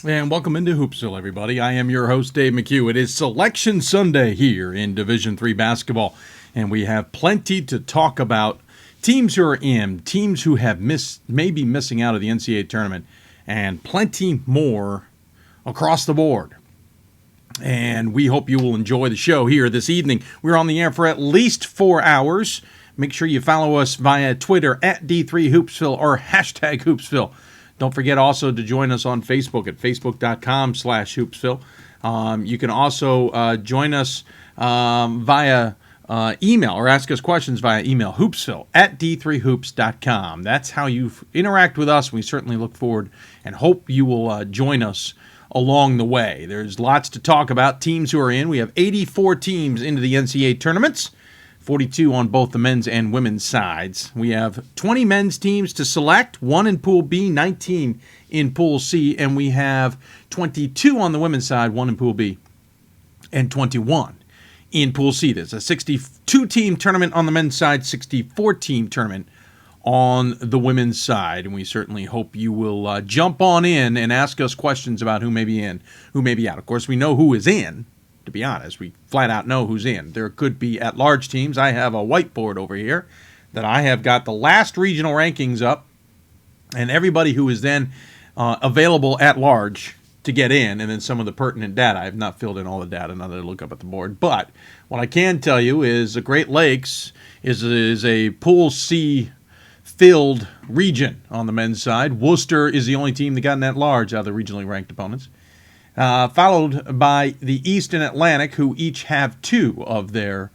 And welcome into Hoopsville, everybody. I am your host, Dave McHugh. It is Selection Sunday here in Division III basketball, and we have plenty to talk about. Teams who are in, teams who have maybe missing out of the NCAA tournament, and plenty more across the board. And we hope you will enjoy the show here this evening. We're on the air for at least 4 hours. Make sure you follow us via Twitter at D3Hoopsville or hashtag Hoopsville. Don't forget also to join us on Facebook at facebook.com/Hoopsville. You can also join us via email or ask us questions via email, hoopsville at d3hoops.com. That's how you interact with us. We certainly look forward and hope you will join us along the way. There's lots to talk about. Teams who are in. We have 84 teams into the NCAA tournaments. 42 on both the men's and women's sides. We have 20 men's teams to select, 1 in Pool B, 19 in Pool C, and we have 22 on the women's side, 1 in Pool B, and 21 in Pool C. There's a 62-team tournament on the men's side, 64-team tournament on the women's side, and we certainly hope you will jump on in and ask us questions about who may be in, who may be out. Of course, we know who is in. To be honest, we flat out know who's in. There could be at-large teams. I have a whiteboard over here that I have got the last regional rankings up, and everybody who is then available at large to get in, and then some of the pertinent data. I have not filled in all the data now that I look up at the board. But what I can tell you is the Great Lakes is a Pool C filled region on the men's side. Worcester is the only team that got in at large out of the regionally ranked opponents. Followed by the East and Atlantic, who each have 2 of their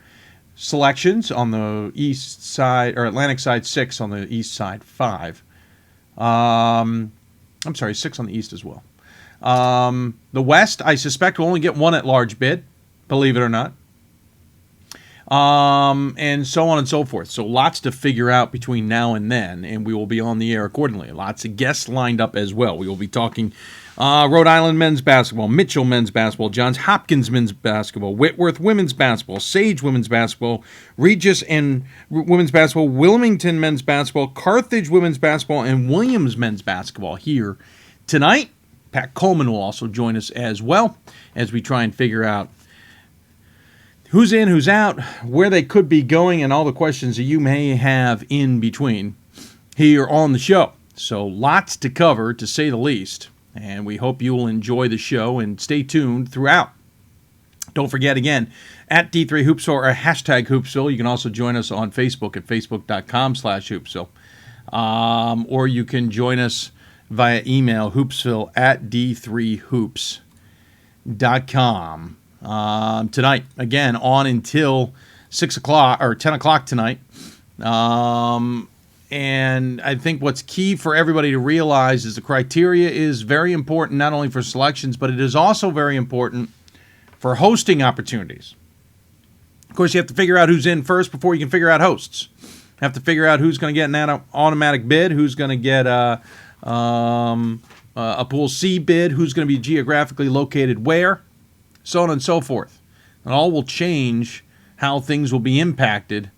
selections on the east side, or Atlantic side 6, on the east side 5. 6 on the east as well. The West, I suspect, will only get 1 at-large bid, believe it or not. And so on and so forth. So lots to figure out between now and then, and we will be on the air accordingly. Lots of guests lined up as well. We will be talking Rhode Island men's basketball, Mitchell men's basketball, Johns Hopkins men's basketball, Whitworth women's basketball, Sage women's basketball, Regis and women's basketball, Wilmington men's basketball, Carthage women's basketball, and Williams men's basketball here tonight. Pat Coleman will also join us as well as we try and figure out who's in, who's out, where they could be going, and all the questions that you may have in between here on the show. So lots to cover, to say the least, and we hope you will enjoy the show and stay tuned throughout. Don't forget, again, at D3Hoopsville or hashtag Hoopsville. You can also join us on Facebook at facebook.com/Hoopsville. Or you can join us via email, hoopsville at d3hoops.com. Tonight, again, on until 6 o'clock or 10 o'clock tonight. And I think what's key for everybody to realize is the criteria is very important, not only for selections, but it is also very important for hosting opportunities. Of course, you have to figure out who's in first before you can figure out hosts. You have to figure out who's going to get an automatic bid, who's going to get a Pool C bid, who's going to be geographically located where, so on and so forth. And all will change how things will be impacted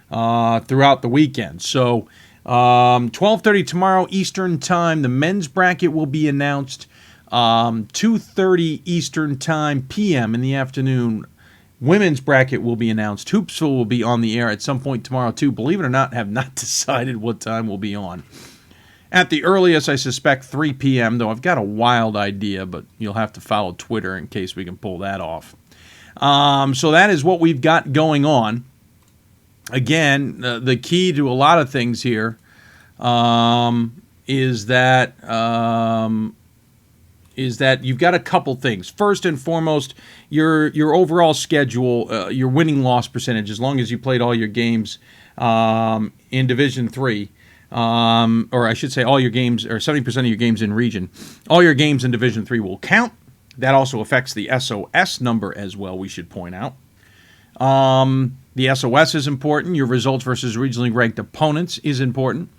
throughout the weekend. So 12:30 tomorrow Eastern Time, the men's bracket will be announced. 2:30 Eastern Time p.m. in the afternoon, women's bracket will be announced. Hoopsville will be on the air at some point tomorrow too. Believe it or not, have not decided what time we'll be on. At the earliest, I suspect 3 p.m., though I've got a wild idea, but you'll have to follow Twitter in case we can pull that off. So that is what we've got going on. Again, the key to a lot of things here is that you've got a couple things. First and foremost, your overall schedule, your winning-loss percentage, as long as you played all your games in Division III, or I should say all your games, or 70% of your games in region, all your games in Division III will count. That also affects the SOS number as well, we should point out. The SOS is important. Your results versus regionally ranked opponents is important.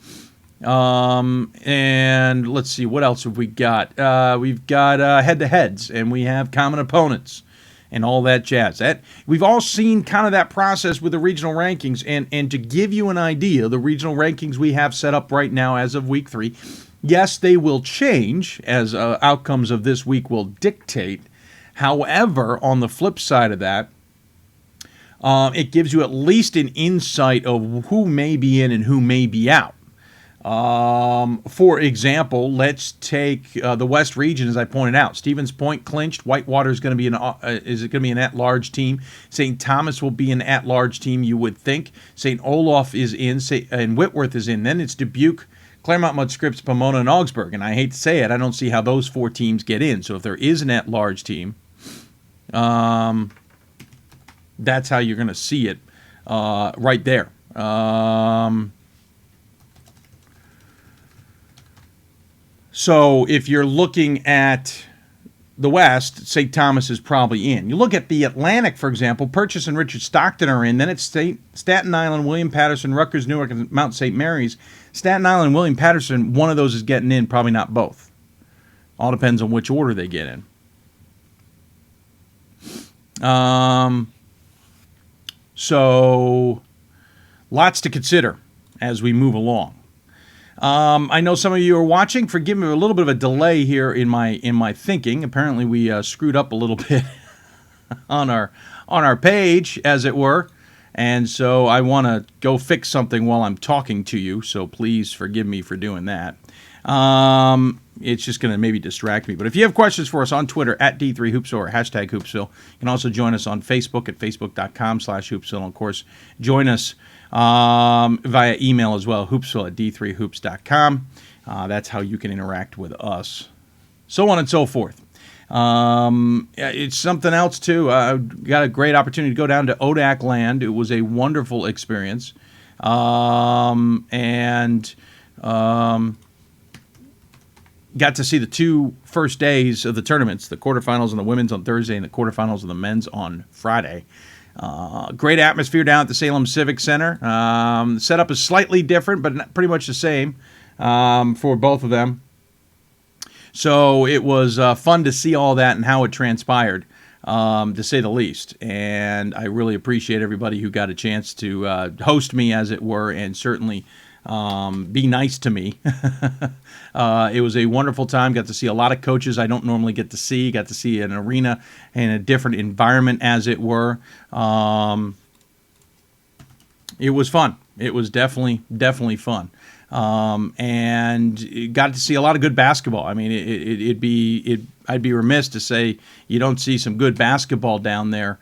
And let's see, what else have we got? We've got head-to-heads, and we have common opponents. and all that jazz. That we've all seen kind of that process with the regional rankings, and to give you an idea, the regional rankings we have set up right now as of week 3, yes, they will change as outcomes of this week will dictate. However, on the flip side of that, it gives you at least an insight of who may be in and who may be out. For example, let's take the West region, as I pointed out. Stevens Point clinched. Whitewater is going to be an at-large team. St. Thomas will be an at-large team, you would think. St. Olaf is in, and Whitworth is in. Then it's Dubuque, Claremont, Mudd, Scripps, Pomona, and Augsburg. And I hate to say it, I don't see how those 4 teams get in. So if there is an at-large team, that's how you're going to see it right there. So if you're looking at the West, St. Thomas is probably in. You look at the Atlantic, for example, Purchase and Richard Stockton are in. Then it's Staten Island, William Patterson, Rutgers, Newark, and Mount St. Mary's. Staten Island and William Patterson, one of those is getting in, probably not both. All depends on which order they get in. So lots to consider as we move along. I know some of you are watching. Forgive me a little bit of a delay here in my thinking. Apparently, we screwed up a little bit on our page, as it were, and so I want to go fix something while I'm talking to you. So please forgive me for doing that. It's just going to maybe distract me. But if you have questions for us on Twitter at D3Hoopsville or hashtag Hoopsville, you can also join us on Facebook at facebook.com/Hoopsville. And, of course, join us via email as well, hoopsville at d3hoops.com. That's how you can interact with us. So on and so forth. It's something else, too. I got a great opportunity to go down to ODAC land. It was a wonderful experience. Got to see the 2 first days of the tournaments, the quarterfinals and the women's on Thursday and the quarterfinals and the men's on Friday. Great atmosphere down at the Salem Civic Center. The setup is slightly different, but pretty much the same for both of them. So it was fun to see all that and how it transpired, to say the least. And I really appreciate everybody who got a chance to host me, as it were, and certainly be nice to me. It was a wonderful time. Got to see a lot of coaches I don't normally get to see. Got to see an arena in a different environment, as it were. It was fun. It was definitely fun. And got to see a lot of good basketball. I mean, I'd be remiss to say you don't see some good basketball down there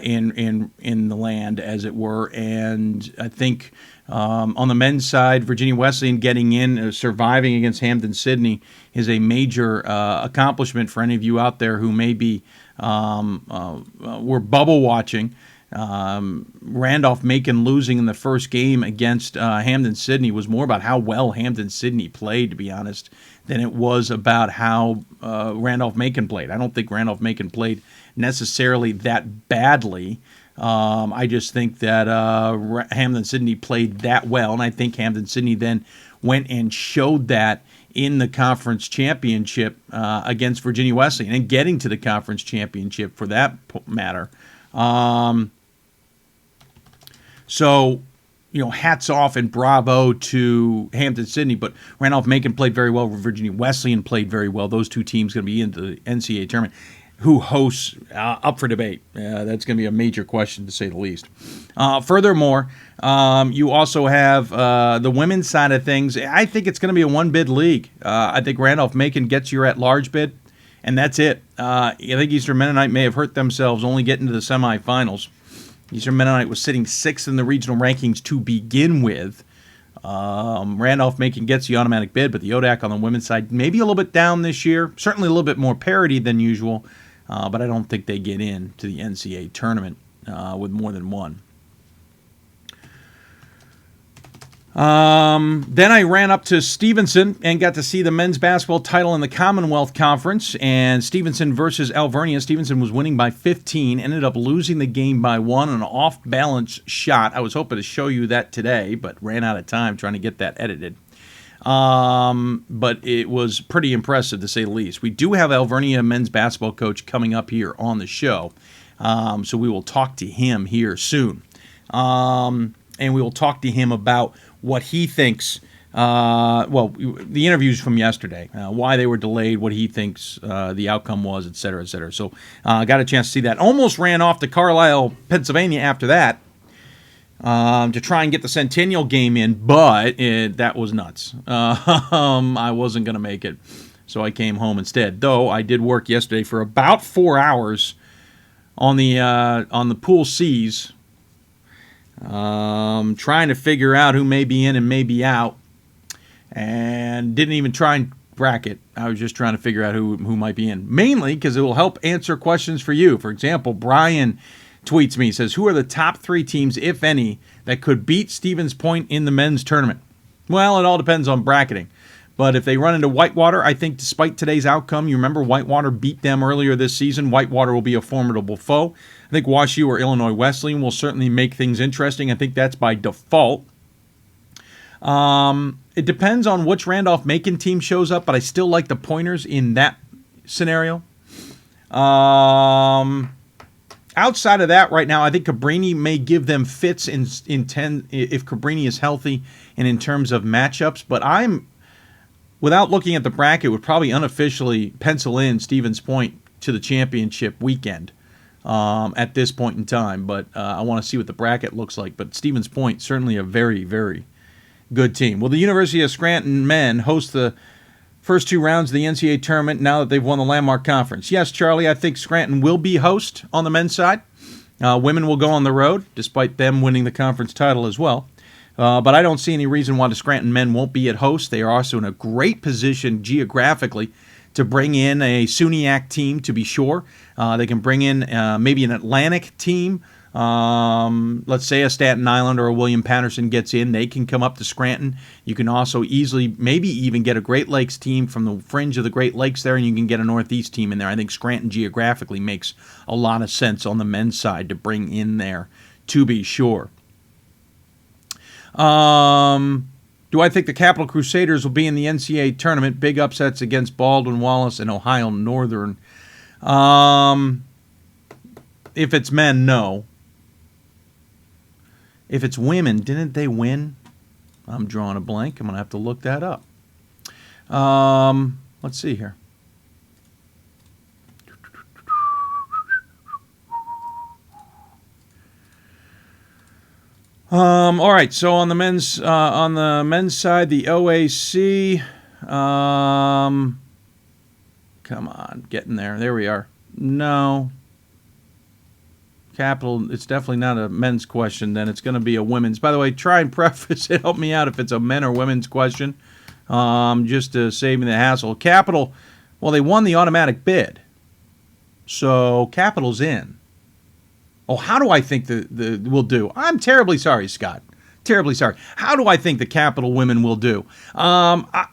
in the land, as it were. And I think on the men's side, Virginia Wesleyan getting in, surviving against Hampden-Sydney is a major accomplishment for any of you out there who may be were bubble watching. Randolph-Macon losing in the first game against Hampden-Sydney was more about how well Hampden-Sydney played, to be honest, than it was about how Randolph-Macon played. I don't think Randolph-Macon played necessarily that badly. I just think that Hampden-Sydney played that well, and I think Hampden-Sydney then went and showed that in the conference championship against Virginia Wesleyan, and getting to the conference championship for that matter. So, hats off and bravo to Hampden-Sydney, but Randolph-Macon played very well. Virginia Wesleyan played very well. Those two teams going to be into the NCAA tournament. Who hosts, up for debate. That's going to be a major question, to say the least. Furthermore, you also have the women's side of things. I think it's going to be a one-bid league. I think Randolph-Macon gets your at-large bid, and that's it. I think Eastern Mennonite may have hurt themselves only getting to the semifinals. Eastern Mennonite was sitting 6th in the regional rankings to begin with. Randolph-Macon gets the automatic bid, but the ODAC on the women's side maybe a little bit down this year. Certainly a little bit more parity than usual, but I don't think they get in to the NCAA tournament with more than one. Then I ran up to Stevenson and got to see the men's basketball title in the Commonwealth Conference, and Stevenson versus Alvernia. Stevenson was winning by 15, ended up losing the game by 1, an off-balance shot. I was hoping to show you that today, but ran out of time trying to get that edited. But it was pretty impressive, to say the least. We do have Alvernia men's basketball coach coming up here on the show. So we will talk to him here soon. And we will talk to him about what he thinks. The interviews from yesterday, why they were delayed, what he thinks the outcome was, et cetera, et cetera. So I got a chance to see that. Almost ran off to Carlisle, Pennsylvania after that to try and get the Centennial game in, but that was nuts. I wasn't going to make it, so I came home instead. Though I did work yesterday for about 4 hours on the pool C's, trying to figure out who may be in and may be out. And didn't even try and bracket. I was just trying to figure out who might be in. Mainly because it will help answer questions for you. For example, Brian tweets me, says, who are the top 3 teams, if any, that could beat Stevens Point in the men's tournament? Well, it all depends on bracketing. But if they run into Whitewater, I think despite today's outcome, you remember Whitewater beat them earlier this season. Whitewater will be a formidable foe. I think WashU or Illinois Wesleyan will certainly make things interesting. I think that's by default. It depends on which Randolph-Macon team shows up, but I still like the Pointers in that scenario. Outside of that, right now, I think Cabrini may give them fits in 10 if Cabrini is healthy and in terms of matchups. But without looking at the bracket, would probably unofficially pencil in Stevens Point to the championship weekend at this point in time. But I want to see what the bracket looks like. But Stevens Point, certainly a very, very good team. Will the University of Scranton men host the first 2 rounds of the NCAA tournament now that they've won the Landmark Conference? Yes, Charlie, I think Scranton will be host on the men's side. Women will go on the road, despite them winning the conference title as well. But I don't see any reason why the Scranton men won't be at host. They are also in a great position geographically to bring in a SUNYAC team, to be sure. They can bring in maybe an Atlantic team. Let's say a Staten Island or a William Patterson gets in, they can come up to Scranton. You can also easily maybe even get a Great Lakes team from the fringe of the Great Lakes there, and you can get a Northeast team in there. I think Scranton geographically makes a lot of sense on the men's side to bring in there, to be sure. Do I think the Capital Crusaders will be in the NCAA tournament? Big upsets against Baldwin Wallace and Ohio Northern. If it's men, no. If it's women, didn't they win? I'm drawing a blank. I'm going to have to look that up. Let's see here. All right. So on the men's side, the OAC. Come on, getting there. There we are. No. Capital, it's definitely not a men's question, then it's going to be a women's. By the way, try and preface it, help me out if it's a men or women's question, just to save me the hassle. Capital, well, they won the automatic bid, so Capital's in. Oh, how do I think the will do? I'm terribly sorry, Scott. Terribly sorry. How do I think the Capital women will do? I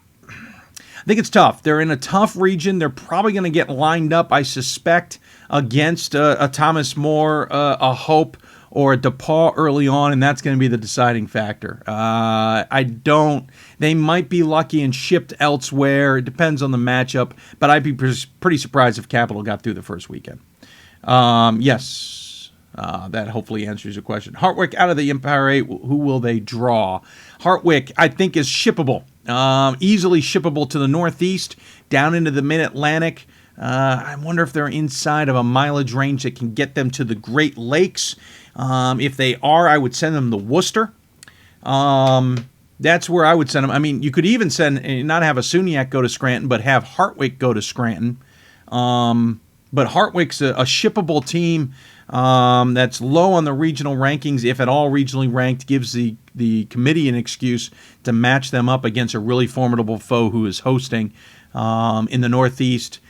think it's tough. They're in a tough region. They're probably going to get lined up, I suspect, against a Thomas More, a Hope, or a DePaul early on, and that's going to be the deciding factor. They might be lucky and shipped elsewhere. It depends on the matchup, but I'd be pretty surprised if Capital got through the first weekend. Yes, that hopefully answers your question. Hartwick out of the Empire 8, who will they draw? Hartwick, I think, is shippable. Easily shippable to the Northeast, down into the Mid-Atlantic. I wonder if they're inside of a mileage range that can get them to the Great Lakes. If they are, I would send them to Worcester. That's where I would send them. I mean, you could even not have a SUNYAC go to Scranton, but have Hartwick go to Scranton. But Hartwick's a shippable team that's low on the regional rankings, if at all regionally ranked, gives the committee an excuse to match them up against a really formidable foe who is hosting in the Northeast,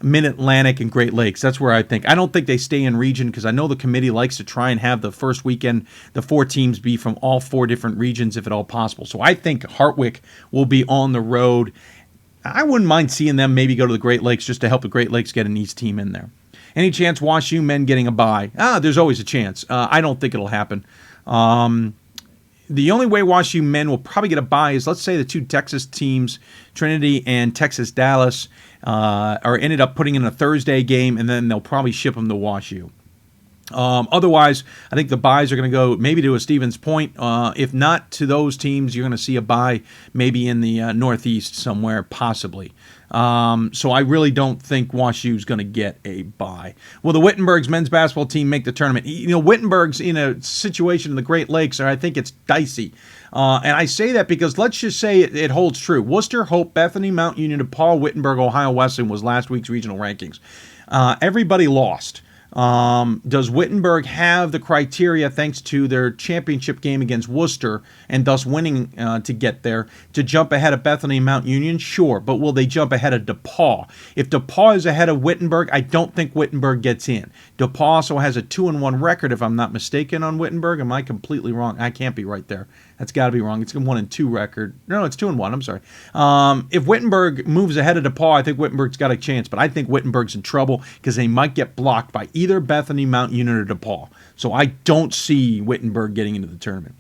Mid-Atlantic, and Great Lakes. That's where I think. I don't think they stay in region because I know the committee likes to try and have the first weekend, the 4 teams be from all 4 different regions if at all possible. So I think Hartwick will be on the road. I wouldn't mind seeing them maybe go to the Great Lakes just to help the Great Lakes get an East team in there. Any chance WashU men getting a bye? There's always a chance. I don't think it'll happen. The only way WashU men will probably get a bye is, let's say the 2 Texas teams, Trinity and Texas Dallas, are ended up putting in a Thursday game, and then they'll probably ship them to WashU. Otherwise, I think the buys are going to go maybe to a Stevens Point. If not to those teams, you're going to see a buy maybe in the Northeast somewhere, possibly. So I really don't think WashU's going to get a buy. Will the Wittenberg's men's basketball team make the tournament? Wittenberg's in a situation in the Great Lakes, and I think it's dicey. And I say that because let's just say it holds true. Worcester, Hope, Bethany, Mount Union, DePaul, Wittenberg, Ohio Wesleyan was last week's regional rankings. Everybody lost. Does Wittenberg have the criteria, thanks to their championship game against Worcester and thus winning to get there, to jump ahead of Bethany and Mount Union? Sure, but will they jump ahead of DePaul? If DePaul is ahead of Wittenberg, I don't think Wittenberg gets in. DePaul also has a 2-1 record, if I'm not mistaken, on Wittenberg. Am I completely wrong? I can't be right there. That's got to be wrong. It's a 1-2 record. No, it's 2-1. I'm sorry. If Wittenberg moves ahead of DePaul, I think Wittenberg's got a chance, but I think Wittenberg's in trouble because they might get blocked by either Bethany, Mount Union, or DePaul. So I don't see Wittenberg getting into the tournament.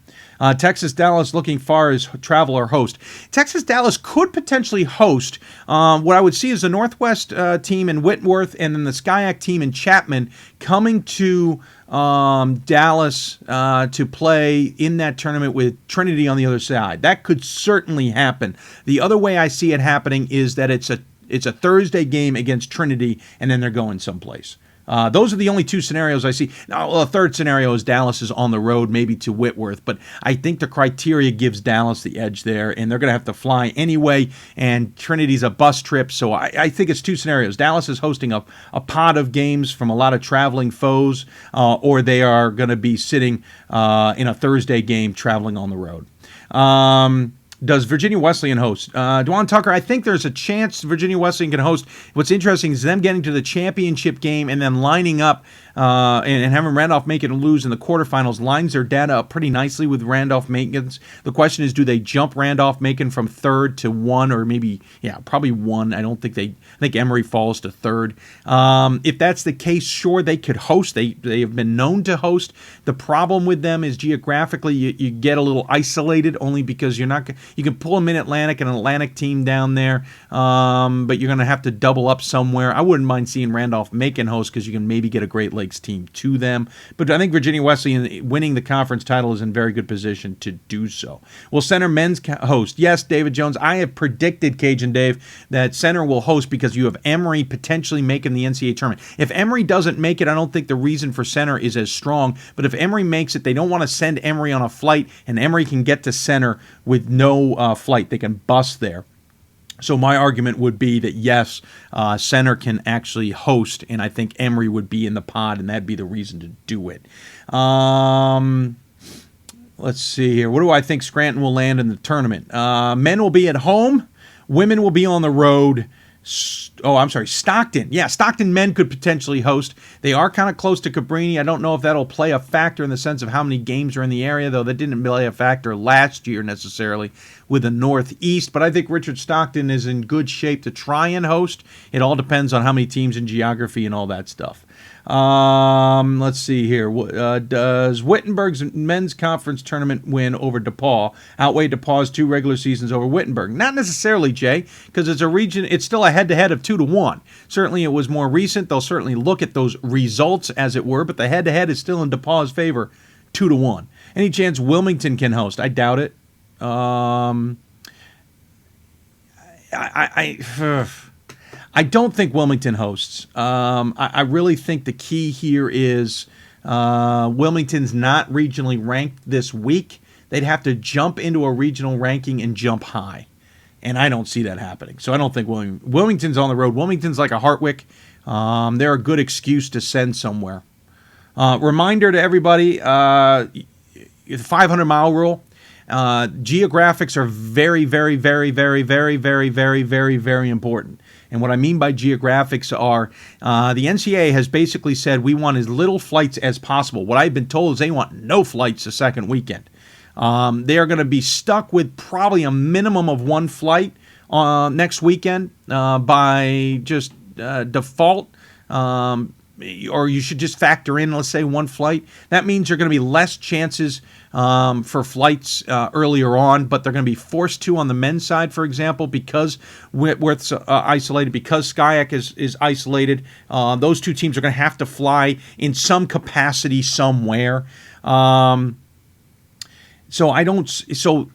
Texas-Dallas looking far as travel or host. Texas-Dallas could potentially host. What I would see is the Northwest team in Whitworth and then the Skyac team in Chapman coming to Dallas to play in that tournament with Trinity on the other side. That could certainly happen. The other way I see it happening is that it's a Thursday game against Trinity, and then they're going someplace. Those are the only two scenarios I see. Now, a third scenario is Dallas is on the road, maybe to Whitworth, but I think the criteria gives Dallas the edge there, and they're going to have to fly anyway, and Trinity's a bus trip, so I think it's two scenarios. Dallas is hosting a pot of games from a lot of traveling foes, or they are going to be sitting in a Thursday game traveling on the road. Does Virginia Wesleyan host? Dwan Tucker, I think there's a chance Virginia Wesleyan can host. What's interesting is them getting to the championship game and then lining up and having Randolph-Macon lose in the quarterfinals lines their data up pretty nicely with Randolph-Macon. The question is, do they jump Randolph-Macon from third to one, or maybe, probably one. I think Emory falls to third. If that's the case, sure, they could host. They have been known to host. The problem with them is geographically you get a little isolated, only because you can pull a Mid-Atlantic and an Atlantic team down there, but you're going to have to double up somewhere. I wouldn't mind seeing Randolph-Macon host because you can maybe get a Great Lakes team to them. But I think Virginia Wesleyan winning the conference title is in very good position to do so. Will Center men's host? Yes, David Jones. I have predicted, Cajun Dave, that Center will host because you have Emory potentially making the NCAA tournament. If Emory doesn't make it, I don't think the reason for Center is as strong. But if Emory makes it, they don't want to send Emory on a flight, and Emory can get to Center with no flight. They can bus there. So my argument would be that, yes, Center can actually host, and I think Emory would be in the pod, and that'd be the reason to do it. Let's see here. What do I think Scranton will land in the tournament? Men will be at home. Women will be on the road. Stockton. Yeah, Stockton men could potentially host. They are kind of close to Cabrini. I don't know if that'll play a factor in the sense of how many games are in the area, though that didn't play a factor last year necessarily with the Northeast. But I think Richard Stockton is in good shape to try and host. It all depends on how many teams in geography and all that stuff. Let's see here. Does Wittenberg's men's conference tournament win over DePaul outweigh DePaul's 2 regular seasons over Wittenberg? Not necessarily, Jay, because it's a region. It's still a head-to-head of 2-1. Certainly, it was more recent. They'll certainly look at those results, as it were, but the head-to-head is still in DePaul's favor, 2-1. Any chance Wilmington can host? I doubt it. I don't think Wilmington hosts. I really think the key here is Wilmington's not regionally ranked this week. They'd have to jump into a regional ranking and jump high. And I don't see that happening. So I don't think Wilmington's on the road. Wilmington's like a Hartwick. They're a good excuse to send somewhere. Reminder to everybody, the 500-mile rule. Geographics are very, very, very, very, very, very, very, very, very important. And what I mean by geographics are the NCAA has basically said we want as little flights as possible. What I've been told is they want no flights the second weekend. They are going to be stuck with probably a minimum of 1 flight next weekend by just default. or you should just factor in, let's say, one flight. That means there are going to be less chances for flights earlier on, but they're going to be forced to on the men's side, for example, because Whitworth's isolated, because Skyac is isolated. Those two teams are going to have to fly in some capacity somewhere. So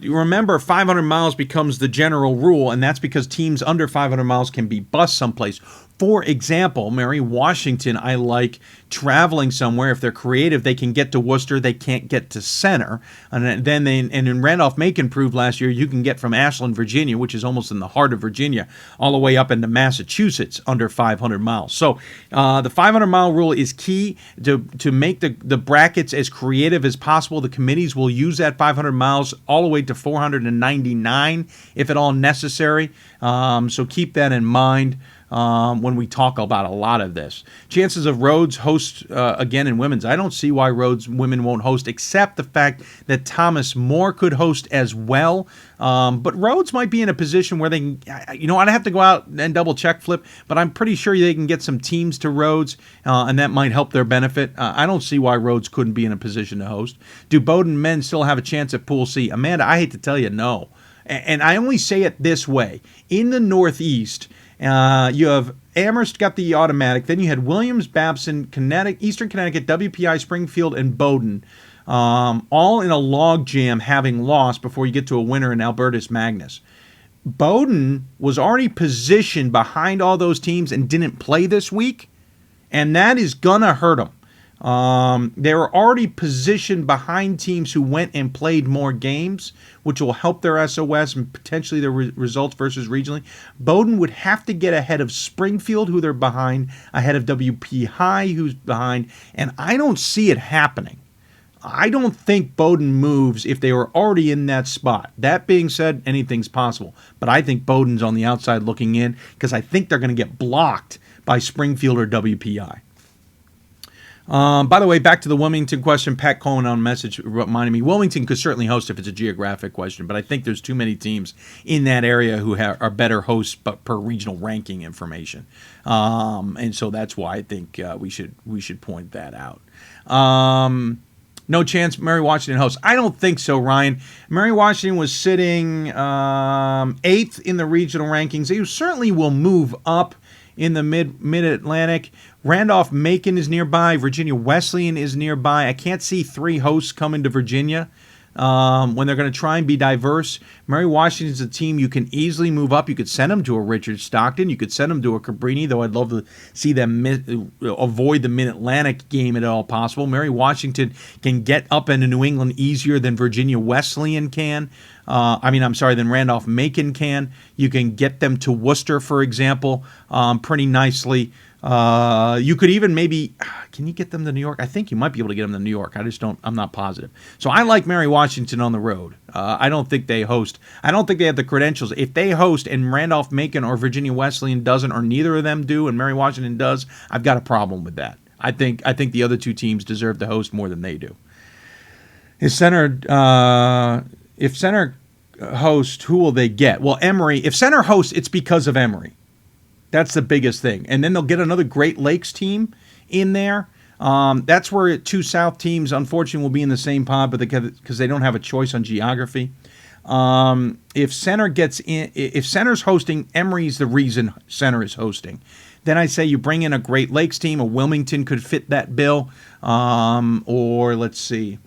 remember, 500 miles becomes the general rule, and that's because teams under 500 miles can be bused someplace. For example, Mary Washington, I like traveling somewhere. If they're creative, they can get to Worcester. They can't get to Center. And in Randolph-Macon proved last year, you can get from Ashland, Virginia, which is almost in the heart of Virginia, all the way up into Massachusetts under 500 miles. So the 500-mile rule is key to make the brackets as creative as possible. The committees will use that 500 miles all the way to 499 if at all necessary. So keep that in mind when we talk about a lot of this. Chances of Rhodes host again in women's. I don't see why Rhodes women won't host, except the fact that Thomas More could host as well. But Rhodes might be in a position where they can, I'd have to go out and double check, Flip, but I'm pretty sure they can get some teams to Rhodes, and that might help their benefit. I don't see why Rhodes couldn't be in a position to host. Do Bowdoin men still have a chance at Pool C? Amanda, I hate to tell you, no. And I only say it this way. In the Northeast, you have Amherst got the automatic. Then you had Williams, Babson, Eastern Connecticut, WPI, Springfield, and Bowdoin, all in a log jam, having lost before you get to a winner in Albertus Magnus. Bowdoin was already positioned behind all those teams and didn't play this week, and that is gonna hurt them. They were already positioned behind teams who went and played more games, which will help their SOS and potentially their results versus regionally. Bowdoin would have to get ahead of Springfield, who they're behind, ahead of WP High, who's behind, and I don't see it happening. I don't think Bowdoin moves if they were already in that spot. That being said, anything's possible. But I think Bowdoin's on the outside looking in because I think they're going to get blocked by Springfield or WPI. By the way, back to the Wilmington question. Pat Cohen on message reminded me, Wilmington could certainly host if it's a geographic question, but I think there's too many teams in that area who are better hosts but per regional ranking information. And so that's why I think we should point that out. No chance Mary Washington hosts. I don't think so, Ryan. Mary Washington was sitting 8th in the regional rankings. They certainly will move up in the mid-Atlantic. Randolph-Macon is nearby. Virginia Wesleyan is nearby. I can't see 3 hosts coming to Virginia when they're going to try and be diverse. Mary Washington is a team you can easily move up. You could send them to a Richard Stockton. You could send them to a Cabrini, though I'd love to see them avoid the Mid-Atlantic game at all possible. Mary Washington can get up into New England easier than Virginia Wesleyan can. Than Randolph-Macon can. You can get them to Worcester, for example, pretty nicely. You could even can you get them to New York? I think you might be able to get them to New York. I'm not positive. So I like Mary Washington on the road. I don't think they host. I don't think they have the credentials. If they host and Randolph-Macon or Virginia Wesleyan doesn't, or neither of them do, and Mary Washington does, I've got a problem with that. I think the other two teams deserve to host more than they do. If Center host, who will they get? Well, Emory. If Center hosts, it's because of Emory. That's the biggest thing. And then they'll get another Great Lakes team in there. That's where 2 South teams, unfortunately, will be in the same pod, but because they don't have a choice on geography. If Center's hosting, Emory's the reason Center is hosting. Then I say you bring in a Great Lakes team. A Wilmington could fit that bill. Or let's see.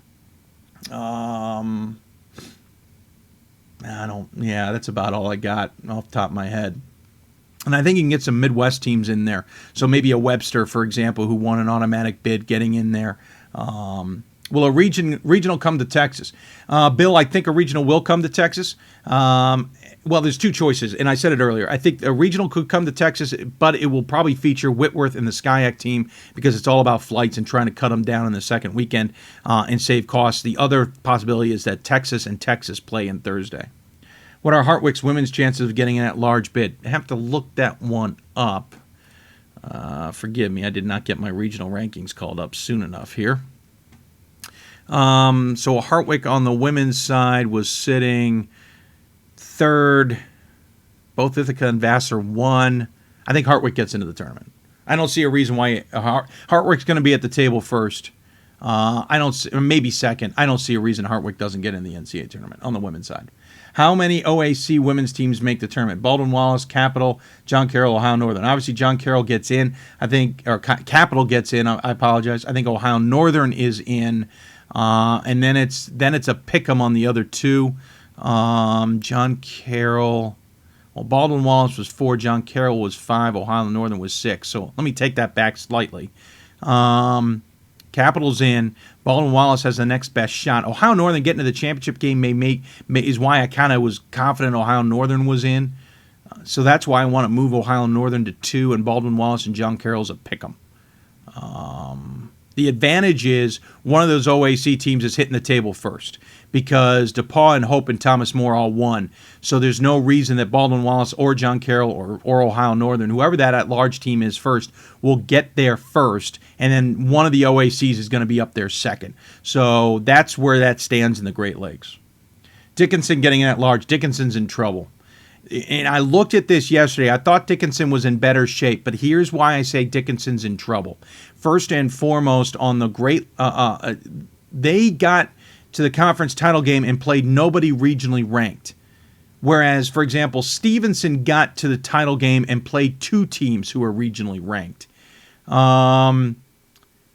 That's about all I got off the top of my head. And I think you can get some Midwest teams in there. So maybe a Webster, for example, who won an automatic bid, getting in there. Will a regional come to Texas? Bill, I think a regional will come to Texas. Well, there's 2 choices, and I said it earlier. I think a regional could come to Texas, but it will probably feature Whitworth and the Skyac team because it's all about flights and trying to cut them down in the second weekend and save costs. The other possibility is that Texas and Texas play in Thursday. What are Hartwick's women's chances of getting in that large bid? I have to look that one up. Forgive me, I did not get my regional rankings called up soon enough here. So Hartwick on the women's side was sitting 3rd. Both Ithaca and Vassar won. I think Hartwick gets into the tournament. I don't see a reason why Hartwick's going to be at the table first. I don't see, maybe second. I don't see a reason Hartwick doesn't get in the NCAA tournament on the women's side. How many OAC women's teams make the tournament? Baldwin-Wallace, Capital, John Carroll, Ohio Northern. Obviously, John Carroll gets in. I think, or Capital gets in. I apologize. I think Ohio Northern is in, and then it's a pick'em on the other two. John Carroll. Well, Baldwin-Wallace was 4. John Carroll was 5. Ohio Northern was 6. So let me take that back slightly. Capital's in. Baldwin-Wallace has the next best shot. Ohio Northern getting to the championship game is why I kind of was confident Ohio Northern was in. So that's why I want to move Ohio Northern to 2, and Baldwin-Wallace and John Carroll's a pick'em. The advantage is one of those OAC teams is hitting the table first because DePaul and Hope and Thomas More all won. So there's no reason that Baldwin-Wallace or John Carroll or Ohio Northern, whoever that at-large team is first, will get there first, and then one of the OACs is going to be up there second. So that's where that stands in the Great Lakes. Dickinson getting in at large. Dickinson's in trouble. And I looked at this yesterday. I thought Dickinson was in better shape, but here's why I say Dickinson's in trouble. First and foremost, on the they got to the conference title game and played nobody regionally ranked. Whereas, for example, Stevenson got to the title game and played 2 teams who were regionally ranked.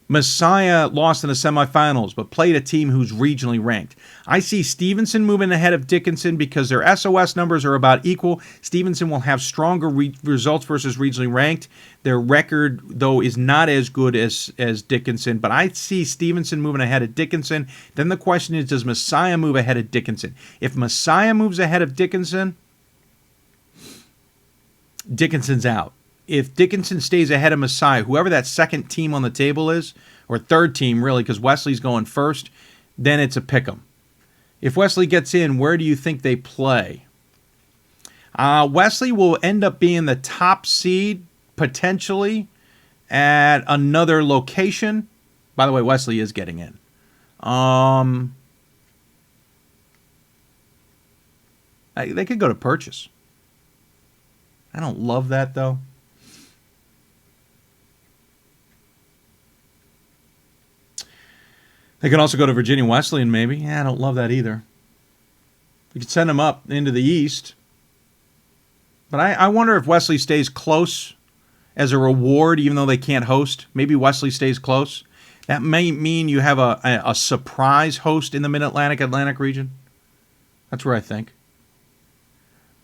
Messiah lost in the semifinals, but played a team who's regionally ranked. I see Stevenson moving ahead of Dickinson because their SOS numbers are about equal. Stevenson will have stronger results versus regionally ranked. Their record, though, is not as good as Dickinson, but I see Stevenson moving ahead of Dickinson. Then the question is, does Messiah move ahead of Dickinson? If Messiah moves ahead of Dickinson, Dickinson's out. If Dickinson stays ahead of Messiah, whoever that second team on the table is, or third team really, because Wesley's going first, then it's a pick'em. If Wesley gets in, where do you think they play? Wesley will end up being the top seed, potentially, at another location. By the way, Wesley is getting in. They could go to Purchase. I don't love that, though. They could also go to Virginia Wesleyan, maybe. Yeah, I don't love that either. We could send them up into the East. But I wonder if Wesley stays close as a reward, even though they can't host. Maybe Wesley stays close. That may mean you have a surprise host in the Mid-Atlantic region. That's where I think.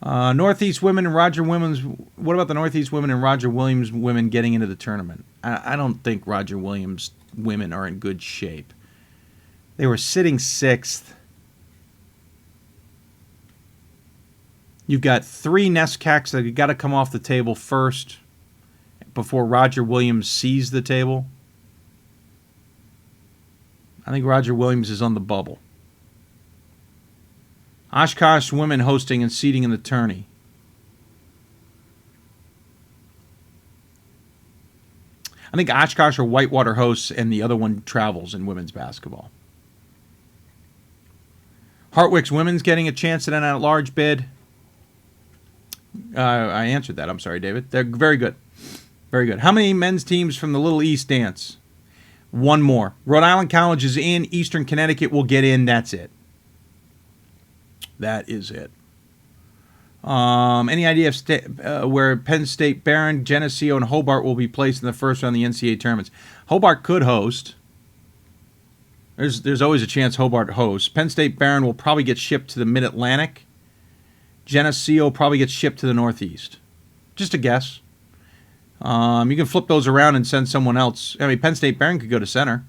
Northeast women and Roger Women's. What about the Northeast women and Roger Williams women getting into the tournament? I don't think Roger Williams women are in good shape. They were sitting 6th. You've got 3 Nescacks that have got to come off the table first before Roger Williams sees the table. I think Roger Williams is on the bubble. Oshkosh women hosting and seeding in the tourney. I think Oshkosh or Whitewater hosts and the other one travels in women's basketball. Hartwick's women's getting a chance at an at-large bid. I answered that. I'm sorry, David. They're very good. Very good. How many men's teams from the Little East dance? 1 more. Rhode Island College is in. Eastern Connecticut will get in. That's it. That is it. Any idea of where Penn State, Barron, Geneseo, and Hobart will be placed in the first round of the NCAA tournaments? Hobart could host. There's always a chance Hobart hosts. Penn State, Barron will probably get shipped to the Mid-Atlantic. Geneseo probably gets shipped to the Northeast. Just a guess. You can flip those around and send someone else. I mean, Penn State, Barron could go to center.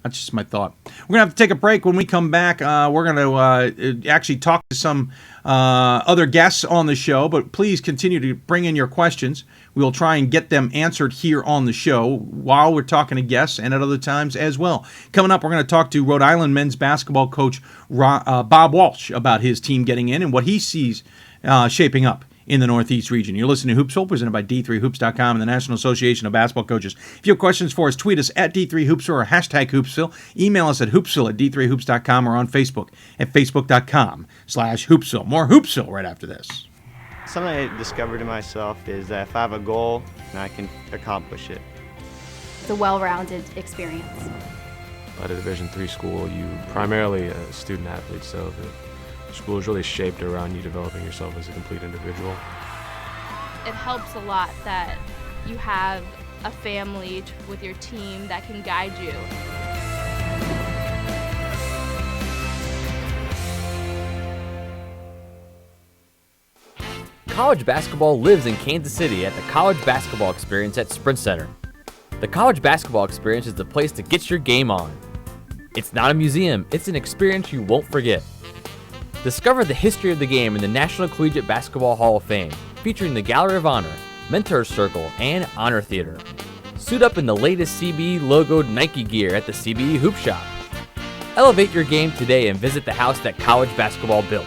That's just my thought. We're going to have to take a break. When we come back, we're going to actually talk to some other guests on the show, but please continue to bring in your questions. We'll try and get them answered here on the show while we're talking to guests and at other times as well. Coming up, we're going to talk to Rhode Island men's basketball coach Bob Walsh about his team getting in and what he sees shaping up in the Northeast region. You're listening to Hoopsville, presented by D3Hoops.com and the National Association of Basketball Coaches. If you have questions for us, tweet us at D3Hoopsville or hashtag Hoopsville. Email us at Hoopsville@D3Hoops.com or on Facebook at Facebook.com/Hoopsville. More Hoopsville right after this. Something I discovered in myself is that if I have a goal, then I can accomplish it. It's a well-rounded experience. At a Division III school, you primarily a student athlete, so the school is really shaped around you developing yourself as a complete individual. It helps a lot that you have a family with your team that can guide you. College basketball lives in Kansas City at the College Basketball Experience at Sprint Center. The College Basketball Experience is the place to get your game on. It's not a museum, it's an experience you won't forget. Discover the history of the game in the National Collegiate Basketball Hall of Fame, featuring the Gallery of Honor, Mentor's Circle, and Honor Theater. Suit up in the latest CBE logoed Nike gear at the CBE Hoop Shop. Elevate your game today and visit the house that college basketball built.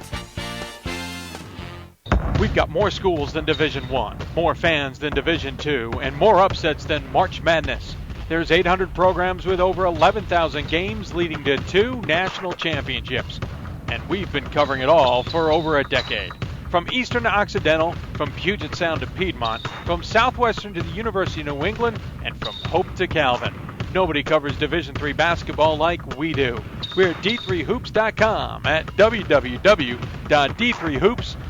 We've got more schools than Division I, more fans than Division II, and more upsets than March Madness. There's 800 programs with over 11,000 games leading to 2 national championships. And we've been covering it all for over a decade. From Eastern to Occidental, from Puget Sound to Piedmont, from Southwestern to the University of New England, and from Hope to Calvin. Nobody covers Division III basketball like we do. We're at d3hoops.com at www.d3hoops.com.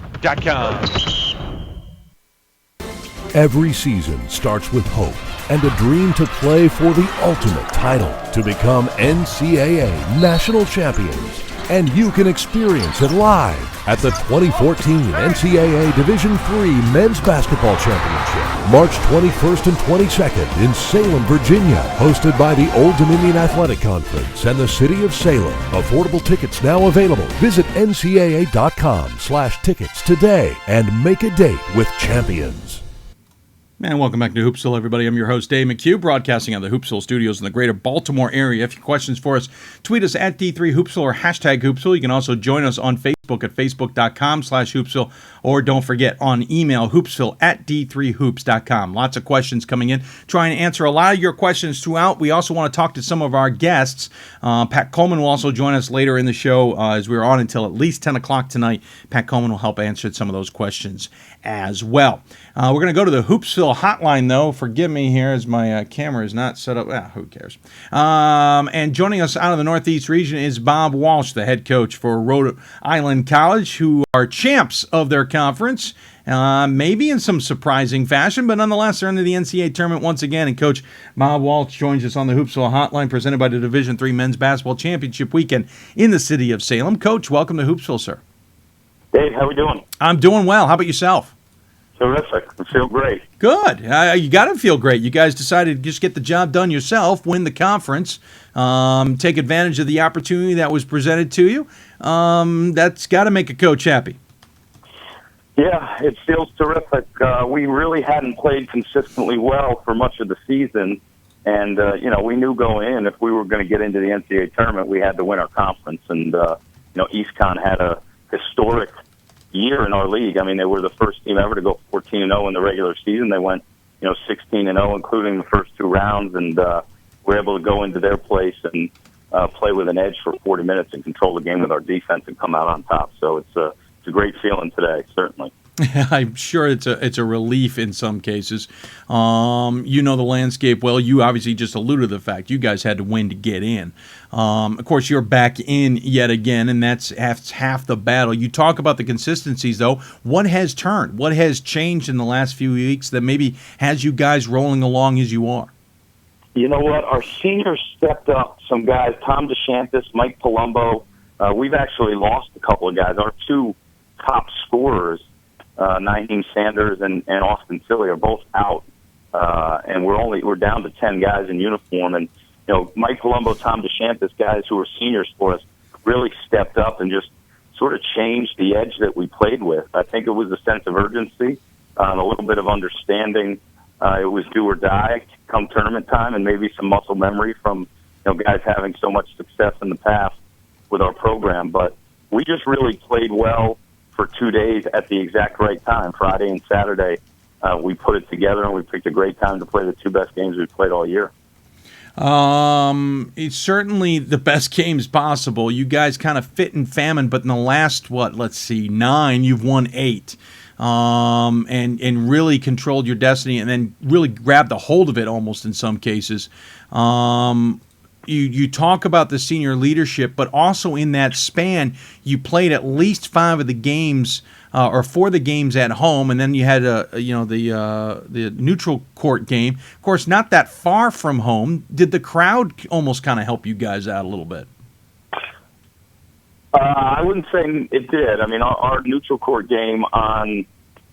Every season starts with hope and a dream to play for the ultimate title, to become NCAA national champions. And you can experience it live at the 2014 NCAA Division III Men's Basketball Championship, March 21st and 22nd in Salem, Virginia, hosted by the Old Dominion Athletic Conference and the City of Salem. Affordable tickets now available. Visit ncaa.com/tickets today and make a date with champions. And welcome back to Hoopsville, everybody. I'm your host, Dave McHugh, broadcasting out of the Hoopsville studios in the greater Baltimore area. If you have questions for us, tweet us at D3Hoopsville or hashtag Hoopsville. You can also join us on Facebook at facebook.com/Hoopsville, or don't forget on email, hoopsville at D3Hoops.com. Lots of questions coming in. Trying to answer a lot of your questions throughout. We also want to talk to some of our guests. Pat Coleman will also join us later in the show as we're on until at least 10 o'clock tonight. Pat Coleman will help answer some of those questions as well. We're going to go to the Hoopsville hotline, though. Forgive me here as my camera is not set up. Who cares? And joining us out of the Northeast region is Bob Walsh, the head coach for Rhode Island College, who are champs of their conference, maybe in some surprising fashion, but nonetheless, they're into the NCAA tournament once again. And Coach Bob Walsh joins us on the Hoopsville hotline, presented by the Division III Men's Basketball Championship Weekend in the city of Salem. Coach, welcome to Hoopsville, sir. Dave, how are we doing? I'm doing well. How about yourself? Terrific. I feel great. Good. You got to feel great. You guys decided to just get the job done yourself, win the conference, take advantage of the opportunity that was presented to you. That's got to make a coach happy. Yeah, it feels terrific. We really hadn't played consistently well for much of the season. And, we knew going in, if we were going to get into the NCAA tournament, we had to win our conference. And, EastCon had a historic year in our league. I mean, they were the first team ever to go 14-0 in the regular season. They went, 16-0, including the first 2 rounds, and were able to go into their place and play with an edge for 40 minutes and control the game with our defense and come out on top. So it's a great feeling today, certainly. I'm sure it's a relief in some cases. You know the landscape well. You obviously just alluded to the fact you guys had to win to get in. Of course, you're back in yet again, and that's half the battle. You talk about the consistencies, though. What has turned? What has changed in the last few weeks that maybe has you guys rolling along as you are? You know what? Our seniors stepped up. Some guys, Tom DeShantis, Mike Palumbo. We've actually lost a couple of guys. Our 2 top scorers, Naheem Sanders and Austin Silly, are both out, and we're down to 10 guys in uniform. And Mike Palumbo, Tom DeShantis, guys who were seniors for us, really stepped up and just sort of changed the edge that we played with. I think it was a sense of urgency, a little bit of understanding. It was do or die come tournament time, and maybe some muscle memory from guys having so much success in the past with our program. But we just really played well for 2 days at the exact right time. Friday and Saturday, we put it together, and we picked a great time to play the 2 best games we've played all year. It's certainly the best games possible. You guys kind of fit and famine, but in the last, 9, you've won 8. and really controlled your destiny, and then really grabbed a hold of it almost in some cases. You talk about the senior leadership, but also in that span, you played at least 5 of the games or 4 of the games at home, and then you had the neutral court game. Of course, not that far from home. Did the crowd almost kind of help you guys out a little bit? I wouldn't say it did. I mean, our neutral court game on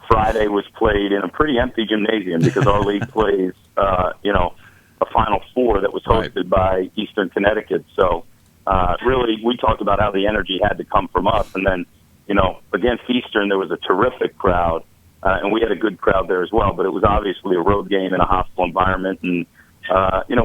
Friday was played in a pretty empty gymnasium because our league plays, a Final Four that was hosted by Eastern Connecticut. So, really, we talked about how the energy had to come from us. And then, against Eastern, there was a terrific crowd, and we had a good crowd there as well. But it was obviously a road game in a hostile environment. And,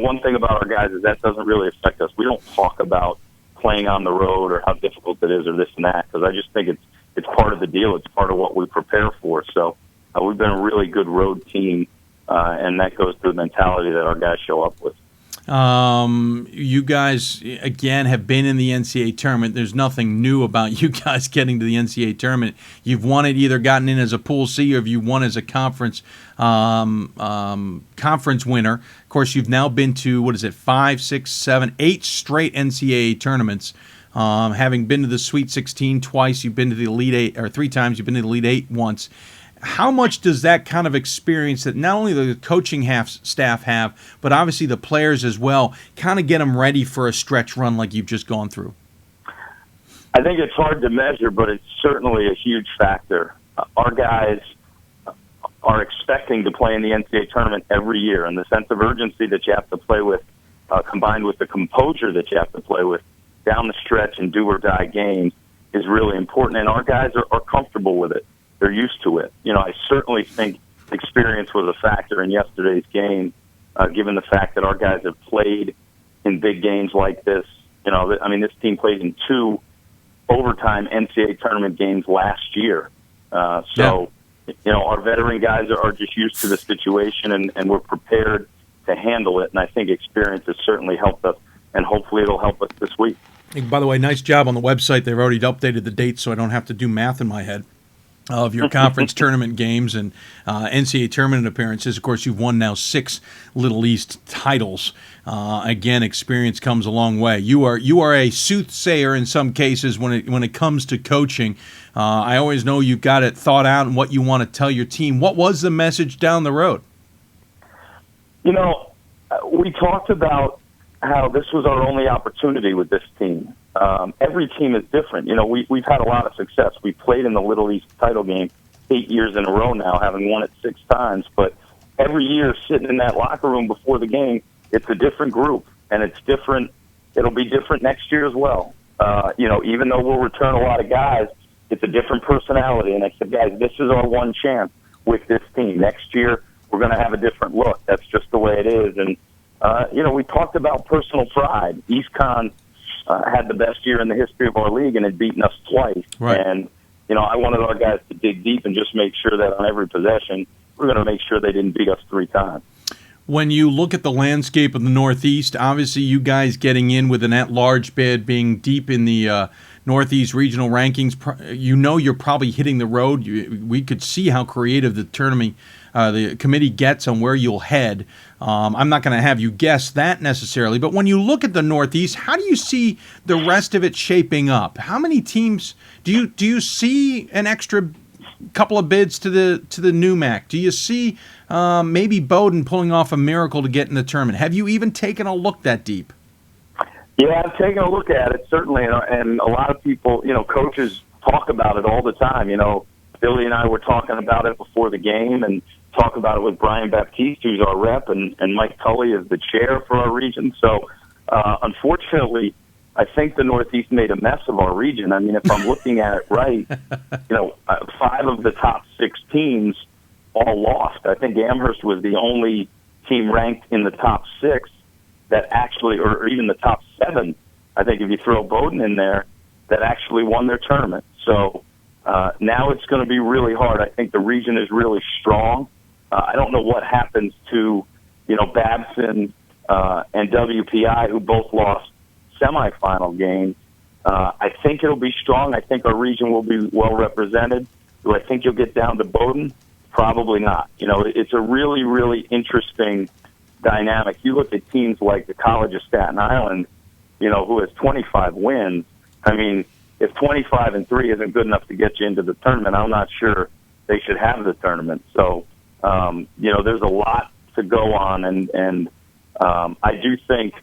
one thing about our guys is that doesn't really affect us. We don't talk about playing on the road or how difficult it is or this and that, because I just think it's part of the deal. It's part of what we prepare for. So we've been a really good road team, and that goes to the mentality that our guys show up with. You guys, again, have been in the NCAA tournament. There's nothing new about you guys getting to the NCAA tournament. You've won it, either gotten in as a Pool C or you won as a conference winner. Of course, you've now been to, 5, 6, 7, 8 straight NCAA tournaments. Having been to the Sweet 16 twice, you've been to the Elite 8, or 3 times, you've been to the Elite 8 once. How much does that kind of experience that not only the coaching staff have, but obviously the players as well, kind of get them ready for a stretch run like you've just gone through? I think it's hard to measure, but it's certainly a huge factor. Our guys are expecting to play in the NCAA tournament every year, and the sense of urgency that you have to play with, combined with the composure that you have to play with down the stretch in do-or-die games, is really important, and our guys are comfortable with it. They're used to it. I certainly think experience was a factor in yesterday's game, given the fact that our guys have played in big games like this. This team played in 2 overtime NCAA tournament games last year. Our veteran guys are just used to the situation, and we're prepared to handle it. And I think experience has certainly helped us, and hopefully it'll help us this week. By the way, nice job on the website. They've already updated the dates, so I don't have to do math in my head of your conference tournament games and NCAA tournament appearances. Of course, you've won now 6 Little East titles. Again, experience comes a long way. You are a soothsayer in some cases when it comes to coaching. I always know you've got it thought out and what you want to tell your team. What was the message down the road? We talked about how this was our only opportunity with this team. Every team is different. We've had a lot of success. We played in the Little East title game 8 years in a row now, having won it 6 times. But every year, sitting in that locker room before the game, it's a different group, and it's different. It'll be different next year as well. Even though we'll return a lot of guys, it's a different personality. And I said, guys, this is our one chance with this team. Next year, we're going to have a different look. That's just the way it is. And we talked about personal pride. EastCon had the best year in the history of our league and had beaten us twice. Right. And, I wanted our guys to dig deep and just make sure that on every possession, we're going to make sure they didn't beat us 3 times. When you look at the landscape of the Northeast, obviously you guys getting in with an at-large bid, being deep in the Northeast regional rankings, you're probably hitting the road. We could see how creative the tournament, the committee gets on where you'll head. I'm not going to have you guess that necessarily, but when you look at the Northeast, how do you see the rest of it shaping up? How many teams do you see an extra couple of bids to the NUMAC? Do you see maybe Bowdoin pulling off a miracle to get in the tournament? Have you even taken a look that deep? Yeah, I've taken a look at it, certainly, and a lot of people, coaches talk about it all the time. Billy and I were talking about it before the game and talk about it with Brian Baptiste, who's our rep, and Mike Tully is the chair for our region. So, unfortunately, I think the Northeast made a mess of our region. I mean, if I'm looking at it right, 5 of the top 6 teams all lost. I think Amherst was the only team ranked in the top 6 that actually, or even the top 7, I think if you throw Bowdoin in there, that actually won their tournament. So now it's going to be really hard. I think the region is really strong. I don't know what happens to, Babson and WPI, who both lost semifinal games. I think it'll be strong. I think our region will be well represented. Do I think you'll get down to Bowdoin? Probably not. You know, it's a really, really interesting dynamic. You look at teams like the College of Staten Island, you know, who has 25 wins. I mean, if 25-3 isn't good enough to get you into the tournament, I'm not sure they should have the tournament. So, you know, there's a lot to go on, and I do think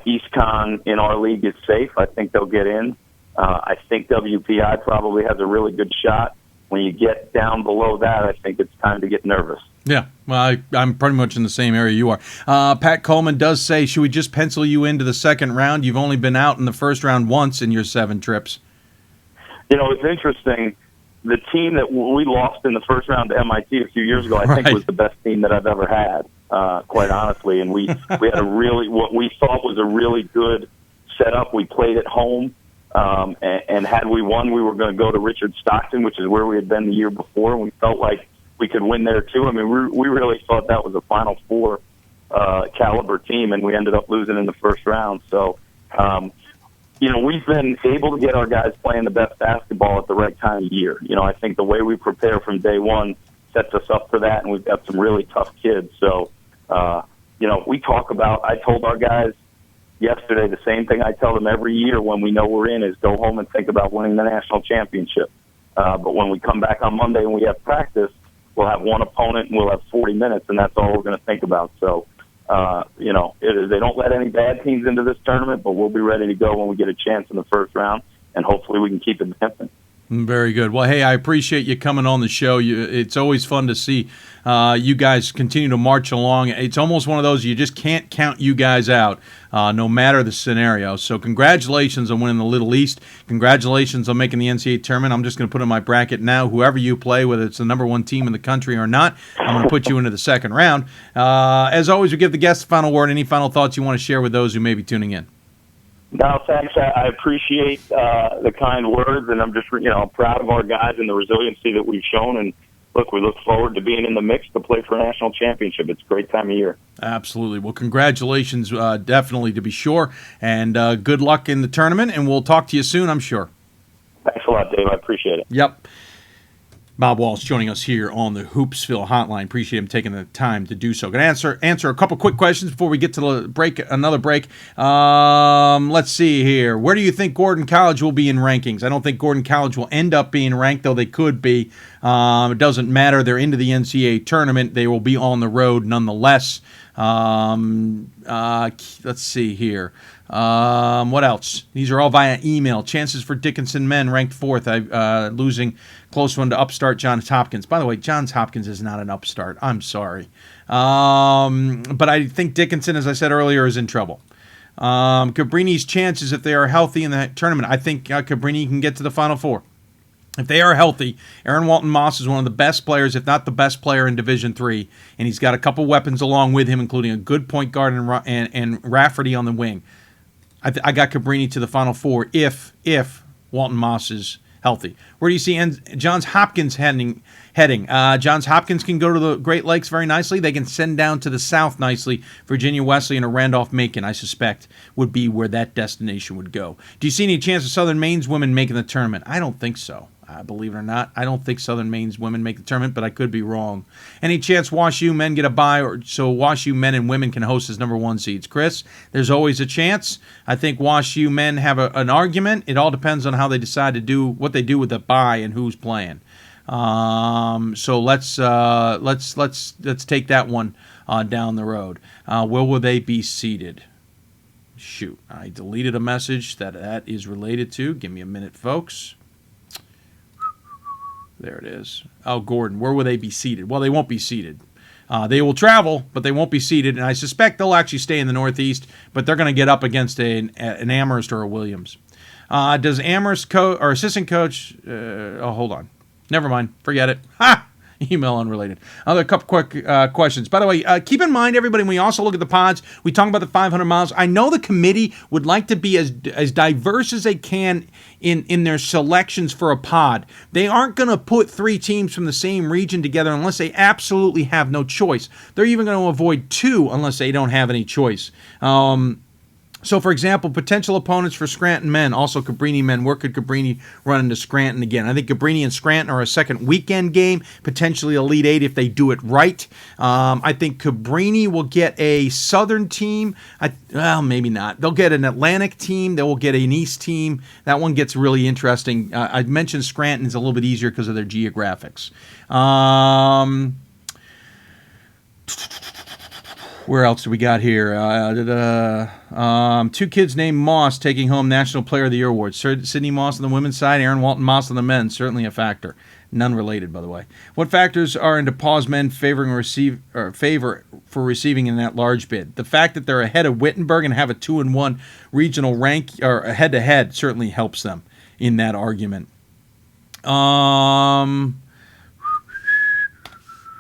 East Con in our league is safe. I think they'll get in. I think WPI probably has a really good shot. When you get down below that, I think it's time to get nervous. Yeah, well, I'm pretty much in the same area you are. Pat Coleman does say, should we just pencil you into the second round? You've only been out in the first round once in your 7 trips. You know, it's interesting. The team that we lost in the first round to MIT a few years ago, I think was the best team that I've ever had, quite honestly. And we had what we thought was a really good setup. We played at home. And had we won, we were going to go to Richard Stockton, which is where we had been the year before, and we felt like we could win there too. I mean, we really thought that was a Final Four caliber team, and we ended up losing in the first round. So, you know, we've been able to get our guys playing the best basketball at the right time of year. You know, I think the way we prepare from day one sets us up for that, and we've got some really tough kids. So, you know, I told our guys yesterday the same thing I tell them every year when we know we're in is go home and think about winning the national championship. But when we come back on Monday and we have practice, we'll have one opponent and we'll have 40 minutes, and that's all we're going to think about. So, you know, they don't let any bad teams into this tournament, but we'll be ready to go when we get a chance in the first round, and hopefully we can keep it dancing. Very good. Well, hey, I appreciate you coming on the show. It's always fun to see you guys continue to march along. It's almost one of those you just can't count you guys out, no matter the scenario. So congratulations on winning the Little East. Congratulations on making the NCAA tournament. I'm just going to put in my bracket now, whoever you play, whether it's the number 1 team in the country or not, I'm going to put you into the second round. As always, we give the guests the final word. Any final thoughts you want to share with those who may be tuning in? No, thanks. I appreciate the kind words, and I'm just, you know, proud of our guys and the resiliency that we've shown. And look, we look forward to being in the mix to play for a national championship. It's a great time of year. Absolutely. Well, congratulations, definitely, to be sure, and good luck in the tournament. And we'll talk to you soon, I'm sure. Thanks a lot, Dave. I appreciate it. Yep. Bob Walsh joining us here on the Hoopsville Hotline. Appreciate him taking the time to do so. Going to answer a couple quick questions before we get to the break. Another break. Let's see here. Where do you think Gordon College will be in rankings? I don't think Gordon College will end up being ranked, though they could be. It doesn't matter. They're into the NCAA tournament. They will be on the road nonetheless. Let's see here. What else? These are all via email. Chances for Dickinson men ranked 4th. Losing close one to upstart Johns Hopkins. By the way, Johns Hopkins is not an upstart. I'm sorry. But I think Dickinson, as I said earlier, is in trouble. Cabrini's chances, if they are healthy in the tournament, I think Cabrini can get to the Final Four. If they are healthy, Aaron Walton-Moss is one of the best players, if not the best player in Division III, and he's got a couple weapons along with him, including a good point guard and Rafferty on the wing. I got Cabrini to the Final Four if Walton-Moss is healthy. Where do you see Johns Hopkins heading? Johns Hopkins can go to the Great Lakes very nicely. They can send down to the south nicely. Virginia Wesleyan or Randolph-Macon, I suspect, would be where that destination would go. Do you see any chance of Southern Maine's women making the tournament? I don't think so. Believe it or not, I don't think Southern Maine's women make the tournament, but I could be wrong. Any chance WashU men get a bye, or so WashU men and women can host as number 1 seeds? Chris, there's always a chance. I think WashU men have an argument. It all depends on how they decide to do what they do with the bye and who's playing. So let's take that one down the road. Where will they be seated? Shoot, I deleted a message that is related to. Give me a minute, folks. There it is. Oh, Gordon, where will they be seated? Well, they won't be seated. They will travel, but they won't be seated, and I suspect they'll actually stay in the Northeast, but they're going to get up against an Amherst or a Williams. Does Amherst or assistant coach hold on. Never mind. Forget it. Ha! Email unrelated. Another couple quick questions. By the way, keep in mind, everybody, when we also look at the pods, we talk about the 500 miles. I know the committee would like to be as diverse as they can in their selections for a pod. They aren't going to put 3 teams from the same region together unless they absolutely have no choice. They're even going to avoid 2 unless they don't have any choice. So, for example, potential opponents for Scranton men, also Cabrini men. Where could Cabrini run into Scranton again? I think Cabrini and Scranton are a second weekend game, potentially Elite Eight if they do it right. I think Cabrini will get a Southern team. Well, maybe not. They'll get an Atlantic team. They will get an East team. That one gets really interesting. I mentioned Scranton is a little bit easier because of their geographics. Where else do we got here? Two kids named Moss taking home National Player of the Year award. Sydney Moss on the women's side, Aaron Walton Moss on the men's. Certainly a factor. None related, by the way. What factors are into DePauw's men favor for receiving in that large bid? The fact that they're ahead of Wittenberg and have a 2-1 regional rank or head-to-head certainly helps them in that argument.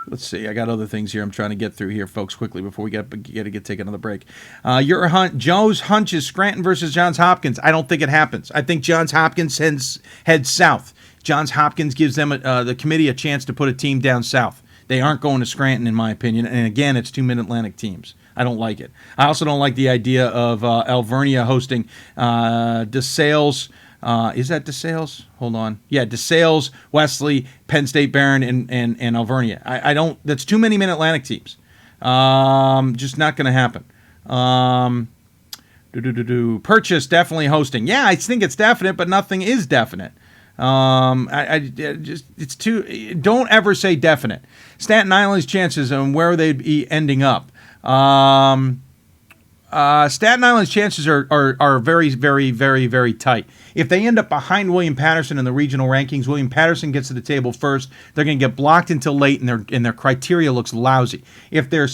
Let's see. I got other things here I'm trying to get through here, folks, quickly before we take another break. Joe's hunch is Scranton versus Johns Hopkins. I don't think it happens. I think Johns Hopkins heads south. Johns Hopkins gives them the committee a chance to put a team down south. They aren't going to Scranton, in my opinion. And again, it's 2 Mid-Atlantic teams. I don't like it. I also don't like the idea of Alvernia hosting DeSales. Is that DeSales? Hold on. Yeah, DeSales, Wesley, Penn State Barron, and Alvernia. I don't. That's too many Mid-Atlantic teams. Just not going to happen. Purchase definitely hosting. Yeah, I think it's definite, but nothing is definite. It's too. Don't ever say definite. Staten Island's chances and where they'd be ending up. Staten Island's chances are very, very, very, very tight. If they end up behind William Patterson in the regional rankings, William Patterson gets to the table first. They're going to get blocked until late, and their criteria looks lousy. If they're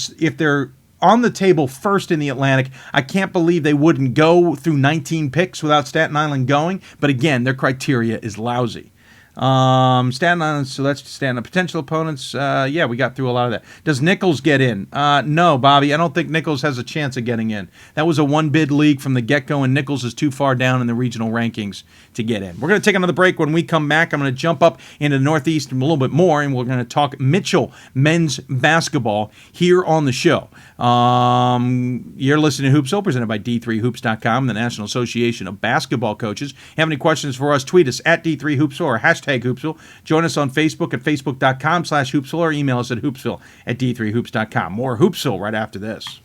on the table first in the Atlantic, I can't believe they wouldn't go through 19 picks without Staten Island going. But again, their criteria is lousy. Staten Island, so that's Staten Island. Potential opponents, yeah, we got through a lot of that. Does Nichols get in? No, Bobby, I don't think Nichols has a chance of getting in. That was a one-bid league from the get-go, and Nichols is too far down in the regional rankings to get in. We're going to take another break. When we come back, I'm going to jump up into the Northeast a little bit more, and we're going to talk Mitchell men's basketball here on the show. You're listening to Hoopsville, presented by D3Hoops.com, the National Association of Basketball Coaches. Have any questions for us? Tweet us at D3Hoopsville or hashtag Hoopsville. Join us on Facebook at facebook.com/Hoopsville or email us at hoopsville@D3Hoops.com. More Hoopsville right after this.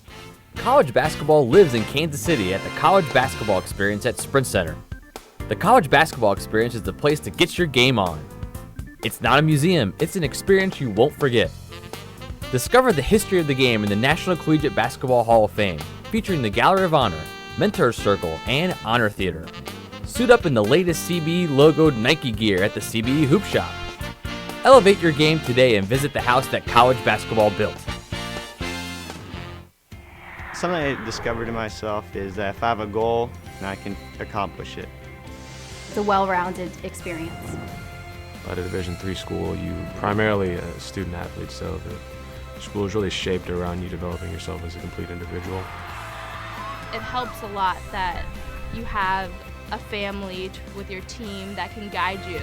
College basketball lives in Kansas City at the College Basketball Experience at Sprint Center. The College Basketball Experience is the place to get your game on. It's not a museum, it's an experience you won't forget. Discover the history of the game in the National Collegiate Basketball Hall of Fame, featuring the Gallery of Honor, Mentor's Circle, and Honor Theater. Suit up in the latest CBE logoed Nike gear at the CBE Hoop Shop. Elevate your game today and visit the house that college basketball built. Something I discovered in myself is that if I have a goal, and I can accomplish it. It's a well-rounded experience. At a Division III school, you primarily a student athlete, so the school is really shaped around you developing yourself as a complete individual. It helps a lot that you have a family with your team that can guide you.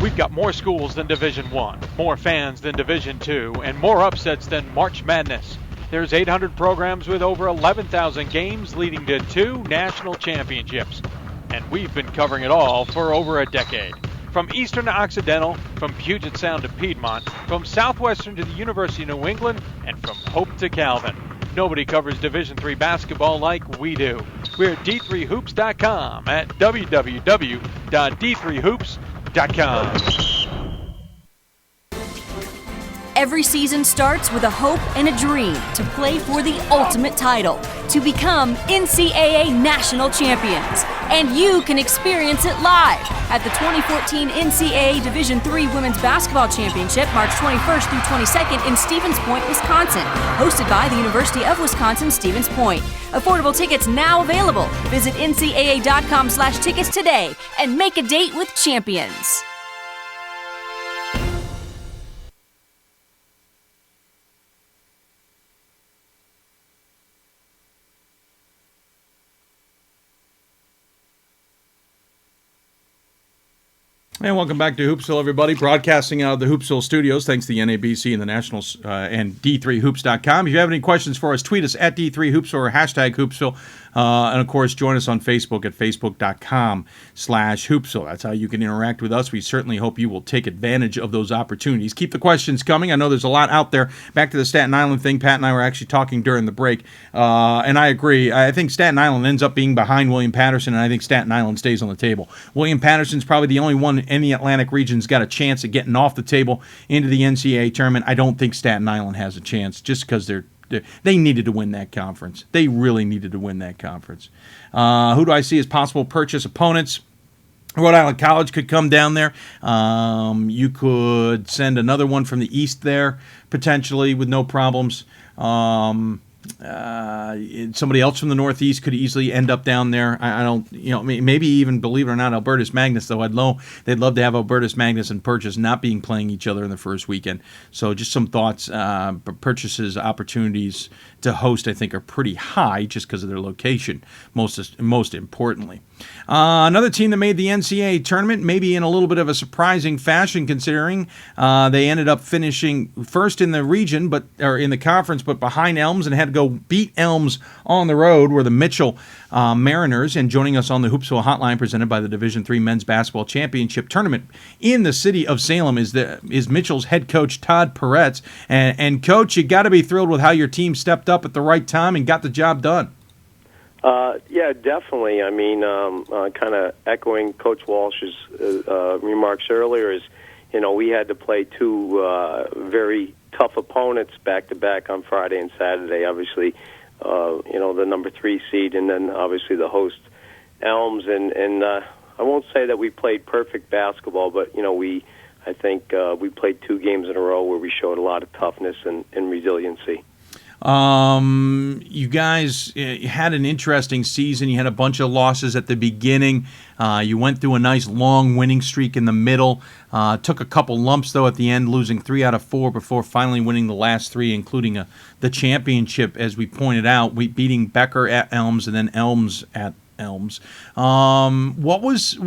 We've got more schools than Division I, more fans than Division II, and more upsets than March Madness. There's 800 programs with over 11,000 games leading to 2 national championships. And we've been covering it all for over a decade. From Eastern to Occidental, from Puget Sound to Piedmont, from Southwestern to the University of New England, and from Hope to Calvin. Nobody covers Division III basketball like we do. We're at D3Hoops.com at www.D3Hoops.com. Every season starts with a hope and a dream to play for the ultimate title, to become NCAA national champions. And you can experience it live at the 2014 NCAA Division III Women's Basketball Championship, March 21st through 22nd in Stevens Point, Wisconsin, hosted by the University of Wisconsin-Stevens Point. Affordable tickets now available. Visit ncaa.com/tickets today and make a date with champions. And welcome back to Hoopsville, everybody. Broadcasting out of the Hoopsville studios, thanks to the NABC and the Nationals and D3Hoops.com. If you have any questions for us, tweet us at D3Hoops or hashtag Hoopsville. And, of course, join us on Facebook at facebook.com/Hoopsville. That's how you can interact with us. We certainly hope you will take advantage of those opportunities. Keep the questions coming. I know there's a lot out there. Back to the Staten Island thing. Pat and I were actually talking during the break, and I agree. I think Staten Island ends up being behind William Patterson, and I think Staten Island stays on the table. William Patterson's probably the only one in the Atlantic region's got a chance at getting off the table into the NCAA tournament. I don't think Staten Island has a chance just because they needed to win that conference. They really needed to win that conference. Who do I see as possible purchase opponents? Rhode Island College could come down there. You could send another one from the East there, potentially, with no problems. Somebody else from the Northeast could easily end up down there. I don't, maybe even, believe it or not, Albertus Magnus, though they'd love to have Albertus Magnus and Purchase not being playing each other in the first weekend. So just some thoughts. Purchase's opportunities to host, I think, are pretty high just because of their location, most importantly. Another team that made the NCAA tournament, maybe in a little bit of a surprising fashion, considering they ended up finishing first in the region, or in the conference, but behind Elms, and had to go beat Elms on the road, were the Mitchell Mariners. And joining us on the Hoopsville Hotline, presented by the Division III Men's Basketball Championship Tournament in the city of Salem, is Mitchell's head coach, Todd Peretz. And Coach, you got to be thrilled with how your team stepped up at the right time and got the job done. Yeah, definitely. I mean, kind of echoing Coach Walsh's remarks earlier, is, we had to play two very tough opponents back-to-back on Friday and Saturday. Obviously, the number 3 seed, and then obviously the host Elms. And I won't say that we played perfect basketball, but I think we played 2 games in a row where we showed a lot of toughness and resiliency. You guys had an interesting season. You had a bunch of losses at the beginning. You went through a nice long winning streak in the middle. Took a couple lumps, though, at the end, losing 3 out of 4 before finally winning the last 3, including the championship, as we pointed out, beating Becker at Elms and then Elms at Elms. What was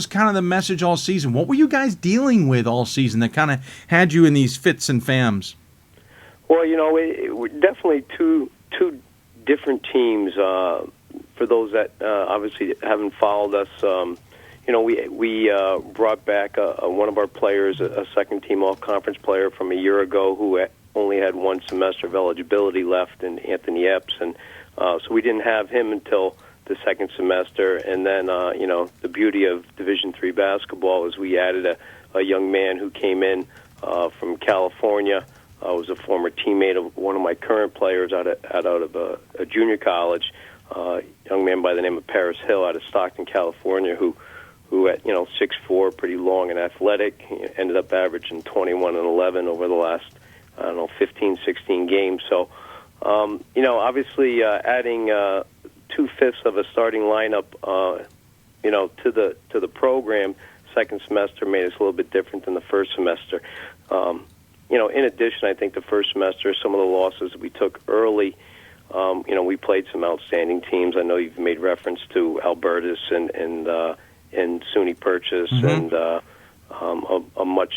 kind of the message all season? What were you guys dealing with all season that kind of had you in these fits and fams? Well, we're definitely two different teams. For those that obviously haven't followed us, we brought back one of our players, a second-team all-conference player from a year ago who only had 1 semester of eligibility left, in Anthony Epps, and so we didn't have him until the second semester. And then, the beauty of Division III basketball is we added a young man who came in from California. Was a former teammate of one of my current players out of a junior college, young man by the name of Paris Hill out of Stockton, California, who at 6'4", pretty long and athletic, ended up averaging 21 and 11 over the last 15, 16 games. So obviously adding 2/5 of a starting lineup to the program second semester made us a little bit different than the first semester. In addition, I think the first semester, some of the losses we took early, we played some outstanding teams. I know you've made reference to Albertus and SUNY Purchase, and a much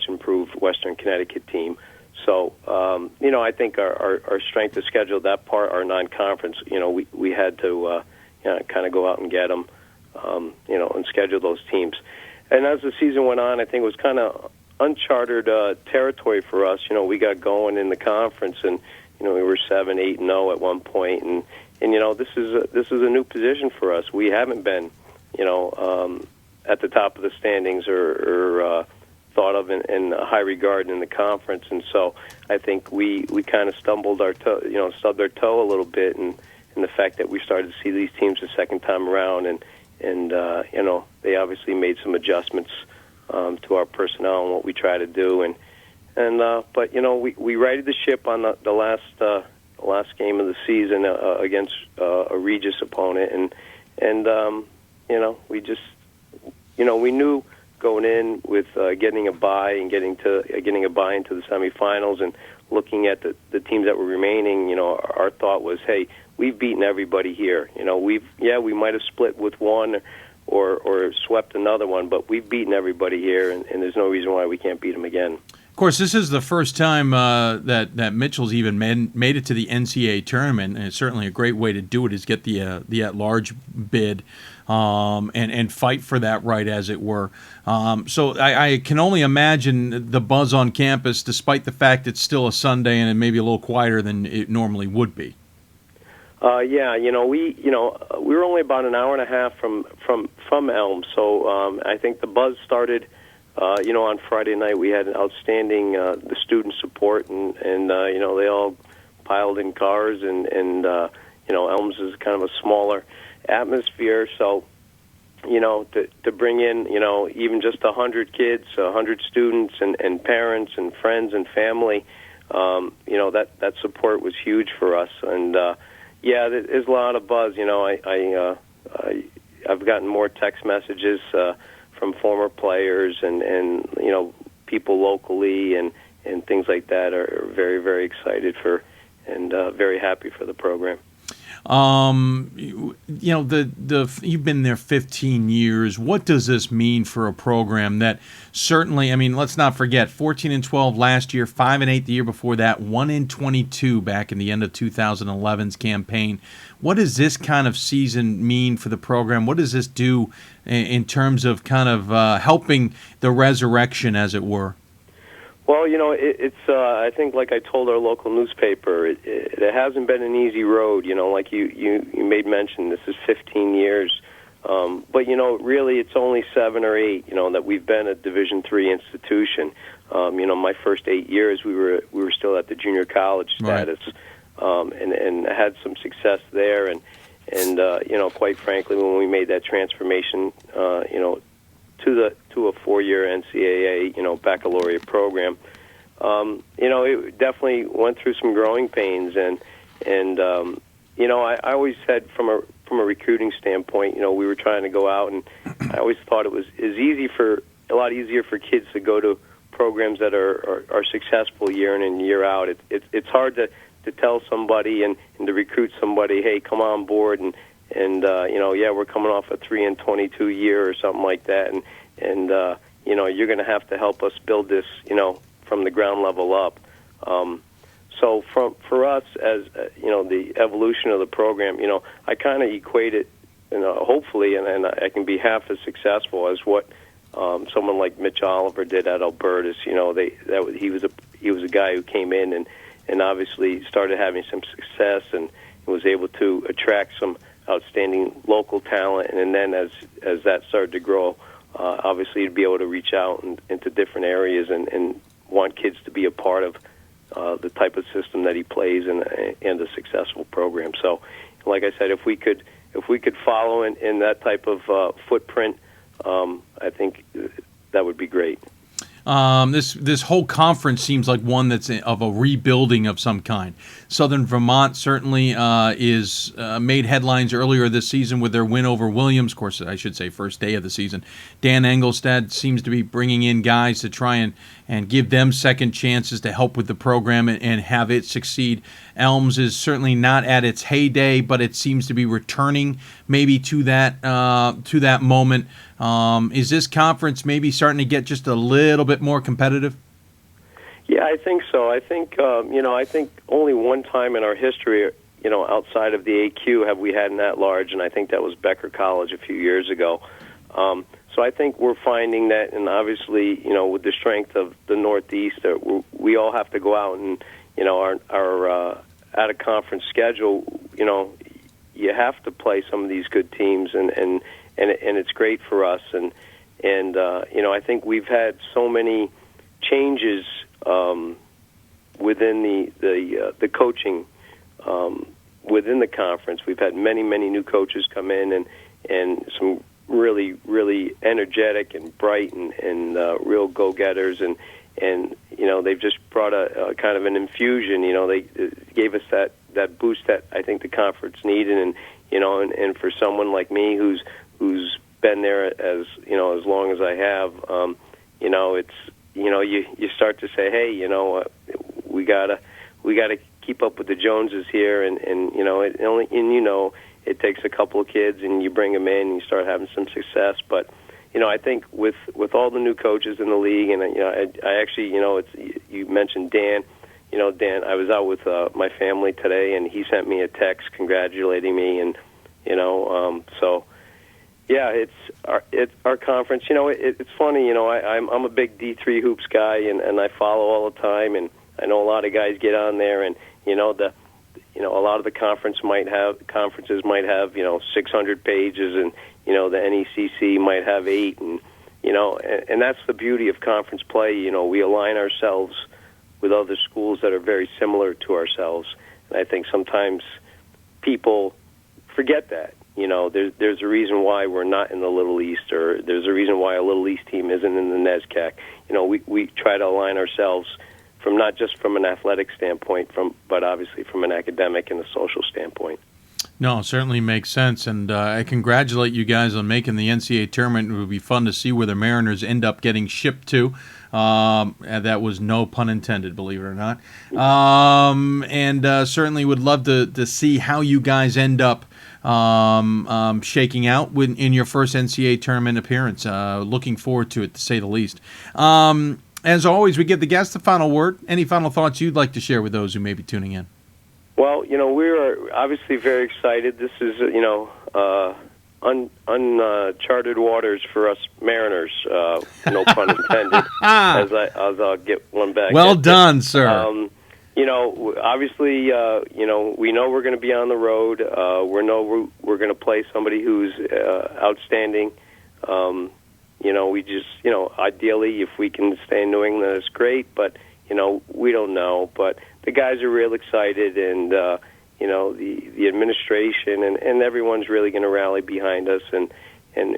improved Western Connecticut team. So, I think our strength of schedule, that part, our non-conference, we had to kind of go out and get them, and schedule those teams. And as the season went on, I think it was kind of uncharted territory for us. We got going in the conference, and we were 7, 8, and 0 at one point, and this is a new position for us. We haven't been, at the top of the standings or thought of in high regard in the conference, and so I think we kind of stubbed our toe a little bit, and the fact that we started to see these teams the second time around, and they obviously made some adjustments to our personnel and what we try to do, but we righted the ship on the last game of the season against a Regis opponent, and we just we knew going in with getting a bye and getting a bye into the semifinals, and looking at the teams that were remaining, our thought was, hey, we've beaten everybody here. We might have split with one or swept another one, but we've beaten everybody here, and there's no reason why we can't beat them again. Of course, this is the first time that Mitchell's even made it to the NCAA tournament, and it's certainly a great way to do it is get the at-large bid and fight for that right, as it were. So I can only imagine the buzz on campus, despite the fact it's still a Sunday and it may be a little quieter than it normally would be. Yeah, we were only about an hour and a half from Elm, so I think the buzz started. On Friday night we had an outstanding the student support, and they all piled in cars, and Elms is kind of a smaller atmosphere, so to bring in even just 100 kids, 100 students, and parents and friends and family, that support was huge for us, and there's a lot of buzz. I've gotten more text messages from former players and people locally and things like that are very, very excited for and very happy for the program. You've been there 15 years. What does this mean for a program that certainly, let's not forget, 14-12 last year, 5-8 the year before that, 1-22 back in the end of 2011's campaign. What does this kind of season mean for the program? What does this do in terms of kind of helping the resurrection, as it were? Well, it's I think, like I told our local newspaper, it hasn't been an easy road. Like you made mention, this is 15 years. But, really it's only 7 or 8, that we've been a Division III institution. My first 8 years we were still at the junior college status, right. And had some success there. And quite frankly, when we made that transformation, to a 4-year NCAA, baccalaureate program. It definitely went through some growing pains, and I always said from a recruiting standpoint, we were trying to go out, and I always thought it was a lot easier for kids to go to programs that are successful year in and year out. It's hard to tell somebody and to recruit somebody, hey, come on board, and we're coming off a 3-22 year or something like that, and you're going to have to help us build this, from the ground level up. So for us, as the evolution of the program, I kind of equate it, hopefully, and I can be half as successful as what someone like Mitch Oliver did at Albertus. He was a guy who came in and obviously started having some success and was able to attract some outstanding local talent, and then as that started to grow, obviously to be able to reach out into different areas and want kids to be a part of the type of system that he plays and a successful program. So, like I said, if we could follow in that type of footprint, I think that would be great. This whole conference seems like one that's of a rebuilding of some kind. Southern Vermont certainly is made headlines earlier this season with their win over Williams. Of course, I should say first day of the season. Dan Engelstad seems to be bringing in guys to try and give them second chances to help with the program and have it succeed. Elms is certainly not at its heyday, but it seems to be returning maybe to that moment. Is this conference maybe starting to get just a little bit more competitive? Yeah, I think so. I think I think only one time in our history, outside of the AQ, have we had an at-large, and I think that was Becker College a few years ago. So I think we're finding that, and obviously, with the strength of the Northeast, we all have to go out and, our out-of-conference schedule, you have to play some of these good teams, and it's great for us. And I think we've had so many changes within the coaching within the conference. We've had many new coaches come in and some really energetic and bright and real go-getters, and they've just brought a kind of an infusion. They gave us that boost that I think the conference needed, and for someone like me who's been there as long as I have, it's you start to say, hey, we gotta keep up with the Joneses here, and it takes a couple of kids and you bring them in and you start having some success. But I think with all the new coaches in the league, and I actually, you mentioned Dan. Dan, I was out with my family today, and he sent me a text congratulating me, and so yeah, it's our conference. It's funny. I'm a big D3 hoops guy, and I follow all the time, and I know a lot of guys get on there, and a lot of the conferences might have 600 pages, and the NECC might have 8, and and that's the beauty of conference play. We align ourselves with other schools that are very similar to ourselves, and I think sometimes people forget that. There's a reason why we're not in the Little East, or there's a reason why a Little East team isn't in the NESCAC. We try to align ourselves from not just from an athletic standpoint, but obviously from an academic and a social standpoint. No, it certainly makes sense, and I congratulate you guys on making the NCAA tournament. It would be fun to see where the Mariners end up getting shipped to. And that was no pun intended, believe it or not. And certainly would love to see how you guys end up shaking out in your first NCAA tournament appearance. Looking forward to it, to say the least. As always, we give the guests the final word. Any final thoughts you'd like to share with those who may be tuning in? Well, we're obviously very excited. This is, uncharted waters for us Mariners, no pun intended, as I'll get one back. Well done, sir. Obviously, we know we're going to be on the road. We know we're going to play somebody who's outstanding. We just, ideally, if we can stay in New England, that's great, but, we don't know. But the guys are real excited, and, the administration and everyone's really going to rally behind us, and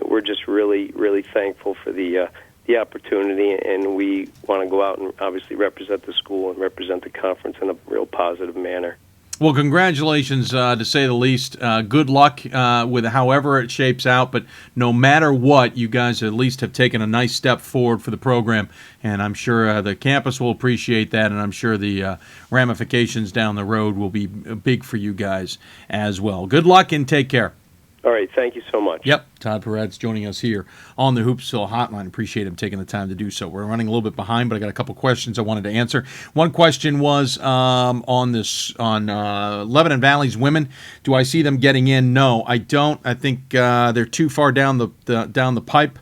we're just really, really thankful for the opportunity, and we want to go out and obviously represent the school and represent the conference in a real positive manner. Well, congratulations, to say the least. Good luck with however it shapes out, but no matter what, you guys at least have taken a nice step forward for the program, and I'm sure the campus will appreciate that, and I'm sure the ramifications down the road will be big for you guys as well. Good luck and take care. All right, thank you so much. Yep, Todd Peretz joining us here on the Hoopsville Hotline. Appreciate him taking the time to do so. We're running a little bit behind, but I got a couple questions I wanted to answer. One question was on Lebanon Valley's women. Do I see them getting in? No, I don't. I think they're too far down the pipe,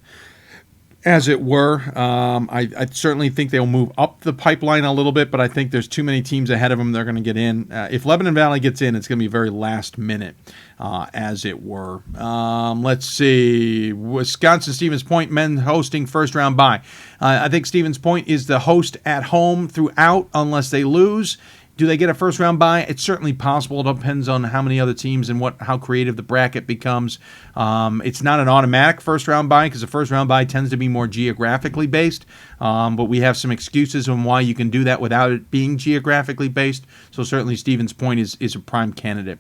as it were. I certainly think they'll move up the pipeline a little bit, but I think there's too many teams ahead of them. They're going to get in. If Lebanon Valley gets in, it's going to be very last minute, as it were. Let's see. Wisconsin Stevens Point men hosting first round bye. I think Stevens Point is the host at home throughout unless they lose. Do they get a first-round bye? It's certainly possible. It depends on how many other teams and how creative the bracket becomes. It's not an automatic first-round bye because the first-round bye tends to be more geographically based. But we have some excuses on why you can do that without it being geographically based. So certainly Stevens Point is a prime candidate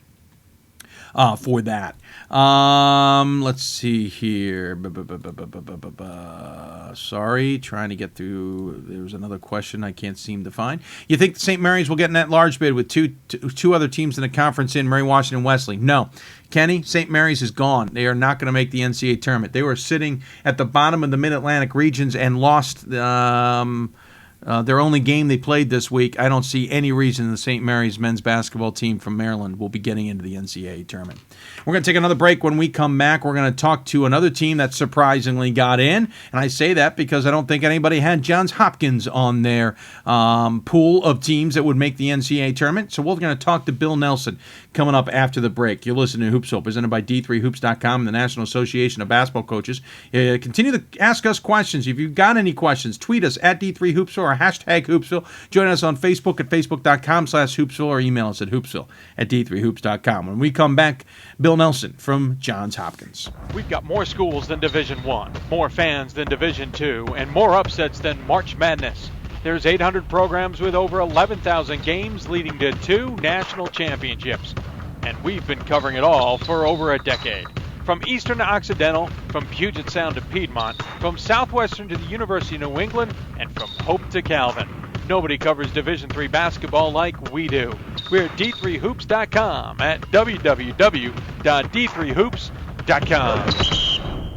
for that. Let's see here. Sorry, trying to get through. There was another question I can't seem to find. You think St. Mary's will get in that large bid with two other teams in the conference in Mary Washington and Wesley? No. Kenny, St. Mary's is gone. They are not going to make the NCAA tournament. They were sitting at the bottom of the Mid-Atlantic regions and lost their only game they played this week. I don't see any reason the St. Mary's men's basketball team from Maryland will be getting into the NCAA tournament. We're going to take another break. When we come back, we're going to talk to another team that surprisingly got in. And I say that because I don't think anybody had Johns Hopkins on their pool of teams that would make the NCAA tournament. So we're going to talk to Bill Nelson coming up after the break. You're listening to Hoopsville, presented by D3Hoops.com and the National Association of Basketball Coaches. Continue to ask us questions. If you've got any questions, tweet us at D3Hoopsville or hashtag Hoopsville. Join us on Facebook at Facebook.com/Hoopsville or email us at Hoopsville@D3Hoops.com. When we come back, Bill Nelson from Johns Hopkins. We've got more schools than Division I, more fans than Division II, and more upsets than March Madness. There's 800 programs with over 11,000 games leading to 2 national championships. And we've been covering it all for over a decade. From Eastern to Occidental, from Puget Sound to Piedmont, from Southwestern to the University of New England, and from Hope to Calvin. Nobody covers Division III basketball like we do. We're at d3hoops.com at www.d3hoops.com.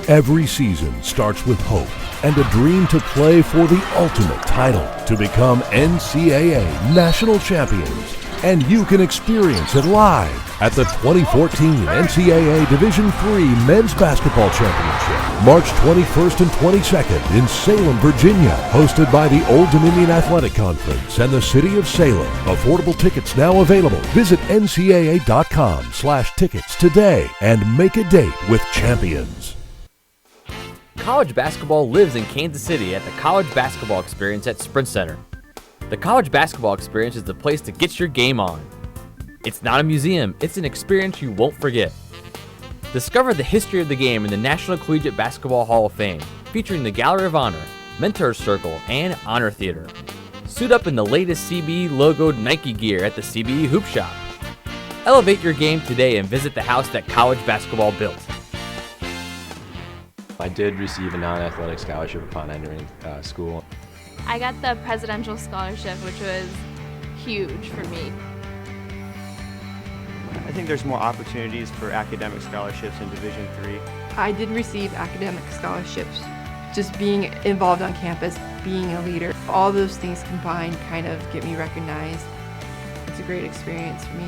Every season starts with hope and a dream to play for the ultimate title, to become NCAA national champions. And you can experience it live at the 2014 NCAA Division III Men's Basketball Championship, March 21st and 22nd in Salem, Virginia, hosted by the Old Dominion Athletic Conference and the City of Salem. Affordable tickets now available. Visit ncaa.com/tickets today and make a date with champions. College basketball lives in Kansas City at the College Basketball Experience at Sprint Center. The College Basketball Experience is the place to get your game on. It's not a museum, it's an experience you won't forget. Discover the history of the game in the National Collegiate Basketball Hall of Fame, featuring the Gallery of Honor, Mentor Circle, and Honor Theater. Suit up in the latest CBE logoed Nike gear at the CBE Hoop Shop. Elevate your game today and visit the house that college basketball built. I did receive a non-athletic scholarship upon entering school. I got the presidential scholarship, which was huge for me. I think there's more opportunities for academic scholarships in Division III. I did receive academic scholarships. Just being involved on campus, being a leader, all those things combined kind of get me recognized. It's a great experience for me.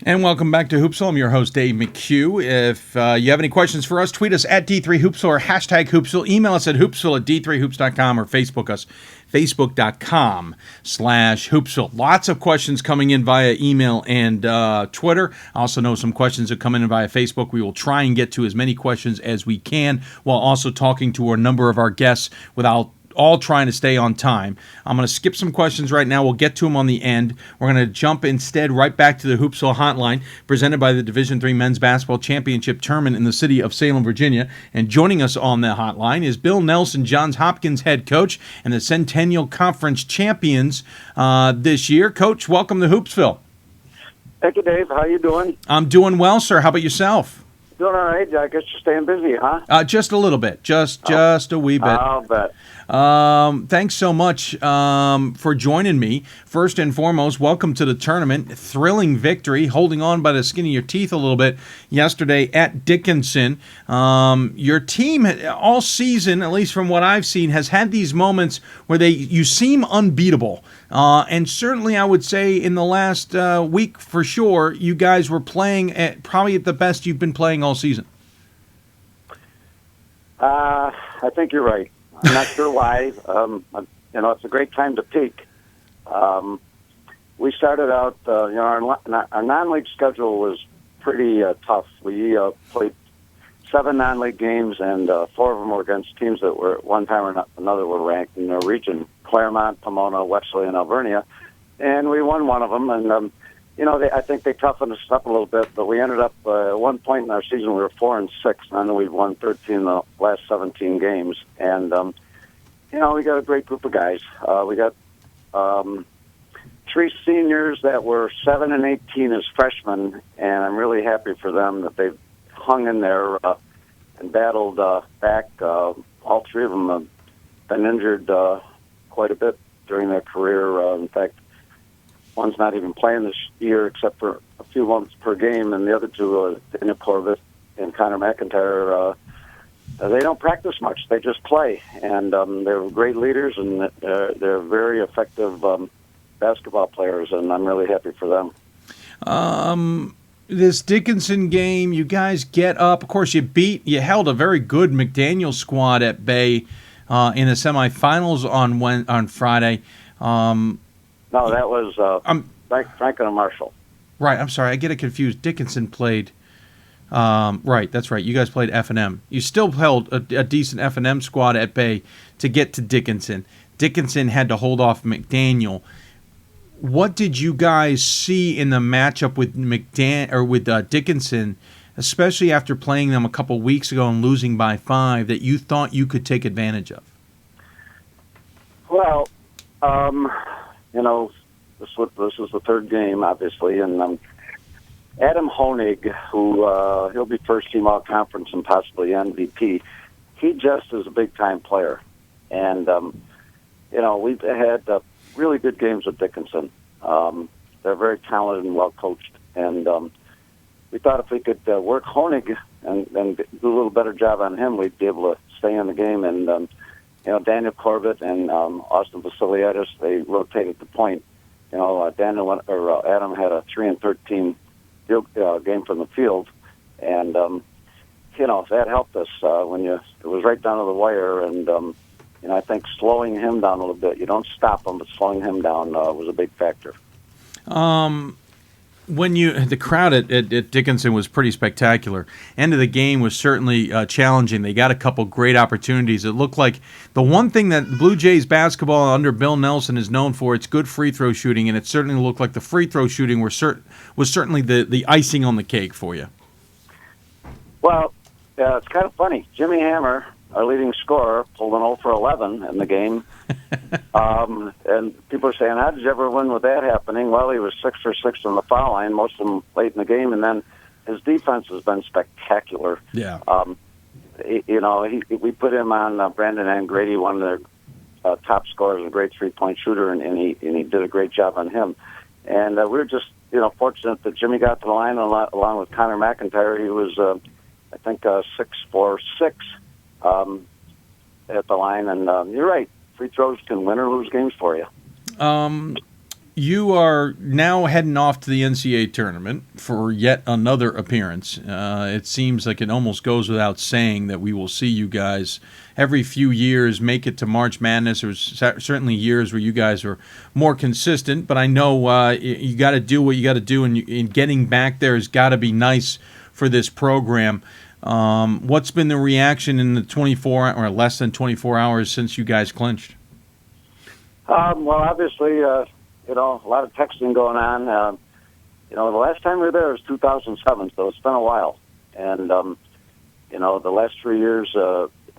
And welcome back to Hoopsville. I'm your host, Dave McHugh. If you have any questions for us, tweet us at D3Hoopsville or hashtag Hoopsville. Email us at hoopsville at d3hoops.com or Facebook us, facebook.com/Hoopsville. Lots of questions coming in via email and Twitter. I also know some questions that come in via Facebook. We will try and get to as many questions as we can while also talking to a number of our guests without all trying to stay on time. I'm going to skip some questions right now. We'll get to them on the end. We're going to jump instead right back to the Hoopsville Hotline, presented by the Division III Men's Basketball Championship Tournament in the city of Salem, Virginia. And joining us on the hotline is Bill Nelson, Johns Hopkins head coach and the Centennial Conference champions this year. Coach, welcome to Hoopsville. Thank you, Dave. How you doing? I'm doing well, sir. How about yourself? Doing all right. I guess you're staying busy, huh? Just a little bit. Just a wee bit. I'll bet. Thanks so much for joining me. First and foremost, welcome to the tournament. Thrilling victory, holding on by the skin of your teeth a little bit yesterday at Dickinson. Your team all season, at least from what I've seen, has had these moments where you seem unbeatable. And certainly I would say in the last week for sure, you guys were playing probably at the best you've been playing all season. I think you're right. I'm not sure why. It's a great time to peak. We started out, our non-league schedule was pretty tough. We played 7 non-league games, and 4 of them were against teams that were at one time or another were ranked in their region: Claremont, Pomona, Wesley, and Alvernia. And we won one of them. And I think they toughened us up a little bit. But we ended up at one point in our season we were 4-6, and then we'd won 13 of the last 17 games. And we got a great group of guys. We got 3 seniors that were 7 and 18 as freshmen, and I'm really happy for them that they've hung in there and battled back. All 3 of them have been injured quite a bit during their career. In fact, one's not even playing this year except for a few months per game, and the other 2, Daniel Corvett and Connor McIntyre, they don't practice much. They just play, and they're great leaders, and they're very effective basketball players, and I'm really happy for them. This Dickinson game, you guys get up. Of course, you held a very good McDaniel squad at bay in the semifinals on Friday. No, that was Franklin and Marshall. Right, I'm sorry. I get it confused. Dickinson played... right, that's right. You guys played F&M. You still held a decent F&M squad at bay to get to Dickinson. Dickinson had to hold off McDaniel. What did you guys see in the matchup with Dickinson, especially after playing them a couple weeks ago and losing by 5, that you thought you could take advantage of? Well, this is the 3rd game, obviously, and Adam Honig, who he'll be first team all conference and possibly MVP. He just is a big time player, and we've had really good games with Dickinson. They're very talented and well coached, and we thought if we could work Honig and do a little better job on him, we'd be able to stay in the game. And Daniel Corbett and Austin Vasilietis, they rotated the point. Adam had a 3-13 game from the field, and that helped us when it was right down to the wire. And I think slowing him down a little bit, you don't stop him, but slowing him down was a big factor. When the crowd at Dickinson was pretty spectacular. End of the game was certainly challenging. They got a couple great opportunities. It looked like the one thing that Blue Jays basketball under Bill Nelson is known for, it's good free throw shooting, and it certainly looked like the free throw shooting was certainly the icing on the cake for you. Well, it's kind of funny. Jimmy Hammer, our leading scorer, pulled an 0 for 11 in the game. And people are saying, how did you ever win with that happening? Well, he was 6 for 6 on the foul line, most of them late in the game, and then his defense has been spectacular. Yeah. We put him on Brandon Angrady, one of their top scorers, a great three-point shooter, and he did a great job on him. And we were just, fortunate that Jimmy got to the line along with Connor McIntyre. He was, 6'4", 6 at the line. And you're right. Free throws can win or lose games for you. You are now heading off to the NCAA tournament for yet another appearance. It seems like it almost goes without saying that we will see you guys every few years make it to March Madness. There was certainly years where you guys were more consistent, but I know you got to do what you got to do, and getting back there has got to be nice for this program. What's been the reaction in the 24 or less than 24 hours since you guys clinched? Well, obviously, a lot of texting going on. The last time we were there was 2007, so it's been a while. And, the last 3 years,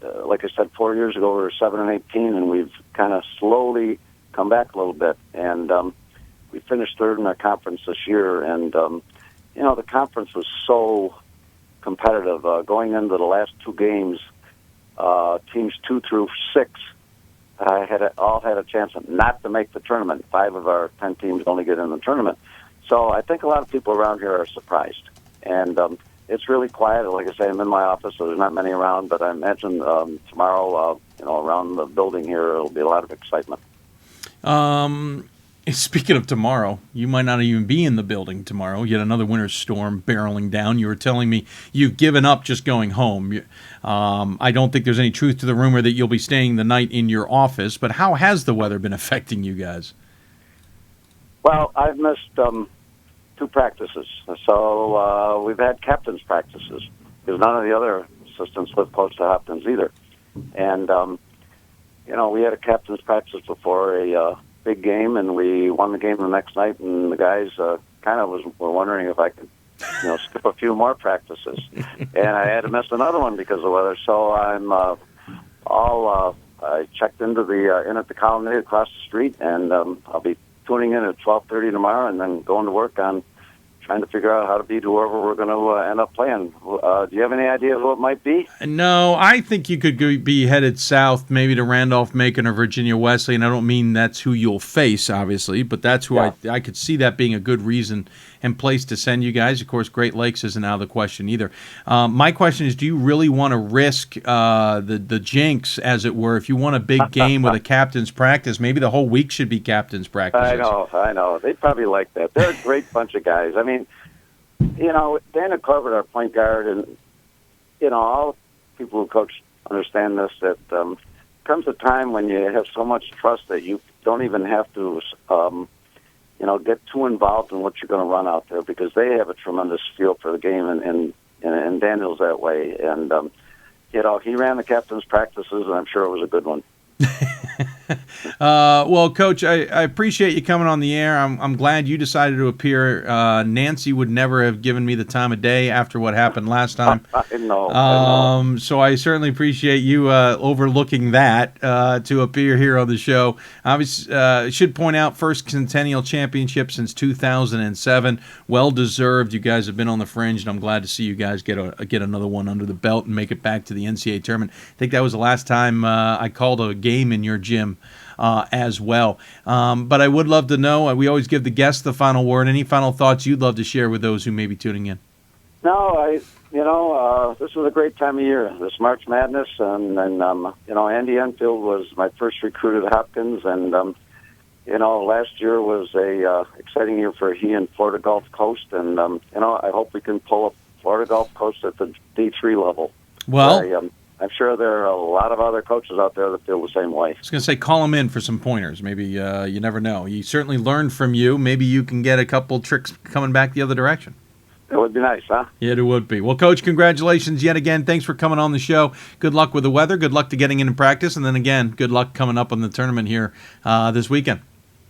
like I said, 4 years ago, we were 7-18, and we've kind of slowly come back a little bit. And we finished third in our conference this year. And, the conference was so competitive. Going into the last two games, teams 2 through 6 all had a chance not to make the tournament. 5 of our 10 teams only get in the tournament. So I think a lot of people around here are surprised. And it's really quiet. Like I say, I'm in my office, so there's not many around. But I imagine tomorrow, around the building here, it'll be a lot of excitement. Speaking of tomorrow, you might not even be in the building tomorrow. Yet another winter storm barreling down. You were telling me you've given up just going home. I don't think there's any truth to the rumor that you'll be staying the night in your office, but how has the weather been affecting you guys? Well, I've missed 2 practices. So we've had captain's practices because none of the other assistants live close to Hopkins either. And, we had a captain's practice before a big game, and we won the game the next night, and the guys kind of were wondering if I could, skip a few more practices. And I had to miss another one because of the weather. So I'm I checked into the Inn at the Colonnade across the street, and I'll be tuning in at 12:30 tomorrow, and then going to work on trying to figure out how to beat whoever we're going to end up playing. Do you have any idea who it might be? No, I think you could be headed south, maybe to Randolph-Macon or Virginia Wesley, and I don't mean that's who you'll face, obviously, but that's who I could see that being a good reason and place to send you guys. Of course, Great Lakes isn't out of the question either. My question is, do you really want to risk the jinx, as it were? If you want a big game with a captain's practice, maybe the whole week should be captain's practices. I know. They probably like that. They're a great bunch of guys. I mean, Dana Corbett, our point guard, and, all people who coach understand this, that comes a time when you have so much trust that you don't even have to, get too involved in what you're going to run out there, because they have a tremendous feel for the game, and Daniel's that way. And, he ran the captain's practices, and I'm sure it was a good one. Well, Coach, I appreciate you coming on the air. I'm glad you decided to appear. Nancy would never have given me the time of day after what happened last time. I know. So I certainly appreciate you overlooking that to appear here on the show. Obviously, should point out first Centennial Championship since 2007. Well deserved. You guys have been on the fringe, and I'm glad to see you guys get another one under the belt and make it back to the NCAA tournament. I think that was the last time I called a game in your gym as well. But I would love to know, we always give the guests the final word. Any final thoughts you'd love to share with those who may be tuning in? No, this was a great time of year, this March Madness, and Andy Enfield was my first recruit at Hopkins, and last year was a exciting year for he and Florida Gulf Coast, and I hope we can pull up Florida Gulf Coast at the D3 level. Well, I'm sure there are a lot of other coaches out there that feel the same way. I was going to say, call them in for some pointers. Maybe you never know. You certainly learned from you. Maybe you can get a couple tricks coming back the other direction. It would be nice, huh? Yeah, it would be. Well, Coach, congratulations yet again. Thanks for coming on the show. Good luck with the weather. Good luck to getting into practice. And then again, good luck coming up on the tournament here this weekend.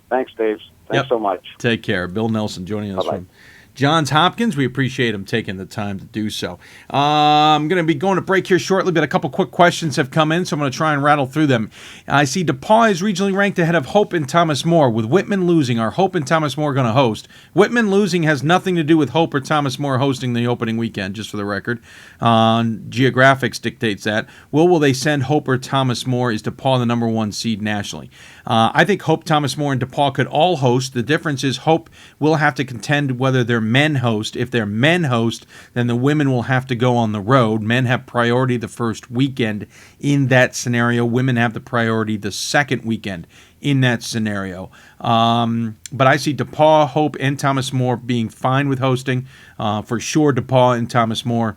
Thanks, Dave. Thanks so much. Take care. Bill Nelson joining us Bye-bye. from Johns Hopkins. We appreciate him taking the time to do so. I'm going to be going to break here shortly, but a couple quick questions have come in, so I'm going to try and rattle through them. I see DePaul is regionally ranked ahead of Hope and Thomas More. With Whitman losing, are Hope and Thomas More going to host? Whitman losing has nothing to do with Hope or Thomas More hosting the opening weekend, just for the record. Geographics dictates that. Will they send Hope or Thomas More? Is DePaul the number one seed nationally? I think Hope, Thomas More, and DePaul could all host. The difference is Hope will have to contend whether their men host. If their men host, then the women will have to go on the road. Men have priority the first weekend in that scenario. Women have the priority the second weekend in that scenario. But I see DePaul, Hope, and Thomas More being fine with hosting. For sure, DePaul and Thomas More.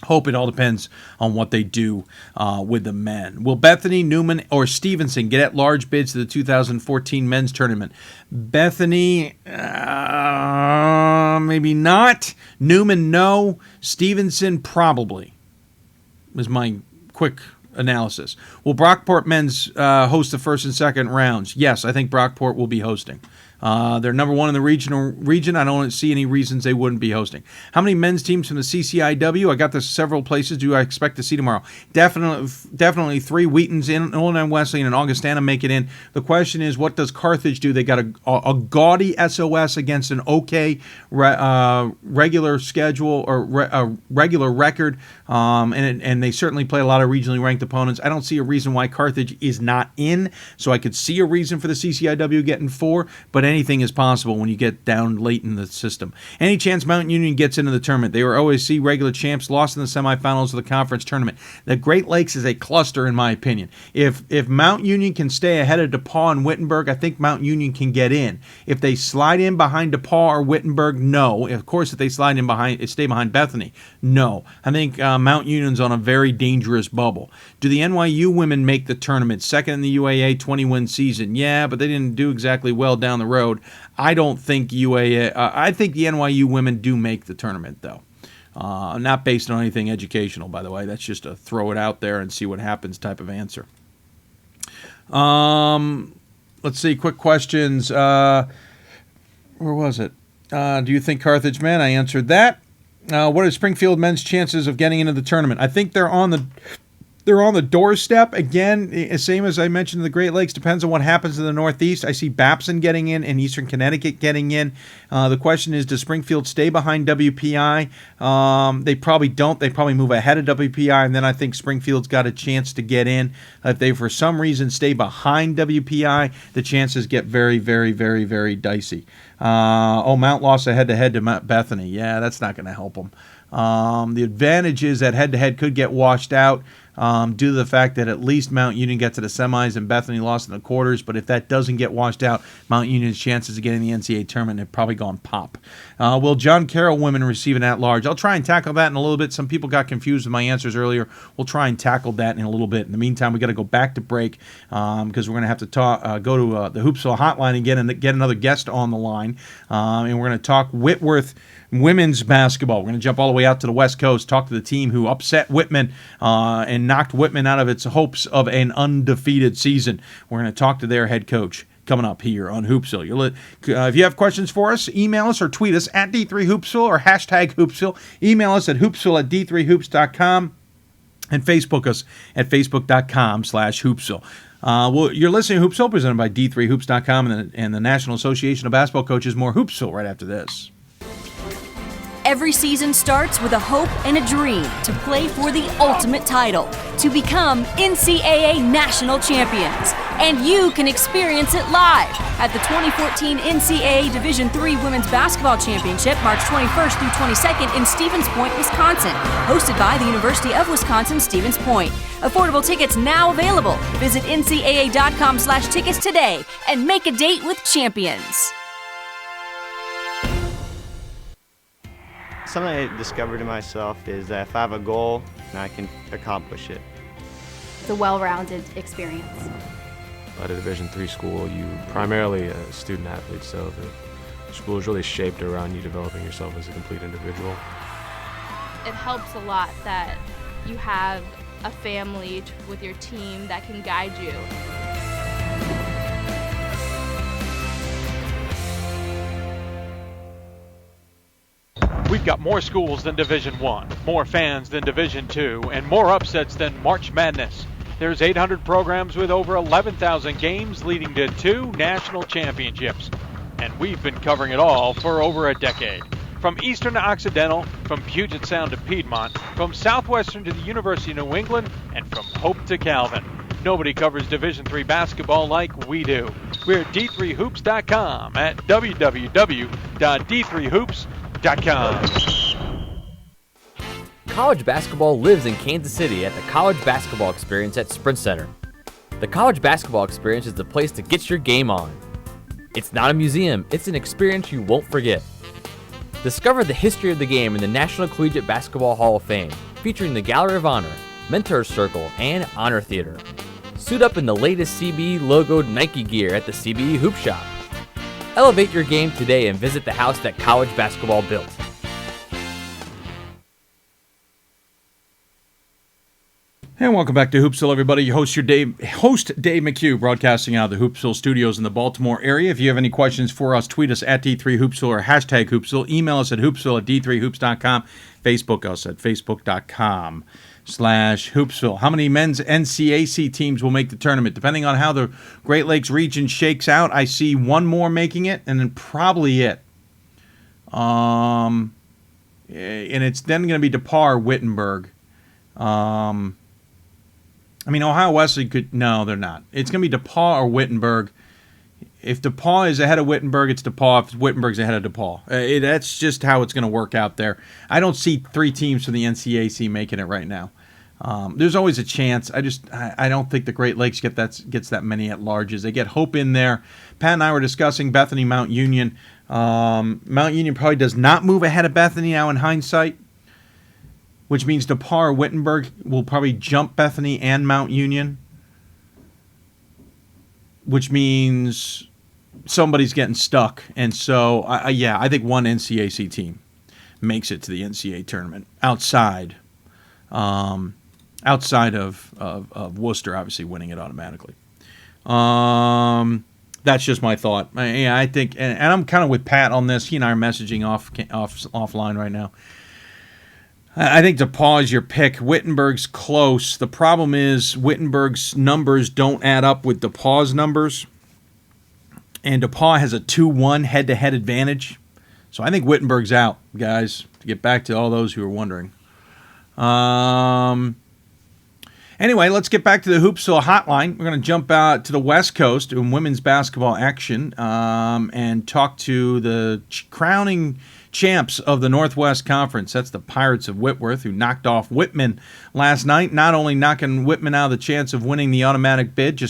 Hope, it all depends on what they do with the men. Will Bethany, Newman, or Stevenson get at-large bids to the 2014 men's tournament? Bethany, maybe not. Newman, no. Stevenson, probably, is my quick analysis. Will Brockport men's host the first and second rounds? Yes, I think Brockport will be hosting. They're number one in the region. I don't see any reasons they wouldn't be hosting. How many men's teams from the CCIW? I got this several places. Do I expect to see tomorrow? Definitely 3. Wheaton's in, Illinois Wesleyan, and Augustana make it in. The question is, what does Carthage do? They got a gaudy SOS against an okay regular schedule or regular record, and they certainly play a lot of regionally ranked opponents. I don't see a reason why Carthage is not in, so I could see a reason for the CCIW getting 4, but anything is possible when you get down late in the system. Any chance Mount Union gets into the tournament? They were OSC regular champs, lost in the semifinals of the conference tournament. The Great Lakes is a cluster, in my opinion. If Mount Union can stay ahead of DePaul and Wittenberg, I think Mount Union can get in. If they slide in behind DePaul or Wittenberg, no. Of course, if they stay behind Bethany, no. I think Mount Union's on a very dangerous bubble. Do the NYU women make the tournament? Second in the UAA, 20-win season. Yeah, but they didn't do exactly well down the road. I don't think I think the NYU women do make the tournament, though. Not based on anything educational, by the way. That's just a throw it out there and see what happens type of answer. Let's see. Quick questions. Where was it? Do you think Carthage men? I answered that. What are Springfield men's chances of getting into the tournament? I think they're on the doorstep. Again, same as I mentioned, the Great Lakes depends on what happens in the Northeast. I see Babson getting in and Eastern Connecticut getting in. The question is, does Springfield stay behind WPI? They probably don't. They probably move ahead of WPI, and then I think Springfield's got a chance to get in. If they, for some reason, stay behind WPI, the chances get very, very, very, very dicey. Mount lost a head-to-head to Mount Bethany. Yeah, that's not going to help them. The advantage is that head-to-head could get washed out due to the fact that at least Mount Union got to the semis and Bethany lost in the quarters. But if that doesn't get washed out, Mount Union's chances of getting the NCAA tournament have probably gone pop. Will John Carroll women receive an at-large? I'll try and tackle that in a little bit. Some people got confused with my answers earlier. We'll try and tackle that in a little bit. In the meantime, we got to go back to break because we're going to have to go to the Hoopsville hotline again and get another guest on the line. And we're going to talk Whitworth women's basketball. We're going to jump all the way out to the West Coast, talk to the team who upset Whitman and and knocked Whitman out of its hopes of an undefeated season. We're going to talk to their head coach coming up here on Hoopsville. If you have questions for us, email us or tweet us at D3Hoopsville or hashtag Hoopsville. Email us at hoopsville@d3hoops.com and Facebook us at facebook.com/Hoopsville. You're listening to Hoopsville, presented by D3Hoops.com and the National Association of Basketball Coaches. More Hoopsville right after this. Every season starts with a hope and a dream to play for the ultimate title, to become NCAA national champions. And you can experience it live at the 2014 NCAA Division III Women's Basketball Championship, March 21st through 22nd in Stevens Point, Wisconsin, hosted by the University of Wisconsin Stevens Point. Affordable tickets now available. Visit ncaa.com/tickets today and make a date with champions. Something I discovered in myself is that if I have a goal, I can accomplish it. It's a well-rounded experience. At a Division III school, you primarily a student athlete, so the school is really shaped around you developing yourself as a complete individual. It helps a lot that you have a family with your team that can guide you. We've got more schools than Division I, more fans than Division II, and more upsets than March Madness. There's 800 programs with over 11,000 games leading to 2 national championships. And we've been covering it all for over a decade. From Eastern to Occidental, from Puget Sound to Piedmont, from Southwestern to the University of New England, and from Hope to Calvin. Nobody covers Division III basketball like we do. We're at D3Hoops.com at www.d3hoops.com. College basketball lives in Kansas City at the College Basketball Experience at Sprint Center. The College Basketball Experience is the place to get your game on. It's not a museum, it's an experience you won't forget. Discover the history of the game in the National Collegiate Basketball Hall of Fame, featuring the Gallery of Honor, Mentor's Circle, and Honor Theater. Suit up in the latest CBE logoed Nike gear at the CBE Hoop Shop. Elevate your game today and visit the house that college basketball built. And welcome back to Hoopsville, everybody. Your host Dave McHugh, broadcasting out of the Hoopsville studios in the Baltimore area. If you have any questions for us, tweet us at D3Hoopsville or hashtag Hoopsville. Email us at hoopsville@d3hoops.com. Facebook us at facebook.com/Hoopsville. How many men's NCAC teams will make the tournament? Depending on how the Great Lakes region shakes out, I see one more making it, and then probably it. And it's then going to be DePauw or Wittenberg. Ohio Wesley could... No, they're not. It's going to be DePauw or Wittenberg. If DePauw is ahead of Wittenberg, it's DePauw. If Wittenberg's ahead of DePauw. That's just how it's going to work out there. I don't see 3 teams from the NCAC making it right now. There's always a chance. I don't think the Great Lakes gets that many at larges. They get Hope in there. Pat and I were discussing Bethany, Mount Union. Mount Union probably does not move ahead of Bethany now in hindsight, which means DePauw or Wittenberg will probably jump Bethany and Mount Union, which means somebody's getting stuck. And so, I think one NCAC team makes it to the NCAA tournament outside of Worcester, obviously winning it automatically. That's just my thought. I think, and I'm kind of with Pat on this. He and I are messaging offline right now. I think DePauw is your pick. Wittenberg's close. The problem is Wittenberg's numbers don't add up with DePauw's numbers. And DePauw has a 2-1 head-to-head advantage. So I think Wittenberg's out, guys, to get back to all those who are wondering. Anyway, let's get back to the Hoopsville hotline. We're going to jump out to the West Coast in women's basketball action and talk to the crowning champs of the Northwest Conference. That's the Pirates of Whitworth, who knocked off Whitman last night, not only knocking Whitman out of the chance of winning the automatic bid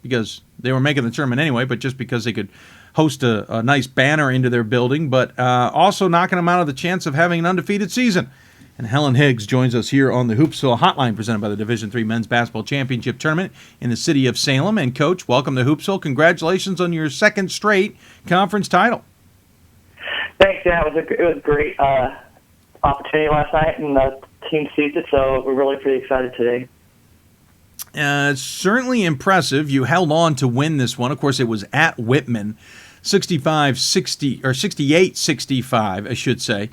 because they were making the tournament anyway, but just because they could host a nice banner into their building, but also knocking them out of the chance of having an undefeated season. And Helen Higgs joins us here on the Hoopsville Hotline, presented by the Division III Men's Basketball Championship Tournament in the city of Salem. And, Coach, welcome to Hoopsville. Congratulations on your second straight conference title. Thanks, yeah. It was a great opportunity last night, and the team seized it, so we're really pretty excited today. Certainly impressive. You held on to win this one. Of course, it was at Whitman, 65-60 or 68-65, I should say.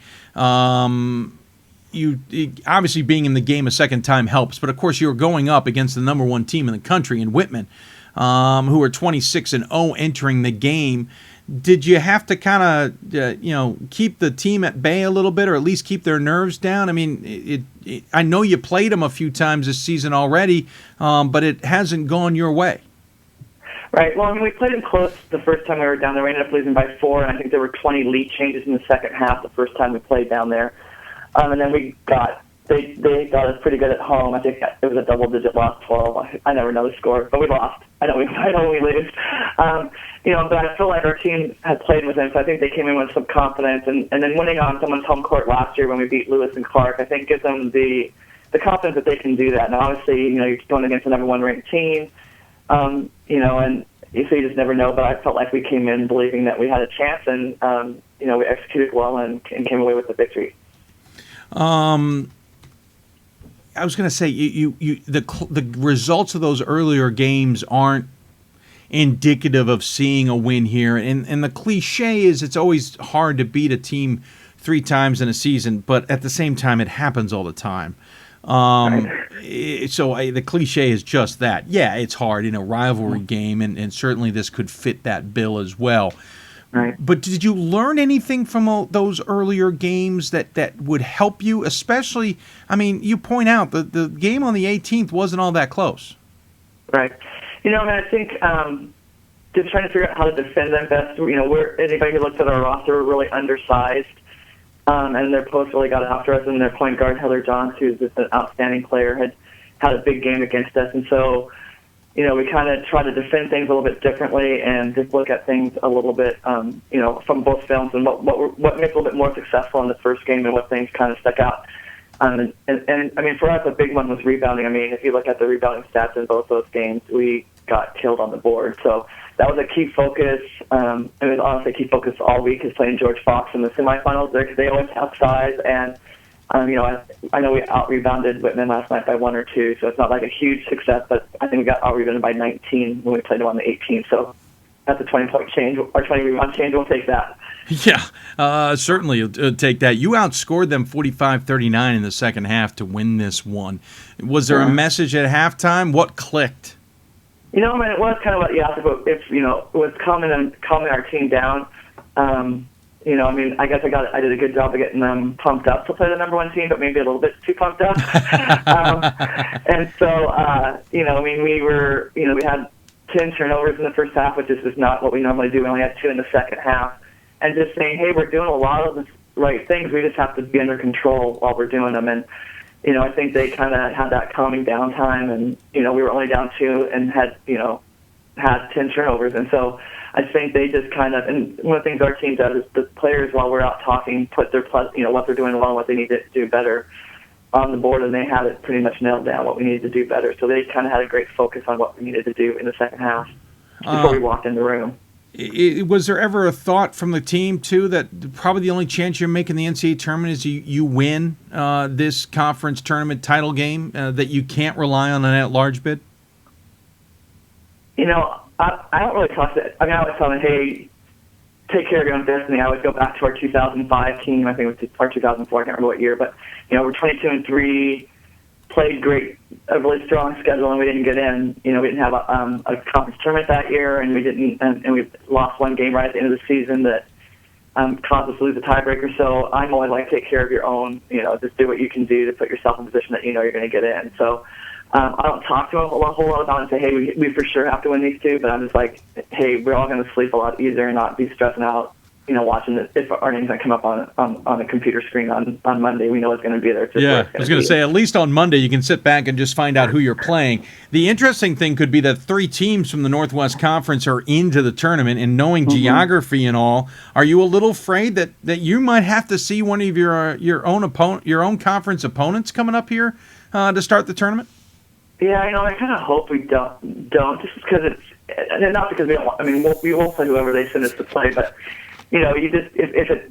Obviously being in the game a second time helps, but of course you were going up against the number one team in the country in Whitman, who are 26-0 entering the game. Did you have to kind of, keep the team at bay a little bit, or at least keep their nerves down? I mean, I know you played them a few times this season already, but it hasn't gone your way. Right. Well, I mean, we played them close the first time we were down there. We ended up losing by 4, and I think there were 20 lead changes in the second half the first time we played down there. And then they got us pretty good at home. I think it was a double-digit loss, 12. I never know the score, but we lost. I know we lose. But I feel like our team had played with them, so I think they came in with some confidence. And then winning on someone's home court last year when we beat Lewis and Clark, I think gives them the confidence that they can do that. Now, obviously, you're going against the number one ranked team, and so you just never know. But I felt like we came in believing that we had a chance, and we executed well and came away with the victory. I was going to say the results of those earlier games aren't indicative of seeing a win here, and the cliche is it's always hard to beat a team 3 times in a season, but at the same time it happens all the time. So the cliche is just that. Yeah, it's hard in a rivalry game, and certainly this could fit that bill as well. Right. But did you learn anything from those earlier games that would help you? Especially, I mean, you point out the game on the 18th wasn't all that close. Right. I think just trying to figure out how to defend them best. Anybody who looks at our roster, we're really undersized, and their post really got after us. And their point guard Heather Johns, who's just an outstanding player, had a big game against us, and so. We kind of try to defend things a little bit differently and just look at things a little bit, from both films and what makes a little bit more successful in the first game and what things kind of stuck out. And I mean, for us, a big one was rebounding. I mean, if you look at the rebounding stats in both those games, we got killed on the board. So that was a key focus. It was honestly a key focus all week is playing George Fox in the semifinals there because they always have size and I know we out-rebounded Whitman last night by 1 or 2, so it's not like a huge success, but I think we got out-rebounded by 19 when we played them on the 18th, so that's a 20-point change, or 20-rebound change. We'll take that. Yeah, certainly take that. You outscored them 45-39 in the second half to win this one. Was there a message at halftime? What clicked? It was kind of what you asked about, if, it was calming our team down. I guess I did a good job of getting them pumped up to play the number one team, but maybe a little bit too pumped up. And so, we had 10 turnovers in the first half, which is just not what we normally do. We only had 2 in the second half. And just saying, hey, we're doing a lot of the right things. We just have to be under control while we're doing them. And, I think they kind of had that calming down time. And, we were only down 2 and had 10 turnovers. And so I think they just kind of, and one of the things our team does is the players, while we're out talking, put their, what they're doing well and what they need to do better on the board, and they had it pretty much nailed down, what we needed to do better. So they kind of had a great focus on what we needed to do in the second half before we walked in the room. Was there ever a thought from the team, too, that probably the only chance you're making the NCAA tournament is you win this conference tournament title game, that you can't rely on an at-large bid? I don't really talk to it. I always tell them, hey, take care of your own destiny. I would go back to our 2005 team. I think it was our 2004. I can't remember what year. But, we're 22-3, played great, a really strong schedule, and we didn't get in. We didn't have a conference tournament that year, and we lost one game right at the end of the season that caused us to lose a tiebreaker. So I'm always like, take care of your own, just do what you can do to put yourself in a position that you're going to get in. So I don't talk to them a whole lot about it and say, hey, we for sure have to win these 2, but I'm just like, hey, we're all going to sleep a lot easier and not be stressing out, watching if our name's going to come up on a computer screen on Monday. We know it's going to be there. Yeah, I was going to say, at least on Monday you can sit back and just find out who you're playing. The interesting thing could be that 3 teams from the Northwest Conference are into the tournament, and knowing geography and all, are you a little afraid that you might have to see one of your own conference opponents coming up here to start the tournament? Yeah, I kind of hope we don't just because it's, and not because we don't want, we won't play whoever they send us to play, but, you just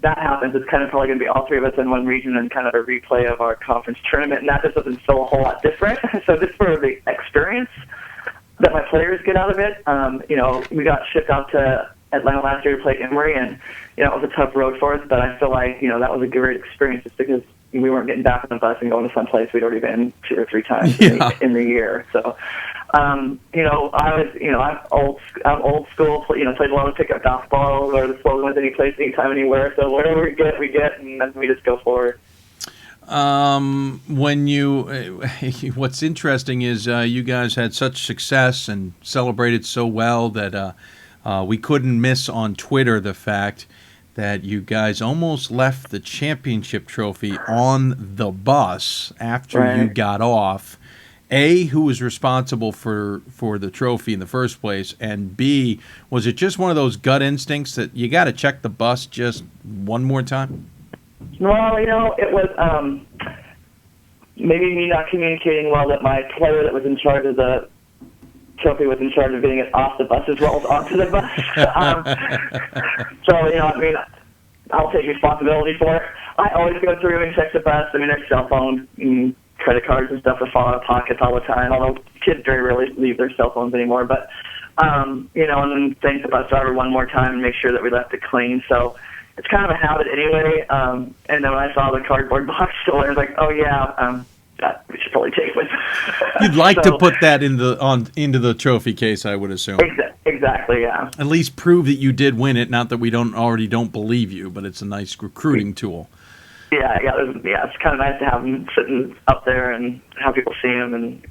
that happens, it's kind of probably going to be all three of us in one region and kind of a replay of our conference tournament, and that just doesn't feel a whole lot different. So just for the experience that my players get out of it, we got shipped out to Atlanta last year to play Emory, and it was a tough road for us, but I feel like that was a great experience just because we weren't getting back on the bus and going to some place we'd already been 2 or 3 times in the year. So, I'm old school. Played a lot of pickup basketball or the slogan with any place, anytime, anywhere. So whatever we get, and then we just go forward. What's interesting is you guys had such success and celebrated so well that we couldn't miss on Twitter the fact that you guys almost left the championship trophy on the bus after you got off. A, who was responsible for the trophy in the first place, and B, was it just one of those gut instincts that you got to check the bus just one more time? Well, it was maybe me not communicating well that my player that was in charge of the trophy was in charge of getting it off the bus as well as onto the bus. I'll take responsibility for it. I always go through and check the bus. Their cell phones and credit cards and stuff are falling out of pockets all the time, although kids very rarely leave their cell phones anymore. But, and then thank the bus driver one more time and make sure that we left it clean. So it's kind of a habit anyway. And then when I saw the cardboard box still there, I was like, oh, yeah, we should probably take one. You'd like to put that into the trophy case, I would assume. Exactly, yeah. At least prove that you did win it. Not that we don't believe you, but it's a nice recruiting tool. Yeah, it's kind of nice to have them sitting up there and have people see them. And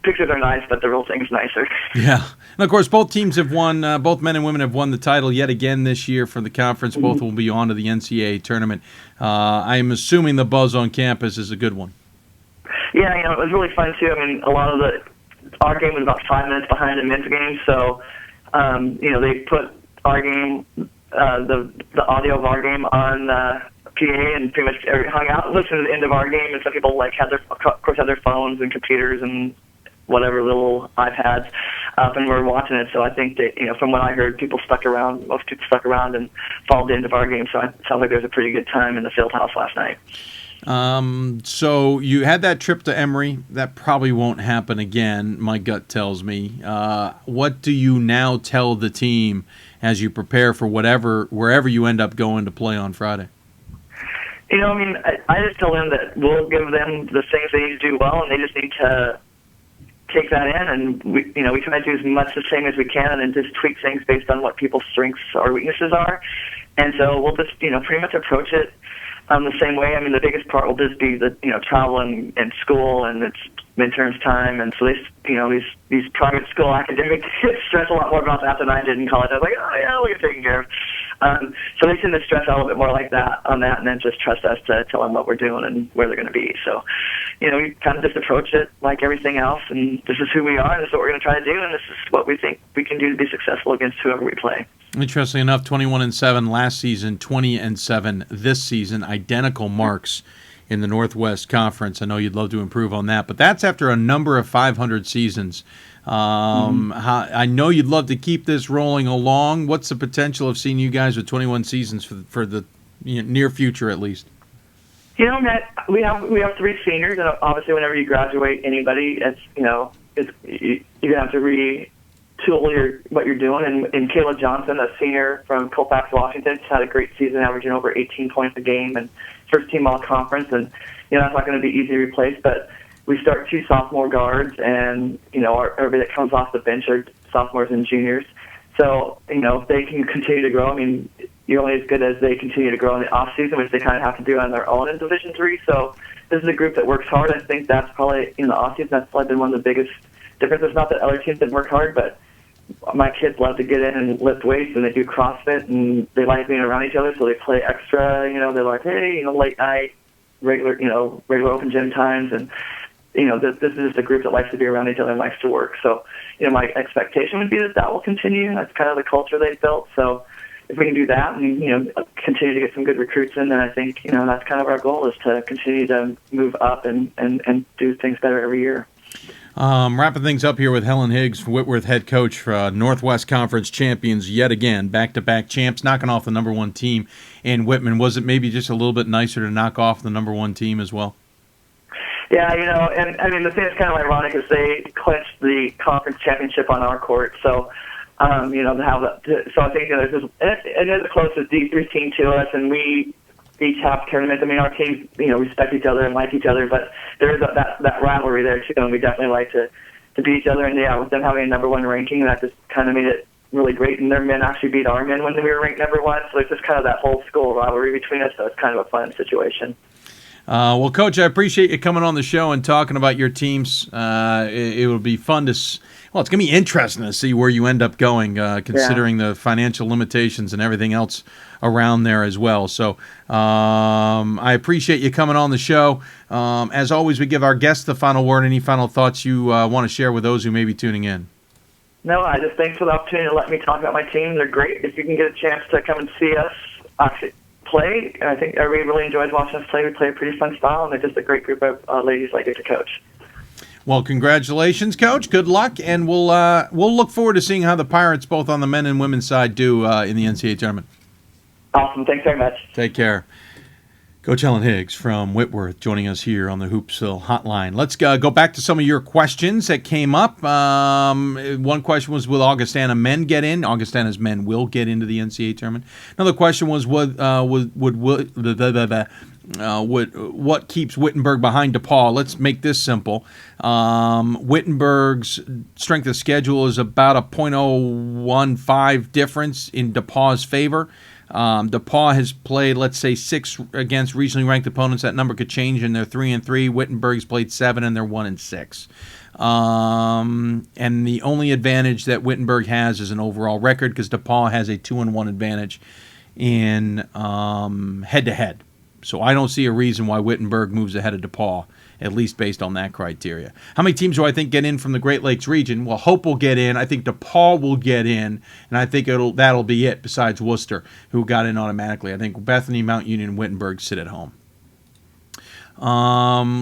pictures are nice, but the real thing's nicer. Yeah, and of course, both teams have won. Both men and women have won the title yet again this year for the conference. Both will be on to the NCAA tournament. I'm assuming the buzz on campus is a good one. Yeah, it was really fun too. A lot of our game was about 5 minutes behind the men's game, so they put our game, the audio of our game on PA, and pretty much hung out and listened to the end of our game. And some people had their phones and computers and whatever little iPads up, and were watching it. So I think that from what I heard, most people stuck around and followed the end of our game. So it sounds like there was a pretty good time in the field house last night. So you had that trip to Emory. That probably won't happen again, my gut tells me. What do you now tell the team as you prepare for wherever you end up going to play on Friday? I just tell them that we'll give them the things they need to do well, and they just need to take that in, and we try to do as much the same as we can, and then just tweak things based on what people's strengths or weaknesses are. And so we'll just pretty much approach it the same way. The biggest part will just be the travel and school, and it's midterms time, and so these private school academic kids stress a lot more about that than I did in college. I was like, oh yeah, we'll get taken care of. So they tend to stress out a little bit more like that on that, and then just trust us to tell them what we're doing and where they're going to be. So, we kind of just approach it like everything else, and this is who we are, and this is what we're going to try to do, and this is what we think we can do to be successful against whoever we play. Interestingly enough, 21-7 last season, 20-7 this season, identical marks in the Northwest Conference. I know you'd love to improve on that, but that's after a number of 500 seasons. I know you'd love to keep this rolling along. What's the potential of seeing you guys with 21 seasons for the near future, at least? Matt, we have 3 seniors, and obviously, whenever you graduate anybody, you're gonna have to retool what you're doing. And Kayla Johnson, a senior from Colfax, Washington, had a great season, averaging over 18 points a game, and first team all conference. And that's not going to be easy to replace, but we start 2 sophomore guards, and everybody that comes off the bench are sophomores and juniors. So if they can continue to grow, you're only as good as they continue to grow in the off season, which they kind of have to do on their own in Division III. So this is a group that works hard. I think that's probably in the off season. That's probably been one of the biggest differences. Not that other teams didn't work hard, but my kids love to get in and lift weights, and they do CrossFit, and they like being around each other, so they play extra. They're like, hey, late night, regular open gym times, and this is just a group that likes to be around each other and likes to work. So, my expectation would be that will continue. That's kind of the culture they've built. So, if we can do that and continue to get some good recruits in, then I think that's kind of our goal, is to continue to move up and do things better every year. Wrapping things up here with Helen Higgs, Whitworth head coach for Northwest Conference champions yet again, back-to-back champs, knocking off the number one team in Whitman. Was it maybe just a little bit nicer to knock off the number one team as well? Yeah, and I mean, the thing that's kind of ironic is they clinched the conference championship on our court, so, to have that. So I think it is the closest D3 team to us, and we each have tournaments. I mean, our teams, respect each other and like each other, but there is that rivalry there too, and we definitely like to beat each other. And yeah, with them having a number one ranking, that just kind of made it really great. And their men actually beat our men when we were ranked number one, so it's just kind of that whole school rivalry between us. So it's kind of a fun situation. Well, Coach, I appreciate you coming on the show and talking about your teams. It will be fun to. Well, it's going to be interesting to see where you end up going, considering the financial limitations and everything else around there as well. So I appreciate you coming on the show. As always, we give our guests the final word. Any final thoughts you want to share with those who may be tuning in? No, I just thanks for the opportunity to let me talk about my team. They're great. If you can get a chance to come and see us actually play, and I think everybody really enjoys watching us play. We play a pretty fun style, and they're just a great group of ladies like to coach. Well, congratulations, Coach. Good luck, and we'll look forward to seeing how the Pirates, both on the men and women's side, do in the NCAA tournament. Awesome. Thanks very much. Take care. Coach Helen Higgs from Whitworth joining us here on the Hoopsville Hotline. Let's go back to some of your questions that came up. One question was, will Augustana men get in? Augustana's men will get into the NCAA tournament. Another question was, what keeps Wittenberg behind DePaul? Let's make this simple. Wittenberg's strength of schedule is about a .015 difference in DePaul's favor. DePaul has played, let's say, 6 against regionally ranked opponents. That number could change, and they're 3-3. Wittenberg's played 7, and they're 1-6. And the only advantage that Wittenberg has is an overall record, because DePaul has a 2-1 advantage in head-to-head. So I don't see a reason why Wittenberg moves ahead of DePaul, at least based on that criteria. How many teams do I think get in from the Great Lakes region? Well, Hope will get in. I think DePaul will get in, and I think that'll be it besides Worcester, who got in automatically. I think Bethany, Mount Union, and Wittenberg sit at home.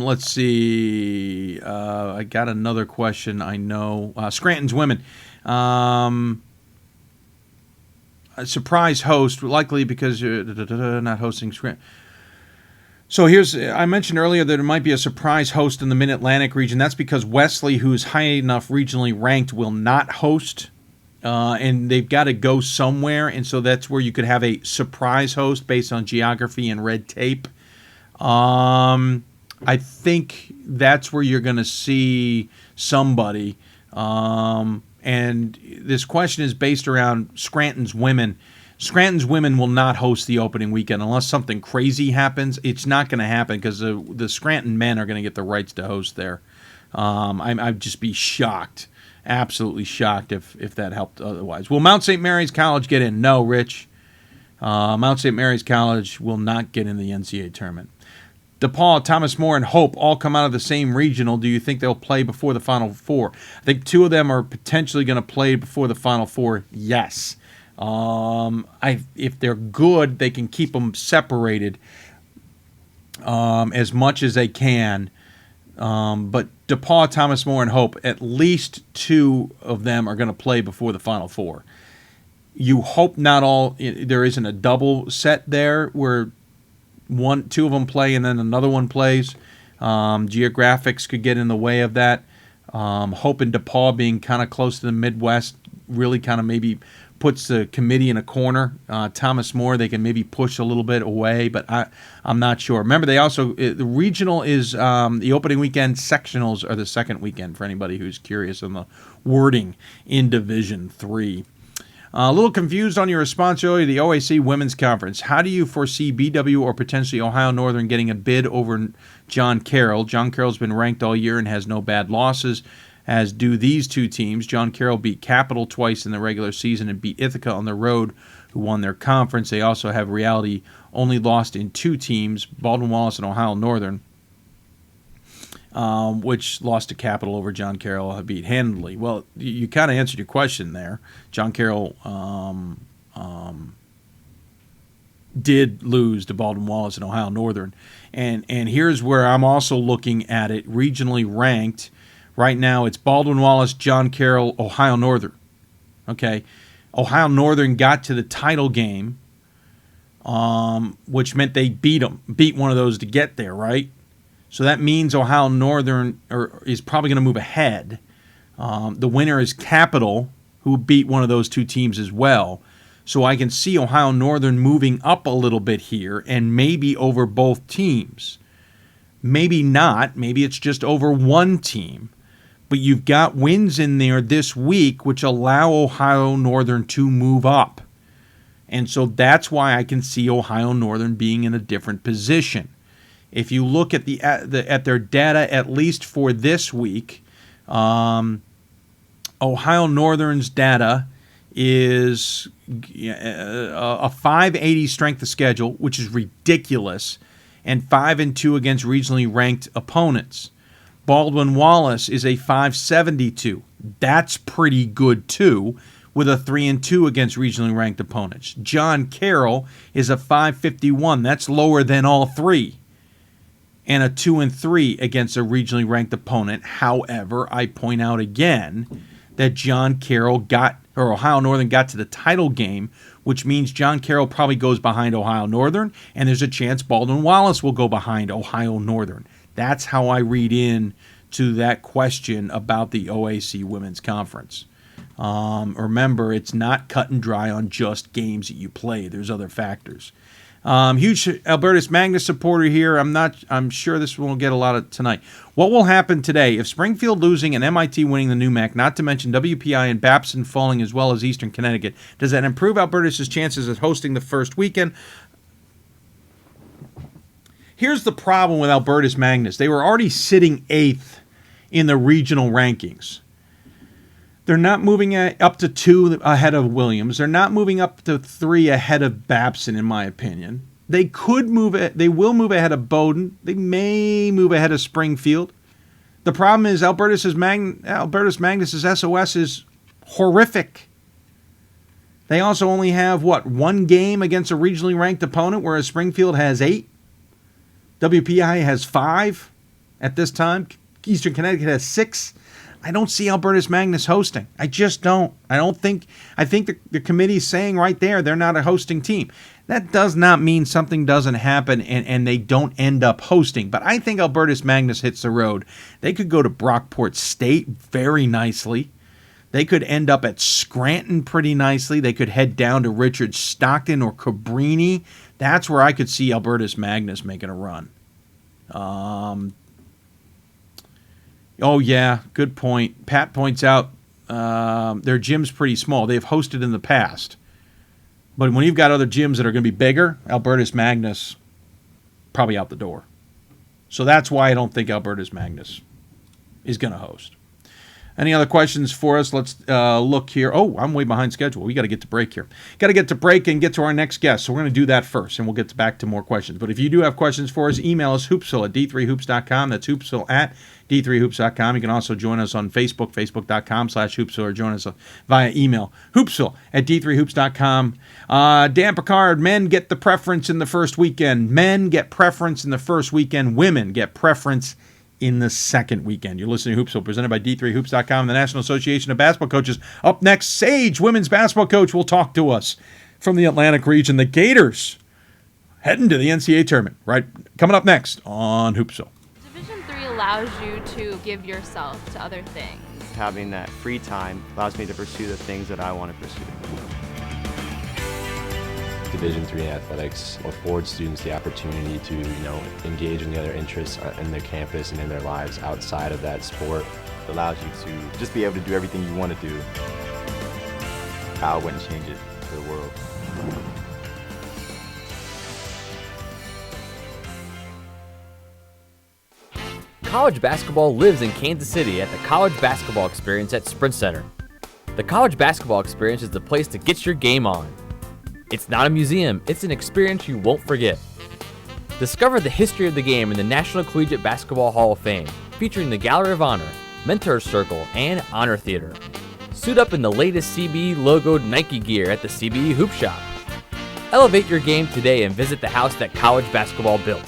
Let's see. I got another question. I know. Scranton's women. A surprise host, likely because you're not hosting Scranton. So I mentioned earlier that it might be a surprise host in the Mid-Atlantic region. That's because Wesley, who's high enough regionally ranked, will not host, and they've got to go somewhere, and so that's where you could have a surprise host based on geography and red tape. I think that's where you're going to see somebody, and this question is based around Scranton's women. Scranton's women will not host the opening weekend unless something crazy happens. It's not going to happen because the Scranton men are going to get the rights to host there. I'd just be shocked, absolutely shocked if that helped otherwise. Will Mount St. Mary's College get in? No, Rich. Mount St. Mary's College will not get in the NCAA tournament. DePaul, Thomas More, and Hope all come out of the same regional. Do you think they'll play before the Final Four? I think 2 of them are potentially going to play before the Final Four, yes. If they're good, they can keep them separated as much as they can. But DePaul, Thomas More, and Hope, at least 2 of them are going to play before the Final Four. You hope not all. There isn't a double set there where 2 of them play and then another one plays. Geographics could get in the way of that. Hope and DePaul being kind of close to the Midwest really kind of maybe puts the committee in a corner. Thomas More, they can maybe push a little bit away, but I'm not sure. Remember, they also the regional is the opening weekend. Sectionals are the second weekend for anybody who's curious on the wording in Division III. A little confused on your response earlier to the OAC Women's Conference. How do you foresee BW or potentially Ohio Northern getting a bid over John Carroll? John Carroll's been ranked all year and has no bad losses, as do these 2 teams. John Carroll beat Capital twice in the regular season and beat Ithaca on the road, who won their conference. They also have Reality only lost in 2 teams, Baldwin Wallace and Ohio Northern, which lost to Capital over John Carroll, beat handily. Well, you kind of answered your question there. John Carroll did lose to Baldwin Wallace and Ohio Northern. And here's where I'm also looking at it, regionally ranked. Right now, it's Baldwin Wallace, John Carroll, Ohio Northern. Okay, Ohio Northern got to the title game, which meant they beat one of those to get there, right? So that means Ohio Northern is probably going to move ahead. The winner is Capital, who beat one of those two teams as well. So I can see Ohio Northern moving up a little bit here and maybe over both teams. Maybe not. Maybe it's just over one team. But you've got wins in there this week which allow Ohio Northern to move up. And so that's why I can see Ohio Northern being in a different position. If you look at at their data, at least for this week, Ohio Northern's data is a 580 strength of schedule, which is ridiculous, and 5-2 against regionally ranked opponents. Baldwin Wallace is a 572. That's pretty good too, with a 3-2 against regionally ranked opponents. John Carroll is a 551. That's lower than all three. And a 2-3 against a regionally ranked opponent. However, I point out again that Ohio Northern got to the title game, which means John Carroll probably goes behind Ohio Northern, and there's a chance Baldwin Wallace will go behind Ohio Northern. That's how I read in to that question about the OAC Women's Conference. Remember, it's not cut and dry on just games that you play. There's other factors. Huge Albertus Magnus supporter here. I'm sure this will get a lot of tonight. What will happen today if Springfield losing and MIT winning the NUMAC, not to mention WPI and Babson falling as well as Eastern Connecticut? Does that improve Albertus' chances of hosting the first weekend? Here's the problem with Albertus Magnus. They were already sitting 8th in the regional rankings. They're not moving up to 2 ahead of Williams. They're not moving up to 3 ahead of Babson, in my opinion. They will move ahead of Bowdoin. They may move ahead of Springfield. The problem is Albertus Magnus' SOS is horrific. They also only have, one game against a regionally ranked opponent, whereas Springfield has 8. WPI has 5 at this time. Eastern Connecticut has 6. I don't see Albertus Magnus hosting. I just don't. I think the committee's saying right there they're not a hosting team. That does not mean something doesn't happen and they don't end up hosting. But I think Albertus Magnus hits the road. They could go to Brockport State very nicely. They could end up at Scranton pretty nicely. They could head down to Richard Stockton or Cabrini. That's where I could see Albertus Magnus making a run. Oh, yeah, good point. Pat points out their gym's pretty small. They've hosted in the past. But when you've got other gyms that are going to be bigger, Albertus Magnus probably out the door. So that's why I don't think Albertus Magnus is going to host. Any other questions for us? Let's look here. Oh, I'm way behind schedule. We got to get to break here. Got to get to break and get to our next guest. So we're going to do that first, and we'll get back to more questions. But if you do have questions for us, email us hoopsville at d3hoops.com. That's hoopsville at d3hoops.com. You can also join us on Facebook, facebook.com/hoopsville, or join us via email, hoopsville at d3hoops.com. Dan Picard, men get the preference in the first weekend. Men get preference in the first weekend. Women get preference in the second weekend. You're listening to Hoopsville, presented by D3Hoops.com and the National Association of Basketball Coaches. Up next, Sage, women's basketball coach, will talk to us from the Atlantic region. The Gators heading to the NCAA tournament. Right, coming up next on Hoopsville. Division III allows you to give yourself to other things. Having that free time allows me to pursue the things that I want to pursue. Division III athletics affords students the opportunity to, engage in the other interests in their campus and in their lives outside of that sport. It allows you to just be able to do everything you want to do. I wouldn't change it for the world. College basketball lives in Kansas City at the College Basketball Experience at Sprint Center. The College Basketball Experience is the place to get your game on. It's not a museum, it's an experience you won't forget. Discover the history of the game in the National Collegiate Basketball Hall of Fame, featuring the Gallery of Honor, Mentor's Circle, and Honor Theater. Suit up in the latest CBE logoed Nike gear at the CBE Hoop Shop. Elevate your game today and visit the house that college basketball built.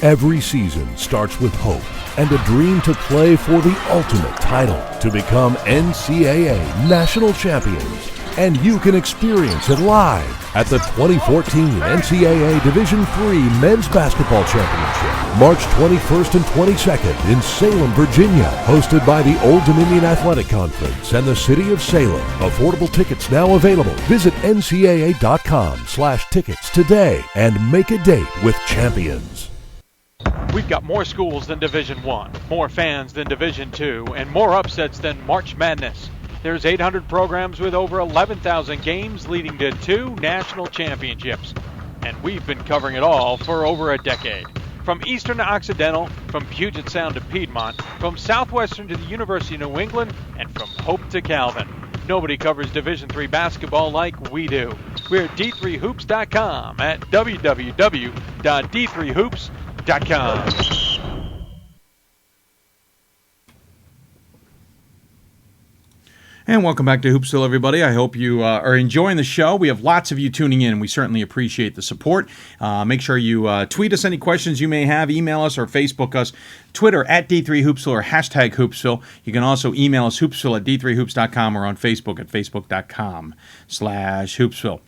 Every season starts with hope and a dream to play for the ultimate title to become NCAA national champions. And you can experience it live at the 2014 NCAA Division III Men's Basketball Championship, March 21st and 22nd in Salem, Virginia, hosted by the Old Dominion Athletic Conference and the City of Salem. Affordable tickets now available. Visit ncaa.com/tickets today and make a date with champions. We've got more schools than Division I, more fans than Division II, and more upsets than March Madness. There's 800 programs with over 11,000 games leading to 2 national championships. And we've been covering it all for over a decade. From Eastern to Occidental, from Puget Sound to Piedmont, from Southwestern to the University of New England, and from Hope to Calvin. Nobody covers Division III basketball like we do. We're at d3hoops.com at www.d3hoops.com. And welcome back to Hoopsville, everybody. I hope you are enjoying the show. We have lots of you tuning in, and we certainly appreciate the support. Make sure you tweet us any questions you may have, email us or Facebook us, Twitter at D3Hoopsville or hashtag Hoopsville. You can also email us, hoopsville at d3hoops.com, or on Facebook at facebook.com/Hoopsville.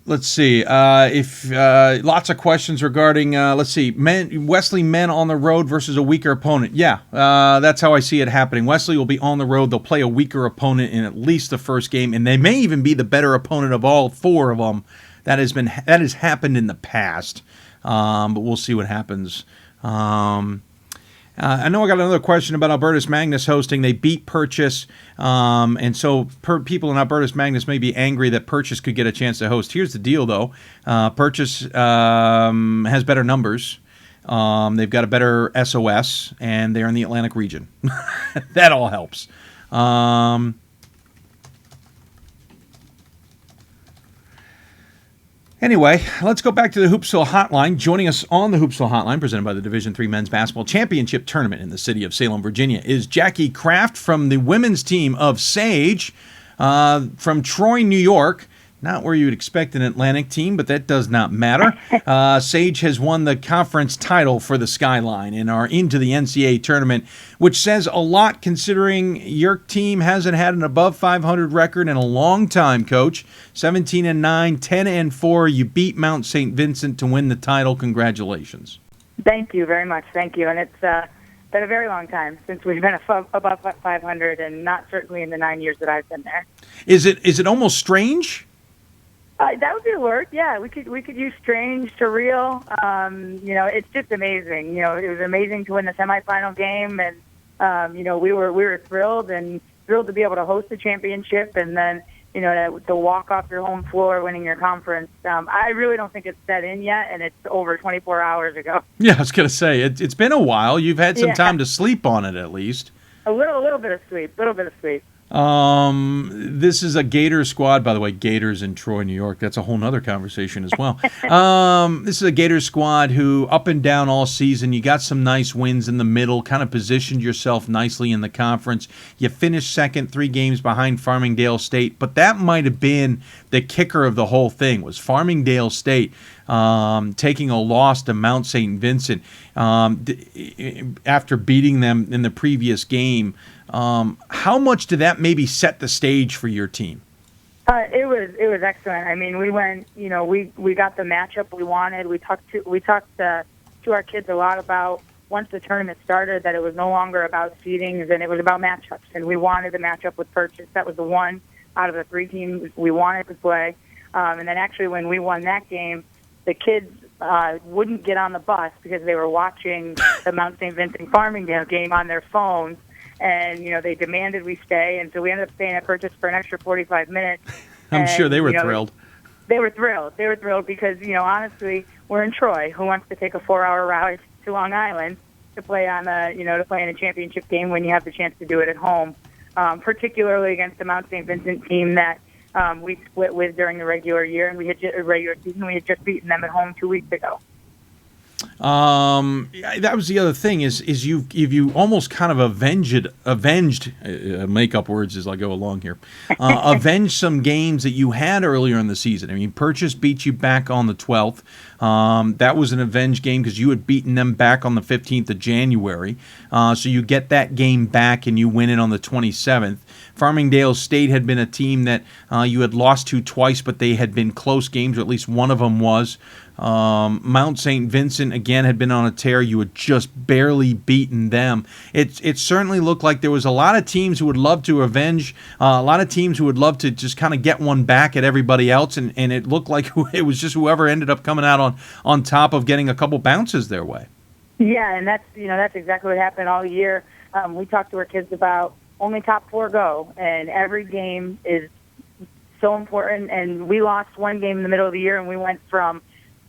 Let's see. If lots of questions regarding, let's see, Wesley men on the road versus a weaker opponent. Yeah, that's how I see it happening. Wesley will be on the road. They'll play a weaker opponent in at least the first game, and they may even be the better opponent of all 4 of them. That has happened in the past, but we'll see what happens. I know I got another question about Albertus Magnus hosting. They beat Purchase, and so people in Albertus Magnus may be angry that Purchase could get a chance to host. Here's the deal, though. Purchase has better numbers. They've got a better SOS, and they're in the Atlantic region. That all helps. Anyway, let's go back to the Hoopsville Hotline. Joining us on the Hoopsville Hotline, presented by the Division III Men's Basketball Championship Tournament in the city of Salem, Virginia, is Jackie Kraft from the women's team of Sage from Troy, New York. Not where you would expect an Atlantic team, but that does not matter. Sage has won the conference title for the Skyline and are into the NCAA tournament, which says a lot considering your team hasn't had an above 500 record in a long time, Coach. 17-9, 10-4. You beat Mount St. Vincent to win the title. Congratulations. Thank you very much. Thank you. And it's been a very long time since we've been above 500, and not certainly in the 9 years that I've been there. Is it almost strange? That would be the word. Yeah, we could use strange, surreal. It's just amazing. It was amazing to win the semifinal game, and we were thrilled to be able to host the championship, and then to walk off your home floor winning your conference. I really don't think it's set in yet, and it's over 24 hours ago. Yeah, I was gonna say it's been a while. You've had some time to sleep on it, at least. A little bit of sleep. This is a Gators squad, by the way. Gators in Troy, New York. That's a whole nother conversation as well. This is a Gators squad who, up and down all season, you got some nice wins in the middle, kind of positioned yourself nicely in the conference. You finished second, 3 games behind Farmingdale State, but that might have been the kicker of the whole thing, was Farmingdale State taking a loss to Mount St. Vincent after beating them in the previous game. How much did that maybe set the stage for your team? It was excellent. I mean, we went. We got the matchup we wanted. We talked to our kids a lot about, once the tournament started, that it was no longer about seedings and it was about matchups. And we wanted the matchup with Purchase. That was the one out of the 3 teams we wanted to play. And then actually, when we won that game, the kids wouldn't get on the bus because they were watching the Mount St. Vincent Farmingdale game on their phones. And, they demanded we stay. And so we ended up staying at Purchase for an extra 45 minutes. I'm sure they were thrilled. They were thrilled. They were thrilled because, honestly, we're in Troy. Who wants to take a 4-hour ride to Long Island to play on to play in a championship game when you have the chance to do it at home, particularly against the Mount St. Vincent team that we split with during the regular year, and we had just beaten them at home 2 weeks ago. That was the other thing is you almost kind of avenged make up words as I go along here, avenged some games that you had earlier in the season. I mean, Purchase beat you back on the 12th. That was an avenged game because you had beaten them back on the 15th of January. So you get that game back and you win it on the 27th. Farmingdale State had been a team that you had lost to twice, but they had been close games, or at least one of them was. Mount St. Vincent, again, had been on a tear. You had just barely beaten them. It certainly looked like there was a lot of teams who would love to avenge, a lot of teams who would love to just kind of get one back at everybody else, and it looked like it was just whoever ended up coming out on top of getting a couple bounces their way. Yeah, and that's exactly what happened all year. We talked to our kids about only top 4 go, and every game is so important. And we lost one game in the middle of the year, and we went from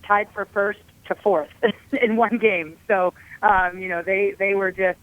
tied for first to 4th in one game. So, they were just,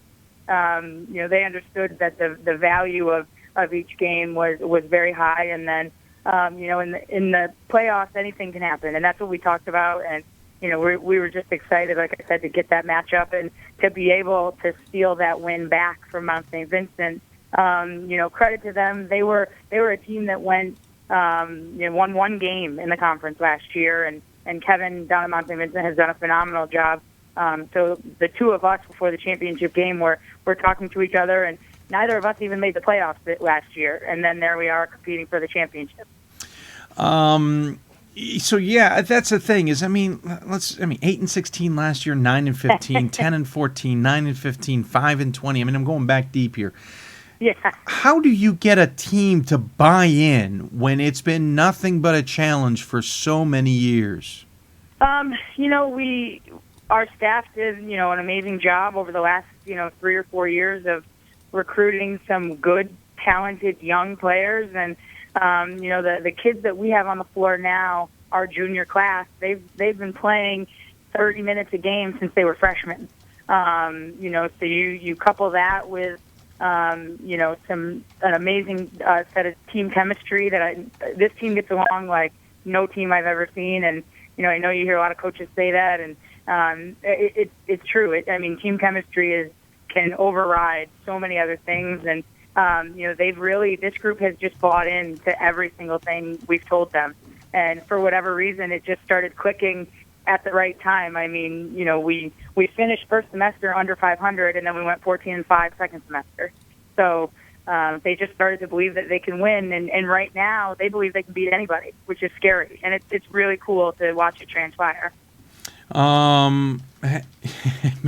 they understood that the value of each game was very high. And then, in the playoffs, anything can happen, and that's what we talked about. And we were just excited, like I said, to get that matchup and to be able to steal that win back from Mount St. Vincent. Credit to them. They were a team that won one game in the conference last year, and Kevin down at Mount St. Vincent has done a phenomenal job. So the two of us before the championship game were talking to each other, and neither of us even made the playoffs last year. And then there we are competing for the championship. So yeah, that's the thing is, 8-16 last year, 9-15, 10-14, 9-15, 5-20. I'm going back deep here. Yeah. How do you get a team to buy in when it's been nothing but a challenge for so many years? Our staff did, an amazing job over the last, 3 or 4 years of recruiting some good, talented young players. And, the kids that we have on the floor now, our junior class, they've been playing 30 minutes a game since they were freshmen. So you couple that with, an amazing set of team chemistry that this team gets along like no team I've ever seen. And, I know you hear a lot of coaches say that, and it's true. Team chemistry can override so many other things. And, this group has just bought into every single thing we've told them. And for whatever reason, it just started clicking at the right time. We finished first semester under 500, and then we went 14-5 second semester. So they just started to believe that they can win, and right now they believe they can beat anybody, which is scary. And it's really cool to watch it transpire. I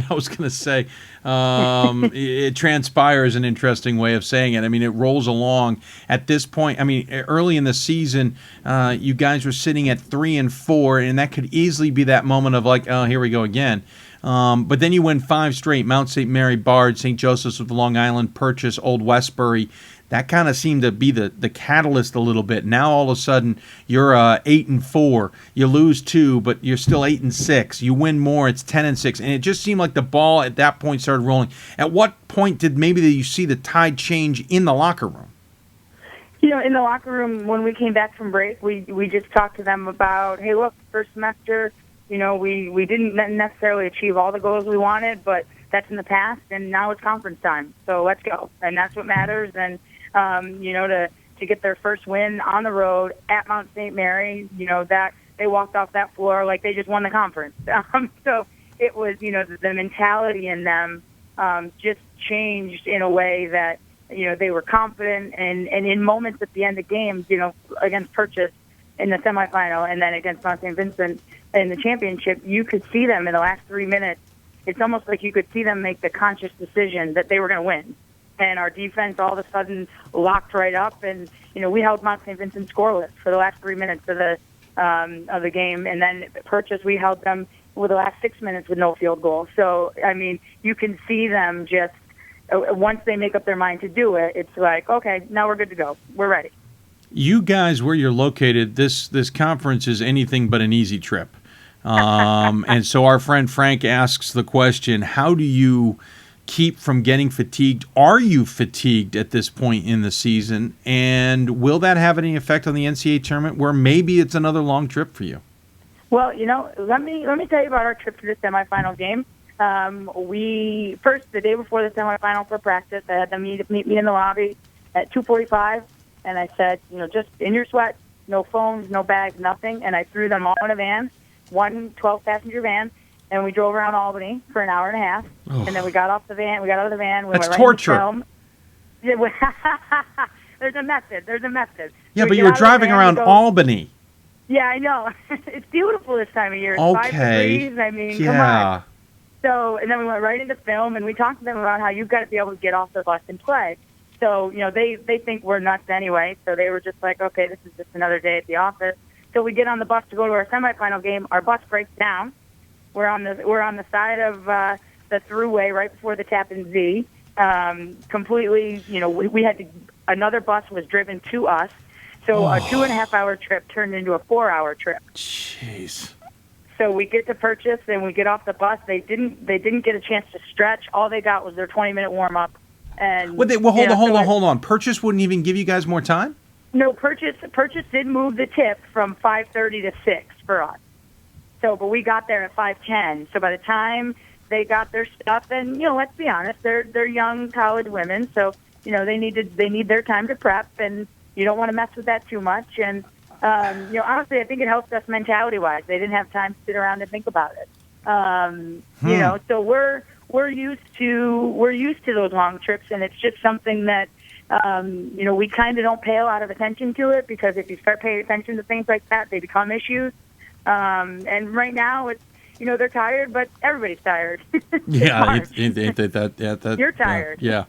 was going to say, it transpires an interesting way of saying it. It rolls along at this point. Early in the season, you guys were sitting at 3-4, and that could easily be that moment of like, oh, here we go again. But then you win 5 straight: Mount St. Mary, Bard, St. Joseph's of Long Island, Purchase, Old Westbury. That kind of seemed to be the catalyst a little bit. Now all of a sudden you're 8-4. You lose 2, but you're still 8-6. You win more. It's 10-6, and it just seemed like the ball at that point started rolling. At what point did maybe you see the tide change in the locker room? In the locker room when we came back from break, we just talked to them about, hey, look, first semester, we didn't necessarily achieve all the goals we wanted, but that's in the past, and now it's conference time. So let's go, and that's what matters. And to get their first win on the road at Mount St. Mary, that they walked off that floor like they just won the conference. So it was, the mentality in them just changed in a way that, they were confident, and in moments at the end of games, against Purchase in the semifinal and then against Mount St. Vincent in the championship, you could see them in the last 3 minutes. It's almost like you could see them make the conscious decision that they were going to win. And our defense all of a sudden locked right up, and we held Mount St. Vincent scoreless for the last 3 minutes of the game, and then Purchase we held them with the last 6 minutes with no field goal. So you can see them just once they make up their mind to do it, it's like, okay, now we're good to go, we're ready. You guys, where you're located, this conference is anything but an easy trip, and so our friend Frank asks the question: how do you keep from getting fatigued? Are you fatigued at this point in the season? And will that have any effect on the NCAA tournament where maybe it's another long trip for you? Well, let me tell you about our trip to the semifinal game. We first, the day before the semifinal for practice, I had them meet me in the lobby at 2:45, and I said, just in your sweat, no phones, no bags, nothing, and I threw them all in a van, one 12-passenger van, and we drove around Albany for an hour and a half, and then we got out of the van, we went right torture. into film. There's a method. Yeah, We but get you were out of the driving van, around we go- Albany. Yeah, I know. It's beautiful this time of year. It's 5 Okay. degrees. I mean, come Yeah. on. So, and then we went right into film, and we talked to them about how you've got to be able to get off the bus and play. So, they think we're nuts anyway. So they were just like, okay, this is just another day at the office. So we get on the bus to go to our semifinal game. Our bus breaks down. We're on the side of the thruway right before the Tappan Z. Completely, we had to. Another bus was driven to us. So a 2.5-hour trip turned into a 4-hour trip. Jeez. So we get to purchase, and we get off the bus. They didn't get a chance to stretch. All they got was their 20-minute warm up. And Hold on. Purchase wouldn't even give you guys more time? No, purchase did move the tip from 5:30 to 6 for us. So, but we got there at 5:10. So by the time they got their stuff, and let's be honest, they're young college women, so they need their time to prep, and you don't want to mess with that too much. And honestly, I think it helped us mentality-wise. They didn't have time to sit around and think about it. So we're used to those long trips, and it's just something that we kind of don't pay a lot of attention to it, because if you start paying attention to things like that, they become issues. And right now, it's they're tired, but everybody's tired. Yeah, You're tired. Yeah.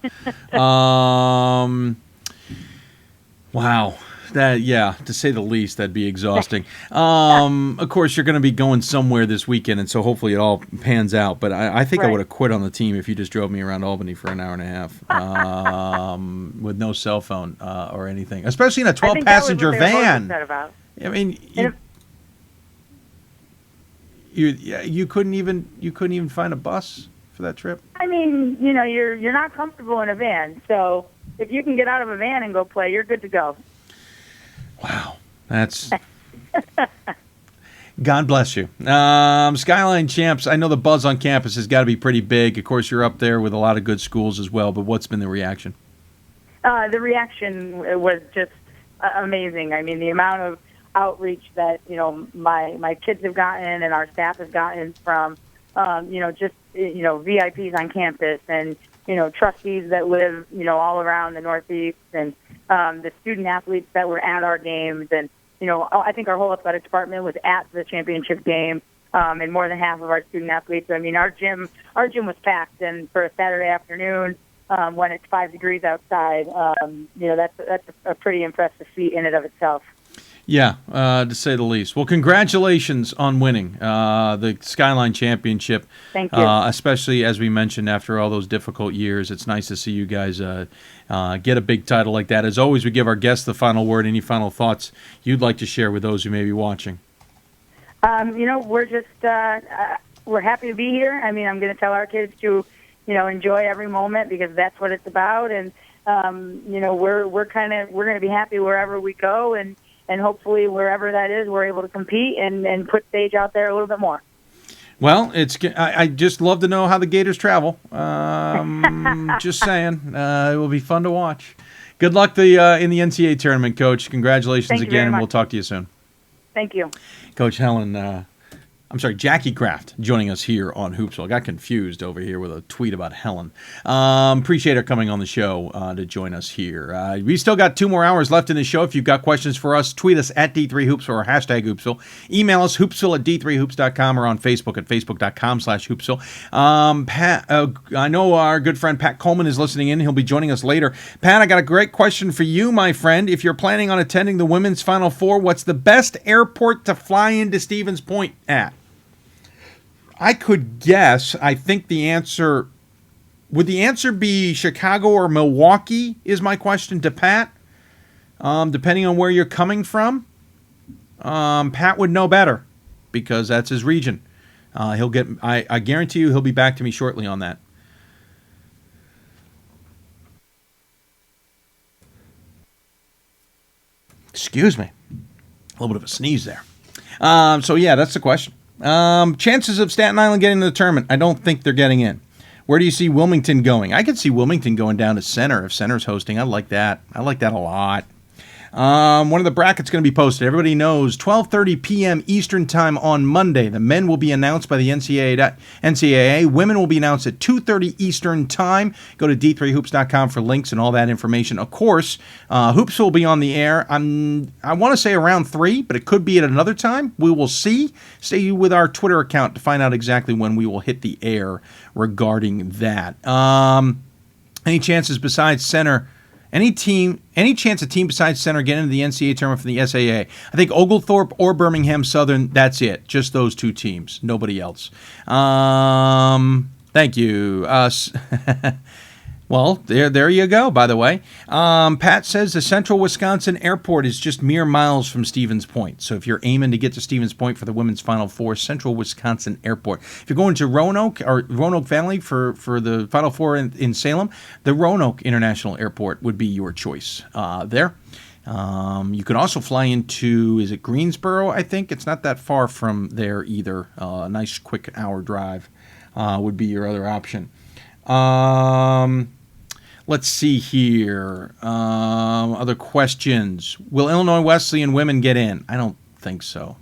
Wow. To say the least, that'd be exhausting. Of course, you're going to be going somewhere this weekend, and so hopefully it all pans out. But I think I would have quit on the team if you just drove me around Albany for an hour and a half with no cell phone or anything, especially in a 12-passenger van. I mean, you couldn't even find a bus for that trip. I mean, you're not comfortable in a van, so if you can get out of a van and go play, you're good to go. Wow, that's God bless you. Skyline Champs, I know the buzz on campus has got to be pretty big. Of course, you're up there with a lot of good schools as well, but what's been the reaction? The reaction was just amazing. I mean, the amount of outreach that my kids have gotten and our staff has gotten from VIPs on campus, and trustees that live all around the Northeast, and the student athletes that were at our games, and I think our whole athletic department was at the championship game, and more than half of our student athletes. I mean, our gym was packed, and for a Saturday afternoon when it's 5 degrees outside, that's a pretty impressive feat in and of itself. Yeah, to say the least. Well, congratulations on winning the Skyline Championship. Thank you. Especially, as we mentioned, after all those difficult years, it's nice to see you guys get a big title like that. As always, we give our guests the final word. Any final thoughts you'd like to share with those who may be watching? We're just we're happy to be here. I mean, I'm going to tell our kids to enjoy every moment, because that's what it's about. And we're going to be happy wherever we go, and hopefully wherever that is, we're able to compete and put stage out there a little bit more. Well, I just love to know how the Gators travel. Just saying, it will be fun to watch. Good luck in the NCAA tournament, Coach. Congratulations again, and we'll talk to you soon. Thank you. Coach Jackie Kraft joining us here on Hoopsville. I got confused over here with a tweet about Helen. Appreciate her coming on the show to join us here. We still got 2 more hours left in the show. If you've got questions for us, tweet us at D3Hoopsville or hashtag Hoopsville. Email us, hoopsville at D3Hoops.com, or on Facebook at Facebook.com/Hoopsville. Pat, I know our good friend Pat Coleman is listening in. He'll be joining us later. Pat, I got a great question for you, my friend. If you're planning on attending the Women's Final Four, what's the best airport to fly into Stevens Point at? I could guess. I think the answer... Would the answer be Chicago or Milwaukee, is my question to Pat, depending on where you're coming from. Pat would know better, because that's his region. I guarantee you he'll be back to me shortly on that. Excuse me. A little bit of a sneeze there. So, yeah, that's the question. Chances of Staten Island getting to the tournament, I don't think they're getting in. Where do you see Wilmington going? I could see Wilmington going down to Center if Center's hosting. I like that. I like that a lot. One of the brackets going to be posted. Everybody knows 12:30 p.m. Eastern Time on Monday. The men will be announced by the NCAA. Women will be announced at 2:30 Eastern Time. Go to d3hoops.com for links and all that information. Of course, Hoops will be on the air. I want to say around 3, but it could be at another time. We will see. Stay with our Twitter account to find out exactly when we will hit the air regarding that. Any chances besides Center? Any chance a team besides Center get into the NCAA tournament from the SAA? I think Oglethorpe or Birmingham Southern, that's it. Just those two teams. Nobody else. Thank you. Well, there you go, by the way. Pat says the Central Wisconsin Airport is just mere miles from Stevens Point. So if you're aiming to get to Stevens Point for the women's Final Four, Central Wisconsin Airport. If you're going to Roanoke or Roanoke Valley for the Final Four in Salem, the Roanoke International Airport would be your choice there. You could also fly into, is it Greensboro, I think? It's not that far from there either. A nice quick hour drive would be your other option. Let's see here. Other questions. Will Illinois Wesleyan women get in? I don't think so.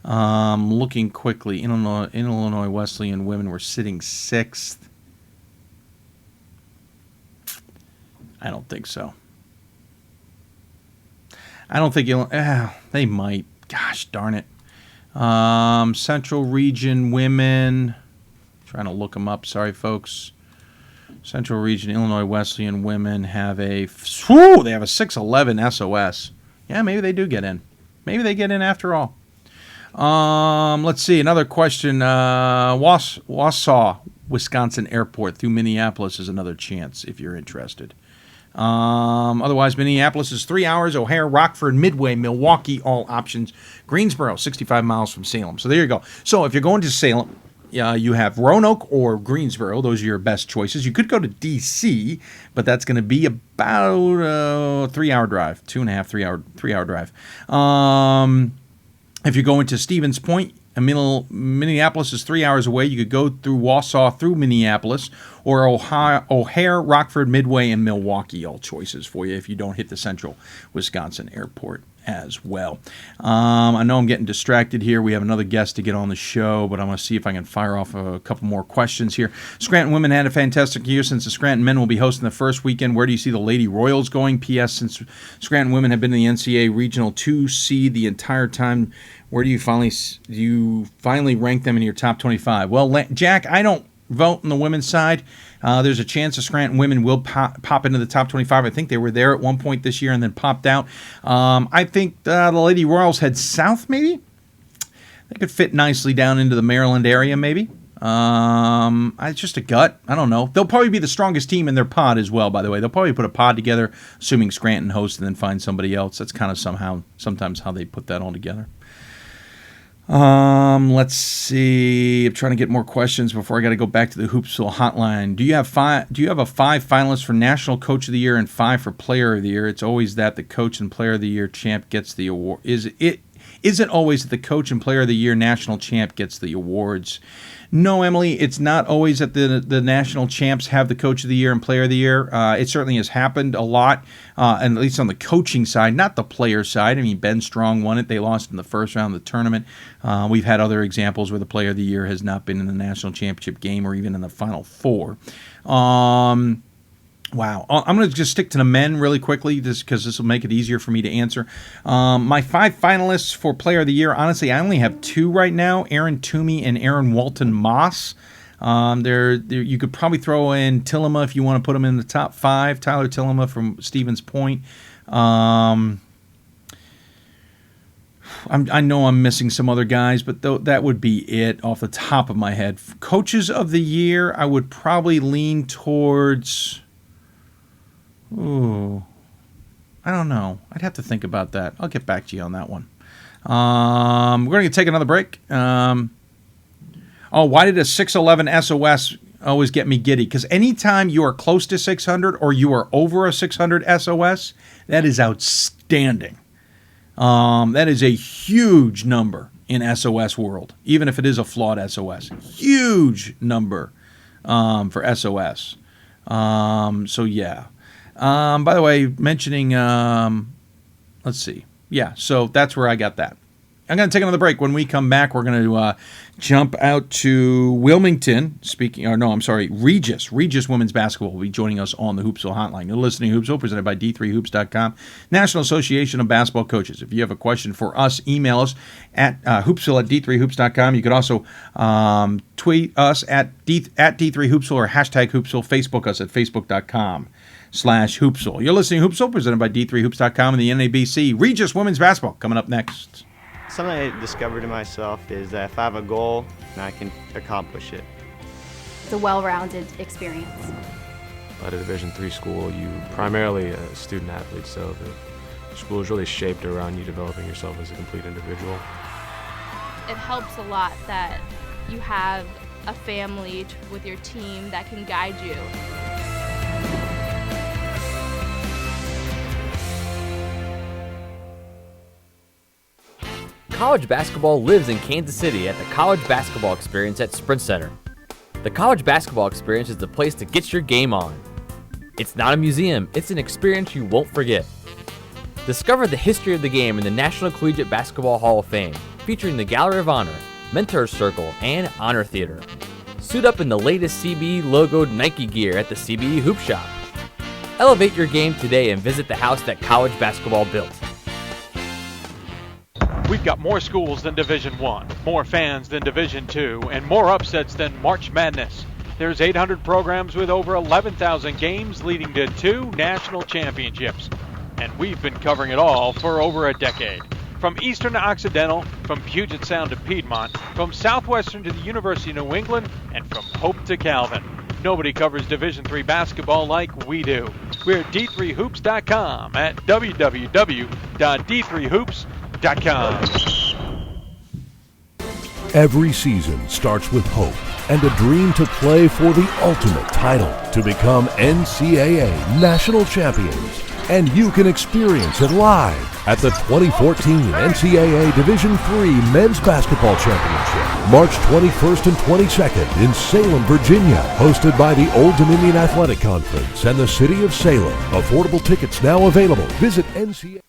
Looking quickly. Illinois Wesleyan women were sitting 6th. I don't think so. I don't think they might. Gosh darn it. Central Region women. Trying to look them up. Sorry, folks. Central Region Illinois Wesleyan women have a 6'11" SOS. Yeah, maybe they do get in. Maybe they get in after all. Let's see. Another question. Wausau, Wisconsin Airport through Minneapolis is another chance if you're interested. Otherwise, Minneapolis is 3 hours. O'Hare, Rockford, Midway, Milwaukee, all options. Greensboro, 65 miles from Salem. So there you go. So if you're going to Salem, you have Roanoke or Greensboro. Those are your best choices. You could go to D.C., but that's going to be about a 3-hour drive, 2.5, 3-hour drive. If you're going to Stevens Point, Minneapolis is 3 hours away. You could go through Wausau through Minneapolis, or O'Hare, Rockford, Midway, and Milwaukee, all choices for you if you don't hit the Central Wisconsin Airport as well. I know I'm getting distracted here. We have another guest to get on the show, but I'm going to see if I can fire off a couple more questions here. Scranton women had a fantastic year. Since the Scranton men will be hosting the first weekend, where do you see the Lady Royals going? P.S. Since Scranton women have been in the NCAA Regional 2 seed the entire time, where do you finally rank them in your top 25? Well, Jack, I don't vote on the women's side. There's a chance the Scranton women will pop into the top 25. I think they were there at one point this year and then popped out. I think the Lady Royals head south, maybe. They could fit nicely down into the Maryland area, maybe. It's just a gut. I don't know. They'll probably be the strongest team in their pod as well, by the way. They'll probably put a pod together, assuming Scranton hosts, and then find somebody else. That's kind of sometimes how they put that all together. Let's see. I'm trying to get more questions before I got to go back to the Hoopsville hotline. Do you have 5 finalists for National Coach of the Year and 5 for Player of the Year? It's always that the Coach and Player of the Year champ gets the award. Is it always that the Coach and Player of the Year national champ gets the awards? No, Emily, it's not always that the national champs have the Coach of the Year and Player of the Year. It certainly has happened a lot, and at least on the coaching side, not the player side. I mean, Ben Strong won it. They lost in the first round of the tournament. We've had other examples where the Player of the Year has not been in the national championship game or even in the Final Four. Wow. I'm going to just stick to the men really quickly just because this will make it easier for me to answer. My 5 finalists for Player of the Year, honestly, I only have 2 right now, Aaron Toomey and Aaron Walton Moss. You could probably throw in Tillema if you want to put him in the top 5, Tyler Tillema from Stevens Point. I know I'm missing some other guys, but that would be it off the top of my head. Coaches of the Year, I would probably lean towards... Ooh, I don't know. I'd have to think about that. I'll get back to you on that one. We're going to take another break. Why did a 6'11" SOS always get me giddy? Because anytime you are close to 600 or you are over a 600 SOS, that is outstanding. That is a huge number in SOS world, even if it is a flawed SOS. Huge number for SOS. So, yeah. By the way, mentioning, let's see. Yeah, so that's where I got that. I'm going to take another break. When we come back, we're going to jump out to Wilmington. Regis. Regis Women's Basketball will be joining us on the Hoopsville Hotline. You're listening to Hoopsville, presented by D3Hoops.com, National Association of Basketball Coaches. If you have a question for us, email us at Hoopsville@D3Hoops.com. You could also tweet us at D3Hoopsville or hashtag Hoopsville. Facebook us at Facebook.com/Hoopsville. You're listening to Hoopsville, presented by D3Hoops.com and the NABC. Regis Women's Basketball coming up next. Something I discovered in myself is that if I have a goal, then I can accomplish it. It's a well-rounded experience. At a Division III school, you primarily a student athlete, so the school is really shaped around you developing yourself as a complete individual. It helps a lot that you have a family with your team that can guide you. College basketball lives in Kansas City at the College Basketball Experience at Sprint Center. The College Basketball Experience is the place to get your game on. It's not a museum, it's an experience you won't forget. Discover the history of the game in the National Collegiate Basketball Hall of Fame, featuring the Gallery of Honor, Mentor's Circle, and Honor Theater. Suit up in the latest CBE logoed Nike gear at the CBE Hoop Shop. Elevate your game today and visit the house that college basketball built. We've got more schools than Division I, more fans than Division II, and more upsets than March Madness. There's 800 programs with over 11,000 games leading to 2 national championships. And we've been covering it all for over a decade. From Eastern to Occidental, from Puget Sound to Piedmont, from Southwestern to the University of New England, and from Hope to Calvin. Nobody covers Division III basketball like we do. We're at D3Hoops.com at www.d3hoops.com. Every season starts with hope and a dream to play for the ultimate title, to become NCAA national champions. And you can experience it live at the 2014 NCAA Division III Men's Basketball Championship, March 21st and 22nd in Salem, Virginia, hosted by the Old Dominion Athletic Conference and the City of Salem. Affordable tickets now available. Visit NCAA.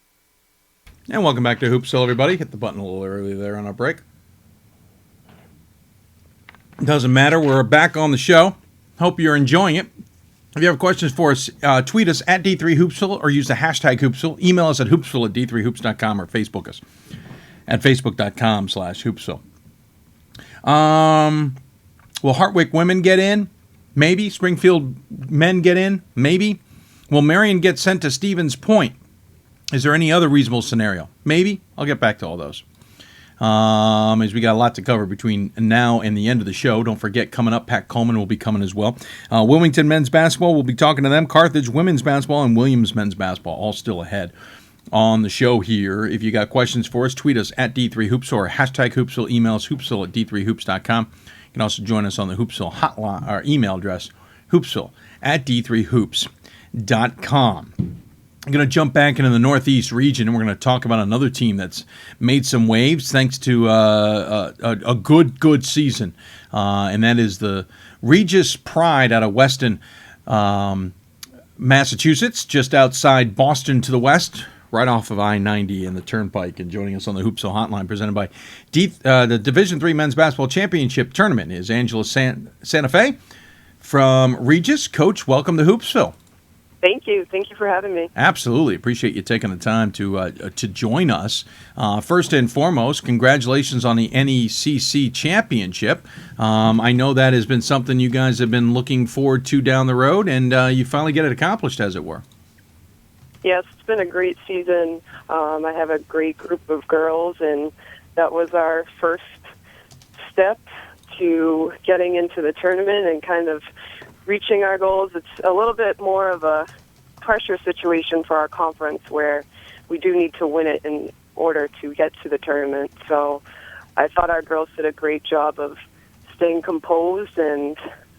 And welcome back to Hoopsville, everybody. Hit the button a little early there on our break. Doesn't matter. We're back on the show. Hope you're enjoying it. If you have questions for us, tweet us at D3Hoopsville or use the hashtag Hoopsville. Email us at Hoopsville@D3Hoops.com or Facebook us at Facebook.com/Hoopsville. Will Hartwick women get in? Maybe. Springfield men get in? Maybe. Will Marion get sent to Stevens Point? Is there any other reasonable scenario? Maybe. I'll get back to all those. As we got a lot to cover between now and the end of the show. Don't forget, coming up, Pat Coleman will be coming as well. Wilmington men's basketball, we'll be talking to them. Carthage women's basketball and Williams men's basketball, all still ahead on the show here. If you got questions for us, tweet us at D3Hoops or hashtag Hoopsville. Email us Hoopsville@D3Hoops.com. You can also join us on the Hoopsville hotline, our email address, Hoopsville@D3Hoops.com. I'm going to jump back into the Northeast region, and we're going to talk about another team that's made some waves thanks to a good season, and that is the Regis Pride out of Weston, Massachusetts, just outside Boston to the west, right off of I-90 and the Turnpike. And joining us on the Hoopsville Hotline, presented by the Division III Men's Basketball Championship Tournament, is Angela Santa Fe from Regis. Coach, welcome to Hoopsville. Thank you. Thank you for having me. Absolutely. Appreciate you taking the time to join us. First and foremost, congratulations on the NECC Championship. I know that has been something you guys have been looking forward to down the road, and you finally get it accomplished, as it were. Yes, it's been a great season. I have a great group of girls, and that was our first step to getting into the tournament and kind of reaching our goals. It's a little bit more of a pressure situation for our conference where we do need to win it in order to get to the tournament. So I thought our girls did a great job of staying composed, and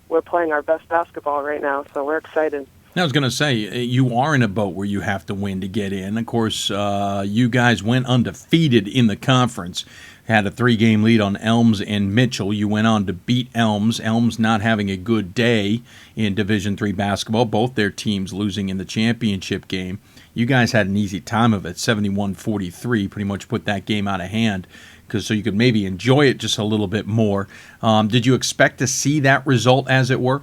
we're playing our best basketball right now, so we're excited. I was going to say, you are in a boat where you have to win to get in. Of course, you guys went undefeated in the conference, had a 3-game lead on Elms and Mitchell. You went on to beat Elms. Elms not having a good day in Division III basketball, both their teams losing in the championship game. You guys had an easy time of it, 71-43, pretty much put that game out of hand, so you could maybe enjoy it just a little bit more. Did you expect to see that result, as it were?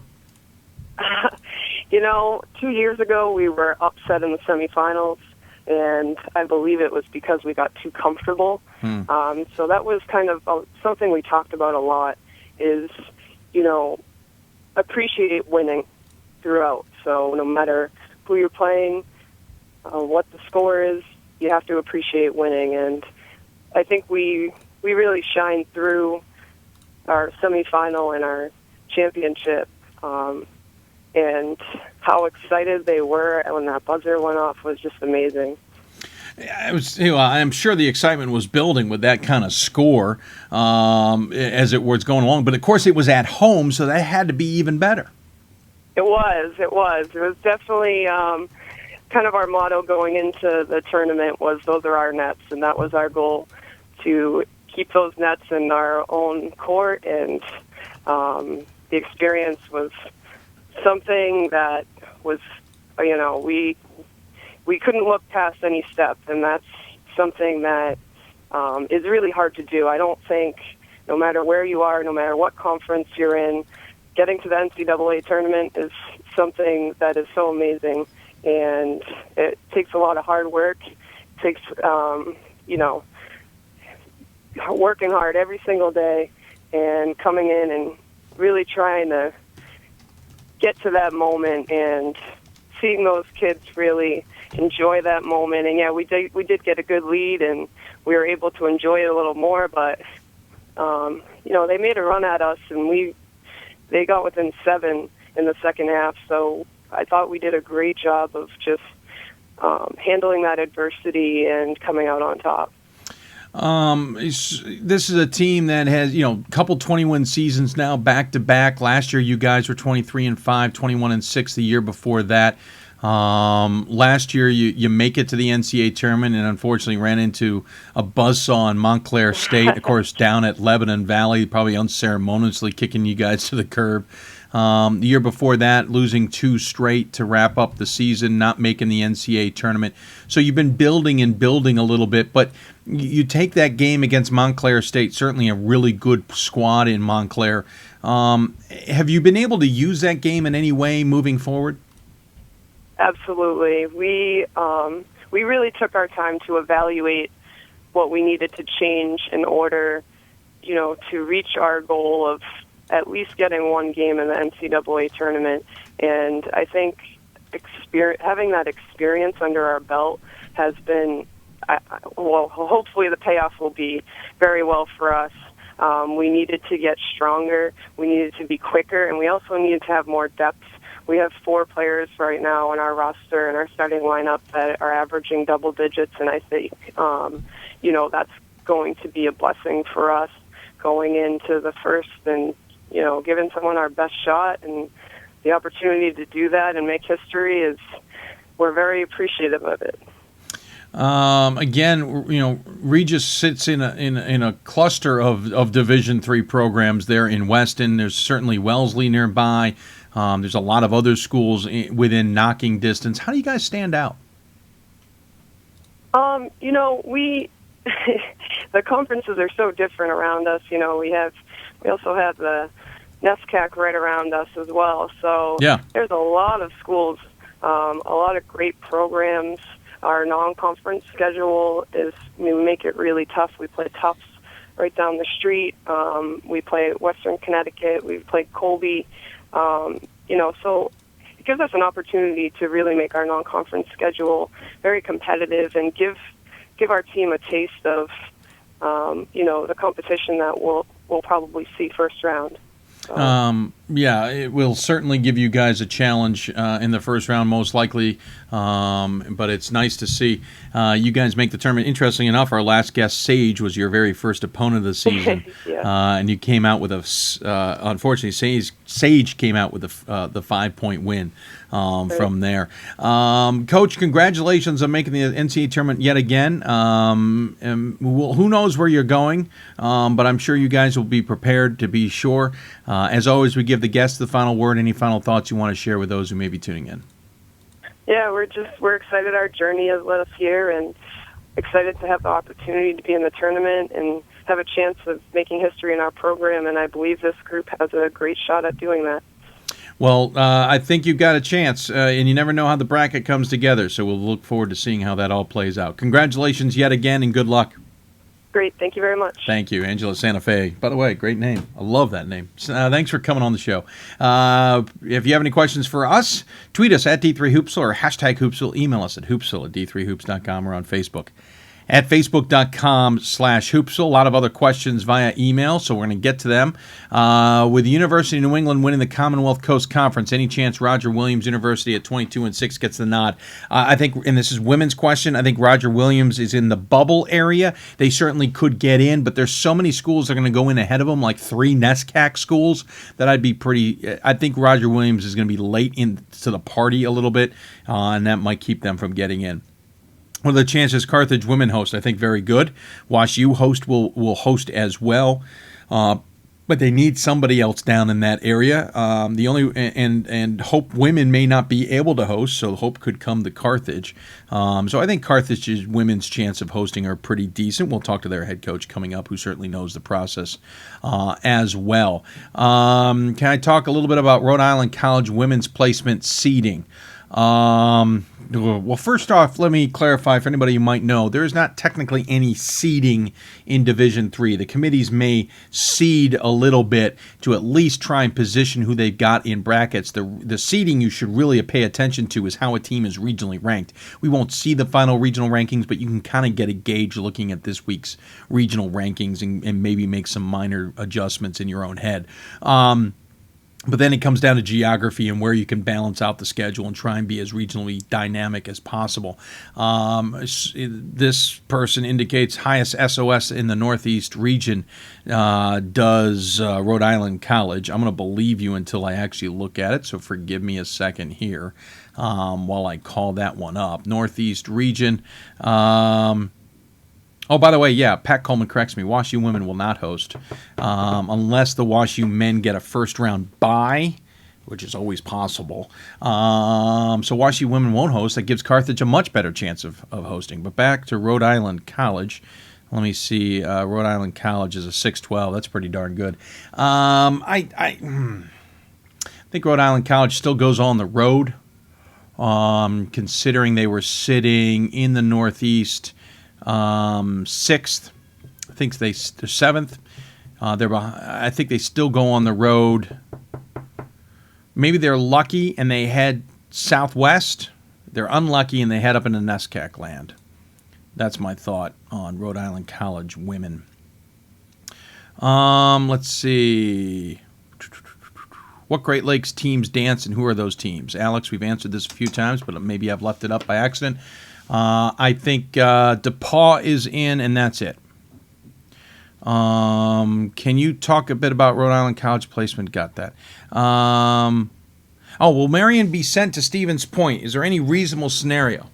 2 years ago we were upset in the semifinals, and I believe it was because we got too comfortable. So that was kind of something we talked about a lot is, appreciate winning throughout. So no matter who you're playing, what the score is, you have to appreciate winning. And I think we really shined through our semifinal and our championship. And how excited they were when that buzzer went off was just amazing. I'm sure the excitement was building with that kind of score as it was going along. But, of course, it was at home, so that had to be even better. It was. It was definitely kind of our motto going into the tournament was those are our nets, and that was our goal, to keep those nets in our own court. And the experience was something that was, we couldn't look past any step, and that's something that is really hard to do. I don't think, no matter where you are, no matter what conference you're in, getting to the NCAA tournament is something that is so amazing, and it takes a lot of hard work. It takes, working hard every single day and coming in and really trying to get to that moment and seeing those kids really enjoy that moment. And yeah, we did get a good lead, and we were able to enjoy it a little more. But they made a run at us, and they got within 7 in the second half. So I thought we did a great job of just handling that adversity and coming out on top. This is a team that has, a couple 20-win seasons now, back-to-back. Last year, you guys were 23-5, 21-6 the year before that. Last year, you make it to the NCAA tournament and unfortunately ran into a buzzsaw in Montclair State, of course, down at Lebanon Valley, probably unceremoniously kicking you guys to the curb. The year before that, losing 2 straight to wrap up the season, not making the NCAA tournament. So you've been building a little bit, but you take that game against Montclair State, certainly a really good squad in Montclair. Have you been able to use that game in any way moving forward? Absolutely. We really took our time to evaluate what we needed to change in order, to reach our goal of at least getting 1 game in the NCAA tournament. And I think having that experience under our belt has been, hopefully the payoff will be very well for us. We needed to get stronger. We needed to be quicker, and we also needed to have more depth. We have 4 players right now on our roster and our starting lineup that are averaging double digits, and I think, that's going to be a blessing for us going into the first and, giving someone our best shot, and the opportunity to do that and make history we're very appreciative of it. Again, Regis sits in a cluster of Division III programs there in Weston. There's certainly Wellesley nearby. There's a lot of other schools within knocking distance. How do you guys stand out? We the conferences are so different around us. We also have the NESCAC right around us as well. So yeah, there's a lot of schools, a lot of great programs. Our non-conference schedule we make it really tough. We play Tufts right down the street. We play Western Connecticut. We play Colby. So it gives us an opportunity to really make our non-conference schedule very competitive and give our team a taste of, the competition that we'll probably see first round. So. Yeah, it will certainly give you guys a challenge in the first round, most likely. But it's nice to see you guys make the tournament. Interesting enough, our last guest, Sage, was your very first opponent of the season, and you came out with unfortunately, Sage came out with the 5-point win from there. Coach, congratulations on making the NCAA tournament yet again. Who knows where you're going, but I'm sure you guys will be prepared to be sure. As always, we give the guests the final word. Any final thoughts you want to share with those who may be tuning in? Yeah, we're excited. Our journey has led us here, and excited to have the opportunity to be in the tournament and have a chance of making history in our program. And I believe this group has a great shot at doing that. Well, I think you've got a chance, and you never know how the bracket comes together. So we'll look forward to seeing how that all plays out. Congratulations yet again, and good luck. Great. Thank you very much. Thank you, Angela Santa Fe. By the way, great name. I love that name. Thanks for coming on the show. If you have any questions for us, tweet us at D3Hoopsville or hashtag Hoopsville. Email us at hoopsville@d3hoops.com or on Facebook at facebook.com/Hoopsville. A lot of other questions via email, so we're going to get to them. With the University of New England winning the Commonwealth Coast Conference, any chance Roger Williams University at 22-6 gets the nod? I think, and this is women's question, I think Roger Williams is in the bubble area. They certainly could get in, but there's so many schools that are going to go in ahead of them, like 3 NESCAC schools, that I think Roger Williams is going to be late into the party a little bit, and that might keep them from getting in. What are the chances Carthage women host? I think very good. Wash U will host as well, but they need somebody else down in that area. And Hope women may not be able to host, so Hope could come to Carthage. So I think Carthage's women's chance of hosting are pretty decent. We'll talk to their head coach coming up, who certainly knows the process as well. Can I talk a little bit about Rhode Island College women's placement seeding? Well, first off, let me clarify for anybody who might know, there is not technically any seeding in Division III. The committees may seed a little bit to at least try and position who they've got in brackets. The seeding you should really pay attention to is how a team is regionally ranked. We won't see the final regional rankings, but you can kind of get a gauge looking at this week's regional rankings and maybe make some minor adjustments in your own head. But then it comes down to geography and where you can balance out the schedule and try and be as regionally dynamic as possible. This person indicates highest SOS in the Northeast region does Rhode Island College. I'm going to believe you until I actually look at it, so forgive me a second here while I call that one up. Northeast region. Oh, by the way, yeah, Pat Coleman corrects me. Wash U women will not host unless the Wash U men get a first-round bye, which is always possible. So Wash U women won't host. That gives Carthage a much better chance of hosting. But back to Rhode Island College. Let me see. Rhode Island College is a 6-12. That's pretty darn good. I think Rhode Island College still goes on the road, considering they were sitting in the Northeast 6th. I think they're 7th. I think they still go on the road. Maybe they're lucky and they head southwest. They're unlucky and they head up into NESCAC land. That's my thought on Rhode Island College women. Let's see. What Great Lakes teams dance and who are those teams? Alex, we've answered this a few times, but maybe I've left it up by accident. I think DePaul is in, and that's it. Can you talk a bit about Rhode Island College placement? Got that. Will Marion be sent to Stevens Point? Is there any reasonable scenario?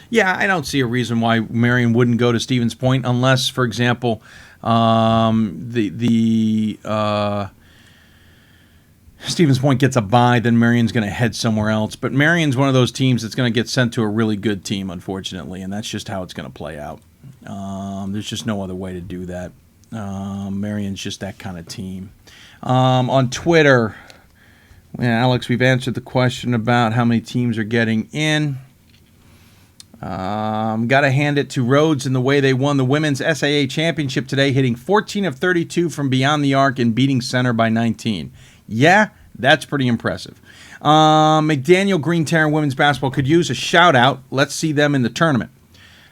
Yeah, I don't see a reason why Marion wouldn't go to Stevens Point unless, for example, Stevens Point gets a bye, then Marion's going to head somewhere else. But Marion's one of those teams that's going to get sent to a really good team, unfortunately, and that's just how it's going to play out. There's just no other way to do that. Marion's just that kind of team. On Twitter, Alex, we've answered the question about how many teams are getting in. Got to hand it to Rhodes in the way they won the women's SAA championship today, hitting 14 of 32 from beyond the arc and beating center by 19. Yeah, that's pretty impressive. McDaniel Green Terran women's basketball could use a shout-out. Let's see them in the tournament.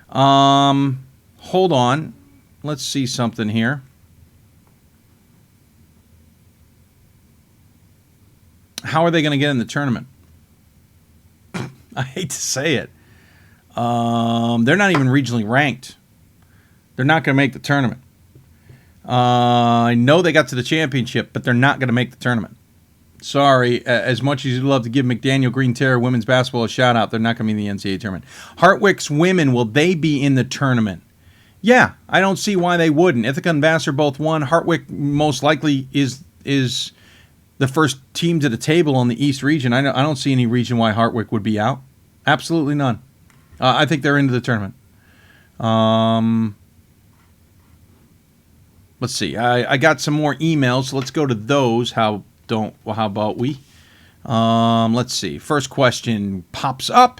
Hold on. Let's see something here. how are they going to get in the tournament? I hate to say it. They're not even regionally ranked. They're not going to make the tournament. I know they got to the championship, but they're not going to make the tournament. Sorry, as much as you'd love to give McDaniel Green Terror women's basketball a shout-out, they're not going to be in the NCAA tournament. Hartwick's women, will they be in the tournament? Yeah, I don't see why they wouldn't. Ithaca and Vassar both won. Hartwick most likely is the first team to the table on the East region. I don't see any reason why Hartwick would be out. Absolutely none. I think they're into the tournament. Let's see. I got some more emails, so let's go to those. How about we? Let's see. First question pops up.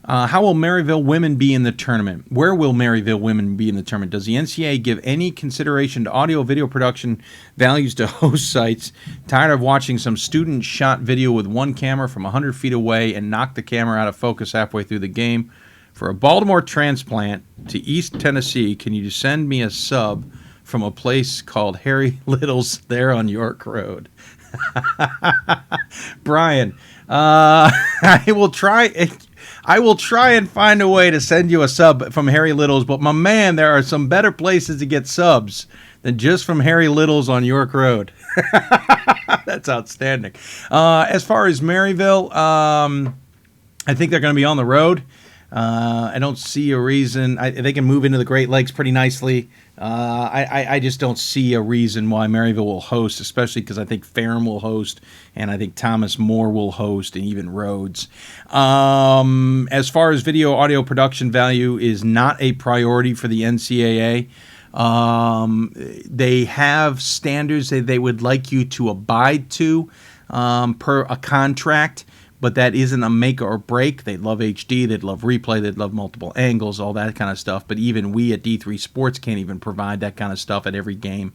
How will Maryville women be in the tournament? Where will Maryville women be in the tournament? Does the NCAA give any consideration to audio-video production values to host sites? Tired of watching some student shot video with one camera from 100 feet away and knock the camera out of focus halfway through the game. For a Baltimore transplant to East Tennessee, can you send me a sub from a place called Harry Little's there on York Road? Brian, I will try and find a way to send you a sub from Harry Little's, but my man, there are some better places to get subs than just from Harry Little's on York Road. That's outstanding. As far as Maryville, I think they're going to be on the road. I don't see a reason. They can move into the Great Lakes pretty nicely. I just don't see a reason why Maryville will host, especially because I think Ferrum will host, and I think Thomas More will host, and even Rhodes. As far as video audio production value is not a priority for the NCAA. They have standards that they would like you to abide to per a contract. But that isn't a make or break. They'd love HD, they'd love replay, they'd love multiple angles, all that kind of stuff. But even we at D3 Sports can't even provide that kind of stuff at every game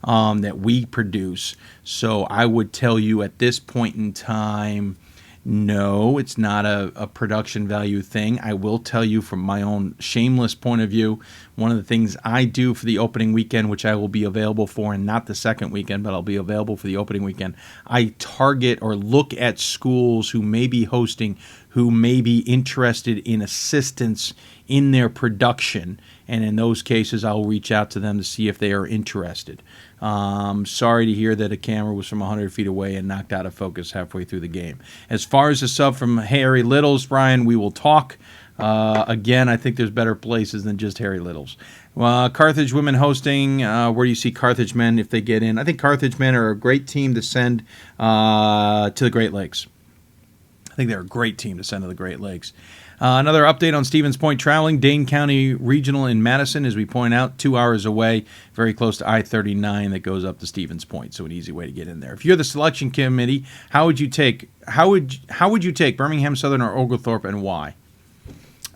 that we produce. So I would tell you at this point in time, no, it's not a production value thing. I will tell you from my own shameless point of view, one of the things I do for the opening weekend, which I will be available for, and not the second weekend, but I'll be available for the opening weekend, I target or look at schools who may be hosting, who may be interested in assistance in their production. And in those cases, I'll reach out to them to see if they are interested. Sorry to hear that a camera was from 100 feet away and knocked out of focus halfway through the game. As far as the sub from Harry Little's, Brian, we will talk. Again, I think there's better places than just Harry Little's. Carthage women hosting, where do you see Carthage men if they get in? I think Carthage men are a great team to send to the Great Lakes. I think they're a great team to send to the Great Lakes. Another update on Stevens Point traveling. Dane County Regional in Madison, as we point out, 2 hours away, very close to I-39 that goes up to Stevens Point, so an easy way to get in there. If you're the selection committee, how would you take Birmingham Southern or Oglethorpe, and why?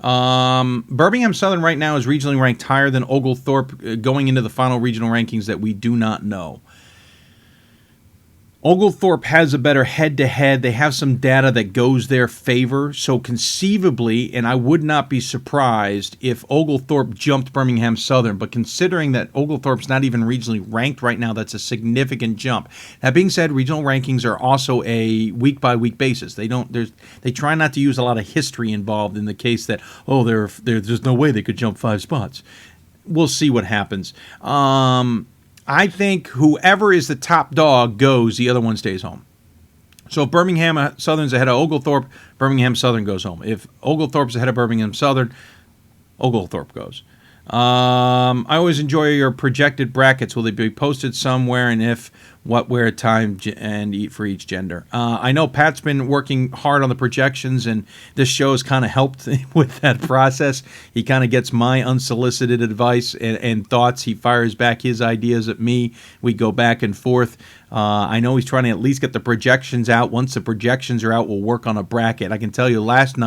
Birmingham Southern right now is regionally ranked higher than Oglethorpe going into the final regional rankings that we do not know. Oglethorpe has a better head-to-head. They have some data that goes their favor. So conceivably, and I would not be surprised if Oglethorpe jumped Birmingham Southern, but considering that Oglethorpe's not even regionally ranked right now, that's a significant jump. That being said, regional rankings are also a week-by-week basis. They try not to use a lot of history involved in the case that, there's no way they could jump 5 spots. We'll see what happens. I think whoever is the top dog goes, the other one stays home. So if Birmingham Southern's ahead of Oglethorpe, Birmingham Southern goes home. If Oglethorpe's ahead of Birmingham Southern, Oglethorpe goes. I always enjoy your projected brackets. Will they be posted somewhere, and if, what, where, time, and for each gender? I know Pat's been working hard on the projections, and this show has kind of helped with that process. He kind of gets my unsolicited advice and thoughts. He fires back his ideas at me. We go back and forth. I know he's trying to at least get the projections out. Once the projections are out, we'll work on a bracket. I can tell you last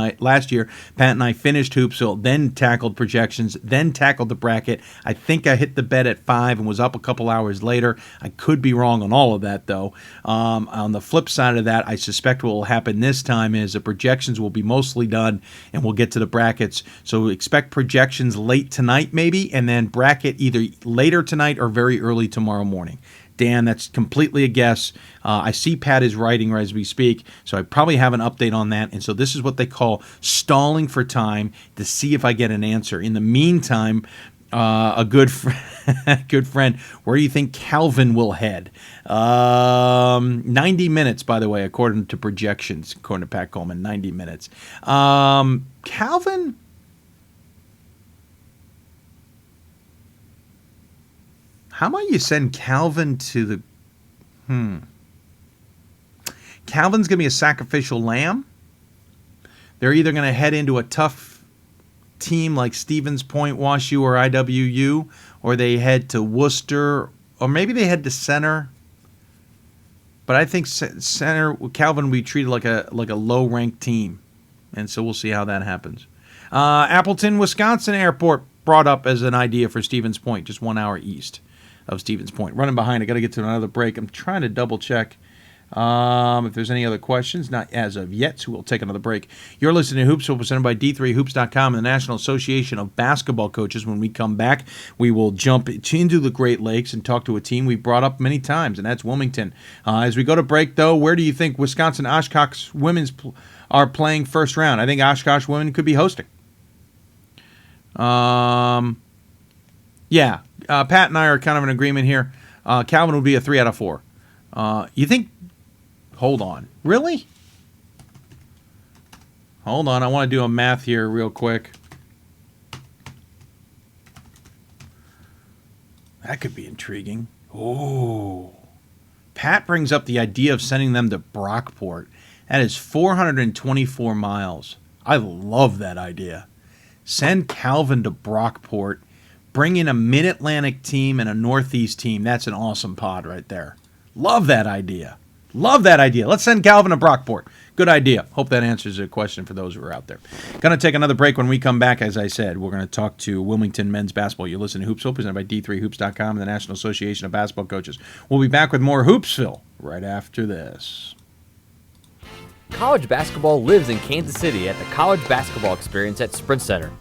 year, Pat and I finished Hoopsville, then tackled projections, then tackled the bracket. I think I hit the bed at 5 and was up a couple hours later. I could be wrong on all of that, though. On the flip side of that, I suspect what will happen this time is the projections will be mostly done, and we'll get to the brackets. So expect projections late tonight, maybe, and then bracket either later tonight or very early tomorrow morning. Dan, that's completely a guess. I see Pat is writing as we speak, so I probably have an update on that. And so this is what they call stalling for time to see if I get an answer. In the meantime, a good good friend, where do you think Calvin will head? 90 minutes, by the way, according to projections, according to Pat Coleman, 90 minutes. Calvin? How about you send Calvin to the... Calvin's going to be a sacrificial lamb. They're either going to head into a tough team like Stevens Point, WashU, or IWU, or they head to Worcester, or maybe they head to Center. But I think Center, Calvin will be treated like a low-ranked team. And so we'll see how that happens. Appleton, Wisconsin Airport brought up as an idea for Stevens Point, just 1 hour east of Stevens Point. Running behind, I got to get to another break. I'm trying to double check if there's any other questions. Not as of yet, so we'll take another break. You're listening to Hoopsville, presented by D3Hoops.com and the National Association of Basketball Coaches. When we come back, we will jump into the Great Lakes and talk to a team we brought up many times, and that's Wilmington. As we go to break, though, where do you think Wisconsin Oshkosh women's are playing first round? I think Oshkosh women could be hosting. Yeah. Pat and I are kind of in agreement here. Calvin will be a 3 out of 4. You think... Hold on. Really? Hold on. I want to do a math here real quick. That could be intriguing. Oh. Pat brings up the idea of sending them to Brockport. That is 424 miles. I love that idea. Send Calvin to Brockport. Bring in a Mid-Atlantic team and a Northeast team. That's an awesome pod right there. Love that idea. Love that idea. Let's send Calvin to Brockport. Good idea. Hope that answers a question for those who are out there. Going to take another break. When we come back, as I said, we're going to talk to Wilmington men's basketball. You listen to Hoopsville, presented by D3Hoops.com and the National Association of Basketball Coaches. We'll be back with more Hoopsville right after this. College basketball lives in Kansas City at the College Basketball Experience at Sprint Center.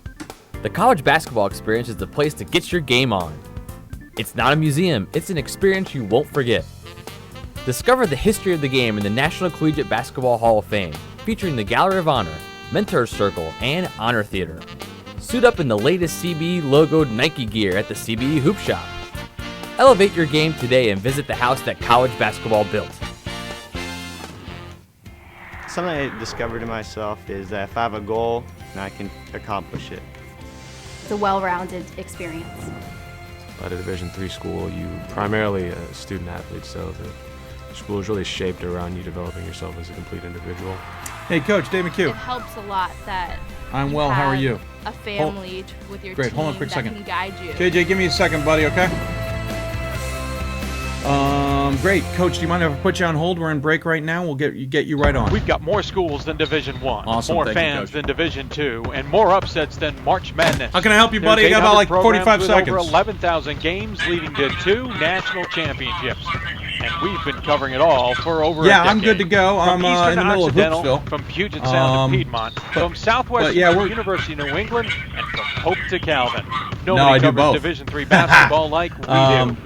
The College Basketball Experience is the place to get your game on. It's not a museum, it's an experience you won't forget. Discover the history of the game in the National Collegiate Basketball Hall of Fame, featuring the Gallery of Honor, Mentor's Circle, and Honor Theater. Suit up in the latest CBE logoed Nike gear at the CBE Hoop Shop. Elevate your game today and visit the house that college basketball built. Something I discovered in myself is that if I have a goal, and I can accomplish it. It's a well-rounded experience. At a Division III school, you primarily a student athlete, so the school is really shaped around you developing yourself as a complete individual. Hey, Coach, Dave McHugh. It helps a lot that I'm well. How are you? A family with your Great. team Hold on a quick that second. can guide you. JJ, give me a second, buddy, okay? Great. Coach, do you mind if I put you on hold? We're in break right now. We'll get you right on. We've got more schools than Division I, Awesome. more Thank you, fans Coach. than Division II, and more upsets than March Madness. How can I help you, buddy? There's I got about like 800 45 programs with seconds. Over 11,000 games leading to 2 national championships. And we've been covering it all for over a decade. I'm good to go. From I'm Eastern in the middle of Occidental, Hoopsville. From Puget Sound to Piedmont, from Southwestern University of New England, and from Hope to Calvin. Nobody I do covers both. Division III basketball like we do.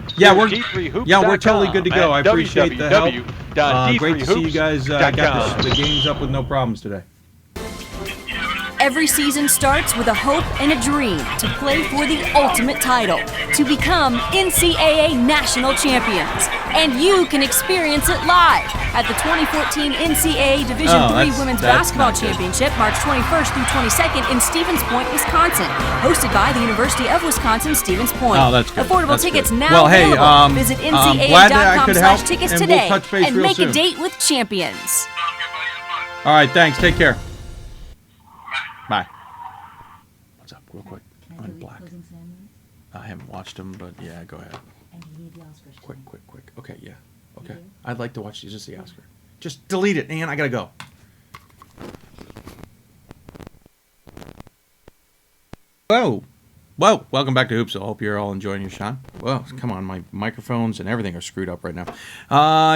We're totally good to go. I appreciate the help. Great to see you guys got the games up with no problems today. Every season starts with a hope and a dream to play for the ultimate title, to become NCAA national champions. And you can experience it live at the 2014 NCAA Division III Women's Basketball Championship, March 21st through 22nd in Stevens Point, Wisconsin, hosted by the University of Wisconsin-Stevens Point. Oh, that's good. Affordable That's tickets good. now available. Visit glad that I could help, ncaa.com/tickets and we'll today touch base and real make soon. a date with champions. All right, thanks. Take care. Bye. What's up, real quick? On Black. I haven't watched them, but yeah, go ahead. Quick. Okay, yeah. Okay. I'd like to watch just the Oscar. Just delete it, Ann. I gotta go. Whoa. Welcome back to Hoopsville. Hope you're all enjoying your shot. Whoa, come on. My microphones and everything are screwed up right now.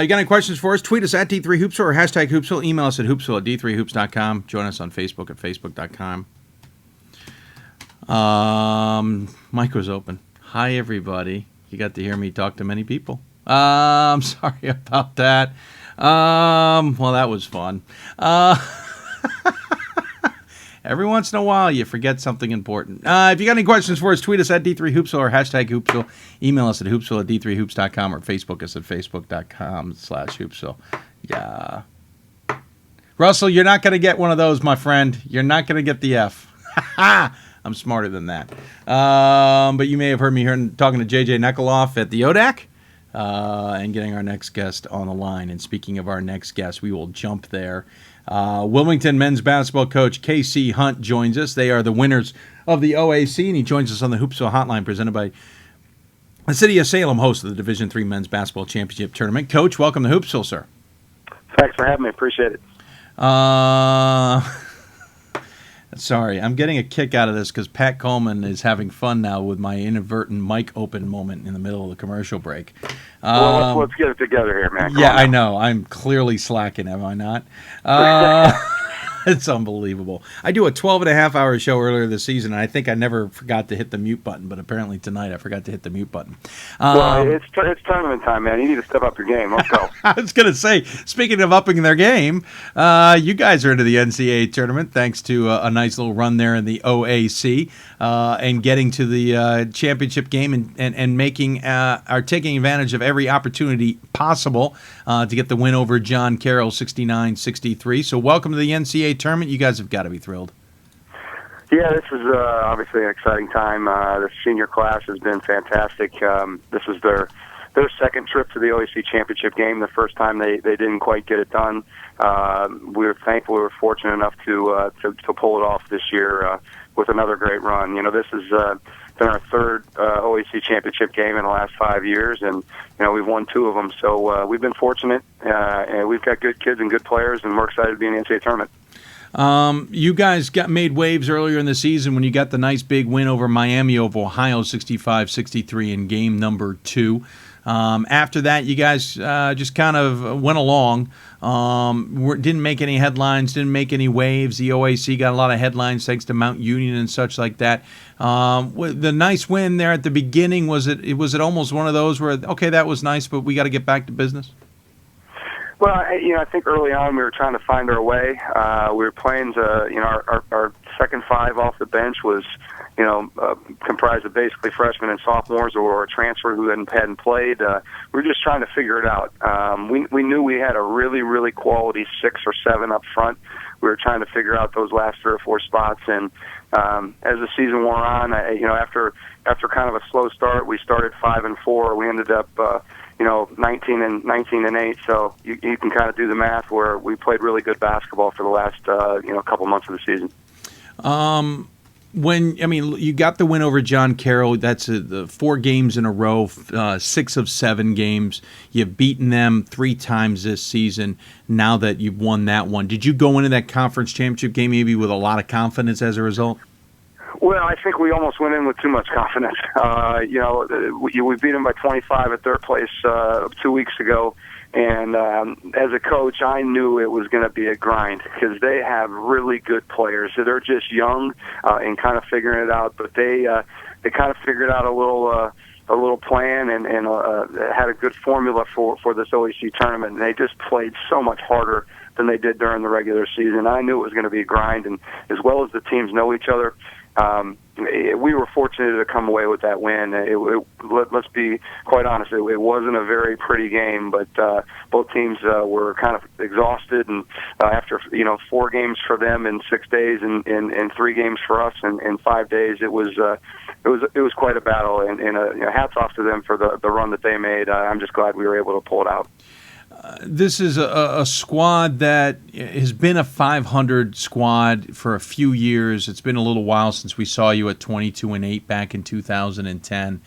You got any questions for us? Tweet us at D3Hoopsville or hashtag Hoopsville. Email us at hoopsville@d3hoops.com. Join us on Facebook at facebook.com. Mic was open. Hi, everybody. You got to hear me talk to many people. I'm sorry about that. Well, that was fun. Every once in a while, you forget something important. If you got any questions for us, tweet us at D3Hoopsville or hashtag Hoopsville. Email us at hoopsville at d3hoops.com or Facebook us at facebook.com/Hoopsville. Yeah. Russell, you're not going to get one of those, my friend. You're not going to get the F. I'm smarter than that. But you may have heard me here talking to J.J. Nekoloff at the ODAC and getting our next guest on the line. And speaking of our next guest, we will jump there. Wilmington men's basketball coach K.C. Hunt joins us. They are the winners of the OAC, and he joins us on the Hoopsville Hotline presented by the City of Salem, host of the Division III Men's Basketball Championship Tournament. Coach, welcome to Hoopsville, sir. Thanks for having me. Appreciate it. Sorry, I'm getting a kick out of this because Pat Coleman is having fun now with my inadvertent mic open moment in the middle of the commercial break. Well, let's get it together here, man. Yeah, I know. I'm clearly slacking, am I not? It's unbelievable. I do a 12-and-a-half-hour show earlier this season, and I think I never forgot to hit the mute button, but apparently tonight I forgot to hit the mute button. Well, it's tournament time, man. You need to step up your game. Let's go. I was going to say, speaking of upping their game, you guys are into the NCAA tournament thanks to a nice little run there in the OAC and getting to the championship game and making are taking advantage of every opportunity possible to get the win over John Carroll 69-63. So welcome to the NCAA tournament. You guys have got to be thrilled. Yeah, this is obviously an exciting time. The senior class has been fantastic. This is their second trip to the OAC championship game. The first time they didn't quite get it done. We were thankful. We were fortunate enough to pull it off this year with another great run. You know, this has been our third OAC championship game in the last 5 years, and we've won 2 of them. So we've been fortunate, and we've got good kids and good players, and we're excited to be in the NCAA tournament. You guys made waves earlier in the season when you got the nice big win over Miami of Ohio 65-63 in game number 2. After that, you guys just kind of went along. Didn't make any headlines, didn't make any waves. The OAC got a lot of headlines thanks to Mount Union and such like that. The nice win there at the beginning, was it almost one of those where, okay, that was nice, but we got to get back to business? Well, I think early on we were trying to find our way. We were playing, our second 5 off the bench was, comprised of basically freshmen and sophomores or a transfer who hadn't played. We were just trying to figure it out. We knew we had a really, really quality 6 or 7 up front. We were trying to figure out those last 3 or 4 spots, and as the season wore on, after kind of a slow start, we started 5-4. We ended up 19 and 8. So you can kind of do the math where we played really good basketball for the last couple months of the season. You got the win over John Carroll. That's the 4 games in a row, 6 of 7 games. You've beaten them 3 times this season. Now that you've won that one, did you go into that conference championship game maybe with a lot of confidence as a result? Well, I think we almost went in with too much confidence. We beat them by 25 at their place 2 weeks ago, and as a coach, I knew it was going to be a grind because they have really good players. They're just young and kind of figuring it out, but they kind of figured out a little plan and had a good formula for this OAC tournament. And they just played so much harder than they did during the regular season. I knew it was going to be a grind, and as well as the teams know each other. We were fortunate to come away with that win. Let's be quite honest, it wasn't a very pretty game, but both teams were kind of exhausted, and after 4 games for them in 6 days and 3 games for us in 5 days, it was quite a battle. And hats off to them for the run that they made. I'm just glad we were able to pull it out. This is a squad that has been a 500 squad for a few years. It's been a little while since we saw you at 22-8 back in 2010.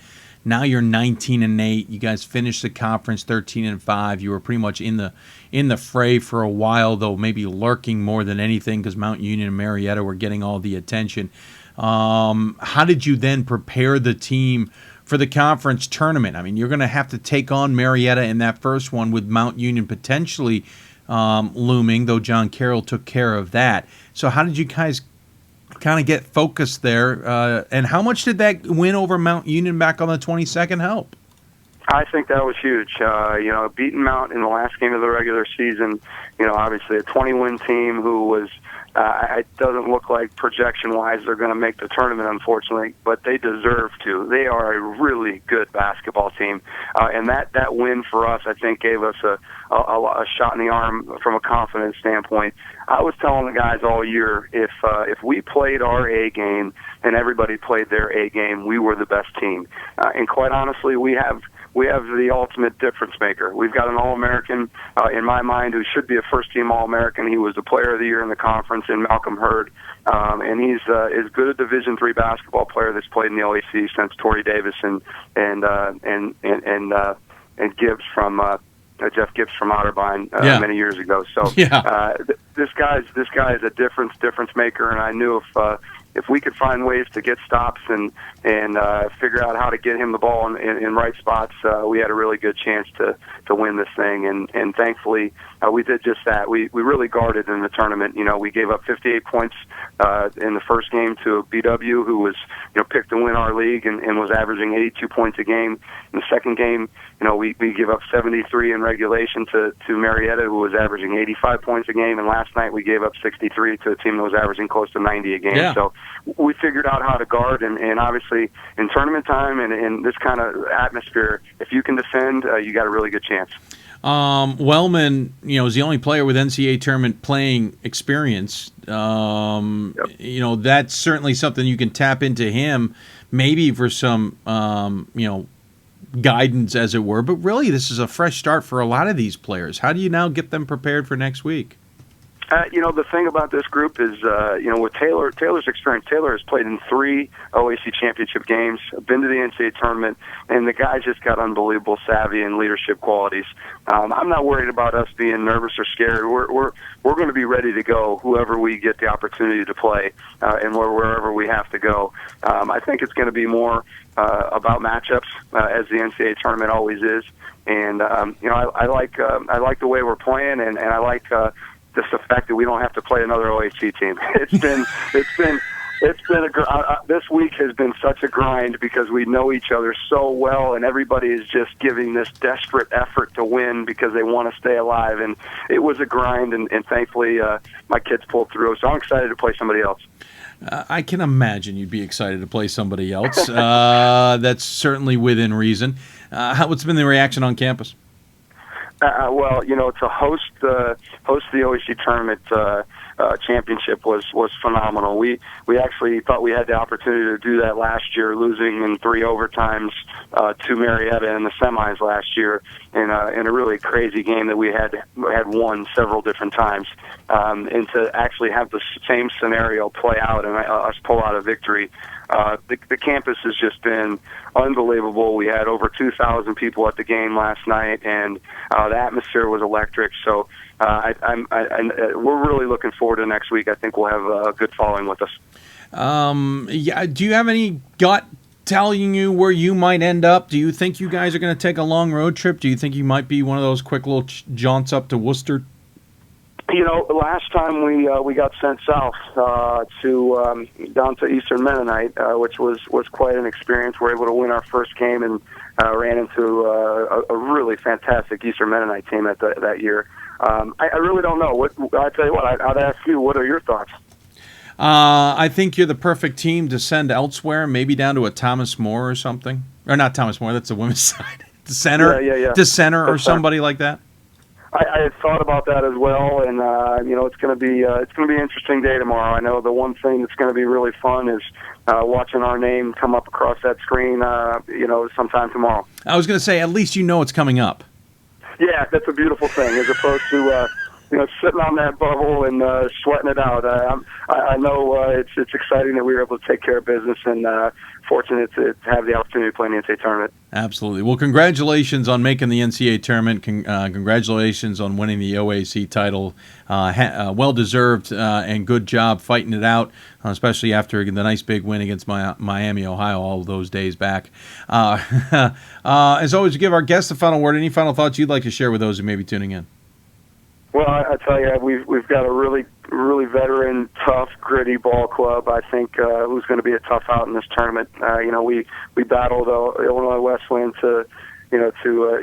Now you're 19-8. You guys finished the conference 13-5. You were pretty much in the fray for a while, though maybe lurking more than anything because Mount Union and Marietta were getting all the attention. How did you then prepare the team for the conference tournament? I mean, you're going to have to take on Marietta in that first one with Mount Union potentially looming, though John Carroll took care of that. So how did you guys kind of get focused there? And how much did that win over Mount Union back on the 22nd help? I think that was huge. Beating Mount in the last game of the regular season, obviously a 20-win team who was, it doesn't look like projection-wise they're going to make the tournament, unfortunately, but they deserve to. They are a really good basketball team. And that win for us, I think, gave us a shot in the arm from a confidence standpoint. I was telling the guys all year, if we played our A game and everybody played their A game, we were the best team. And quite honestly, we have the ultimate difference maker. We've got an All-American, in my mind, who should be a first-team All-American. He was the Player of the Year in the conference in Malcolm Hurd, and he's as good a Division III basketball player that's played in the OAC since Torrey Davis and Gibbs from Jeff Gibbs from Otterbein many years ago. So this guy is a difference maker, and I knew if we could find ways to get stops and figure out how to get him the ball in right spots, we had a really good chance to win this thing. And thankfully, we did just that. We really guarded in the tournament. We gave up 58 points in the first game to BW, who was picked to win our league and was averaging 82 points a game. In the second game, we gave up 73 in regulation to Marietta, who was averaging 85 points a game. And last night we gave up 63 to a team that was averaging close to 90 a game. Yeah. So we figured out how to guard, and obviously in tournament time and in this kind of atmosphere, if you can defend, you got a really good chance. Wellman, is the only player with NCAA tournament playing experience. That's certainly something you can tap into him, maybe for some, guidance, as it were. But really, this is a fresh start for a lot of these players. How do you now get them prepared for next week? The thing about this group is, with Taylor's experience, Taylor has played in 3 OAC championship games, been to the NCAA tournament, and the guy's just got unbelievable savvy and leadership qualities. I'm not worried about us being nervous or scared. We're going to be ready to go, whoever we get the opportunity to play, and wherever we have to go. I think it's going to be more about matchups, as the NCAA tournament always is. And I like the way we're playing, and I like just the fact that we don't have to play another OAC team. This week has been such a grind because we know each other so well, and everybody is just giving this desperate effort to win because they want to stay alive. And it was a grind, and thankfully my kids pulled through. So I'm excited to play somebody else. I can imagine you'd be excited to play somebody else. That's certainly within reason. What's been the reaction on campus? To host the OAC tournament championship was phenomenal. We actually thought we had the opportunity to do that last year, losing in 3 overtimes to Marietta in the semis last year in a really crazy game that we had won several different times. And to actually have the same scenario play out and us pull out a victory. The campus has just been unbelievable. We had over 2,000 people at the game last night, and the atmosphere was electric. So we're really looking forward to next week. I think we'll have a good following with us. Do you have any gut telling you where you might end up? Do you think you guys are going to take a long road trip? Do you think you might be one of those quick little jaunts up to Worcester? Last time we got sent south down to Eastern Mennonite, which was quite an experience. We were able to win our first game and ran into a really fantastic Eastern Mennonite team that year. I really don't know. I tell you what, I'd ask you, what are your thoughts? I think you're the perfect team to send elsewhere, maybe down to a Thomas More or something. Or not Thomas More, that's the women's side. To center, to center or somebody like that. I had thought about that as well, and it's going to be an interesting day tomorrow. I know the one thing that's going to be really fun is watching our name come up across that screen. Sometime tomorrow. I was going to say, at least you know it's coming up. Yeah, that's a beautiful thing, as opposed to sitting on that bubble and sweating it out. I know it's exciting that we were able to take care of business, and fortunate to have the opportunity to play in the NCAA tournament. Absolutely. Well, congratulations on making the NCAA tournament. Congratulations on winning the OAC title. Well-deserved and good job fighting it out, especially after the nice big win against Miami, Ohio, all of those days back. As always, we give our guests the final word. Any final thoughts you'd like to share with those who may be tuning in? Well, I tell you, we've got a really veteran, tough, gritty ball club. I think who's going to be a tough out in this tournament. We battled Illinois Wesleyan to to an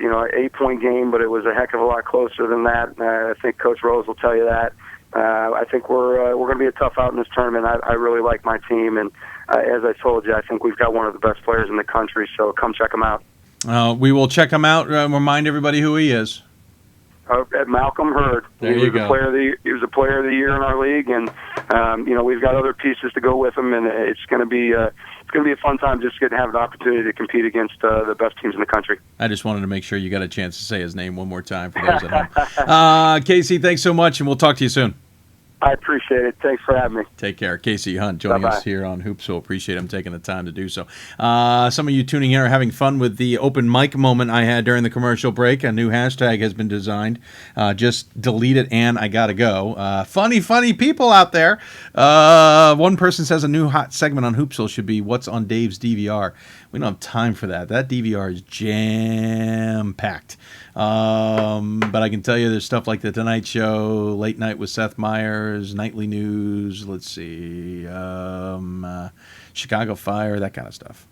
8-point game, but it was a heck of a lot closer than that. I think Coach Rose will tell you that. I think we're going to be a tough out in this tournament. I really like my team, and as I told you, I think we've got one of the best players in the country. So come check them out. We will check him out. Remind everybody who he is. Malcolm Hurd. There he you was go. He was a player of the year in our league, and we've got other pieces to go with him, and it's going to be a fun time just to have an opportunity to compete against the best teams in the country. I just wanted to make sure you got a chance to say his name one more time for those at home. Casey, thanks so much, and we'll talk to you soon. I appreciate it. Thanks for having me. Take care. Casey Hunt joining Bye-bye. us here on Hoopsville. Appreciate him taking the time to do so. Some of you tuning in are having fun with the open mic moment I had during the commercial break. A new hashtag has been designed. Just delete it and I gotta go. Funny people out there. One person says a new hot segment on Hoopsville should be what's on Dave's DVR. We don't have time for that. That DVR is jam-packed. But I can tell you there's stuff like The Tonight Show, Late Night with Seth Meyers, Nightly News, let's see, Chicago Fire, that kind of stuff.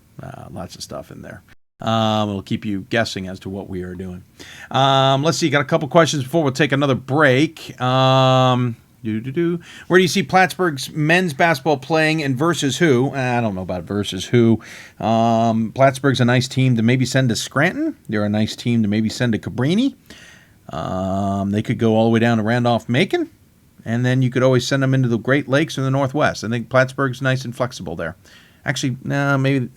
Lots of stuff in there. It'll keep you guessing as to what we are doing. Let's see, got a couple questions before we'll take another break. Where do you see Plattsburgh's men's basketball playing and versus who? I don't know about versus who. Plattsburgh's a nice team to maybe send to Scranton. They're a nice team to maybe send to Cabrini. They could go all the way down to Randolph-Macon. And then you could always send them into the Great Lakes or the Northwest. I think Plattsburgh's nice and flexible there. Actually, no, maybe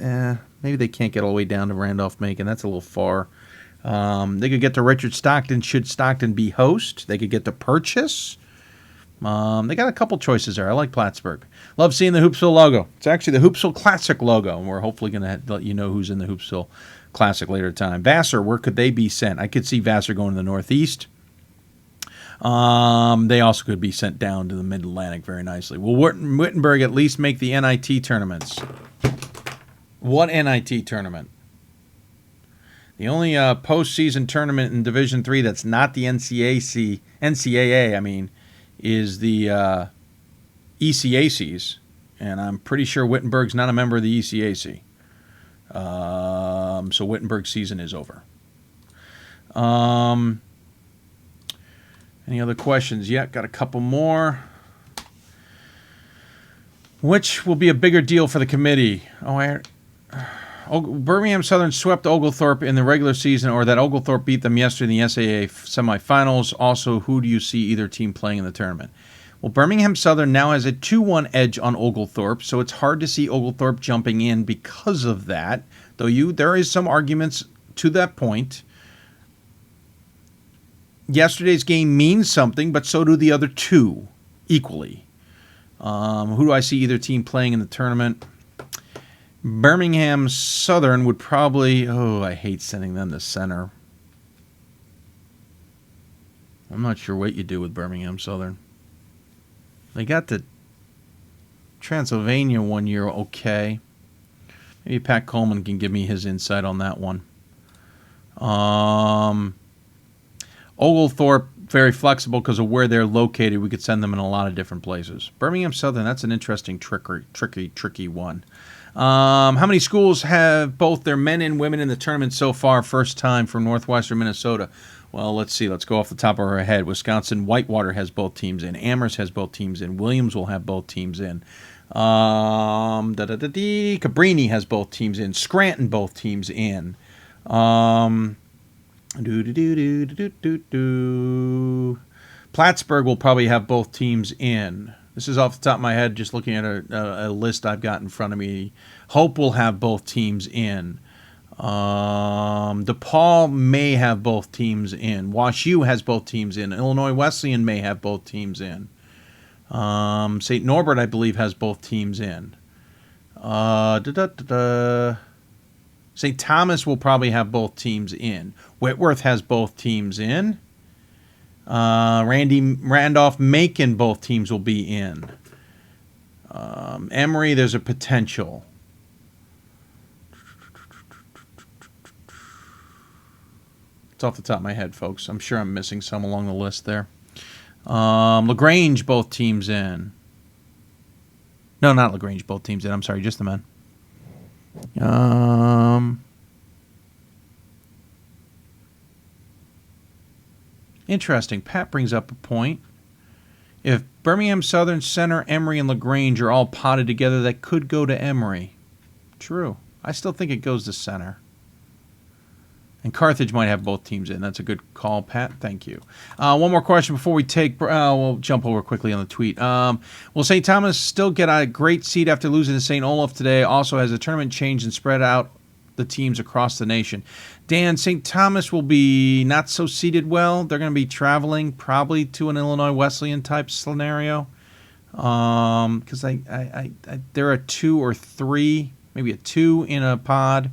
they can't get all the way down to Randolph-Macon. That's a little far. They could get to Richard Stockton should Stockton be host. They could get to Purchase. They got a couple choices there. I like Plattsburgh. Love seeing the Hoopsville logo. It's actually the Hoopsville Classic logo, and we're hopefully going to let you know who's in the Hoopsville Classic later time. Vassar, where could they be sent? I could see Vassar going to the Northeast. They also could be sent down to the Mid-Atlantic very nicely. Will Wittenberg at least make the NIT tournaments? What NIT tournament? The only postseason tournament in Division III that's not the NCAA, is the ECACs, and I'm pretty sure Wittenberg's not a member of the ECAC. So Wittenberg's season is over. Any other questions? Yeah, got a couple more. Which will be a bigger deal for the committee? Birmingham Southern swept Oglethorpe in the regular season, or that Oglethorpe beat them yesterday in the SAA semifinals. Also, who do you see either team playing in the tournament? Well, Birmingham Southern now has a 2-1 edge on Oglethorpe, so it's hard to see Oglethorpe jumping in because of that, though there is some arguments to that point. Yesterday's game means something, but so do the other two equally. Who do I see either team playing in the tournament? Birmingham Southern would probably... I hate sending them to center. I'm not sure what you do with Birmingham Southern. They got to Transylvania one year, okay. Maybe Pat Coleman can give me his insight on that one. Oglethorpe, very flexible because of where they're located. We could send them in a lot of different places. Birmingham Southern, that's an interesting, tricky one. How many schools have both their men and women in the tournament so far? First time from Northwestern Minnesota. Well, let's see. Let's go off the top of our head. Wisconsin Whitewater has both teams in. Amherst has both teams in. Williams will have both teams in. Cabrini has both teams in. Scranton both teams in. Plattsburgh will probably have both teams in. This is off the top of my head, just looking at a list I've got in front of me. Hope will have both teams in. DePaul may have both teams in. WashU has both teams in. Illinois Wesleyan may have both teams in. St. Norbert, I believe, has both teams in. St. Thomas will probably have both teams in. Whitworth has both teams in. Randolph-Macon, both teams will be in. Emory, there's a potential. It's off the top of my head, folks. I'm sure I'm missing some along the list there. LaGrange, both teams in. No, not LaGrange, both teams in. I'm sorry, just the men. Interesting. Pat brings up a point. If Birmingham Southern, Center, Emory, and LaGrange are all potted together, that could go to Emory. True. I still think it goes to Center. And Carthage might have both teams in. That's a good call, Pat. Thank you. One more question before we take... we'll jump over quickly on the tweet. Will St. Thomas still get a great seed after losing to St. Olaf today? Also, has the tournament changed and spread out the teams across the nation? Dan, St. Thomas will be not so seeded well. They're going to be traveling probably to an Illinois Wesleyan type scenario. Because there are 2 or 3, maybe a 2 in a pod.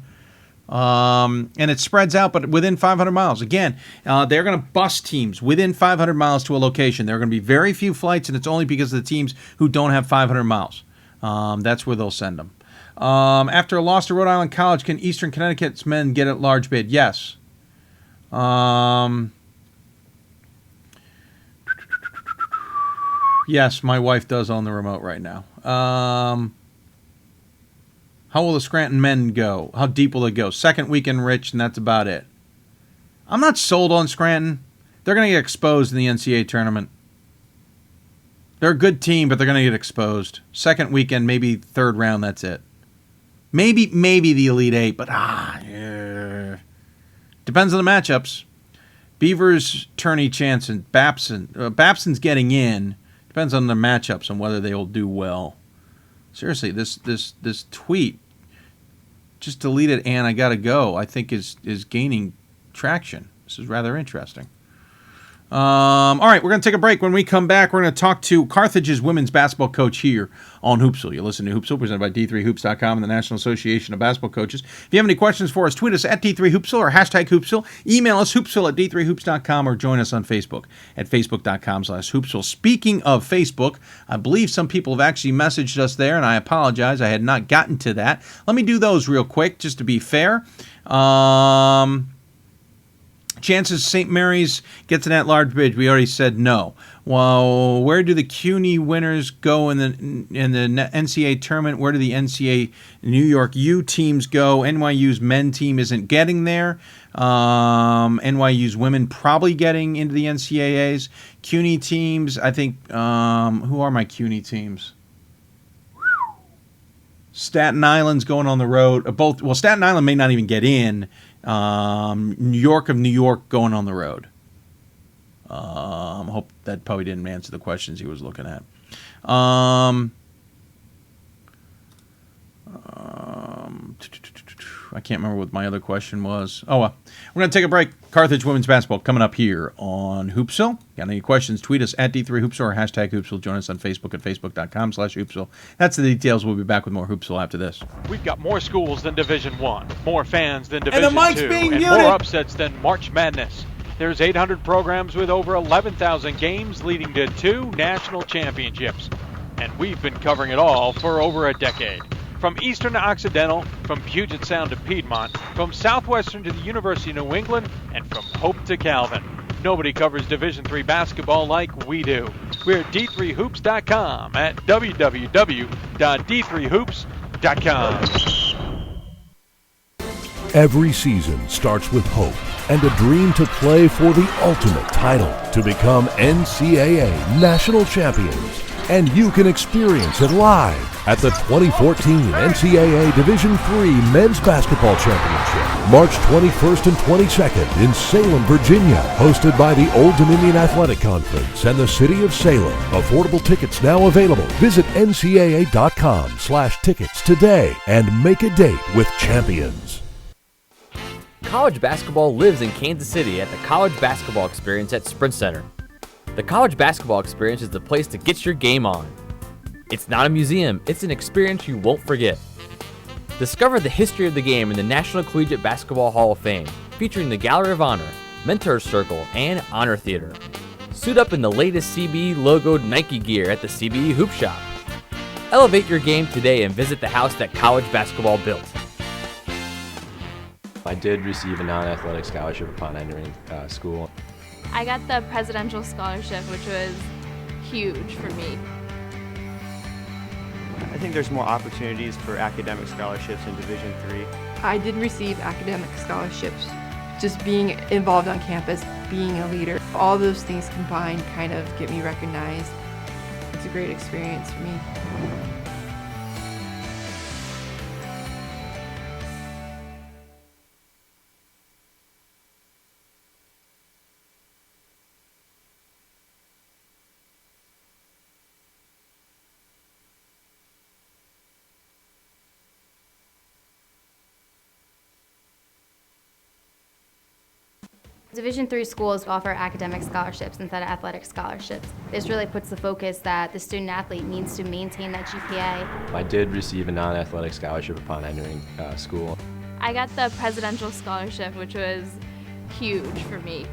And it spreads out, but within 500 miles. Again, they're going to bus teams within 500 miles to a location. There are going to be very few flights, and it's only because of the teams who don't have 500 miles. That's where they'll send them. After a loss to Rhode Island College, can Eastern Connecticut's men get at large bid? Yes. Yes, my wife does own the remote right now. How will the Scranton men go? How deep will they go? Second weekend, Rich, and that's about it. I'm not sold on Scranton. They're going to get exposed in the NCAA tournament. They're a good team, but they're going to get exposed. Second weekend, maybe third round, that's it. Maybe the Elite Eight, but yeah. Depends on the matchups. Beavers, Turney, chance, and Babson. Babson's getting in. Depends on the matchups and whether they will do well. Seriously, this tweet, just delete it and I gotta go, I think is gaining traction. This is rather interesting. All right, we're going to take a break. When we come back, we're going to talk to Carthage's women's basketball coach here on Hoopsville. You listen to Hoopsville, presented by D3Hoops.com and the National Association of Basketball Coaches. If you have any questions for us, tweet us at D3Hoopsville or hashtag Hoopsville. Email us, hoopsville at D3Hoops.com, or join us on Facebook at Facebook.com/Hoopsville. Speaking of Facebook, I believe some people have actually messaged us there, and I apologize. I had not gotten to that. Let me do those real quick, just to be fair. Chances St. Mary's gets an at-large bid. We already said no. Well, where do the CUNY winners go in the NCAA tournament? Where do the NCAA New York U teams go? NYU's men team isn't getting there. NYU's women probably getting into the NCAAs. CUNY teams, I think, who are my CUNY teams? Staten Island's going on the road. Staten Island may not even get in. New York of New York going on the road. Hope that probably didn't answer the questions he was looking at. I can't remember what my other question was. We're going to take a break. Carthage women's basketball coming up here on Hoopsville. Got any questions? Tweet us at D3Hoopsville or hashtag Hoopsville. Join us on Facebook at Facebook.com/Hoopsville. That's the details. We'll be back with more Hoopsville after this. We've got more schools than Division I, more fans than Division II, and muted. more upsets than March Madness. There's 800 programs with over 11,000 games leading to 2 national championships. And we've been covering it all for over a decade. From Eastern to Occidental, from Puget Sound to Piedmont, from Southwestern to the University of New England, and from Hope to Calvin. Nobody covers Division III basketball like we do. We're at D3Hoops.com at www.D3Hoops.com. Every season starts with hope and a dream to play for the ultimate title, to become NCAA national champions. And you can experience it live at the 2014 NCAA Division III Men's Basketball Championship, March 21st and 22nd in Salem, Virginia, hosted by the Old Dominion Athletic Conference and the City of Salem. Affordable tickets now available. Visit ncaa.com/tickets today and make a date with champions. College basketball lives in Kansas City at the College Basketball Experience at Sprint Center. The College Basketball Experience is the place to get your game on. It's not a museum, it's an experience you won't forget. Discover the history of the game in the National Collegiate Basketball Hall of Fame, featuring the Gallery of Honor, Mentor Circle, and Honor Theater. Suit up in the latest CBE logoed Nike gear at the CBE Hoop Shop. Elevate your game today and visit the house that college basketball built. I did receive a non-athletic scholarship upon entering school. I got the presidential scholarship, which was huge for me. I think there's more opportunities for academic scholarships in Division III. I did receive academic scholarships. Just being involved on campus, being a leader. All those things combined kind of get me recognized. It's a great experience for me. Division III schools offer academic scholarships instead of athletic scholarships. This really puts the focus that the student athlete needs to maintain that GPA. I did receive a non-athletic scholarship upon entering school. I got the presidential scholarship, which was huge for me.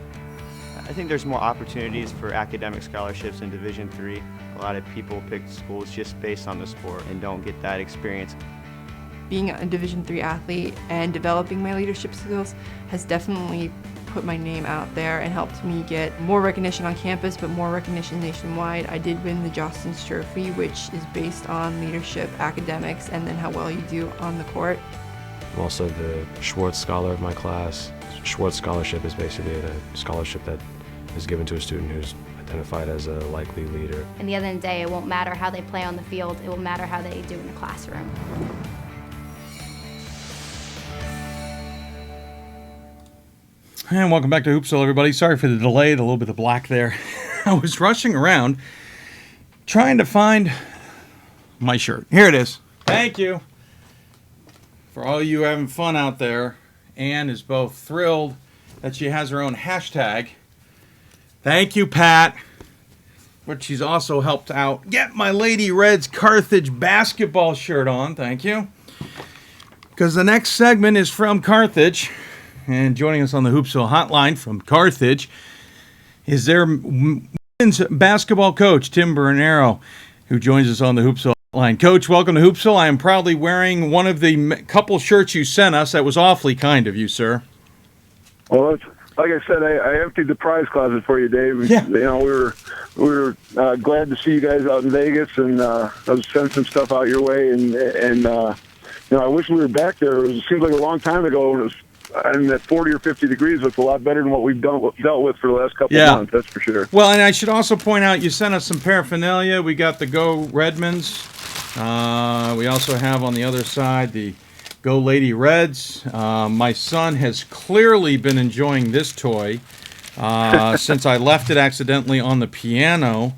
I think there's more opportunities for academic scholarships in Division III. A lot of people pick schools just based on the sport and don't get that experience. Being a Division III athlete and developing my leadership skills has definitely put my name out there and helped me get more recognition on campus, but more recognition nationwide. I did win the Jostens Trophy, which is based on leadership, academics, and then how well you do on the court. I'm also the Schwartz Scholar of my class. Schwartz Scholarship is basically a scholarship that is given to a student who's identified as a likely leader. At the end of the day, it won't matter how they play on the field, it will matter how they do in the classroom. And welcome back to Hoopsville, everybody. Sorry for the delay, a little bit of black there. I was rushing around trying to find my shirt. Here it is. Thank you. For all you having fun out there, Ann is both thrilled that she has her own hashtag. Thank you, Pat. But she's also helped out get my Lady Reds Carthage basketball shirt on. Thank you. Because the next segment is from Carthage. And joining us on the Hoopsville hotline from Carthage is their women's basketball coach, Tim Bernero, who joins us on the Hoopsville hotline. Coach, welcome to Hoopsville. I am proudly wearing one of the couple shirts you sent us. That was awfully kind of you, sir. Well, like I said, I emptied the prize closet for you, Dave. Yeah. You know, we were glad to see you guys out in Vegas, and I was sending some stuff out your way, and you know, I wish we were back there. It seems like a long time ago. It was, and that 40 or 50 degrees was a lot better than what we've dealt with for the last couple of months, that's for sure. Well, and I should also point out, you sent us some paraphernalia. We got the Go Redmonds. We also have on the other side the Go Lady Reds. My son has clearly been enjoying this toy since I left it accidentally on the piano.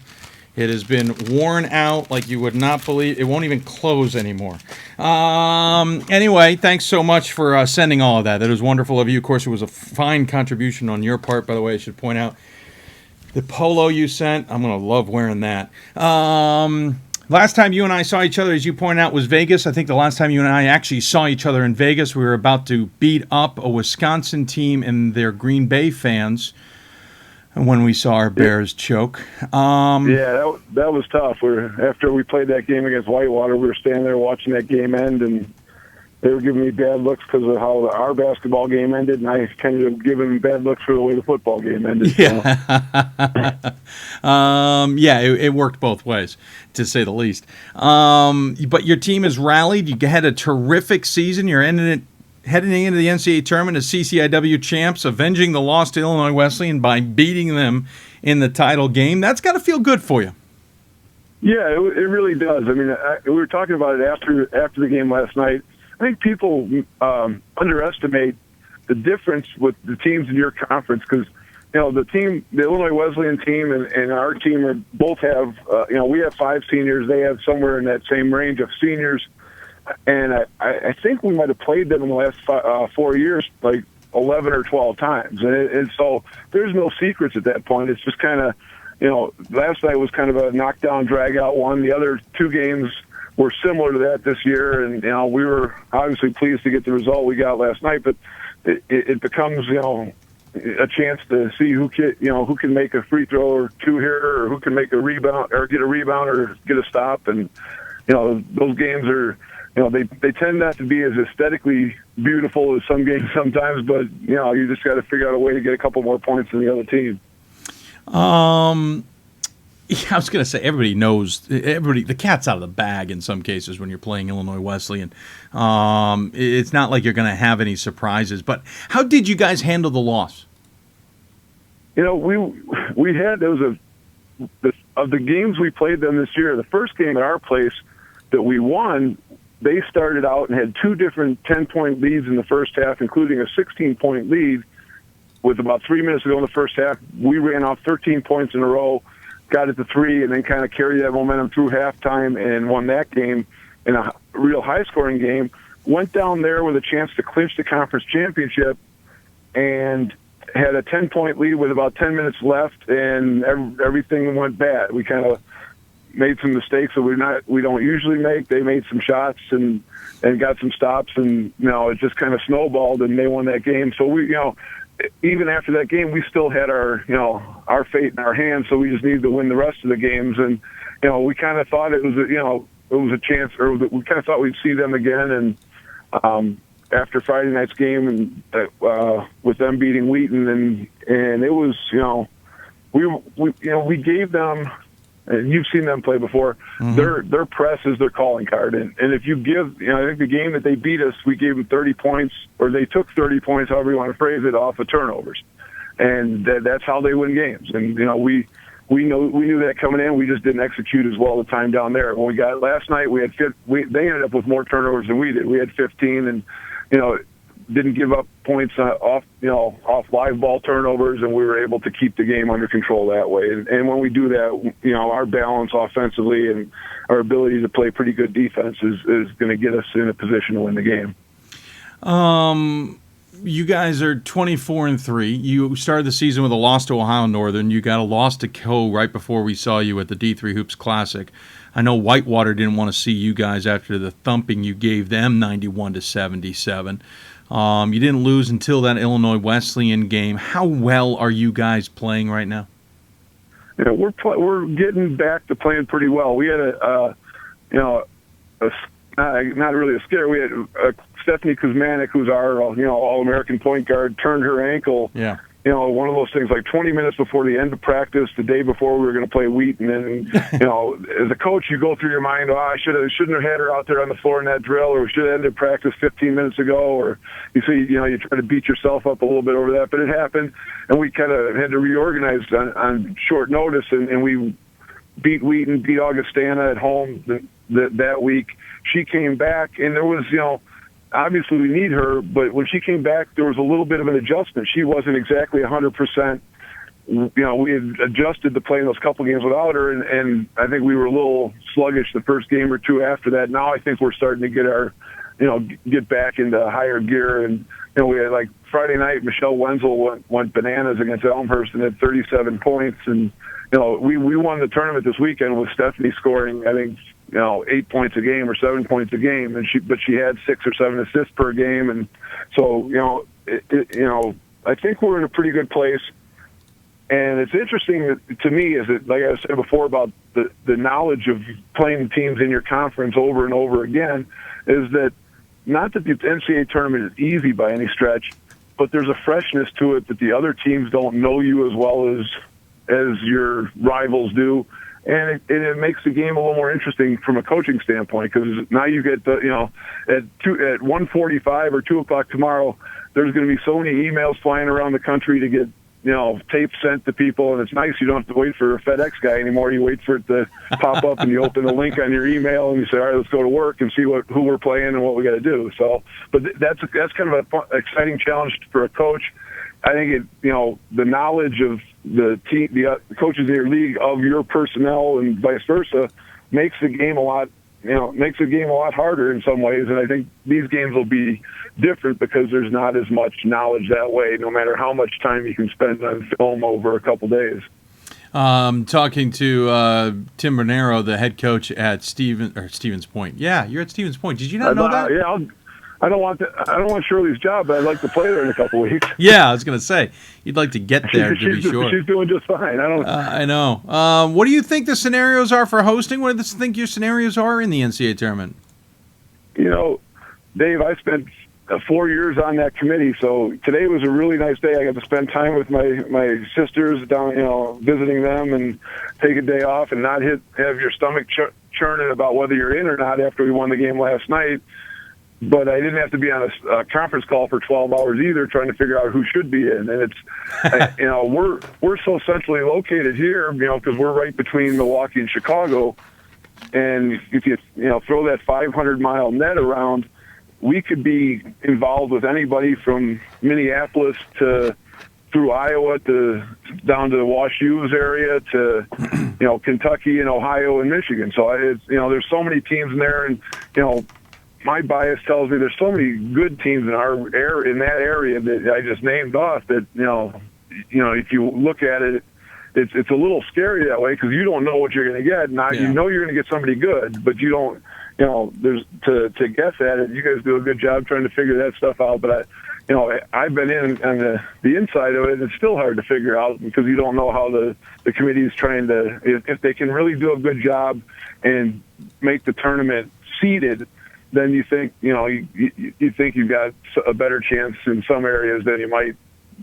It has been worn out like you would not believe. It won't even close anymore. Anyway, thanks so much for sending all of that. That was wonderful of you. Of course, it was a fine contribution on your part, by the way. I should point out the polo you sent. I'm going to love wearing that. Last time you and I saw each other, as you pointed out, was Vegas. I think the last time you and I actually saw each other in Vegas, we were about to beat up a Wisconsin team and their Green Bay fans when we saw our Bears choke. Yeah, that was tough. After we played that game against Whitewater, we were standing there watching that game end, and they were giving me bad looks because of how our basketball game ended, and I kind of giving them bad looks for the way the football game ended. Yeah, it worked both ways, to say the least. But your team has rallied. You had a terrific season. You're heading into the NCAA tournament as CCIW champs, avenging the loss to Illinois Wesleyan by beating them in the title game. That's got to feel good for you. Yeah, it really does. I mean, we were talking about it after the game last night. I think people underestimate the difference with the teams in your conference because, you know, the Illinois Wesleyan team and our team both have, we have 5 seniors. They have somewhere in that same range of seniors. And I think we might have played them in the last 4 years, like 11 or 12 times. And so there's no secrets at that point. It's just kind of, last night was kind of a knockdown, drag-out one. The other 2 games were similar to that this year. And, we were obviously pleased to get the result we got last night. But it becomes, a chance to see who can make a free throw or 2 here, or who can make a rebound or get a rebound or get a stop. And, those games are, they tend not to be as aesthetically beautiful as some games sometimes, but, you just got to figure out a way to get a couple more points than the other team. I was going to say, everybody knows, the cat's out of the bag in some cases when you're playing Illinois Wesleyan. It's not like you're going to have any surprises, but how did you guys handle the loss? we had of the games we played them this year. The first game at our place that we won, they started out and had 2 different 10-point leads in the first half, including a 16-point lead. With about 3 minutes to go in the first half, we ran off 13 points in a row, got it to 3, and then kind of carried that momentum through halftime and won that game in a real high-scoring game. Went down there with a chance to clinch the conference championship and had a 10-point lead with about 10 minutes left, and everything went bad. We kind of made some mistakes that we don't usually make. They made some shots and got some stops, and it just kind of snowballed, and they won that game. So we, even after that game, we still had our fate in our hands. So we just needed to win the rest of the games, and we kind of thought it was a chance, or we kind of thought we'd see them again, and. After Friday night's game and with them beating Wheaton, and it was we gave them, and you've seen them play before. Mm-hmm. Their press is their calling card, and if you give I think the game that they beat us, we gave them 30 points, or they took 30 points, however you want to phrase it, off of turnovers, and that's how they win games. And we knew that coming in. We just didn't execute as well the time down there. When we got last night, they ended up with more turnovers than we did. We had 15, and didn't give up points off live ball turnovers, and we were able to keep the game under control that way. And when we do that, our balance offensively and our ability to play pretty good defense is going to get us in a position to win the game. You guys are 24-3. You started the season with a loss to Ohio Northern. You got a loss to Co right before we saw you at the D3 Hoops Classic. I know Whitewater didn't want to see you guys after the thumping you gave them 91-77. You didn't lose until that Illinois Wesleyan game. How well are you guys playing right now? We're getting back to playing pretty well. We had not really a scare. We had Stephanie Kuzmanik, who's our All-American point guard, turned her ankle. Yeah. One of those things, like 20 minutes before the end of practice, the day before we were going to play Wheaton. And, as a coach, you go through your mind, I shouldn't have had her out there on the floor in that drill, or we should have ended practice 15 minutes ago, or you try to beat yourself up a little bit over that. But it happened, and we kind of had to reorganize on short notice, and we beat Wheaton, beat Augustana at home that week. She came back, and there was, obviously we need her, but when she came back, there was a little bit of an adjustment. She wasn't exactly 100%. We had adjusted to playing those couple games without her, and I think we were a little sluggish the first game or two after that. Now I think we're starting to get back into higher gear. And, we had, like, Friday night, Michelle Wenzel went bananas against Elmhurst and had 37 points. And, we won the tournament this weekend with Stephanie scoring, I think, 8 points a game or 7 points a game, but she had 6 or 7 assists per game, and so I think we're in a pretty good place. And it's interesting to me, is that, like I said before, about the knowledge of playing teams in your conference over and over again, is that not that the NCAA tournament is easy by any stretch, but there's a freshness to it that the other teams don't know you as well as your rivals do. And it makes the game a little more interesting from a coaching standpoint, because now you get at 1:45 or 2 o'clock tomorrow, there's going to be so many emails flying around the country to get tape sent to people, and it's nice you don't have to wait for a FedEx guy anymore. You wait for it to pop up, and you open the link on your email, and you say, all right, let's go to work and see who we're playing and what we got to do. So, but that's kind of an exciting challenge for a coach. I think the knowledge of the team, the coaches in your league, of your personnel and vice versa, makes the game a lot harder in some ways. And I think these games will be different because there's not as much knowledge that way, no matter how much time you can spend on film over a couple days. Talking to Tim Bernero, the head coach at Stevens Point. Yeah, you're at Stevens Point. Did you not know that? Yeah. I don't want Shirley's job, but I'd like to play there in a couple of weeks. Yeah, I was going to say, you'd like to get there to be sure. She's doing just fine. I know. What do you think the scenarios are for hosting? What do you think your scenarios are in the NCAA tournament? Dave, I spent 4 years on that committee, so today was a really nice day. I got to spend time with my sisters down, visiting them, and take a day off and not have your stomach churning about whether you're in or not after we won the game last night. but I didn't have to be on a conference call for 12 hours either, trying to figure out who should be in. And it's, we're so centrally located here, because we're right between Milwaukee and Chicago. And if you throw that 500-mile net around, we could be involved with anybody from Minneapolis through Iowa down to the Wash U's area to Kentucky and Ohio and Michigan. So there's so many teams in there, and my bias tells me there's so many good teams in that area that I just named off that if you look at it, it's a little scary that way because you don't know what you're going to get. Now you know you're going to get somebody good, but you don't. There's to guess at it. You guys do a good job trying to figure that stuff out, but I've been in on the inside of it, and it's still hard to figure out because you don't know how the committee is trying to, if they can really do a good job and make the tournament seeded, then you think, you think you've got a better chance in some areas than you might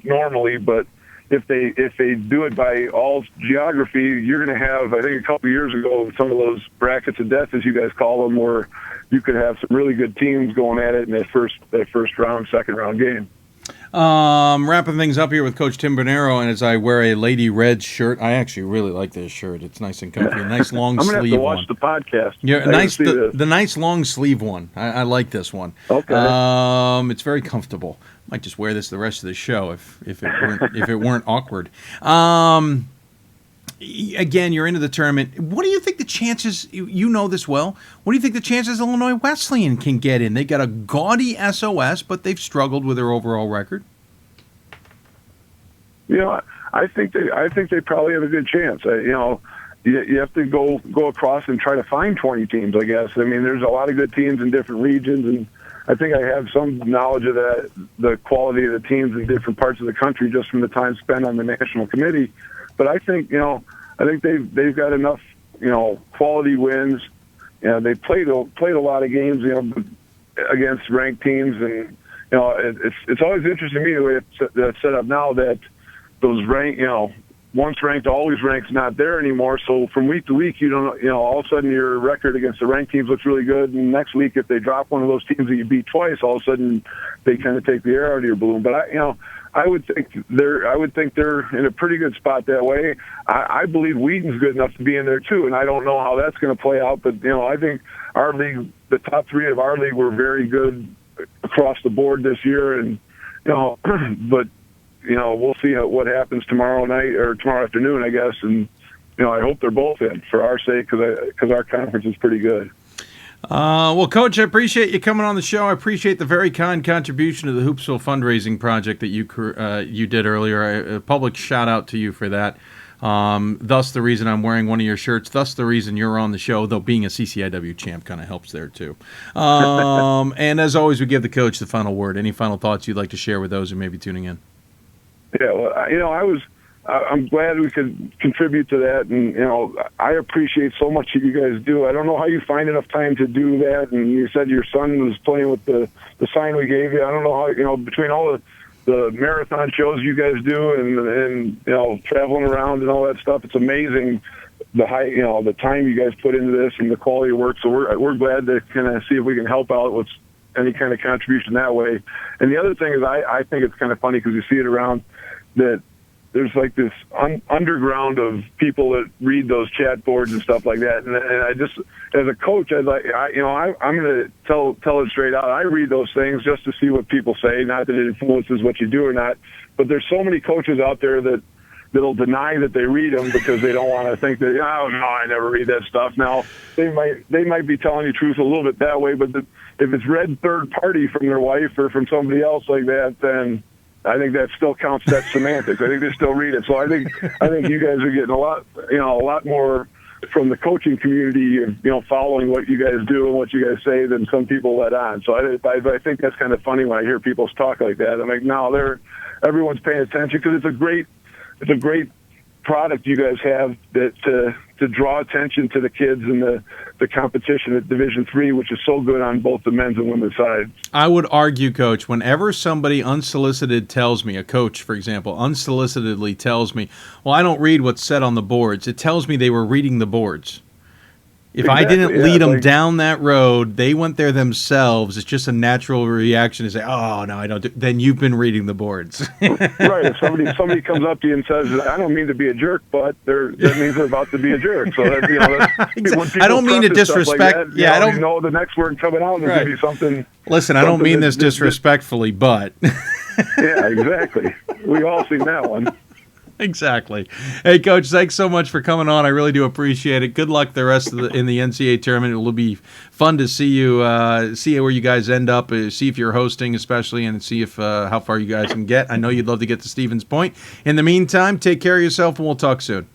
normally, but if they do it by all geography, you're going to have, I think a couple of years ago, some of those brackets of death, as you guys call them, where you could have some really good teams going at it in that first round, second round game. Wrapping things up here with Coach Tim Bonero, and as I wear a Lady Red shirt, I actually really like this shirt. It's nice and comfy, a nice long I'm sleeve one. I'm going to have to watch the podcast. Yeah, the nice long sleeve one. I like this one. Okay. It's very comfortable. Might just wear this the rest of the show if it weren't awkward. Again, you're into the tournament. What do you think the chances? You know this well. What do you think the chances Illinois Wesleyan can get in? They got a gaudy SOS, but they've struggled with their overall record. I think they probably have a good chance. You have to go across and try to find 20 teams, I guess. I mean, there's a lot of good teams in different regions, and I think I have some knowledge of the quality of the teams in different parts of the country just from the time spent on the national committee. But I think they've got enough quality wins. They played a lot of games against ranked teams, and it's always interesting to me the way it's set up now that those once ranked, always ranked is not there anymore. So from week to week, you don't, all of a sudden your record against the ranked teams looks really good. And next week, if they drop one of those teams that you beat twice, all of a sudden they kind of take the air out of your balloon. But I would think they're in a pretty good spot that way. I believe Wheaton's good enough to be in there too, and I don't know how that's going to play out. But I think our league, the top three of our league, were very good across the board this year, and but. We'll see what happens tomorrow night or tomorrow afternoon, I guess. And, I hope they're both in for our sake because our conference is pretty good. Well, Coach, I appreciate you coming on the show. I appreciate the very kind contribution to the Hoopsville fundraising project that you did earlier. A public shout out to you for that. Thus the reason I'm wearing one of your shirts. Thus the reason you're on the show, though being a CCIW champ kind of helps there too. And as always, we give the coach the final word. Any final thoughts you'd like to share with those who may be tuning in? Yeah, well, I'm glad we could contribute to that, and I appreciate so much that you guys do. I don't know how you find enough time to do that. And you said your son was playing with the sign we gave you. I don't know how between all the marathon shows you guys do and traveling around and all that stuff. It's amazing the time you guys put into this and the quality of work. So we're glad to kind of see if we can help out with any kind of contribution that way. And the other thing is I think it's kind of funny because you see it around that there's like this underground of people that read those chat boards and stuff like that. And I just, as a coach, I'm going to tell it straight out. I read those things just to see what people say, not that it influences what you do or not. But there's so many coaches out there that'll deny that they read them because they don't want to think that, oh no, I never read that stuff. Now they might be telling you truth a little bit that way, but if it's read third party from their wife or from somebody else like that, then I think that still counts. That's semantics. I think they still read it. So I think you guys are getting a lot more from the coaching community, following what you guys do and what you guys say than some people let on. So I think that's kind of funny when I hear people talk like that. I'm like, no, everyone's paying attention because it's a great product you guys have that to draw attention to the kids and the competition at Division III, which is so good on both the men's and women's sides. I would argue, Coach, whenever somebody unsolicited tells me, a coach, for example, unsolicitedly tells me, well, I don't read what's said on the boards, it tells me they were reading the boards. If I didn't lead them down that road, they went there themselves. It's just a natural reaction to say, "Oh no, I don't." Then you've been reading the boards, right? If somebody comes up to you and says, "I don't mean to be a jerk," but that means they're about to be a jerk. So that's, I don't mean to disrespect. Like that, I don't know the next word coming out is going to be something. Listen, I don't mean this disrespectfully, but yeah, exactly. We all seen that one. Exactly. Hey, Coach, thanks so much for coming on. I really do appreciate it. Good luck in the NCAA tournament. It will be fun to see you, see where you guys end up, see if you're hosting especially, and see if how far you guys can get. I know you'd love to get to Stevens Point. In the meantime, take care of yourself, and we'll talk soon.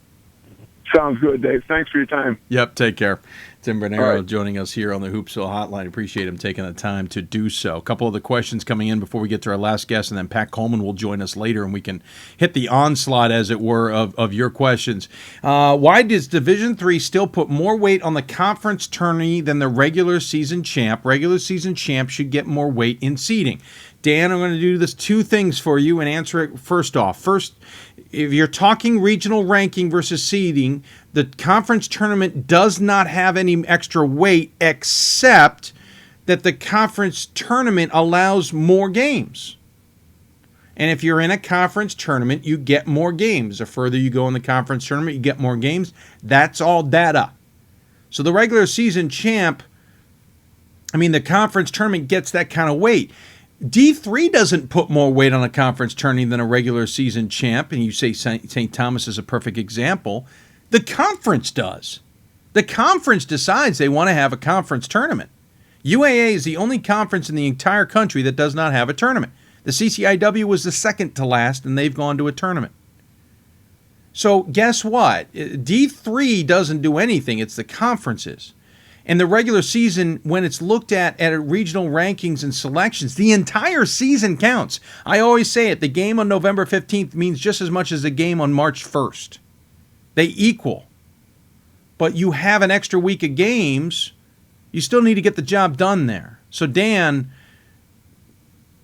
Sounds good, Dave. Thanks for your time. Yep, take care. Tim Bernero joining us here on the Hoopsville Hotline. Appreciate him taking the time to do so. A couple of the questions coming in before we get to our last guest, and then Pat Coleman will join us later, and we can hit the onslaught, as it were, of your questions. Why does Division III still put more weight on the conference tourney than the regular season champ? Regular season champ should get more weight in seeding. Dan, I'm going to do this two things for you and answer it first off. First, if you're talking regional ranking versus seeding, the conference tournament does not have any extra weight except that the conference tournament allows more games. And if you're in a conference tournament, you get more games. The further you go in the conference tournament, you get more games. That's all data. So the regular season champ, the conference tournament gets that kind of weight. D3 doesn't put more weight on a conference tourney than a regular season champ, and you say St. Thomas is a perfect example. The conference does. The conference decides they want to have a conference tournament. UAA is the only conference in the entire country that does not have a tournament. The CCIW was the second to last, and they've gone to a tournament. So guess what? D3 doesn't do anything. It's the conferences. And the regular season, when it's looked at regional rankings and selections, the entire season counts. I always say it, the game on November 15th means just as much as the game on March 1st. They equal. But you have an extra week of games, you still need to get the job done there. So Dan,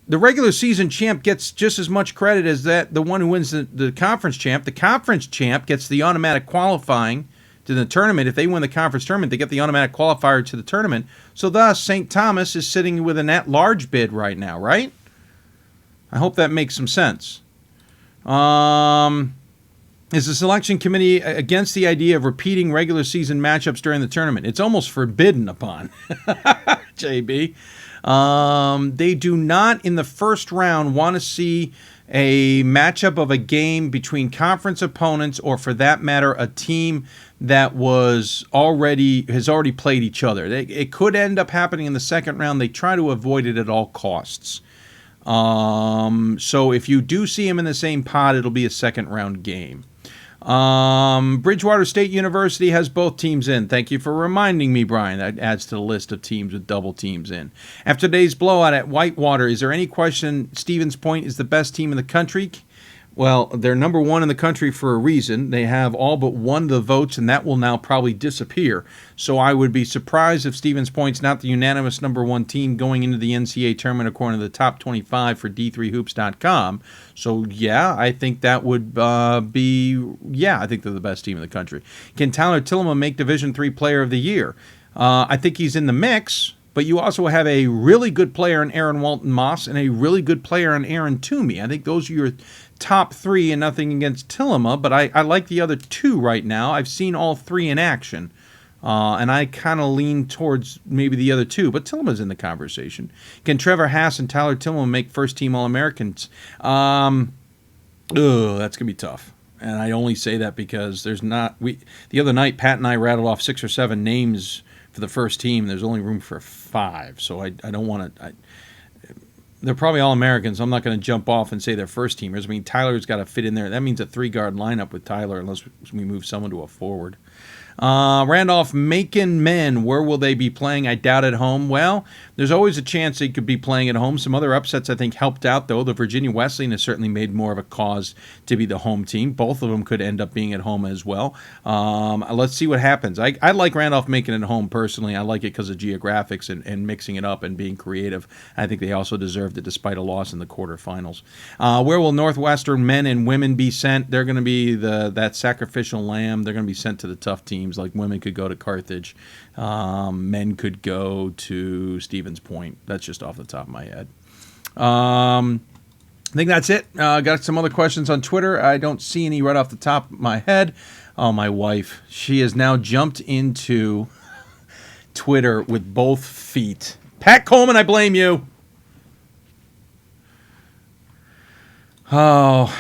the regular season champ gets just as much credit as the one who wins the conference champ. The conference champ gets the automatic qualifying to the tournament. If they win the conference tournament, they get the automatic qualifier to the tournament. So thus, St. Thomas is sitting with an at-large bid right now, right? I hope that makes some sense. Is the selection committee against the idea of repeating regular season matchups during the tournament? It's almost forbidden upon, JB. They do not, in the first round, want to see a matchup of a game between conference opponents, or for that matter, a team that has already played each other. It could end up happening in the second round. They try to avoid it at all costs. So if you do see them in the same pot, it'll be a second round game. Bridgewater State University has both teams in. Thank you for reminding me, Brian. That adds to the list of teams with double teams in. After today's blowout at Whitewater, is there any question Stevens Point is the best team in the country? Well, they're number one in the country for a reason. They have all but one of the votes, and that will now probably disappear. So I would be surprised if Stevens Point's not the unanimous number one team going into the NCAA tournament according to the top 25 for D3Hoops.com. So, yeah, I think that would I think they're the best team in the country. Can Tyler Tillema make Division III Player of the Year? I think he's in the mix. But you also have a really good player in Aaron Walton Moss and a really good player in Aaron Toomey. I think those are your top three, and nothing against Tillema, but I like the other two right now. I've seen all three in action, and I kind of lean towards maybe the other two, but Tillema's in the conversation. Can Trevor Hass and Tyler Tillema make first-team All-Americans? That's going to be tough. And I only say that because there's not... The other night, Pat and I rattled off 6 or 7 names for the first team. There's only room for 5, so I don't want to... They're probably All-Americans. I'm not going to jump off and say they're first-teamers. I mean, Tyler's got to fit in there. That means a 3-guard lineup with Tyler unless we move someone to a forward. Randolph-Macon men, where will they be playing? I doubt at home. Well, there's always a chance they could be playing at home. Some other upsets, I think, helped out, though. The Virginia Wesleyan has certainly made more of a cause to be the home team. Both of them could end up being at home as well. Let's see what happens. I like Randolph-Macon at home, personally. I like it because of geographics and mixing it up and being creative. I think they also deserved it despite a loss in the quarterfinals. Where will Northwestern men and women be sent? They're going to be that sacrificial lamb. They're going to be sent to the tough team. teams. Like women could go to Carthage, men could go to Stevens Point. That's just off the top of my head. I think that's it. Got some other questions on Twitter. I don't see any right off the top of my head. Oh, my wife. She has now jumped into Twitter with both feet. Pat Coleman, I blame you. Oh,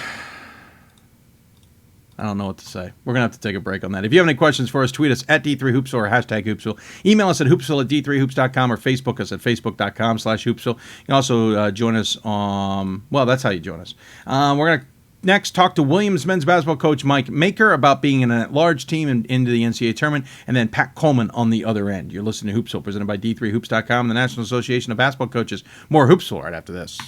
I don't know what to say. We're going to have to take a break on that. If you have any questions for us, tweet us at D3Hoopsville or hashtag Hoopsville. Email us at hoopsville@d3hoops.com or Facebook us at facebook.com/hoopsville. You can also join us on, well, that's how you join us. We're going to next talk to Williams men's basketball coach Mike Maker about being in an at-large team into the NCAA tournament, and then Pat Coleman on the other end. You're listening to Hoopsville, presented by D3Hoops.com and the National Association of Basketball Coaches. More Hoopsville right after this.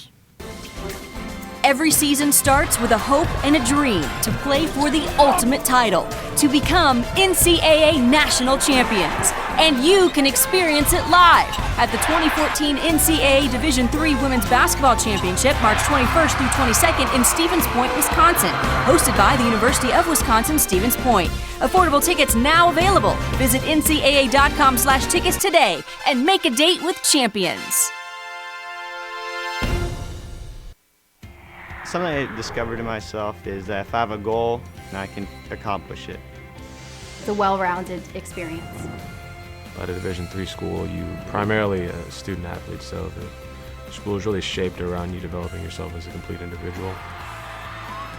Every season starts with a hope and a dream to play for the ultimate title, to become NCAA national champions. And you can experience it live at the 2014 NCAA Division III Women's Basketball Championship, March 21st through 22nd in Stevens Point, Wisconsin, hosted by the University of Wisconsin-Stevens Point. Affordable tickets now available. Visit ncaa.com/tickets today and make a date with champions. Something I discovered in myself is that if I have a goal, and I can accomplish it. It's a well-rounded experience. At a Division III school, you primarily a student athlete, so the school is really shaped around you developing yourself as a complete individual.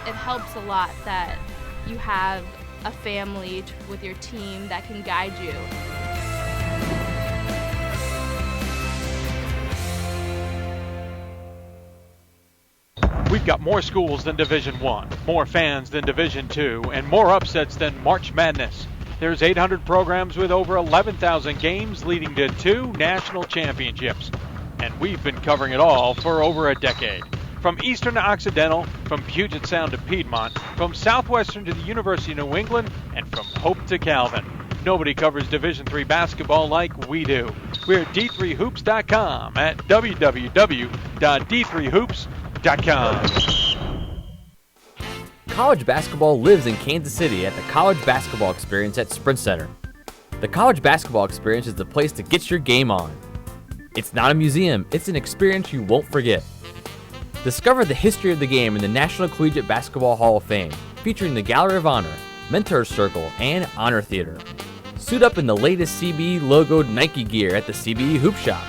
It helps a lot that you have a family with your team that can guide you. We've got more schools than Division I, more fans than Division II, and more upsets than March Madness. There's 800 programs with over 11,000 games leading to 2 national championships. And we've been covering it all for over a decade. From Eastern to Occidental, from Puget Sound to Piedmont, from Southwestern to the University of New England, and from Hope to Calvin. Nobody covers Division III basketball like we do. We're at D3Hoops.com at www.d3hoops.com. College basketball lives in Kansas City at the College Basketball Experience at Sprint Center. The College Basketball Experience is the place to get your game on. It's not a museum, it's an experience you won't forget. Discover the history of the game in the National Collegiate Basketball Hall of Fame, featuring the Gallery of Honor, Mentor's Circle, and Honor Theater. Suit up in the latest CBE logoed Nike gear at the CBE Hoop Shop.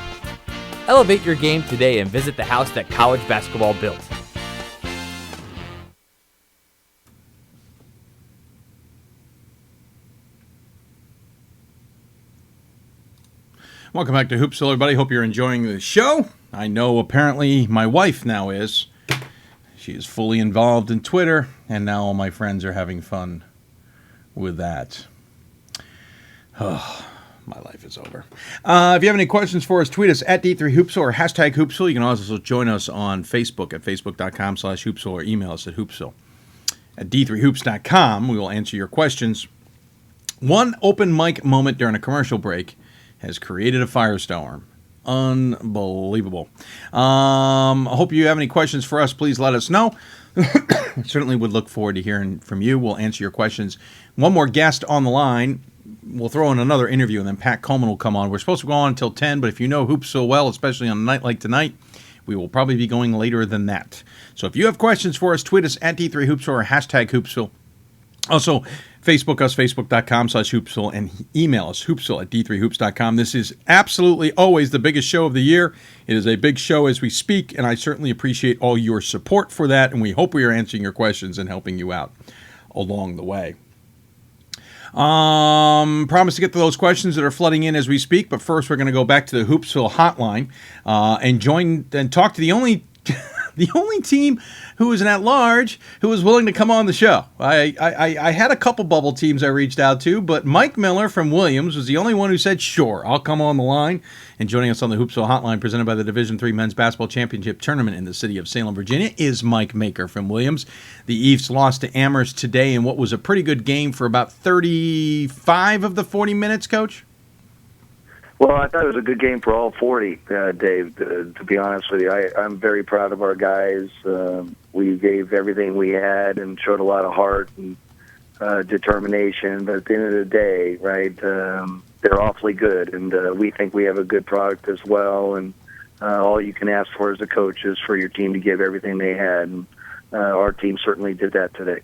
Elevate your game today and visit the house that college basketball built. Welcome back to Hoopsville, everybody. Hope you're enjoying the show. I know apparently my wife now is. She is fully involved in Twitter, and now all my friends are having fun with that. Oh, my life is over. If you have any questions for us, tweet us at D3Hoopsville or hashtag Hoopsville. You can also join us on Facebook at facebook.com/Hoopsville or email us at Hoopsville. At D3Hoops.com, we will answer your questions. One open mic moment during a commercial break has created a firestorm. Unbelievable. I hope you have any questions for us. Please let us know. Certainly would look forward to hearing from you. We'll answer your questions. One more guest on the line. We'll throw in another interview, and then Pat Coleman will come on. We're supposed to go on until 10, but if you know hoops so well, especially on a night like tonight, we will probably be going later than that. So if you have questions for us, tweet us at D3Hoopsville or hashtag Hoopsville. Also, Facebook us, facebook.com/Hoopsville, and email us, hoopsville at D3Hoops.com. This is absolutely always the biggest show of the year. It is a big show as we speak, and I certainly appreciate all your support for that, and we hope we are answering your questions and helping you out along the way. Promise to get to those questions that are flooding in as we speak, but first we're going to go back to the Hoopsville hotline and talk to the only team who is an at-large who was willing to come on the show. I had a couple bubble teams I reached out to, but Mike Miller from Williams was the only one who said, sure, I'll come on the line. And joining us on the Hoopsville hotline, presented by the Division III Men's Basketball Championship Tournament in the city of Salem, Virginia, is Mike Maker from Williams. The Eafs lost to Amherst today in what was a pretty good game for about 35 of the 40 minutes, Coach? Well, I thought it was a good game for all 40, Dave, to be honest with you. I'm very proud of our guys. We gave everything we had and showed a lot of heart. And determination. But at the end of the day, right, they're awfully good, and we think we have a good product as well. And all you can ask for as a coach is for your team to give everything they had. And our team certainly did that today.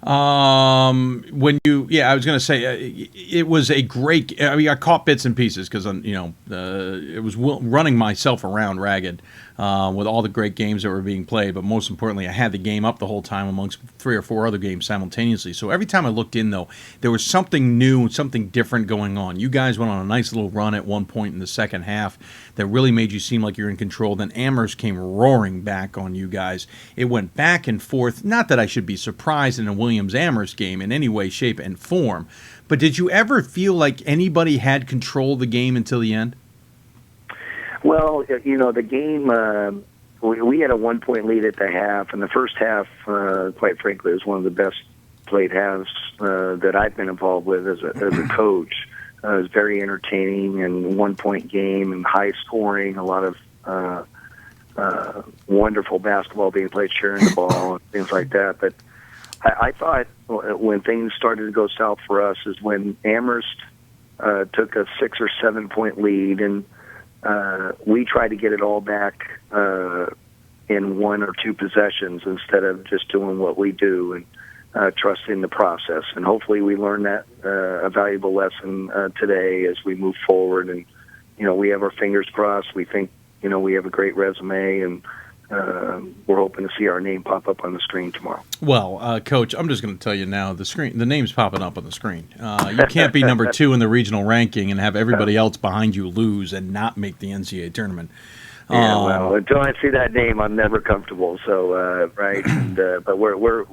I was going to say it was a great. I mean, I caught bits and pieces because it was running myself around ragged with all the great games that were being played. But most importantly, I had the game up the whole time amongst 3 or 4 other games simultaneously. So every time I looked in, though, there was something new, something different going on. You guys went on a nice little run at one point in the second half that really made you seem like you're in control. Then Amherst came roaring back on you guys. It went back and forth. Not that I should be surprised in a Williams-Amherst game in any way, shape, and form. But did you ever feel like anybody had control of the game until the end? Well, the game, we had a 1-point lead at the half, and the first half, quite frankly, was one of the best played halves that I've been involved with as a coach. It was very entertaining and 1-point game and high scoring, a lot of wonderful basketball being played, sharing the ball and things like that. But I thought when things started to go south for us is when Amherst took a 6 or 7 point lead, and we tried to get it all back in 1 or 2 possessions instead of just doing what we do and trusting the process. And hopefully we learned that a valuable lesson today as we move forward. And we have our fingers crossed. We think we have a great resume, and we're hoping to see our name pop up on the screen tomorrow. Well, Coach, I'm just going to tell you now, the name's popping up on the screen. You can't be number 2 in the regional ranking and have everybody else behind you lose and not make the NCAA tournament. Yeah, well, until I see that name, I'm never comfortable. So, right, and, but we're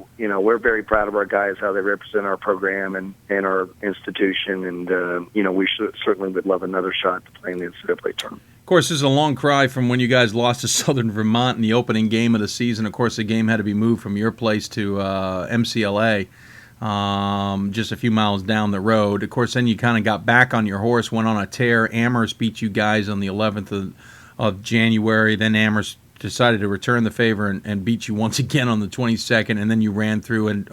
very proud of our guys, how they represent our program and our institution, and we certainly would love another shot to play in the NCAA tournament. Of course, this is a long cry from when you guys lost to Southern Vermont in the opening game of the season. Of course, the game had to be moved from your place to MCLA, just a few miles down the road. Of course, then you kind of got back on your horse, went on a tear. Amherst beat you guys on the 11th of January. Then Amherst decided to return the favor and beat you once again on the 22nd, and then you ran through and,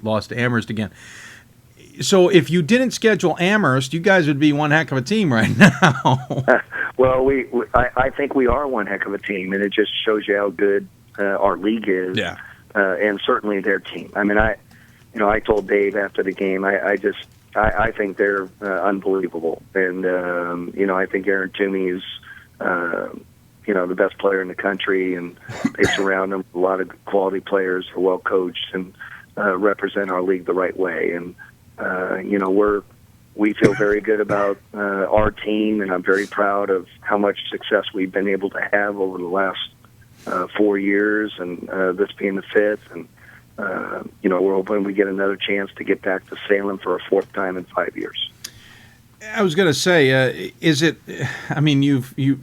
lost to Amherst again. So if you didn't schedule Amherst, you guys would be one heck of a team right now. Well, I think we are one heck of a team, and it just shows you how good our league is, and certainly their team. I mean, I told Dave after the game, I think they're unbelievable, and I think Aaron Toomey is the best player in the country, and they surround him with a lot of quality players who are well coached and represent our league the right way, and we feel very good about our team, and I'm very proud of how much success we've been able to have over the last 4 years, and this being the 5th. And, we're hoping we get another chance to get back to Salem for a 4th time in 5 years. I was going to say,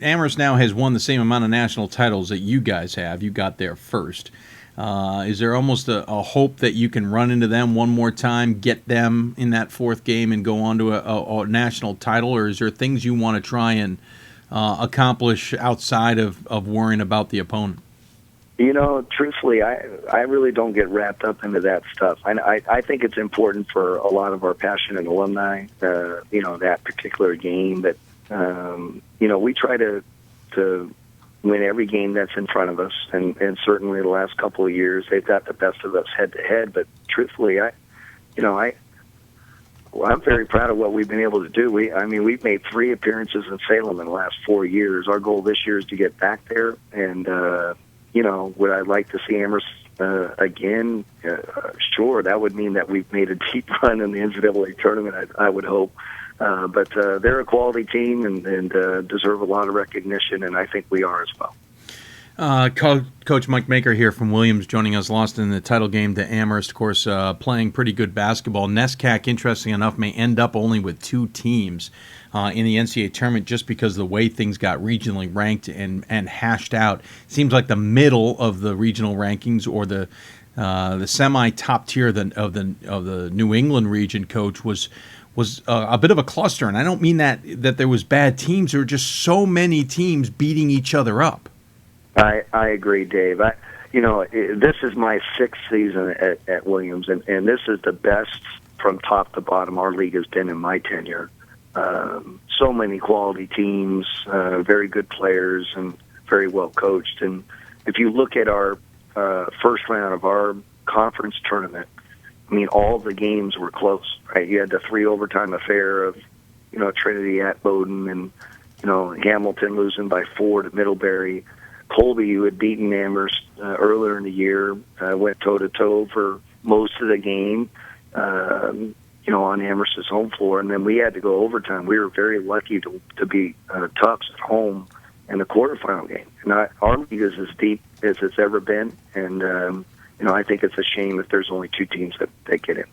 Amherst now has won the same amount of national titles that you guys have. You got there first. Is there almost a hope that you can run into them one more time, get them in that 4th game, and go on to a national title? Or is there things you want to try and accomplish outside of worrying about the opponent? Truthfully, I really don't get wrapped up into that stuff. I think it's important for a lot of our passionate alumni, that particular game. But, we try to win every game that's in front of us, and certainly the last couple of years they've got the best of us head to head. But truthfully, I'm very proud of what we've been able to do. We've made 3 appearances in Salem in the last 4 years. Our goal this year is to get back there, and would I like to see Amherst again? Sure, that would mean that we've made a deep run in the NCAA tournament, I would hope. But they're a quality team and deserve a lot of recognition, and I think we are as well. Coach Mike Maker here from Williams joining us, lost in the title game to Amherst, of course, playing pretty good basketball. NESCAC, interesting enough, may end up only with 2 teams in the NCAA tournament just because of the way things got regionally ranked and hashed out. Seems like the middle of the regional rankings, or the semi-top tier of the New England region, Coach, was a bit of a cluster. And I don't mean that there was bad teams. There were just so many teams beating each other up. I agree, Dave. this is my 6th season at Williams, and this is the best from top to bottom our league has been in my tenure. So many quality teams, very good players, and very well coached. And if you look at our first round of our conference tournament, I mean, all the games were close, right? You had the 3 overtime affair of, Trinity at Bowdoin, and, Hamilton losing by 4 to Middlebury. Colby, who had beaten Amherst earlier in the year, went toe-to-toe for most of the game, on Amherst's home floor. And then we had to go overtime. We were very lucky to beat Tufts at home in the quarterfinal game. And our league is as deep as it's ever been. And, I think it's a shame that there's only 2 teams that get in.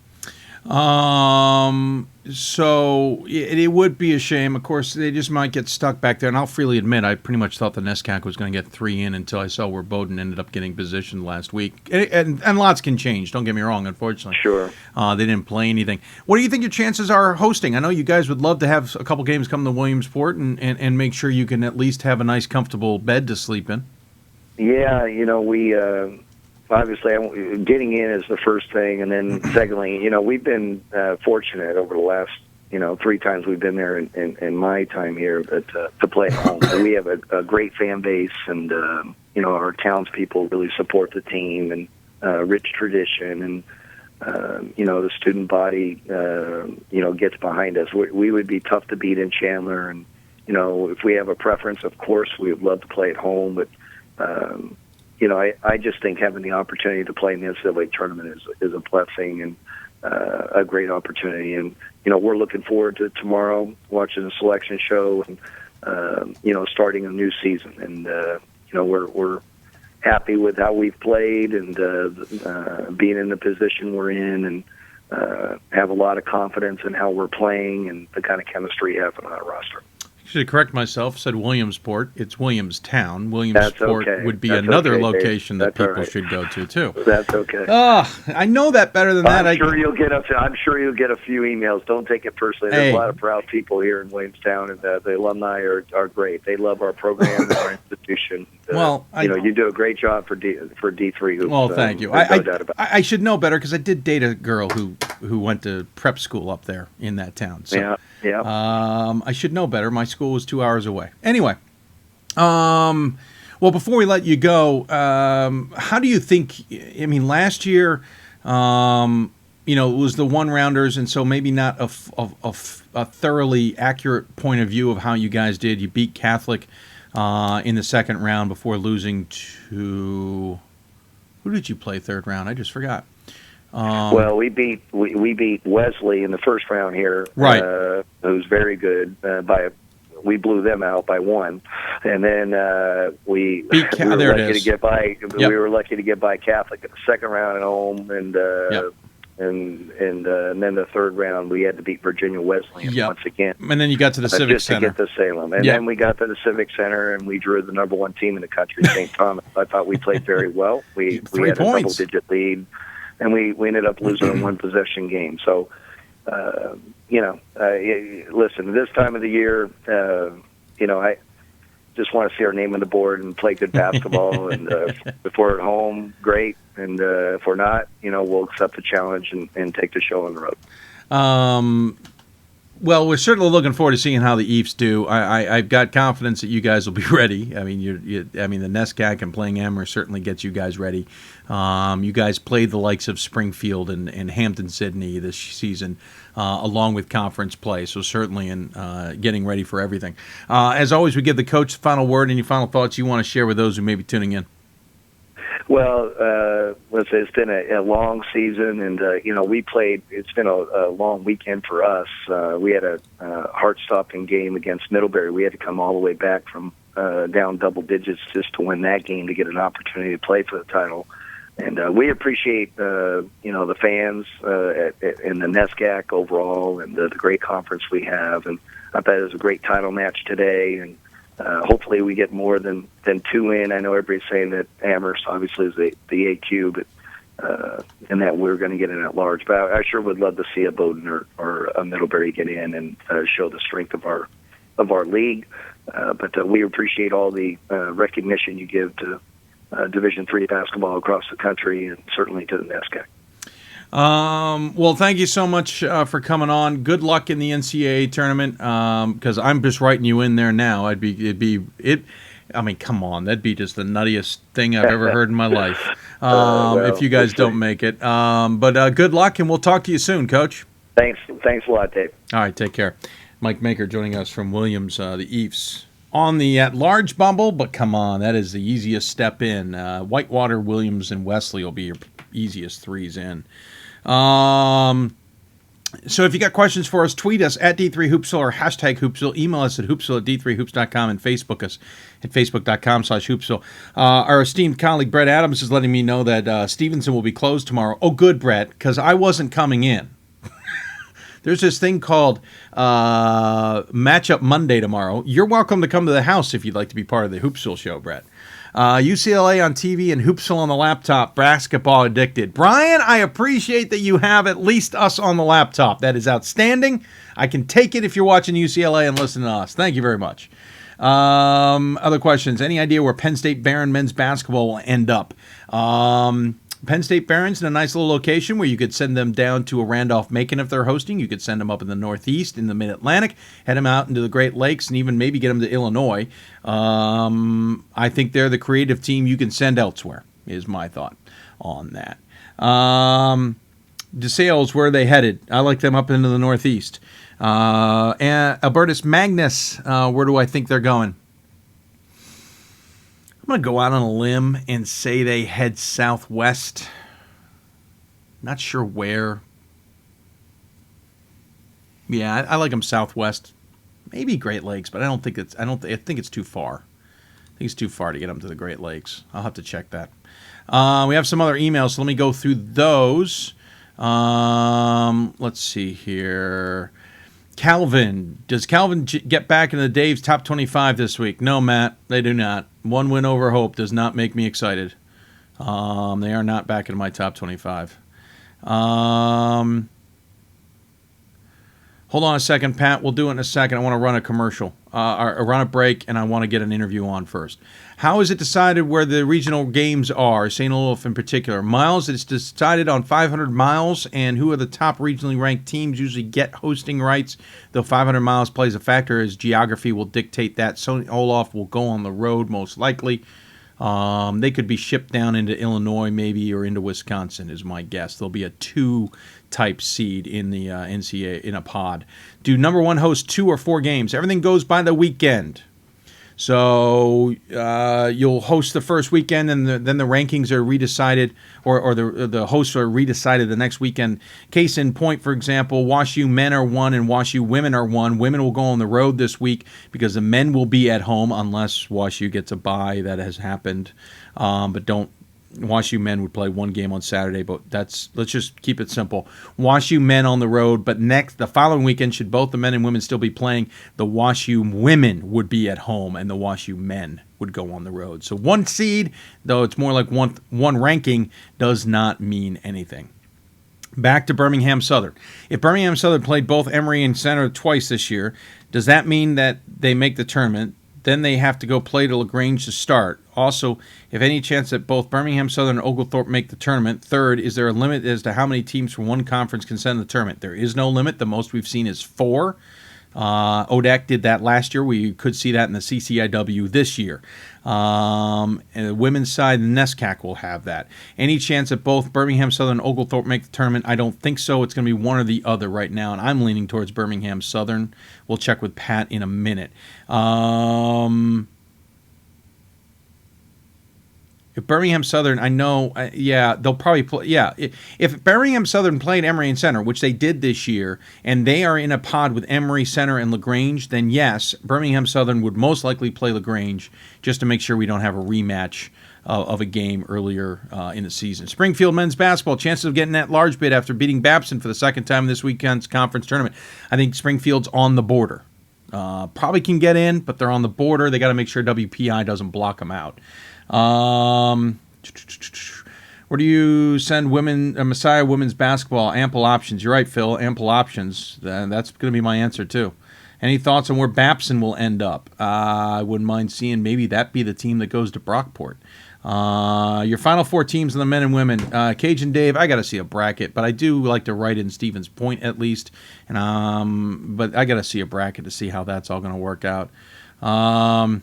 So it would be a shame. Of course, they just might get stuck back there. And I'll freely admit, I pretty much thought the NESCAC was going to get 3 in until I saw where Bowdoin ended up getting positioned last week. And lots can change. Don't get me wrong, unfortunately. Sure. They didn't play anything. What do you think your chances are hosting? I know you guys would love to have a couple games come to Williamsport and make sure you can at least have a nice, comfortable bed to sleep in. Yeah, we... Obviously, getting in is the first thing, and then secondly, we've been fortunate over the last, 3 times we've been there in my time here, but to play at home. We have a great fan base, and our townspeople really support the team, and rich tradition, and the student body, gets behind us. We would be tough to beat in Chandler, and if we have a preference, of course, we would love to play at home, but. I just think having the opportunity to play in the NCAA tournament is a blessing and a great opportunity. And, we're looking forward to tomorrow, watching the selection show and, starting a new season. And, we're happy with how we've played and being in the position we're in, and have a lot of confidence in how we're playing and the kind of chemistry we have on our roster. I should correct myself. Said Williamsport. It's Williamstown. Williamsport okay. would be That's another okay, location that That's people right. should go to too. That's okay. I know that better than that. I'm sure you'll get a few emails. Don't take it personally. There's a lot of proud people here in Williamstown, and the alumni are great. They love our program and our institution. You do a great job for D3 Hoops. Well, thank you. No doubt about it. I should know better because I did date a girl who went to prep school up there in that town. So, yeah. I should know better. My school was 2 hours away. Anyway, well, before we let you go, how do you think? I mean, last year, it was the 1-rounders, and so maybe not a thoroughly accurate point of view of how you guys did. You beat Catholic in the second round before losing to who did you play third round? I just forgot. Well, we beat Wesley in the first round here. Right. It was very good. We blew them out by 1, and then we were lucky to get by. Yep. We were lucky to get by Catholic in the second round at home, and then the third round we had to beat Virginia Wesleyan once again. And then you got to the Civic just Center. to get to Salem, and then we got to the Civic Center, and we drew the number 1 team in the country, St. Thomas. I thought we played very well. We had a double-digit lead. And we ended up losing a 1-possession game. So, listen, this time of the year, I just want to see our name on the board and play good basketball. And if we're at home, great. And if we're not, we'll accept the challenge and take the show on the road. Well, we're certainly looking forward to seeing how the Eves do. I've got confidence that you guys will be ready. I mean, the NESCAC and playing Amherst certainly gets you guys ready. You guys played the likes of Springfield and Hampton-Sydney this season, along with conference play. So certainly in getting ready for everything. As always, we give the coach the final word. Any final thoughts you want to share with those who may be tuning in? Well, let's say it's been a long season, and we played. It's been a long weekend for us. We had a heart-stopping game against Middlebury. We had to come all the way back from down double digits just to win that game to get an opportunity to play for the title. And we appreciate the fans in the NESCAC overall, and the great conference we have. And I thought it was a great title match today, and hopefully we get more than 2 in. I know everybody's saying that Amherst obviously is the AQ, but and that we're going to get in at large. But I sure would love to see a Bowdoin or a Middlebury get in and show the strength of our league. But we appreciate all the recognition you give to Division III basketball across the country, and certainly to the NESCAC. Well, thank you so much for coming on. Good luck in the NCAA tournament, because I'm just writing you in there now. I mean, come on, that'd be just the nuttiest thing I've ever heard in my life. If you guys don't make it, but good luck, and we'll talk to you soon, Coach. Thanks a lot, Dave. All right, take care. Mike Maker joining us from Williams, the Eves. On the at-large bubble, but come on, that is the easiest step in. Whitewater, Williams, and Wesley will be your easiest threes in. So if you got questions for us, tweet us at D3Hoopsville or hashtag Hoopsville. Email us at hoopsville@d3hoops.com and Facebook us at facebook.com/Hoopsville. Our esteemed colleague Brett Adams is letting me know that Stevenson will be closed tomorrow. Oh, good, Brett, because I wasn't coming in. There's this thing called Matchup Monday tomorrow. You're welcome to come to the house if you'd like to be part of the Hoopsville show, Brett. UCLA on TV and Hoopsville on the laptop, basketball addicted. Brian, I appreciate that you have at least us on the laptop. That is outstanding. I can take it if you're watching UCLA and listening to us. Thank you very much. Other questions? Any idea where Penn State Barron men's basketball will end up? Penn State Barron's in a nice little location where you could send them down to a Randolph-Macon if they're hosting. You could send them up in the Northeast, in the Mid-Atlantic, head them out into the Great Lakes, and even maybe get them to Illinois. I think they're the creative team you can send elsewhere, is my thought on that. DeSales, where are they headed? I like them up into the Northeast. And Albertus Magnus, where do I think they're going? I'm going to go out on a limb and say they head southwest. Not sure where. Yeah, I like them southwest. Maybe Great Lakes, but I think it's too far. I think it's too far to get them to the Great Lakes. I'll have to check that. We have some other emails, so let me go through those. Let's see here. Calvin. Does Calvin get back into Dave's top 25 this week? No, Matt, they do not. One win over Hope does not make me excited. They are not back in my top 25. Hold on a second, Pat. We'll do it in a second. I want to run a commercial, or run a break, and I want to get an interview on first. How is it decided where the regional games are? St. Olaf in particular. Miles, it's decided on 500 miles, and who are the top regionally ranked teams usually get hosting rights. Though 500 miles plays a factor, as geography will dictate that. St. Olaf will go on the road most likely. They could be shipped down into Illinois maybe, or into Wisconsin is my guess. There'll be a 2-type seed in the NCAA in a pod. Do number one host 2 or 4 games? Everything goes by the weekend. So you'll host the first weekend, and then the rankings are redecided, or the hosts are redecided the next weekend. Case in point, for example, WashU men are 1 and WashU women are 1. Women will go on the road this week because the men will be at home unless WashU gets a bye. That has happened, but don't. WashU men would play 1 game on Saturday, but let's just keep it simple. WashU men on the road, but the following weekend, should both the men and women still be playing, the WashU women would be at home and the WashU men would go on the road. So 1 seed, though it's more like one ranking, does not mean anything. Back to Birmingham Southern. If Birmingham Southern played both Emory and Center twice this year, does that mean that they make the tournament? Then they have to go play to LaGrange to start. Also, if any chance that both Birmingham Southern and Oglethorpe make the tournament. Third, is there a limit as to how many teams from one conference can send the tournament? There is no limit. The most we've seen is 4. ODAC did that last year. We could see that in the CCIW this year. And the women's side, the NESCAC will have that. Any chance that both Birmingham Southern and Oglethorpe make the tournament? I don't think so. It's going to be one or the other right now, and I'm leaning towards Birmingham Southern. We'll check with Pat in a minute. If Birmingham Southern, I know, they'll probably play. Yeah, if Birmingham Southern played Emory and Center, which they did this year, and they are in a pod with Emory, Center, and LaGrange, then yes, Birmingham Southern would most likely play LaGrange just to make sure we don't have a rematch of a game earlier in the season. Springfield men's basketball, chances of getting that large bid after beating Babson for the second time in this weekend's conference tournament. I think Springfield's on the border. Probably can get in, but they're on the border. They got to make sure WPI doesn't block them out. Where do you send Messiah women's basketball? Ample options. You're right, Phil. Ample options. That's going to be my answer too. Any thoughts on where Babson will end up? I wouldn't mind seeing maybe that be the team that goes to Brockport. Your final 4 teams in the men and women. Cajun Dave, I got to see a bracket, but I do like to write in Stevens Point at least. And but I got to see a bracket to see how that's all going to work out. Jeez.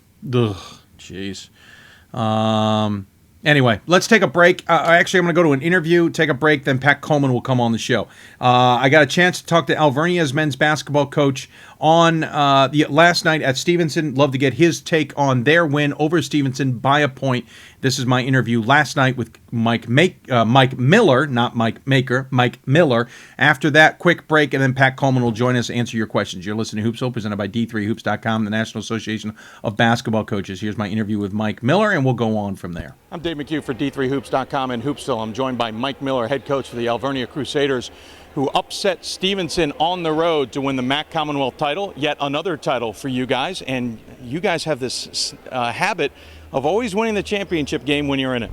Anyway, let's take a break. Actually, I'm going to go to an interview, take a break, then Pat Coleman will come on the show. I got a chance to talk to Alvernia's men's basketball coach on last night at Stevenson. Love to get his take on their win over Stevenson by a point. This is my interview last night with Mike Miller, not Mike Maker, Mike Miller. After that, quick break, and then Pat Coleman will join us to answer your questions. You're listening to Hoopsville, presented by D3Hoops.com, the National Association of Basketball Coaches. Here's my interview with Mike Miller, and we'll go on from there. I'm Dave McHugh for D3Hoops.com in Hoopsville. I'm joined by Mike Miller, head coach for the Alvernia Crusaders, who upset Stevenson on the road to win the MAC Commonwealth title, yet another title for you guys. And you guys have this habit of always winning the championship game when you're in it.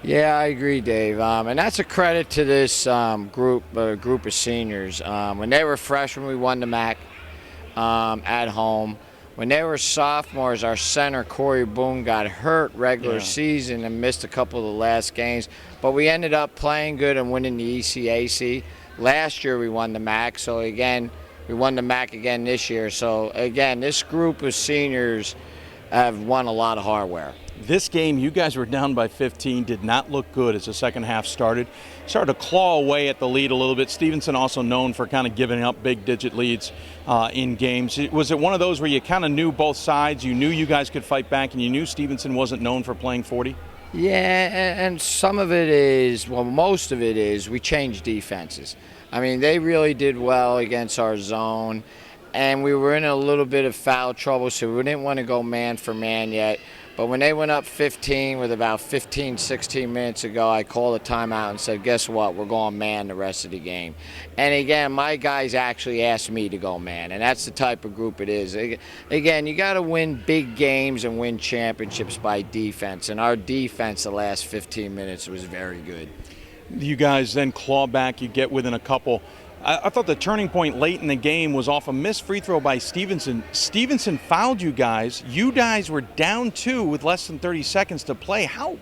Yeah, I agree, Dave. And that's a credit to this group of seniors. When they were freshmen, we won the MAC at home. When they were sophomores, our center, Corey Boone, got hurt regular season and missed a couple of the last games. But we ended up playing good and winning the ECAC. Last year we won the MAC, so again, we won the MAC again this year. So again, this group of seniors have won a lot of hardware. This game, you guys were down by 15, did not look good as the second half started. Started to claw away at the lead a little bit. Stevenson also known for kind of giving up big digit leads in games. Was it one of those where you kind of knew both sides, you knew you guys could fight back, and you knew Stevenson wasn't known for playing 40? Yeah, and some of it is, well, most of it is we changed defenses. I mean, they really did well against our zone, and we were in a little bit of foul trouble, so we didn't want to go man for man yet. But when they went up 15 with about 15, 16 minutes ago, I called a timeout and said, guess what, we're going man the rest of the game. And again, my guys actually asked me to go man, and that's the type of group it is. Again, you got to win big games and win championships by defense, and our defense the last 15 minutes was very good. You guys then claw back, you get within a couple. I thought the turning point late in the game was off a missed free throw by Stevenson. Stevenson fouled you guys. You guys were down 2 with less than 30 seconds to play. How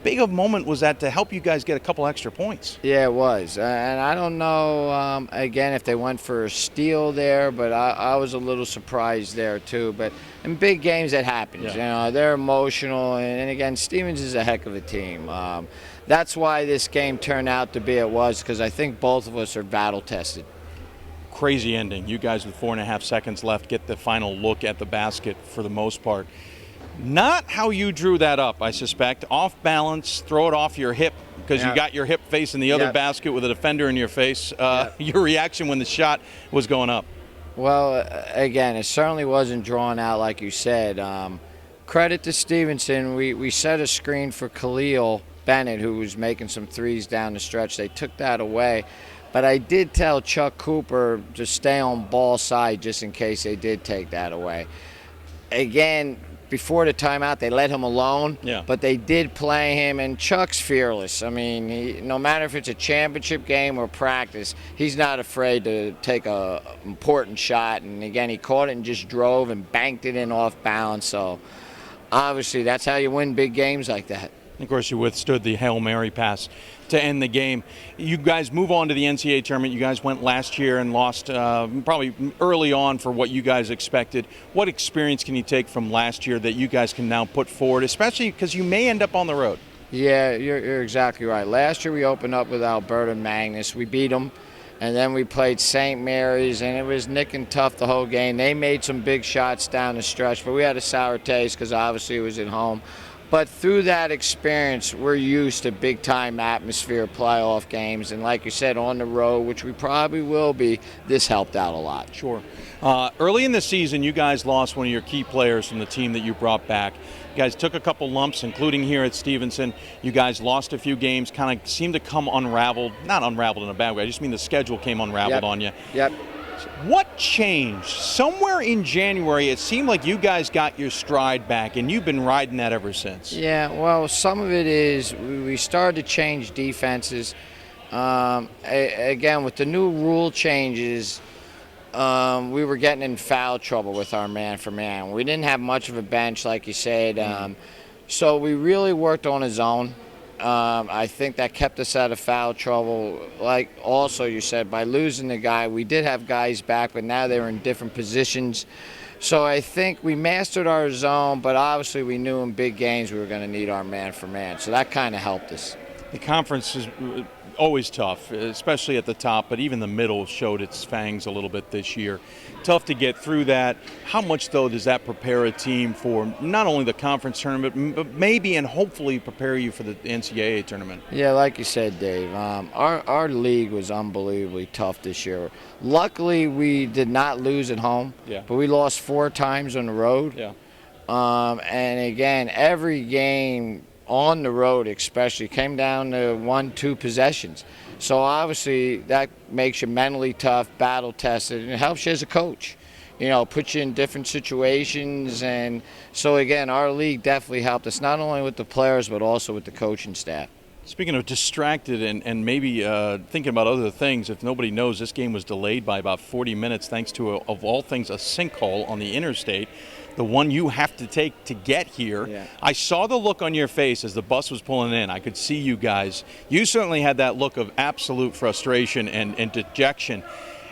big of a moment was that to help you guys get a couple extra points? Yeah, it was. And I don't know, again, if they went for a steal there, but I was a little surprised there too. But in big games, that happens. Yeah. You know, they're emotional. And again, Stevens is a heck of a team. That's why this game turned out to be it was, because I think both of us are battle-tested. Crazy ending. You guys with 4.5 seconds left get the final look at the basket for the most part. Not how you drew that up, I suspect. Off balance, throw it off your hip because you got your hip facing the other basket with a defender in your face. Your reaction when the shot was going up? Well, again, it certainly wasn't drawn out like you said. Credit to Stevenson. We set a screen for Khalil Bennett, who was making some threes down the stretch. They took that away. But I did tell Chuck Cooper to stay on ball side just in case they did take that away. Again, before the timeout, they let him alone, but they did play him, and Chuck's fearless. I mean, no matter if it's a championship game or practice, he's not afraid to take a important shot. And again, he caught it and just drove and banked it in off balance. So obviously, that's how you win big games like that. Of course, you withstood the Hail Mary pass to end the game. You guys move on to the NCAA tournament. You guys went last year and lost probably early on for what you guys expected. What experience can you take from last year that you guys can now put forward, especially because you may end up on the road? Yeah, you're exactly right. Last year we opened up with Alberta Magnus. We beat them, and then we played St. Mary's, and it was nick and tough the whole game. They made some big shots down the stretch, but we had a sour taste because obviously it was at home. But through that experience, we're used to big-time atmosphere playoff games. And like you said, on the road, which we probably will be, this helped out a lot. Sure. Early in the season, you guys lost one of your key players from the team that you brought back. You guys took a couple lumps, including here at Stevenson. You guys lost a few games, kind of seemed to come unraveled. Not unraveled in a bad way. I just mean the schedule came unraveled on you. Yep. What changed? Somewhere in January, it seemed like you guys got your stride back, and you've been riding that ever since. Yeah, well, some of it is we started to change defenses. Again, with the new rule changes, we were getting in foul trouble with our man-for-man. We didn't have much of a bench, like you said, so we really worked on his zone. I think that kept us out of foul trouble. Like also you said, by losing the guy, we did have guys back, but now they were in different positions. So I think we mastered our zone, but obviously we knew in big games we were going to need our man-for-man. So that kind of helped us. The conference is always tough, especially at the top, but even the middle showed its fangs a little bit this year. Tough to get through that. How much, though, does that prepare a team for not only the conference tournament, but maybe and hopefully prepare you for the NCAA tournament? Yeah, like you said, Dave, our league was unbelievably tough this year. Luckily, we did not lose at home, but we lost 4 times on the road. And again, every game on the road especially came down to 1-2 possessions. So obviously that makes you mentally tough, battle tested, and it helps you as a coach. You know, puts you in different situations. And so again, our league definitely helped us, not only with the players but also with the coaching staff. Speaking of distracted and maybe thinking about other things, if nobody knows, this game was delayed by about 40 minutes thanks to, of all things, a sinkhole on the interstate, the one you have to take to get here. I saw the look on your face as the bus was pulling in. I could see you guys. You certainly had that look of absolute frustration and dejection.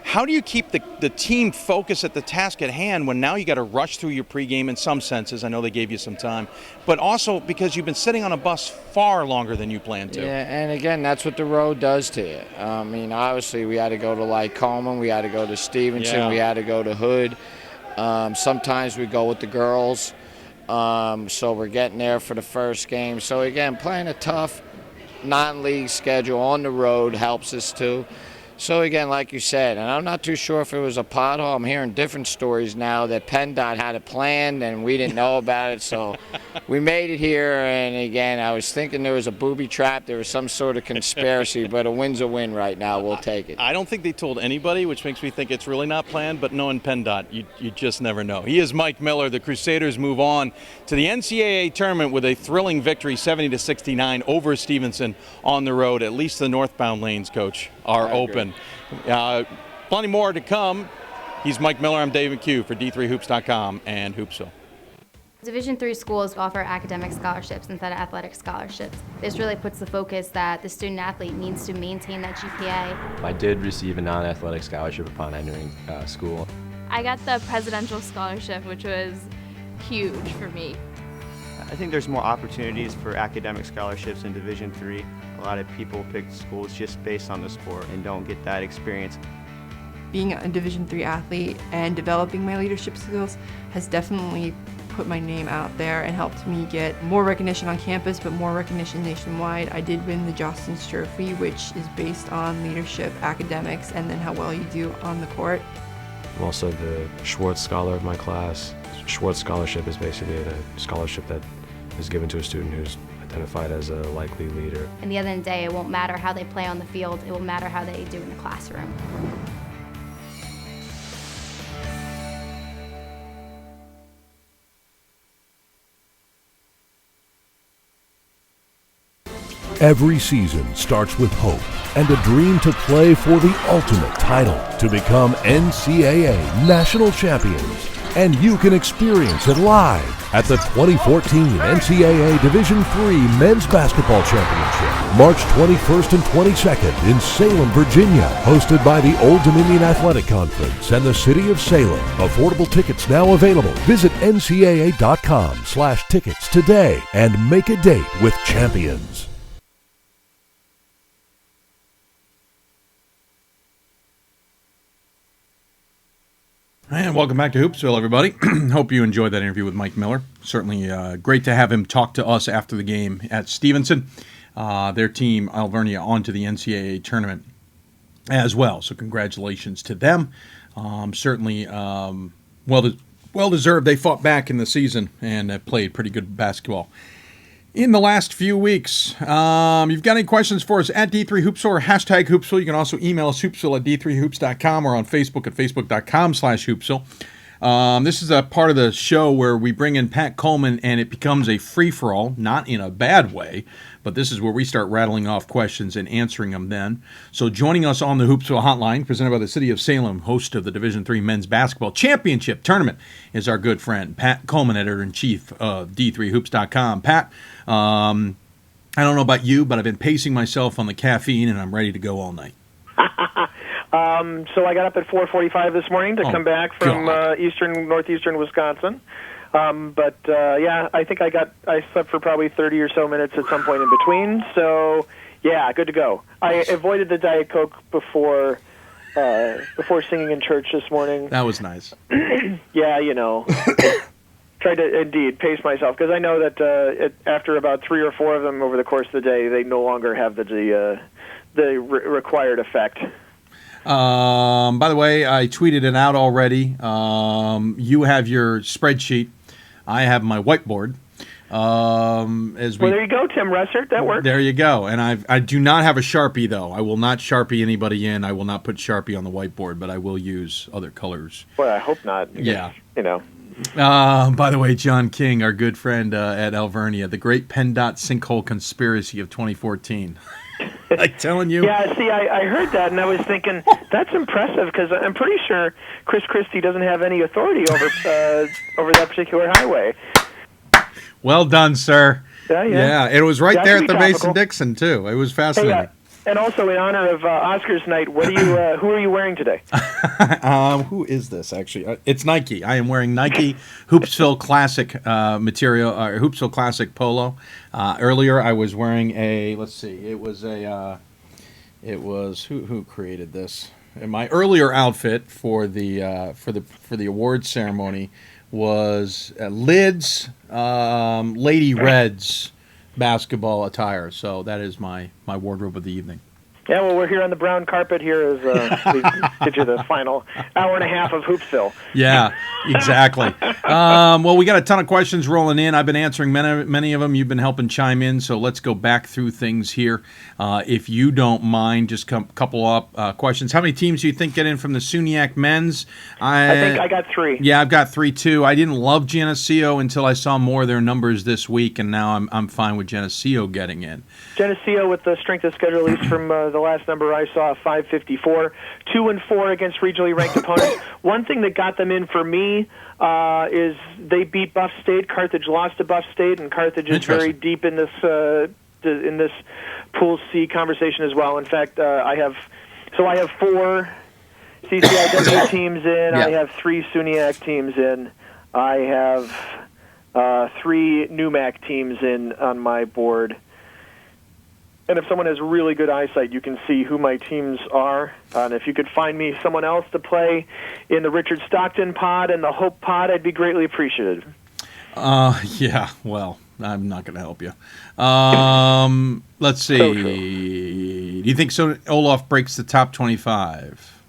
How do you keep the team focused at the task at hand when now you got to rush through your pregame in some senses? I know they gave you some time, but also because you've been sitting on a bus far longer than you planned to. Yeah, and again, that's what the road does to you. I mean, obviously we had to go to like Coleman, we had to go to Stevenson, we had to go to Hood. Sometimes we go with the girls, so we're getting there for the first game. So again, playing a tough non-league schedule on the road helps us too. So again, like you said, and I'm not too sure if it was a pothole. I'm hearing different stories now that PennDOT had it planned and we didn't know about it. So we made it here, and again, I was thinking there was a booby trap. There was some sort of conspiracy, but a win's a win right now. We'll take it. I don't think they told anybody, which makes me think it's really not planned, but knowing PennDOT, you just never know. He is Mike Miller. The Crusaders move on to the NCAA tournament with a thrilling victory, 70-69 over Stevenson on the road. At least the northbound lanes, Coach, are open. Plenty more to come. He's Mike Miller. I'm Dave McHugh for D3Hoops.com and Hoopsville. Division III schools offer academic scholarships instead of athletic scholarships. This really puts the focus that the student athlete needs to maintain that GPA. I did receive a non-athletic scholarship upon entering school. I got the presidential scholarship, which was huge for me. I think there's more opportunities for academic scholarships in Division III. A lot of people pick schools just based on the sport and don't get that experience. Being a Division III athlete and developing my leadership skills has definitely put my name out there and helped me get more recognition on campus, but more recognition nationwide. I did win the Jostens Trophy, which is based on leadership, academics, and then how well you do on the court. I'm also the Schwartz Scholar of my class. Schwartz Scholarship is basically a scholarship that is given to a student who's identified as a likely leader. And the end of the day, it won't matter how they play on the field, it will matter how they do in the classroom. Every season starts with hope and a dream to play for the ultimate title, to become NCAA national champions. And you can experience it live at the 2014 NCAA Division III Men's Basketball Championship, March 21st and 22nd in Salem, Virginia, hosted by the Old Dominion Athletic Conference and the City of Salem. Affordable tickets now available. Visit ncaa.com/tickets today and make a date with champions. And welcome back to Hoopsville, everybody. Hope you enjoyed that interview with Mike Miller. Certainly great to have him talk to us after the game at Stevenson. Their team, Alvernia, on to the NCAA tournament as well. So congratulations to them. Certainly well-deserved. They fought back in the season and played pretty good basketball in the last few weeks. You've got any questions for us at D3Hoopsville or hashtag Hoopsville. You can also email us hoopsville@d3hoops.com or on Facebook at facebook.com/Hoopsville. This is a part of the show where we bring in Pat Coleman and it becomes a free-for-all, not in a bad way, but this is where we start rattling off questions and answering them then. So joining us on the Hoopsville Hotline, presented by the City of Salem, host of the Division III Men's Basketball Championship Tournament, is our good friend, Pat Coleman, editor-in-chief of D3Hoops.com. Pat, I don't know about you, but I've been pacing myself on the caffeine, and I'm ready to go all night. So I got up at 4:45 this morning to come back from northeastern Wisconsin. Yeah, I think I slept for probably 30 or so minutes at some point in between. So yeah, good to go. I avoided the Diet Coke before singing in church this morning. That was nice. Yeah, tried to indeed pace myself because I know that after about 3 or 4 of them over the course of the day, they no longer have the required effect. By the way, I tweeted it out already. You have your spreadsheet. I have my whiteboard. Well, there you go, Tim Ressert. That works. There you go. And I do not have a Sharpie, though. I will not Sharpie anybody in. I will not put Sharpie on the whiteboard, but I will use other colors. Well, I hope not. Yeah. By the way, John King, our good friend at Alvernia, the great PennDOT sinkhole conspiracy of 2014. I'm telling you. Yeah, see, I heard that, and I was thinking, that's impressive, because I'm pretty sure Chris Christie doesn't have any authority over that particular highway. Well done, sir. Yeah. It was right That there could at the be Mason-Dixon, too. It was fascinating. Hey, and also, in honor of Oscars night, who are you wearing today? Who is this, actually? It's Nike. I am wearing Nike Hoopsville Classic material, Hoopsville Classic polo. Earlier, I was wearing who created this? And my earlier outfit for the awards ceremony was Lids Lady Reds basketball attire. So that is my wardrobe of the evening. Yeah, well, we're here on the brown carpet here as we get you the final hour and a half of Hoopsville. Yeah, exactly. Well, we got a ton of questions rolling in. I've been answering many of them. You've been helping chime in, so let's go back through things here. If you don't mind, just a couple up questions. How many teams do you think get in from the SUNYAC men's? I think I got 3. Yeah, I've got 3 too. I didn't love Geneseo until I saw more of their numbers this week, and now I'm fine with Geneseo getting in. Geneseo with the strength of schedule release from the last number I saw, 554, 2-4 against regionally ranked opponents. One thing that got them in for me is they beat Buff State. Carthage lost to Buff State, and Carthage is very deep in this Pool C conversation as well. In fact, I have 4 CCIW teams in. Yeah. I have 3 SUNYAC teams in. I have 3 NUMAC teams in on my board. And if someone has really good eyesight, you can see who my teams are. And if you could find me someone else to play in the Richard Stockton pod and the Hope pod, I'd be greatly appreciative. Yeah, well, I'm not going to help you. Let's see. So do you think Olaf breaks the top 25?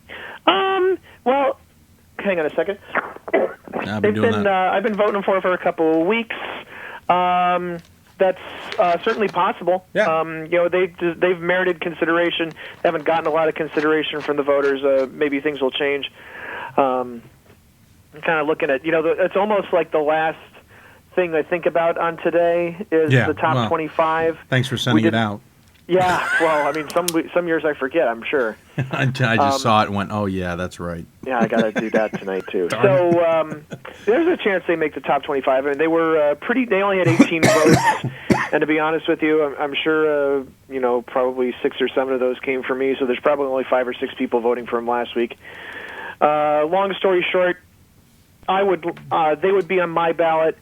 Well, hang on a second. I've been voting for a couple of weeks. That's certainly possible. Yeah. They've merited consideration. They haven't gotten a lot of consideration from the voters. Maybe things will change. I'm kind of looking at, it's almost like the last thing I think about on today is the top 25. Thanks for sending it out. Yeah, well, I mean, some years I forget, I'm sure. I just saw it and went, oh, yeah, that's right. Yeah, I got to do that tonight, too. So there's a chance they make the top 25. I mean, they were they only had 18 votes. And to be honest with you, I'm sure, probably 6 or 7 of those came from me. So there's probably only 5 or 6 people voting for him last week. Long story short, they would be on my ballot.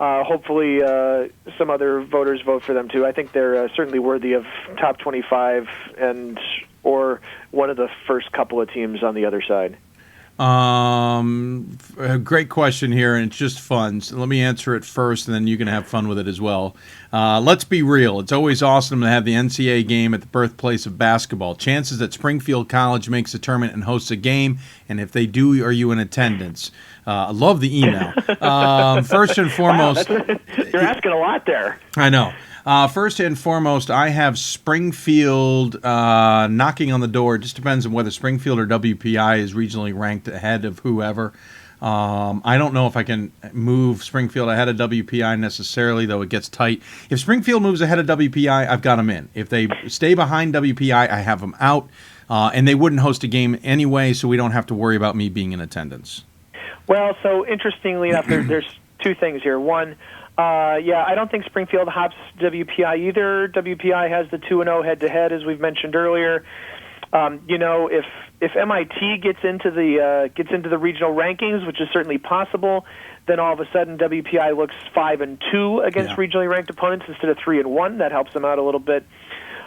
Hopefully some other voters vote for them, too. I think they're certainly worthy of top 25 or one of the first couple of teams on the other side. A great question here, and it's just fun. So let me answer it first, and then you can have fun with it as well. Let's be real. It's always awesome to have the NCAA game at the birthplace of basketball. Chances that Springfield College makes a tournament and hosts a game, and if they do, are you in attendance? I love the email. First and foremost... Wow, you're asking a lot there. I know. First and foremost, I have Springfield knocking on the door. It just depends on whether Springfield or WPI is regionally ranked ahead of whoever. I don't know if I can move Springfield ahead of WPI necessarily, though it gets tight. If Springfield moves ahead of WPI, I've got them in. If they stay behind WPI, I have them out. And they wouldn't host a game anyway, so we don't have to worry about me being in attendance. Well, so interestingly enough, there's two things here. One, I don't think Springfield hops WPI either. WPI has the 2-0 head-to-head, as we've mentioned earlier. If MIT gets into the regional rankings, which is certainly possible, then all of a sudden WPI looks 5-2 against regionally ranked opponents instead of 3-1. That helps them out a little bit.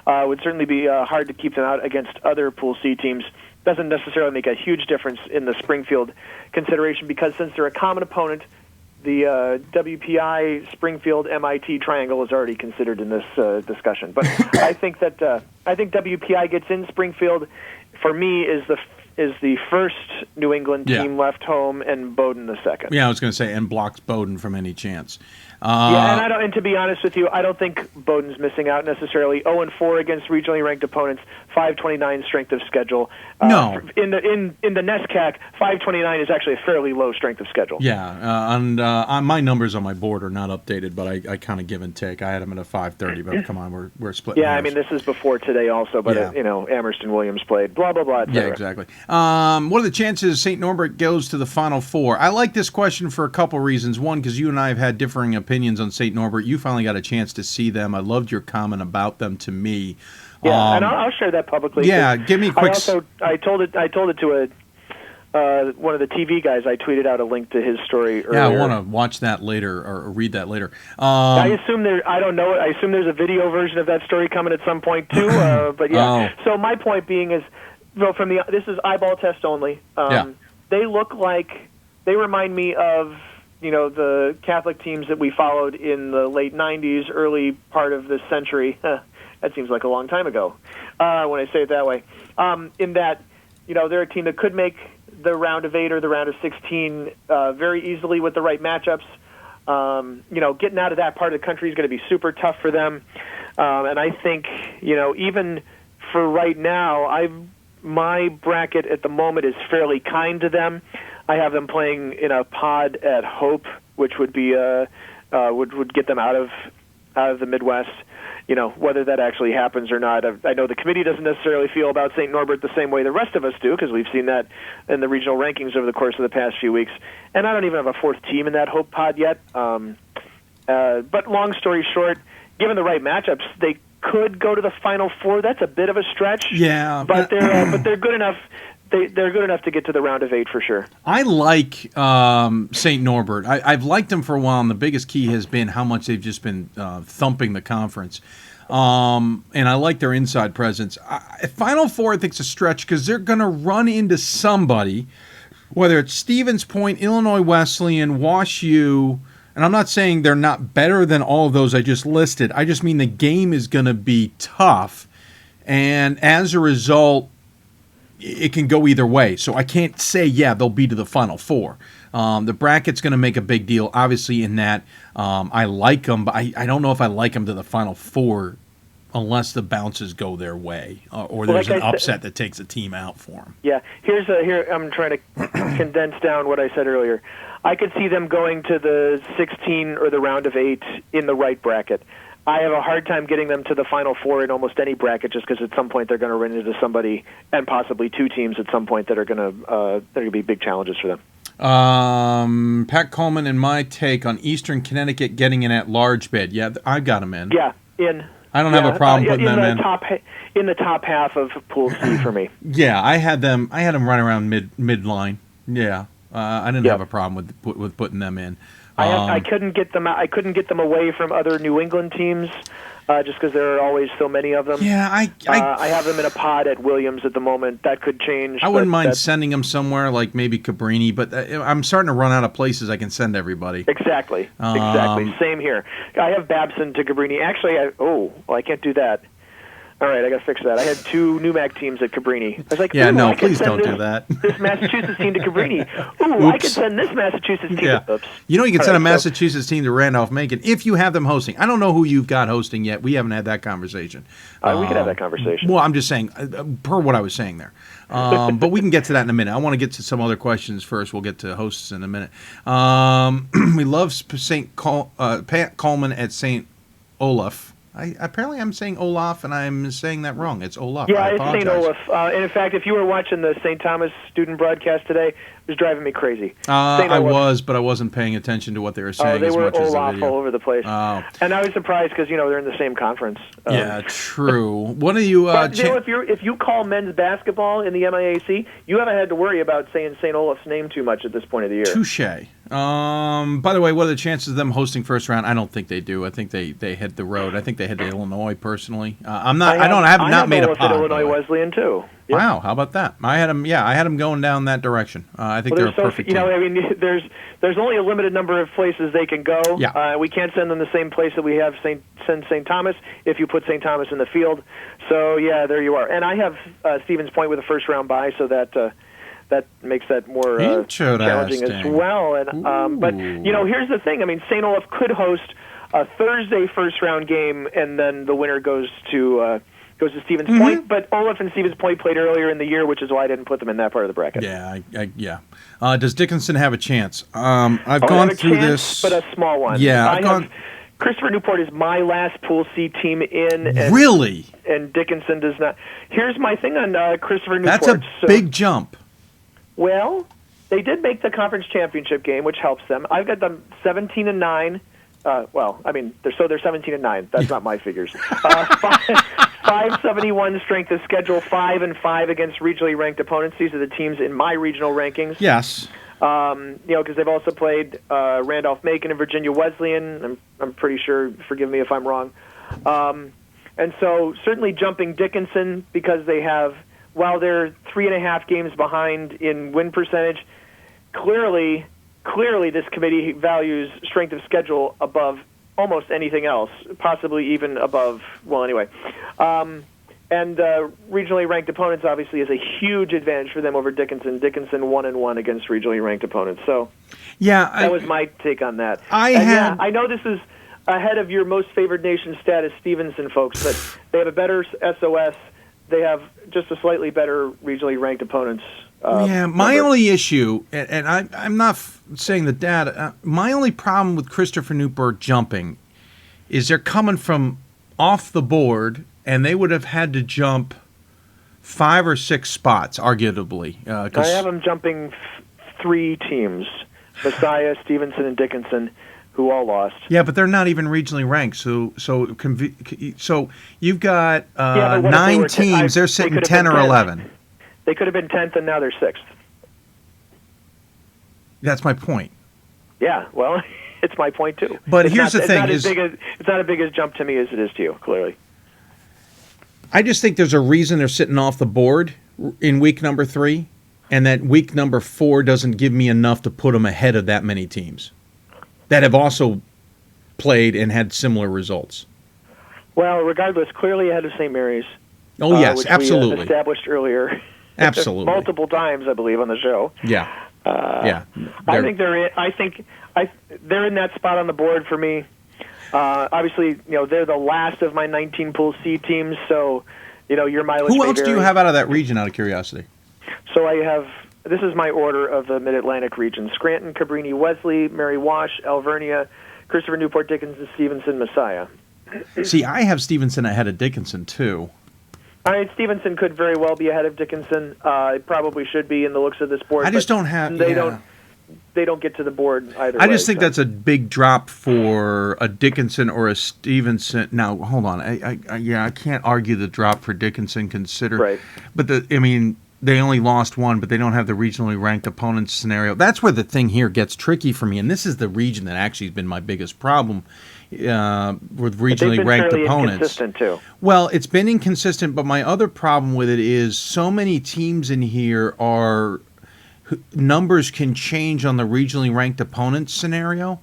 Would certainly be hard to keep them out against other Pool C teams. Doesn't necessarily make a huge difference in the Springfield consideration because since they're a common opponent, the WPI Springfield MIT triangle is already considered in this discussion. But I think WPI gets in. Springfield, for me, is the first New England team left home, and Bowdoin the second. Yeah, I was going to say, and blocks Bowdoin from any chance. And to be honest with you, I don't think Bowdoin's missing out necessarily. 0-4 against regionally ranked opponents, 529 strength of schedule. No, in the NESCAC, 529 is actually a fairly low strength of schedule. Yeah, and my numbers on my board are not updated, but I kind of give and take. I had them at a 530, but come on, we're splitting. Yeah, hairs. I mean this is before today also, but Amherst Williams played. Blah blah blah. Yeah, exactly. What are the chances St. Norbert goes to the Final Four? I like this question for a couple reasons. One, because you and I have had differing opinions on St. Norbert. You finally got a chance to see them. I loved your comment about them to me. Yeah, and I'll share that publicly. Yeah, give me a quick. I told it to one of the TV guys. I tweeted out a link to his story earlier. Yeah, I want to watch that later or read that later. I assume I don't know it. I assume there's a video version of that story coming at some point too. But yeah. Oh. So my point being is, this is eyeball test only. They look like they remind me of the Catholic teams that we followed in the late '90s, early part of this century. That seems like a long time ago when I say it that way. In that, they're a team that could make the round of 8 or the round of 16 very easily with the right matchups. Getting out of that part of the country is going to be super tough for them. And I think, even for right now, my bracket at the moment is fairly kind to them. I have them playing in a pod at Hope, which would be would get them out of the Midwest. Whether that actually happens or not, I know the committee doesn't necessarily feel about St. Norbert the same way the rest of us do, because we've seen that in the regional rankings over the course of the past few weeks. And I don't even have a fourth team in that Hope pod yet. But long story short, given the right matchups, they could go to the Final Four. That's a bit of a stretch. Yeah, but they're good enough. They're good enough to get to the round of 8 for sure. I like St. Norbert. I've liked them for a while, and the biggest key has been how much they've just been thumping the conference. And I like their inside presence. Final Four, I think, is a stretch because they're going to run into somebody, whether it's Stevens Point, Illinois Wesleyan, Wash U, and I'm not saying they're not better than all of those I just listed. I just mean the game is going to be tough, and as a result, it can go either way. So I can't say, they'll be to the Final Four. The bracket's going to make a big deal, obviously, in that I like them, but I don't know if I like them to the Final Four unless the bounces go their way or there's an upset that takes a team out for them. Yeah, here I'm trying to condense down what I said earlier. I could see them going to the 16 or the round of 8 in the right bracket. I have a hard time getting them to the Final Four in almost any bracket, just because at some point they're going to run into somebody, and possibly two teams at some point that are going to be big challenges for them. Pat Coleman and my take on Eastern Connecticut getting an at-large bid. Yeah, I got them in. Yeah, in. I don't have a problem putting them in. In the top half of Pool C for me. Yeah, I had them right around midline. Yeah, I didn't have a problem with putting them in. I couldn't get them. I couldn't get them away from other New England teams, just because there are always so many of them. Yeah, I have them in a pod at Williams at the moment. That could change. I wouldn't mind sending them somewhere like maybe Cabrini, but I'm starting to run out of places I can send everybody. Exactly. Same here. I have Babson to Cabrini. Actually, I can't do that. All right, I got to fix that. I had 2 NUMAC teams at Cabrini. I was like, Yeah, ooh, no, I could please send don't do that. This Massachusetts team to Cabrini. Ooh, I could send this Massachusetts team Yeah. to... Oops. You know, you can All send a right, so- Massachusetts team to Randolph-Macon if you have them hosting. I don't know who you've got hosting yet. We haven't had that conversation. we could have that conversation. Well, I'm just saying, per what I was saying there. But we can get to that in a minute. I want to get to some other questions first. We'll get to hosts in a minute. We love Pat Coleman at St. Olaf. Apparently I'm saying Olaf, and I'm saying that wrong. It's Olaf. Yeah, I it's St. apologize. Olaf. And in fact, if you were watching the St. Thomas student broadcast today, it was driving me crazy. I was, but I wasn't paying attention to what they were saying they as were much as the Olaf video. all over the place. Oh. And I was surprised because, they're in the same conference. Yeah, true. What are you... But, if you call men's basketball in the MIAC, you haven't had to worry about saying St. Olaf's name too much at this point of the year. Touche. By the way, what are the chances of them hosting first round? I don't think they do. I think they hit the road. I think they head to Illinois personally. I have not made a Olaf at pod. Illinois Wesleyan too. Yep. Wow, how about that? I had them going down that direction. I think they're a perfect team. There's only a limited number of places they can go. Yeah. We can't send them the same place that we have send St. Thomas if you put St. Thomas in the field. So yeah, there you are. And I have Stevens Point with a first round bye, so that makes that more challenging as well. And but here's the thing. I mean, St. Olaf could host a Thursday first round game, and then the winner goes to Stevens Point. But Olaf and Stevens Point played earlier in the year, which is why I didn't put them in that part of the bracket. Yeah. Does Dickinson have a chance? I've gone through this, but a small one. Yeah, Christopher Newport is my last Pool C team in. And, really? And Dickinson does not. Here's my thing on Christopher Newport. That's a big jump. Well, they did make the conference championship game, which helps them. I've got them 17-9. They're 17-9. That's not my figures. 571 strength of schedule, 5-5 against regionally ranked opponents. These are the teams in my regional rankings. Yes. Because they've also played Randolph-Macon and Virginia Wesleyan. I'm pretty sure. Forgive me if I'm wrong. And so certainly jumping Dickinson because they have, while they're 3.5 games behind in win percentage, clearly this committee values strength of schedule above almost anything else, possibly even above, and regionally ranked opponents obviously is a huge advantage for them over Dickinson. Dickinson 1-1 against regionally ranked opponents. So that was my take on that. I know this is ahead of your most favored nation status, Stevenson folks, but they have a better SOS. They have just a slightly better regionally ranked opponents. My only issue, and I'm not saying the data, my only problem with Christopher Newport jumping is they're coming from off the board, and they would have had to jump 5 or 6 spots, arguably. I have them jumping 3 teams, Messiah, Stevenson, and Dickinson, who all lost. Yeah, but they're not even regionally ranked. So you've got 9 teams. They're sitting 10 or 11. They could have been 10th, and now they're 6th. That's my point. Yeah, well, it's my point too. But here's the thing: it's not as big a jump to me as it is to you. Clearly, I just think there's a reason they're sitting off the board in week number 3, and that week number 4 doesn't give me enough to put them ahead of that many teams that have also played and had similar results. Well, regardless, clearly ahead of St. Mary's. Oh yes, which absolutely. We established earlier. Absolutely. Multiple times, I believe, on the show. Yeah. I think they're in that spot on the board for me. Obviously, they're the last of my 19 Pool C teams, so your mileage. Who else do you have out of that region, out of curiosity? So I have. This is my order of the Mid-Atlantic region: Scranton, Cabrini, Wesley, Mary Wash, Alvernia, Christopher Newport, Dickinson, Stevenson, Messiah. See, I have Stevenson ahead of Dickinson too. Stevenson could very well be ahead of Dickinson. It probably should be in the looks of this board. I just don't have. They don't get to the board either. I just think that's a big drop for a Dickinson or a Stevenson. Now, hold on. I can't argue the drop for Dickinson. Right. But they only lost 1, but they don't have the regionally ranked opponents scenario. That's where the thing here gets tricky for me, and this is the region that actually has been my biggest problem. With regionally ranked opponents. Inconsistent too. Well, it's been inconsistent, but my other problem with it is so many teams in here numbers can change on the regionally ranked opponents scenario.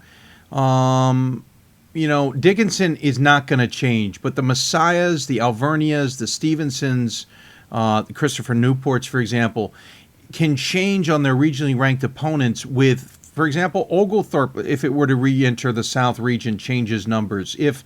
Dickinson is not going to change, but the Messiahs, the Alvernias, the Stevensons, the Christopher Newports, for example, can change on their regionally ranked opponents with, for example, Oglethorpe, if it were to re-enter the South region, changes numbers. If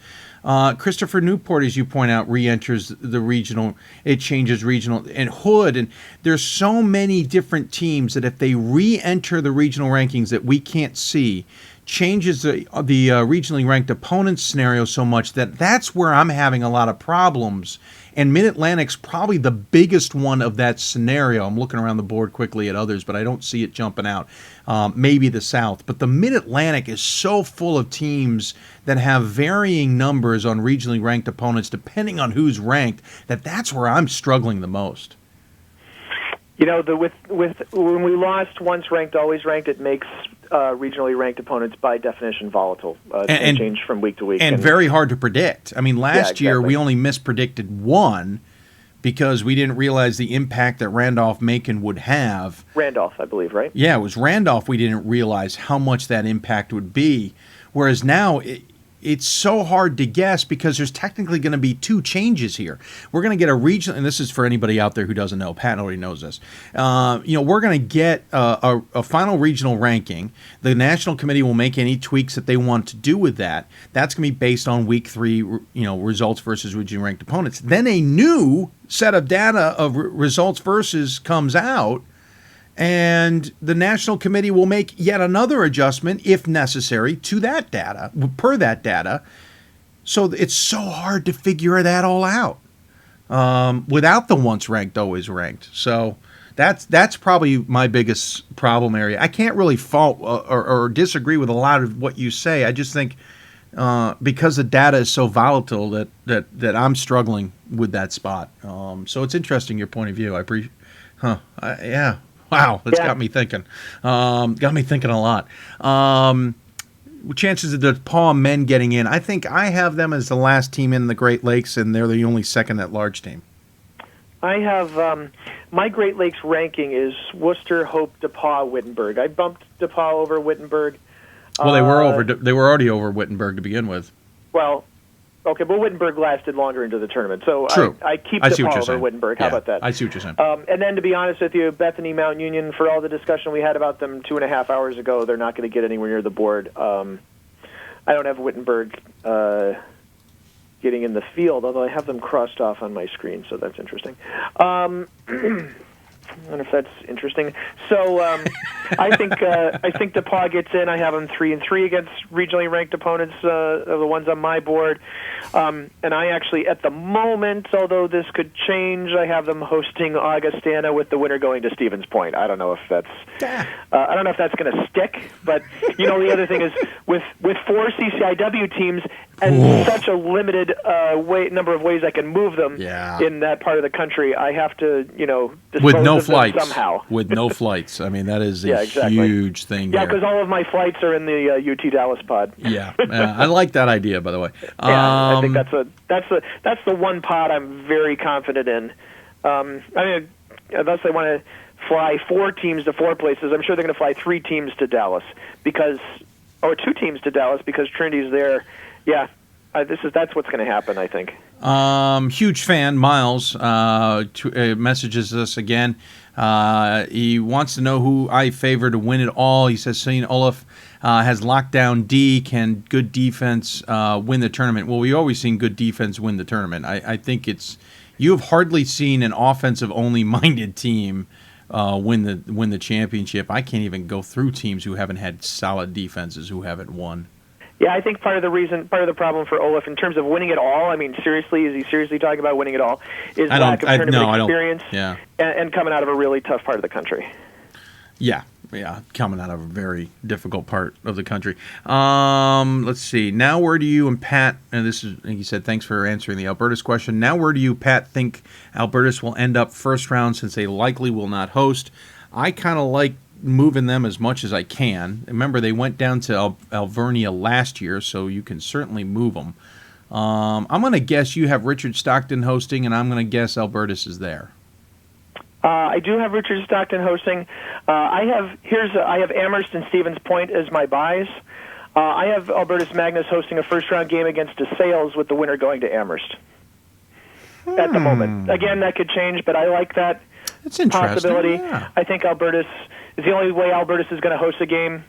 Christopher Newport, as you point out, re-enters the regional, it changes regional. And Hood, and there's so many different teams that if they re-enter the regional rankings that we can't see, changes the regionally ranked opponents scenario so much that's where I'm having a lot of problems. And Mid-Atlantic's probably the biggest one of that scenario. I'm looking around the board quickly at others, but I don't see it jumping out. Maybe the South. But the Mid-Atlantic is so full of teams that have varying numbers on regionally ranked opponents depending on who's ranked, that's where I'm struggling the most. With when we lost once ranked, always ranked, it makes regionally ranked opponents by definition volatile. And change from week to week. And very hard to predict. I mean, last year we only mispredicted one because we didn't realize the impact that Randolph-Macon would have. Randolph, I believe, right? Yeah, it was Randolph. We didn't realize how much that impact would be. Whereas now it's so hard to guess because there's technically going to be two changes here. We're going to get a regional, and this is for anybody out there who doesn't know. Pat already knows this. We're going to get a final regional ranking. The National Committee will make any tweaks that they want to do with that. That's going to be based on week 3, results versus regionally ranked opponents. Then a new set of data of results versus comes out, and the National Committee will make yet another adjustment, if necessary, to that data, per that data. So it's so hard to figure that all out without the once ranked, always ranked. So that's probably my biggest problem area. I can't really fault or disagree with a lot of what you say. I just think because the data is so volatile that I'm struggling with that spot. So it's interesting, your point of view. I appreciate. Yeah. Wow, that's got me thinking. Got me thinking a lot. Chances of the DePaul men getting in, I think I have them as the last team in the Great Lakes, and they're the only second at large team. I have my Great Lakes ranking is Worcester, Hope, DePaul, Wittenberg. I bumped DePaul over Wittenberg. Well, they were already over Wittenberg to begin with. Well, okay, but Wittenberg lasted longer into the tournament, so true. I keep DePaul over Wittenberg. How about that? I see what you're saying. And then, to be honest with you, Bethany Mount Union, for all the discussion we had about them 2.5 hours ago, they're not going to get anywhere near the board. I don't have Wittenberg getting in the field, although I have them crossed off on my screen, so that's interesting. I wonder if that's interesting. So I think DePaul gets in. I have them 3-3 against regionally ranked opponents, the ones on my board. And I actually, at the moment, although this could change, I have them hosting Augustana with the winner going to Stevens Point. I don't know if that's going to stick. But the other thing is with 4 CCIW teams and such a limited number of ways I can move them in that part of the country, I have to dispose with no of flights them somehow. With no flights. I mean, that is a huge thing. Yeah, because all of my flights are in the UT Dallas pod. Yeah, I like that idea, by the way. I think that's the one pod I'm very confident in. Unless they want to fly 4 teams to 4 places, I'm sure they're going to fly 3 teams to Dallas or 2 teams to Dallas because Trinity's there. Yeah, that's what's going to happen, I think. Huge fan, Miles, messages us again. He wants to know who I favor to win it all. He says St. Olaf has locked down D. Can good defense win the tournament? Well, we've always seen good defense win the tournament. I think you have hardly seen an offensive-only minded team win the championship. I can't even go through teams who haven't had solid defenses who haven't won. Yeah, I think part of the problem for Olaf in terms of winning it all, I mean, seriously, is he seriously talking about winning it all? Is lack of tournament experience and coming out of a really tough part of the country. Yeah, coming out of a very difficult part of the country. Let's see. Now, where do you and Pat, and he said, thanks for answering the Albertus question. Now, where do you, Pat, think Albertus will end up first round since they likely will not host? I kind of like moving them as much as I can. Remember, they went down to Alvernia last year, so you can certainly move them. I'm going to guess you have Richard Stockton hosting, and I'm going to guess Albertus is there. I do have Richard Stockton hosting. I have Amherst and Stevens Point as my buys. I have Albertus Magnus hosting a first-round game against DeSales with the winner going to Amherst. At the moment. Again, that could change, but I like that possibility. Yeah. I think Albertus is the only way Albertus is going to host a game.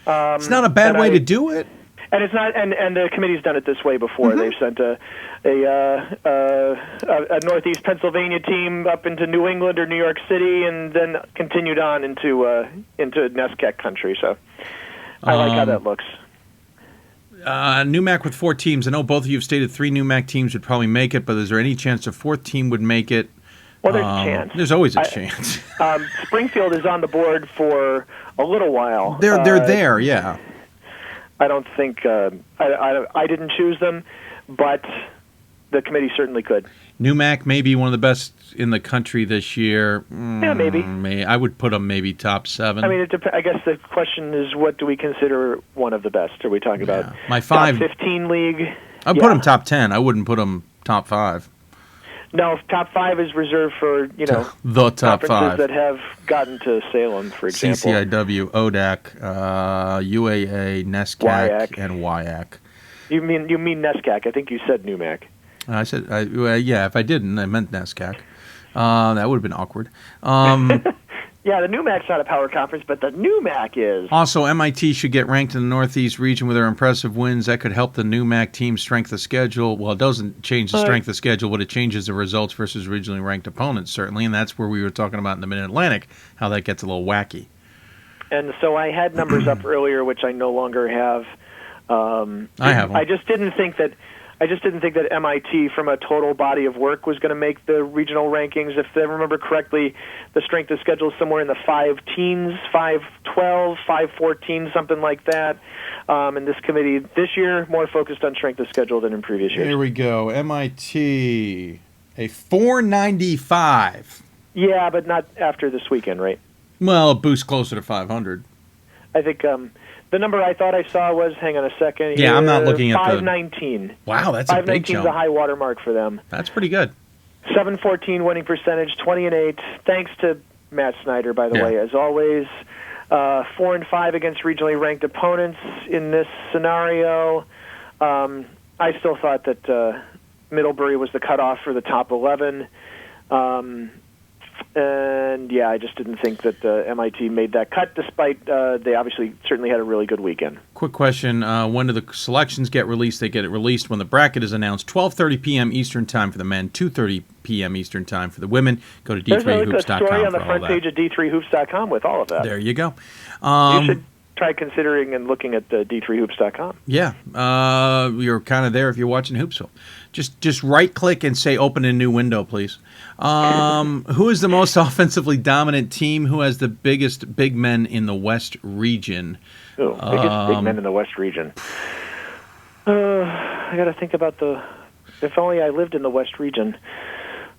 It's not a bad way to do it. And it's not, and the committee's done it this way before. They've sent a Northeast Pennsylvania team up into New England or New York City, and then continued on into NESCAC country. So I like how that looks. NEWMAC with 4 teams. I know both of you have stated 3 NEWMAC teams would probably make it, but is there any chance a 4th team would make it? Well, there's a chance. There's always a chance. Springfield is on the board for a little while. They're there, yeah. I don't think I didn't choose them, but the committee certainly could. NEWMAC may be one of the best in the country this year. Yeah, maybe. I would put them maybe top 7. I mean, I guess the question is, what do we consider one of the best? Are we talking about my 5 top 15 league? I'd put them top 10. I wouldn't put them top 5. No, top 5 is reserved for the top 5 conferences that have gotten to Salem, for example. CCIW, ODAC, UAA, NESCAC, and WIAC. You mean NESCAC? I think you said NEWMAC. I said, yeah. If I didn't, I meant NESCAC. That would have been awkward. Yeah, the NEWMAC's not a power conference, but the NEWMAC is. Also, MIT should get ranked in the Northeast region with their impressive wins. That could help the NEWMAC team's strength of schedule. Well, it doesn't change the strength of schedule, but it changes the results versus regionally ranked opponents, certainly. And that's where we were talking about in the Mid-Atlantic, how that gets a little wacky. And so I had numbers up earlier, which I no longer have. I have them. I just didn't think that MIT, from a total body of work, was going to make the regional rankings. If I remember correctly, the strength of schedule is somewhere in the 5 teens, 512, 514, something like that. And this committee this year more focused on strength of schedule than in previous years. Here we go. MIT, a 495. Yeah, but not after this weekend, right? Well, a boost closer to 500. I think the number I thought I saw was, hang on a second. Yeah, I'm not looking at 519. Wow, that's a big 519 jump. is a high water mark for them. That's pretty good. 714 winning percentage, 20-8. Thanks to Matt Snyder, by the way, as always. 4-5 against regionally ranked opponents in this scenario. I still thought that Middlebury was the cutoff for the top 11. And, yeah, I just didn't think that MIT made that cut, despite they obviously certainly had a really good weekend. Quick question. When do the selections get released? They get it released when the bracket is announced. 12:30 p.m. Eastern Time for the men, 2:30 p.m. Eastern Time for the women. Go to D3Hoops.com. There's a story on the for front all that. page of D3Hoops.com with all of that. There you go. You should try considering and looking at D3Hoops.com. Yeah, you're kind of there if you're watching Hoopsville. Just right-click and say "Open a new window," please. Who is the most offensively dominant team? Who has the biggest big men in the West region? Biggest big men in the West region. I got to think about if only I lived in the West region.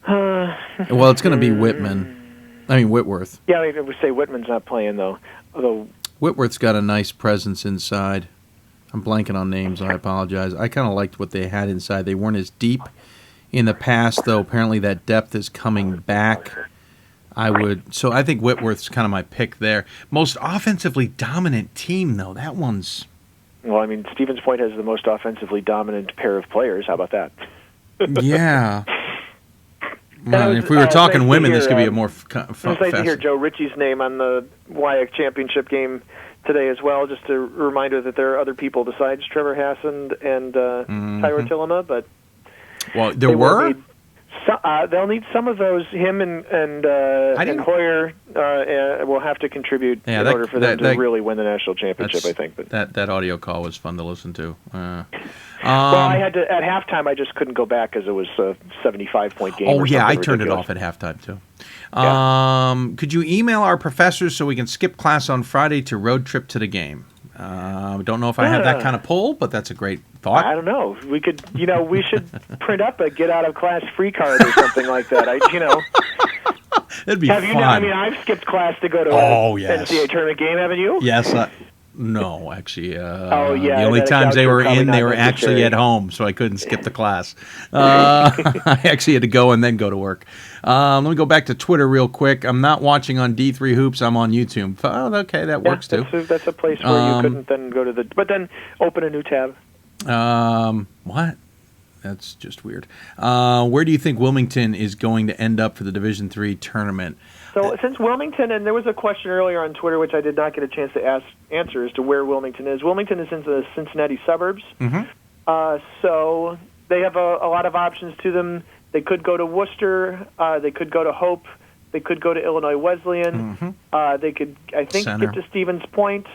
Well, it's going to be Whitworth. Yeah, I would say Whitman's not playing, though. Although Whitworth's got a nice presence inside. I'm blanking on names. I apologize. I kind of liked what they had inside. They weren't as deep in the past, though. Apparently that depth is coming back. So I think Whitworth's kind of my pick there. Most offensively dominant team, though. That one's... Well, I mean, Stevens Point has the most offensively dominant pair of players. How about that? Yeah. Well, if we were talking women, this could be a more It was nice to hear Joe Ritchie's name on the WIAC championship game today as well. Just a reminder that there are other people besides Trevor Hassan and Tyler Tillema, but there were. They'll need some of those. Him and Hoyer will have to contribute in order for them to really win the national championship, I think. But that audio call was fun to listen to. Well, I had to at halftime. I just couldn't go back because it was a 75-point game. Oh yeah, I turned it off at halftime too. Could you email our professors so we can skip class on Friday to road trip to the game? Don't know if I have that kind of pull, but that's a great thought. I don't know. We could, we should print up a get out of class free card or something like that. It'd be fun. fun. I've skipped class to go to an NCAA tournament game, haven't you? Yes. No, actually. Oh, yeah, the only that times they accounts for were probably in, not they were actually necessary. at home, so I couldn't skip the class. I actually had to go and then go to work. Let me go back to Twitter real quick. I'm not watching on D3 Hoops. I'm on YouTube. Oh, okay, that works too. That's a place where you couldn't then go to but then open a new tab. What? That's just weird. Where do you think Wilmington is going to end up for the Division III tournament? So since Wilmington, and there was a question earlier on Twitter, which I did not get a chance to answer as to where Wilmington is. Wilmington is in the Cincinnati suburbs. So they have a lot of options to them. They could go to Worcester. They could go to Hope. They could go to Illinois Wesleyan. They could, I think, Center. get to Stevens Point.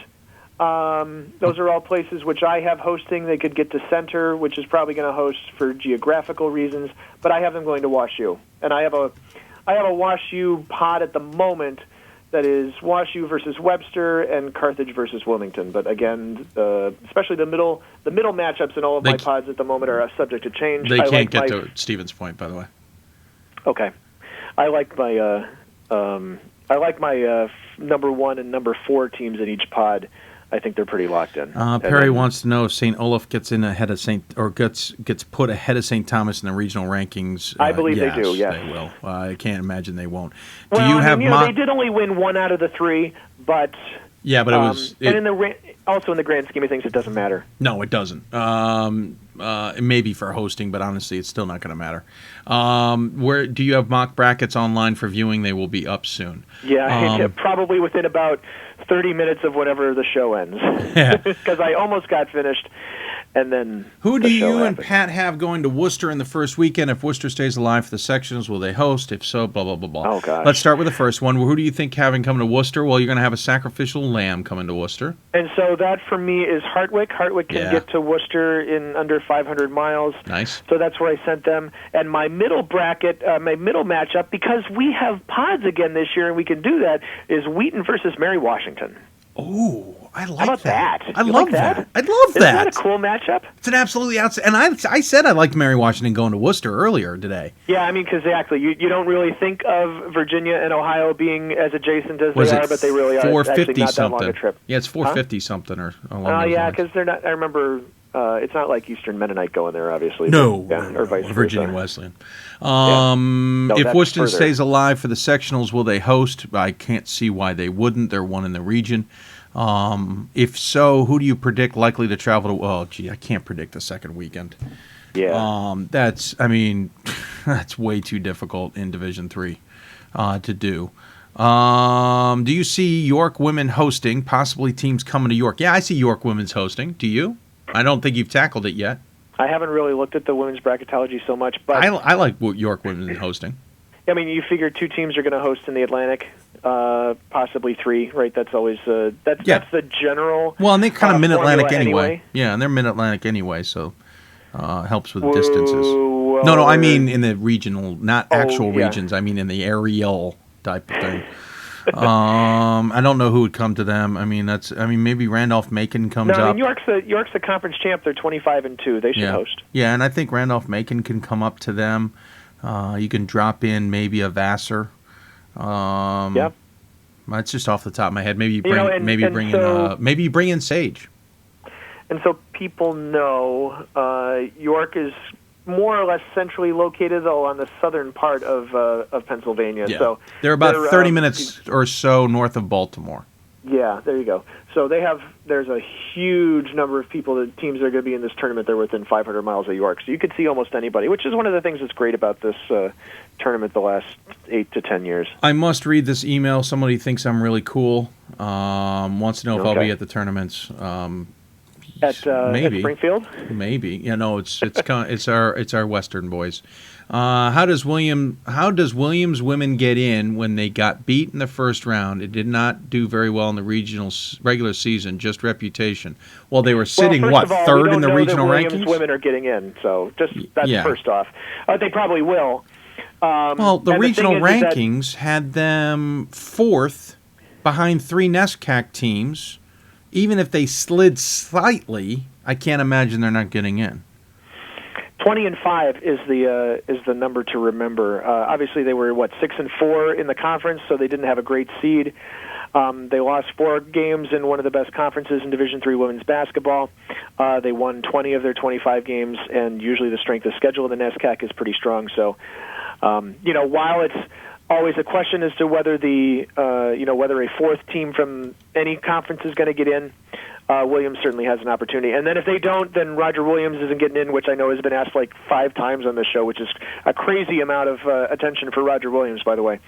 Those are all places which I have hosting. They could get to Center, which is probably going to host for geographical reasons. But I have them going to Wash U. And I have a Wash U pod at the moment that is Wash U versus Webster and Carthage versus Wilmington. But again, especially the middle matchups in all of my pods at the moment are subject to change. They can't get to Stevens Point, by the way. Okay, I like my number 1 and number 4 teams in each pod. I think they're pretty locked in. Perry wants to know if St. Olaf gets in ahead of gets put ahead of St. Thomas in the regional rankings. I believe they do. Yes, they will. I can't imagine they won't. Well, Do you have? they did only win 1 out of the 3, but yeah, but it was. And also in the grand scheme of things, it doesn't matter. No, it doesn't. Maybe for hosting, but honestly, it's still not going to matter. Where do you have mock brackets online for viewing? They will be up soon. Yeah, probably within about 30 minutes of whenever the show ends. Because I almost got finished, and then who do you and happened. Pat have going to Worcester in the first weekend? If Worcester stays alive for the sectionals, will they host? If so, blah, blah, blah, blah. Oh, gosh. Let's start with the first one. Who do you think having come to Worcester? Well, you're going to have a sacrificial lamb coming to Worcester. And so that, for me, is Hartwick. Hartwick can get to Worcester in under 500 miles. Nice. So that's where I sent them. And my middle bracket, my middle matchup, because we have pods again this year and we can do that, is Wheaton versus Mary Washington. Oh, I like How about that? I You love like that. I love Isn't that a cool matchup? It's an absolutely outstanding. And I said I liked Mary Washington going to Worcester earlier today. Yeah, I mean, because exactly. You don't really think of Virginia and Ohio being as adjacent as they are, but they really are. It's actually not that long a trip. Yeah, it's 450 something or along those yeah, lines. because they're not. I remember. It's not like Eastern Mennonite going there, obviously. No, but, or vice versa. Virginia Wesleyan. No, if that's Worcester further. stays alive for the sectionals, will they host? I can't see why they wouldn't. They're one in the region. If so, who do you predict likely to travel to? Oh, gee, I can't predict the second weekend. Yeah. That's way too difficult in Division III to do. Do you see York women hosting? Possibly teams coming to York. Yeah, I see York women's hosting. Do you? I don't think you've tackled it yet. I haven't really looked at the women's bracketology so much, but I like York women's hosting. I mean, you figure 2 teams are going to host in the Atlantic, possibly 3, right? That's always that's the general. Well, and they're kind of Mid-Atlantic formula anyway. Yeah, and they're Mid-Atlantic anyway, so helps with distances. No, I mean in the regional, not actual regions. I mean in the aerial type of thing. I don't know who would come to them. I mean, maybe Randolph-Macon comes up. up. York's the conference champ. They're 25-2. They should host. Yeah, and I think Randolph-Macon can come up to them. You can drop in maybe a Vassar. Yep. That's just off the top of my head. Maybe you bring maybe you bring in Sage. And so people know York is more or less centrally located, though, on the southern part of Pennsylvania. Yeah. So they're about 30 minutes or so north of Baltimore. Yeah, there you go. So there's a huge number of people, the teams that are going to be in this tournament. They're within 500 miles of York. So you could see almost anybody, which is one of the things that's great about this tournament the last 8 to 10 years. I must read this email. Somebody thinks I'm really cool. Wants to know if I'll be at the tournaments. Maybe at Springfield. Maybe it's our Western boys. How does Williams women get in when they got beat in the first round? It did not do very well in the regular season, just reputation. Well, they were sitting third in the regional Williams rankings. Women are getting in, so that's first off. They probably will. The regional rankings had them 4th behind 3 NESCAC teams. Even if they slid slightly, I can't imagine they're not getting in. 20-5 is the number to remember. Obviously, they were 6-4 in the conference, so they didn't have a great seed. They lost 4 games in one of the best conferences in Division III women's basketball. They won 20 of their 25 games, and usually the strength of schedule of the NESCAC is pretty strong. So, while it's always a question as to whether whether a 4th team from any conference is going to get in, Williams certainly has an opportunity. And then if they don't, then Roger Williams isn't getting in, which I know has been asked like 5 times on this show, which is a crazy amount of attention for Roger Williams, by the way.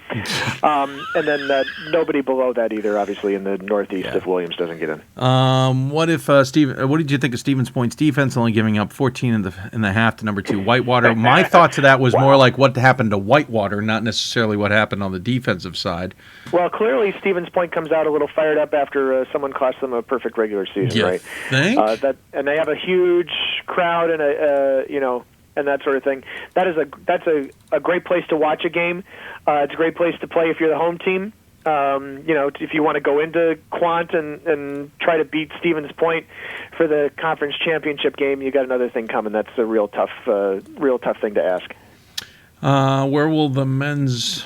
And then nobody below that either, obviously, in the Northeast if Williams doesn't get in. What did you think of Stevens Point's defense only giving up 14 in the half to number 2 Whitewater? My thought to that was more like what happened to Whitewater, not necessarily what happened on the defensive side. Well, clearly Stevens Point comes out a little fired up after someone cost them a perfect regular season, right? Think? And they have a huge crowd and and that sort of thing. That's a great place to watch a game. It's a great place to play if you're the home team. If you want to go into Quant and try to beat Stevens Point for the conference championship game, you got another thing coming. That's a real tough thing to ask. Where will the men's?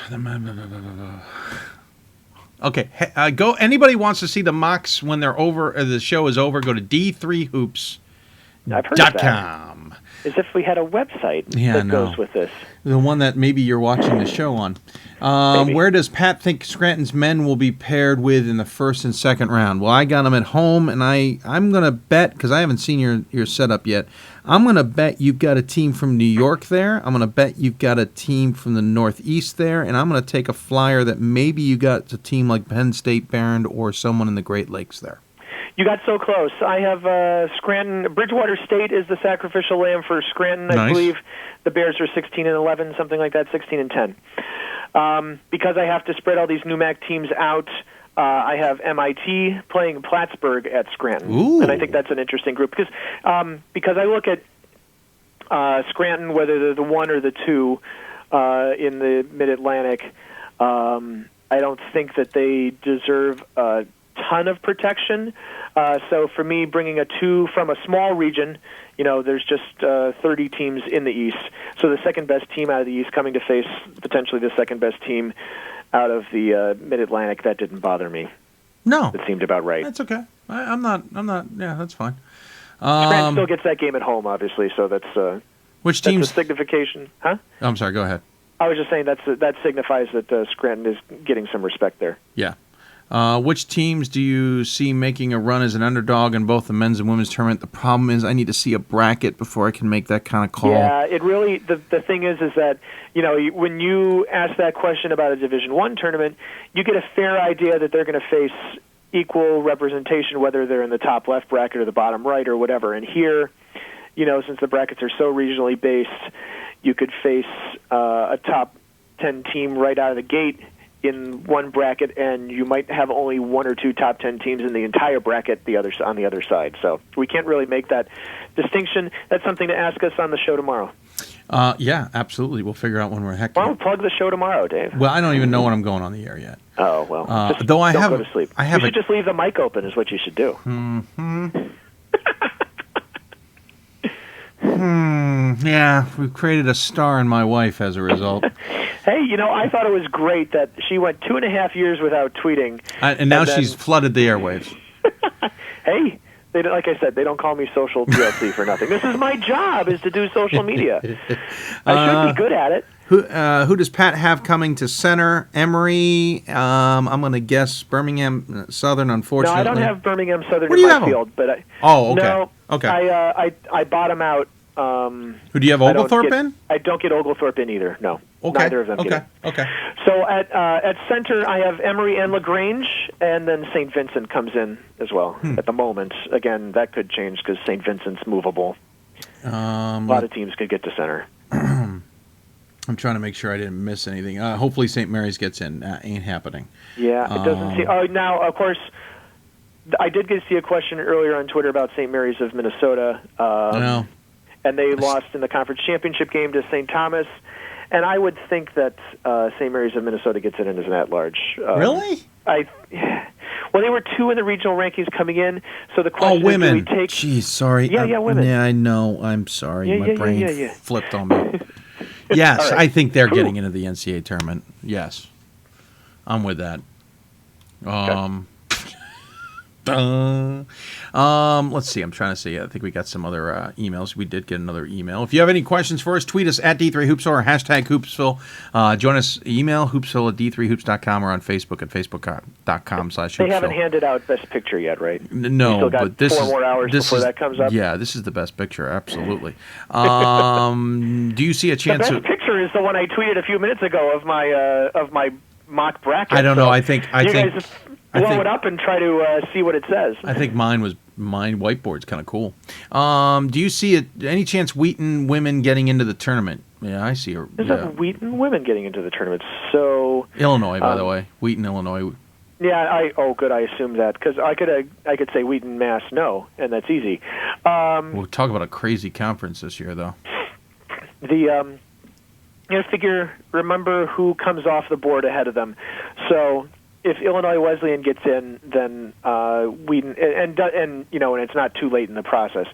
Okay, go. Anybody wants to see the mocks when they're over? The show is over. Go to d3hoops.com. As if we had a website that goes with this. The one that maybe you're watching the show on. Where does Pat think Scranton's men will be paired with in the first and second round? Well, I got them at home, and I'm going to bet, because I haven't seen your setup yet, I'm going to bet you've got a team from New York there. I'm going to bet you've got a team from the Northeast there, and I'm going to take a flyer that maybe you got a team like Penn State, Barron, or someone in the Great Lakes there. You got so close. I have Scranton. Bridgewater State is the sacrificial lamb for Scranton. I believe the Bears are 16-11, something like that, 16-10. Because I have to spread all these NUMAC teams out, I have MIT playing Plattsburgh at Scranton. Ooh. And I think that's an interesting group. Because I look at Scranton, whether they're the 1 or the 2 in the Mid-Atlantic, I don't think that they deserve a ton of protection. So for me, bringing a 2 from a small region, there's just 30 teams in the East. So the second best team out of the East coming to face potentially the second best team out of the Mid-Atlantic, that didn't bother me. No. It seemed about right. That's okay. I'm not, yeah, that's fine. Scranton still gets that game at home, obviously, so that's which team's a signification. Huh? I'm sorry, go ahead. I was just saying that signifies that Scranton is getting some respect there. Yeah. Which teams do you see making a run as an underdog in both the men's and women's tournament? The problem is I need to see a bracket before I can make that kind of call. Yeah, it really, the thing is that, when you ask that question about a Division I tournament, you get a fair idea that they're going to face equal representation, whether they're in the top left bracket or the bottom right or whatever. And here, since the brackets are so regionally based, you could face a top 10 team right out of the gate in one bracket, and you might have only 1 or 2 top 10 teams in the entire bracket on the other side. So we can't really make that distinction. That's something to ask us on the show tomorrow. Yeah, absolutely. We'll figure out when we're heck. Well, plug the show tomorrow, Dave. Well, I don't even know when I'm going on the air yet. Oh, well. Don't go to sleep. You should just leave the mic open is what you should do. Yeah, we've created a star in my wife as a result. Hey, I thought it was great that she went 2.5 years without tweeting. And now she's flooded the airwaves. Hey, like I said, they don't call me Social PLC for nothing. This is my job, is to do social media. I should be good at it. Who does Pat have coming to center? Emory. I'm going to guess Birmingham Southern, unfortunately. No, I don't have Birmingham Southern Where do in you my have field. But okay. No, okay. I bottom out. Who do you have Oglethorpe in? I don't get Oglethorpe in either, no. Okay. Neither of them get in. Okay. So at center, I have Emory and LaGrange, and then St. Vincent comes in as well at the moment. Again, that could change because St. Vincent's movable. A lot of teams could get to center. I'm trying to make sure I didn't miss anything. Hopefully St. Mary's gets in. Ain't happening. Yeah, it doesn't seem... Oh, now, of course, I did get to see a question earlier on Twitter about St. Mary's of Minnesota. No. And they lost in the conference championship game to St. Thomas. And I would think that St. Mary's of Minnesota gets it in as an at-large. Really? Well, they were 2 in the regional rankings coming in. So the question women. is, do we take... Jeez, sorry. Yeah, women. Yeah, I know. I'm sorry. My brain flipped on me. Yes, right. I think they're getting into the NCAA tournament. Yes. I'm with that. Let's see. I'm trying to see. I think we got some other emails. We did get another email. If you have any questions for us, tweet us at D3Hoopsville or hashtag Hoopsville. Join us, email hoopsville at d3hoops.com or on Facebook at facebook.com/Hoopsville. They haven't handed out Best Picture yet, right? No, you still got but this 4 more hours before that comes up? Yeah, this is the Best Picture, absolutely. Do you see a chance? The Best Picture is the one I tweeted a few minutes ago of my mock bracket. I don't know. I think guys blow it up and try to see what it says. I think mine whiteboard's kind of cool. Do you see any chance Wheaton women getting into the tournament? Yeah, I see her. There's Wheaton women getting into the tournament. So Illinois, by the way, Wheaton, Illinois. Yeah, good. I assumed that because I could say Wheaton, Mass, no, and that's easy. We'll talk about a crazy conference this year, though. Remember who comes off the board ahead of them. So if Illinois Wesleyan gets in, then Wheaton, and it's not too late in the process.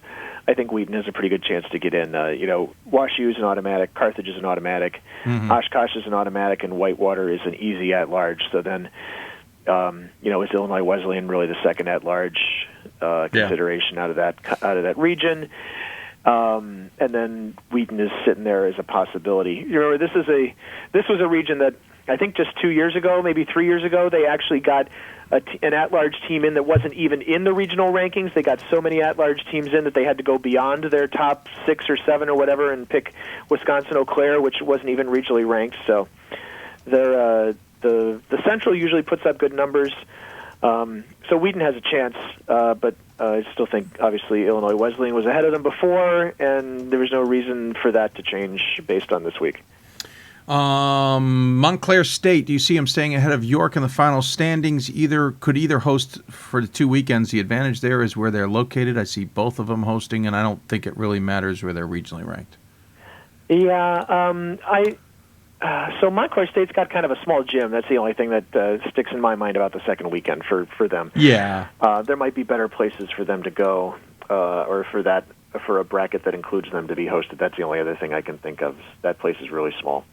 I think Wheaton has a pretty good chance to get in. WashU is an automatic, Carthage is an automatic, Oshkosh is an automatic, and Whitewater is an easy at-large. So then, is Illinois Wesleyan really the second at-large consideration out of that region? And then Wheaton is sitting there as a possibility. This was a region that I think just 2 years ago, maybe 3 years ago, they actually got an at-large team in that wasn't even in the regional rankings. They got so many at-large teams in that they had to go beyond their top 6 or 7 or whatever and pick Wisconsin-Eau Claire, which wasn't even regionally ranked. So the Central usually puts up good numbers. So Wheaton has a chance, but I still think, obviously, Illinois Wesleyan was ahead of them before, and there was no reason for that to change based on this week. Montclair State, do you see them staying ahead of York in the final standings? Could either host for the 2 weekends. The advantage there is where they're located. I see both of them hosting, and I don't think it really matters where they're regionally ranked. Yeah, so Montclair State's got kind of a small gym. That's the only thing that sticks in my mind about the second weekend for them. Yeah. There might be better places for them to go, or for a bracket that includes them to be hosted. That's the only other thing I can think of. That place is really small.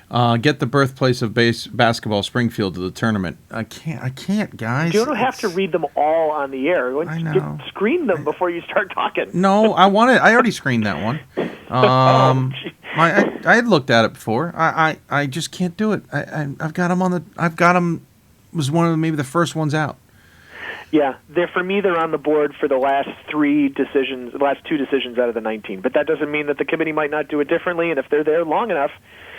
Get the birthplace of basketball, Springfield, to the tournament. I can't, guys. You don't have to read them all on the air. I know. Screen them before you start talking. No, I already screened that one. I had looked at it before. I just can't do it. I've got them was one of maybe the first ones out. Yeah, for me, they're on the board for the last 2 decisions out of the 19. But that doesn't mean that the committee might not do it differently. And if they're there long enough,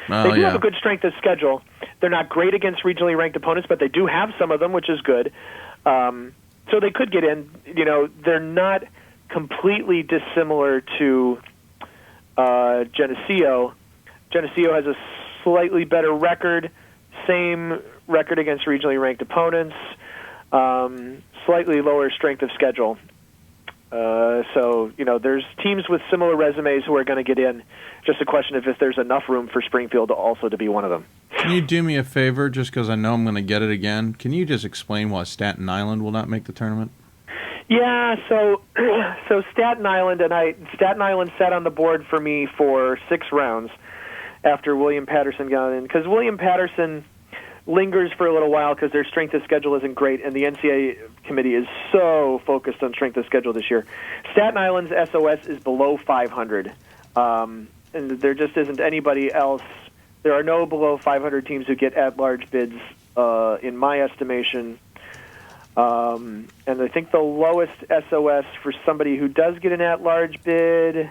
they do have a good strength of schedule. They're not great against regionally ranked opponents, but they do have some of them, which is good. So they could get in. They're not completely dissimilar to Geneseo. Geneseo has a slightly better record, same record against regionally ranked opponents, slightly lower strength of schedule. So there's teams with similar resumes who are going to get in. Just a question of if there's enough room for Springfield also to be one of them. Can you do me a favor, just because I know I'm going to get it again? Can you just explain why Staten Island will not make the tournament? Yeah, so Staten Island sat on the board for me for 6 rounds after William Patterson got in, because William Patterson lingers for a little while because their strength of schedule isn't great, and the NCAA committee is so focused on strength of schedule this year. Staten Island's SOS is below 500, and there just isn't anybody else. There are no below 500 teams who get at-large bids, in my estimation. And I think the lowest SOS for somebody who does get an at-large bid,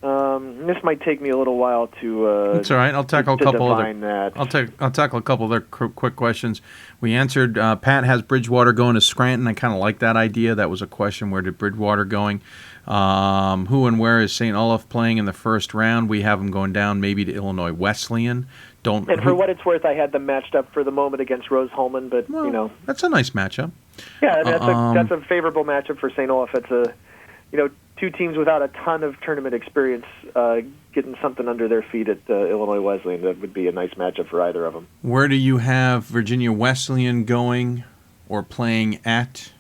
this might take me a little while to. It's all right. I'll tackle a couple other. That. I'll tackle a couple other quick questions. We answered. Pat has Bridgewater going to Scranton. I kind of like that idea. That was a question. Where did Bridgewater going? Who and where is St. Olaf playing in the first round? We have them going down maybe to Illinois Wesleyan. And for what it's worth, I had them matched up for the moment against Rose-Hulman, but that's a nice matchup. Yeah, that's a favorable matchup for St. Olaf. It's a 2 teams without a ton of tournament experience getting something under their feet at Illinois Wesleyan. That would be a nice matchup for either of them. Where do you have Virginia Wesleyan going or playing at?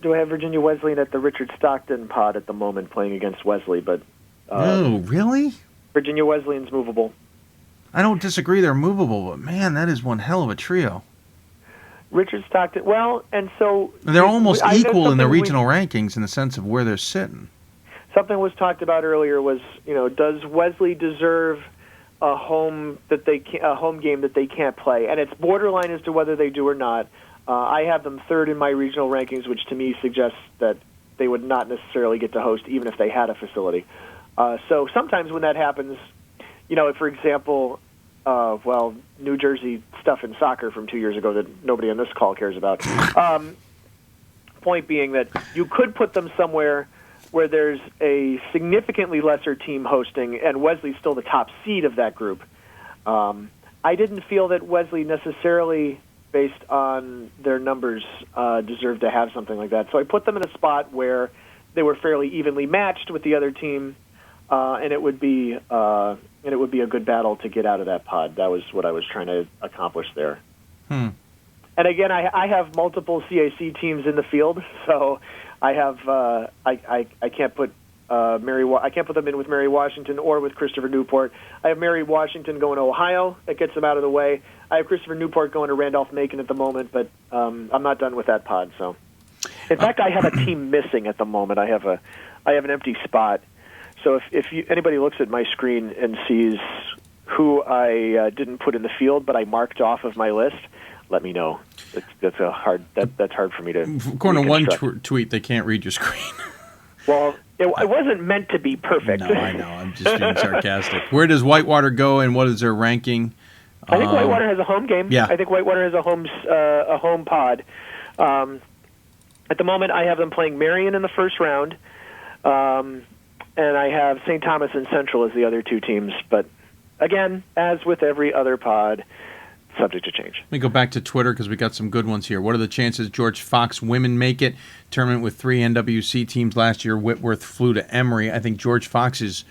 Do I have Virginia Wesleyan at the Richard Stockton pod at the moment playing against Wesley? But oh, really? Virginia Wesleyan's movable. I don't disagree they're movable, but man, that is one hell of a trio. Richard Stockton. Well, and so They're almost I know equal in the something regional rankings in the sense of where they're sitting. Something was talked about earlier was, does Wesley deserve a home game that they can't play? And it's borderline as to whether they do or not. I have them third in my regional rankings, which to me suggests that they would not necessarily get to host even if they had a facility. So sometimes when that happens, for example, New Jersey stuff in soccer from 2 years ago that nobody on this call cares about. Point being that you could put them somewhere where there's a significantly lesser team hosting, and Wesley's still the top seed of that group. I didn't feel that Wesley necessarily, based on their numbers, deserved to have something like that. So I put them in a spot where they were fairly evenly matched with the other team, and it would be a good battle to get out of that pod. That was what I was trying to accomplish there. And again, I have multiple CAC teams in the field, so I have I can't put I can't put them in with Mary Washington or with Christopher Newport. I have Mary Washington going to Ohio. That gets them out of the way. I have Christopher Newport going to Randolph-Macon at the moment, but I'm not done with that pod. So, in fact, I have a team missing at the moment. I have an empty spot. So if anybody looks at my screen and sees who I didn't put in the field but I marked off of my list, let me know. That's hard for me to. According to one tweet, they can't read your screen. Well, it wasn't meant to be perfect. No, I know. I'm just being sarcastic. Where does Whitewater go, and what is their ranking? I think Whitewater has a home game. Yeah. I think Whitewater has a home pod. At the moment, I have them playing Marion in the first round, and I have St. Thomas and Central as the other two teams. But again, as with every other pod, subject to change. Let me go back to Twitter because we got some good ones here. What are the chances George Fox women make it? Tournament with 3 NWC teams last year. Whitworth flew to Emory. I think George Fox is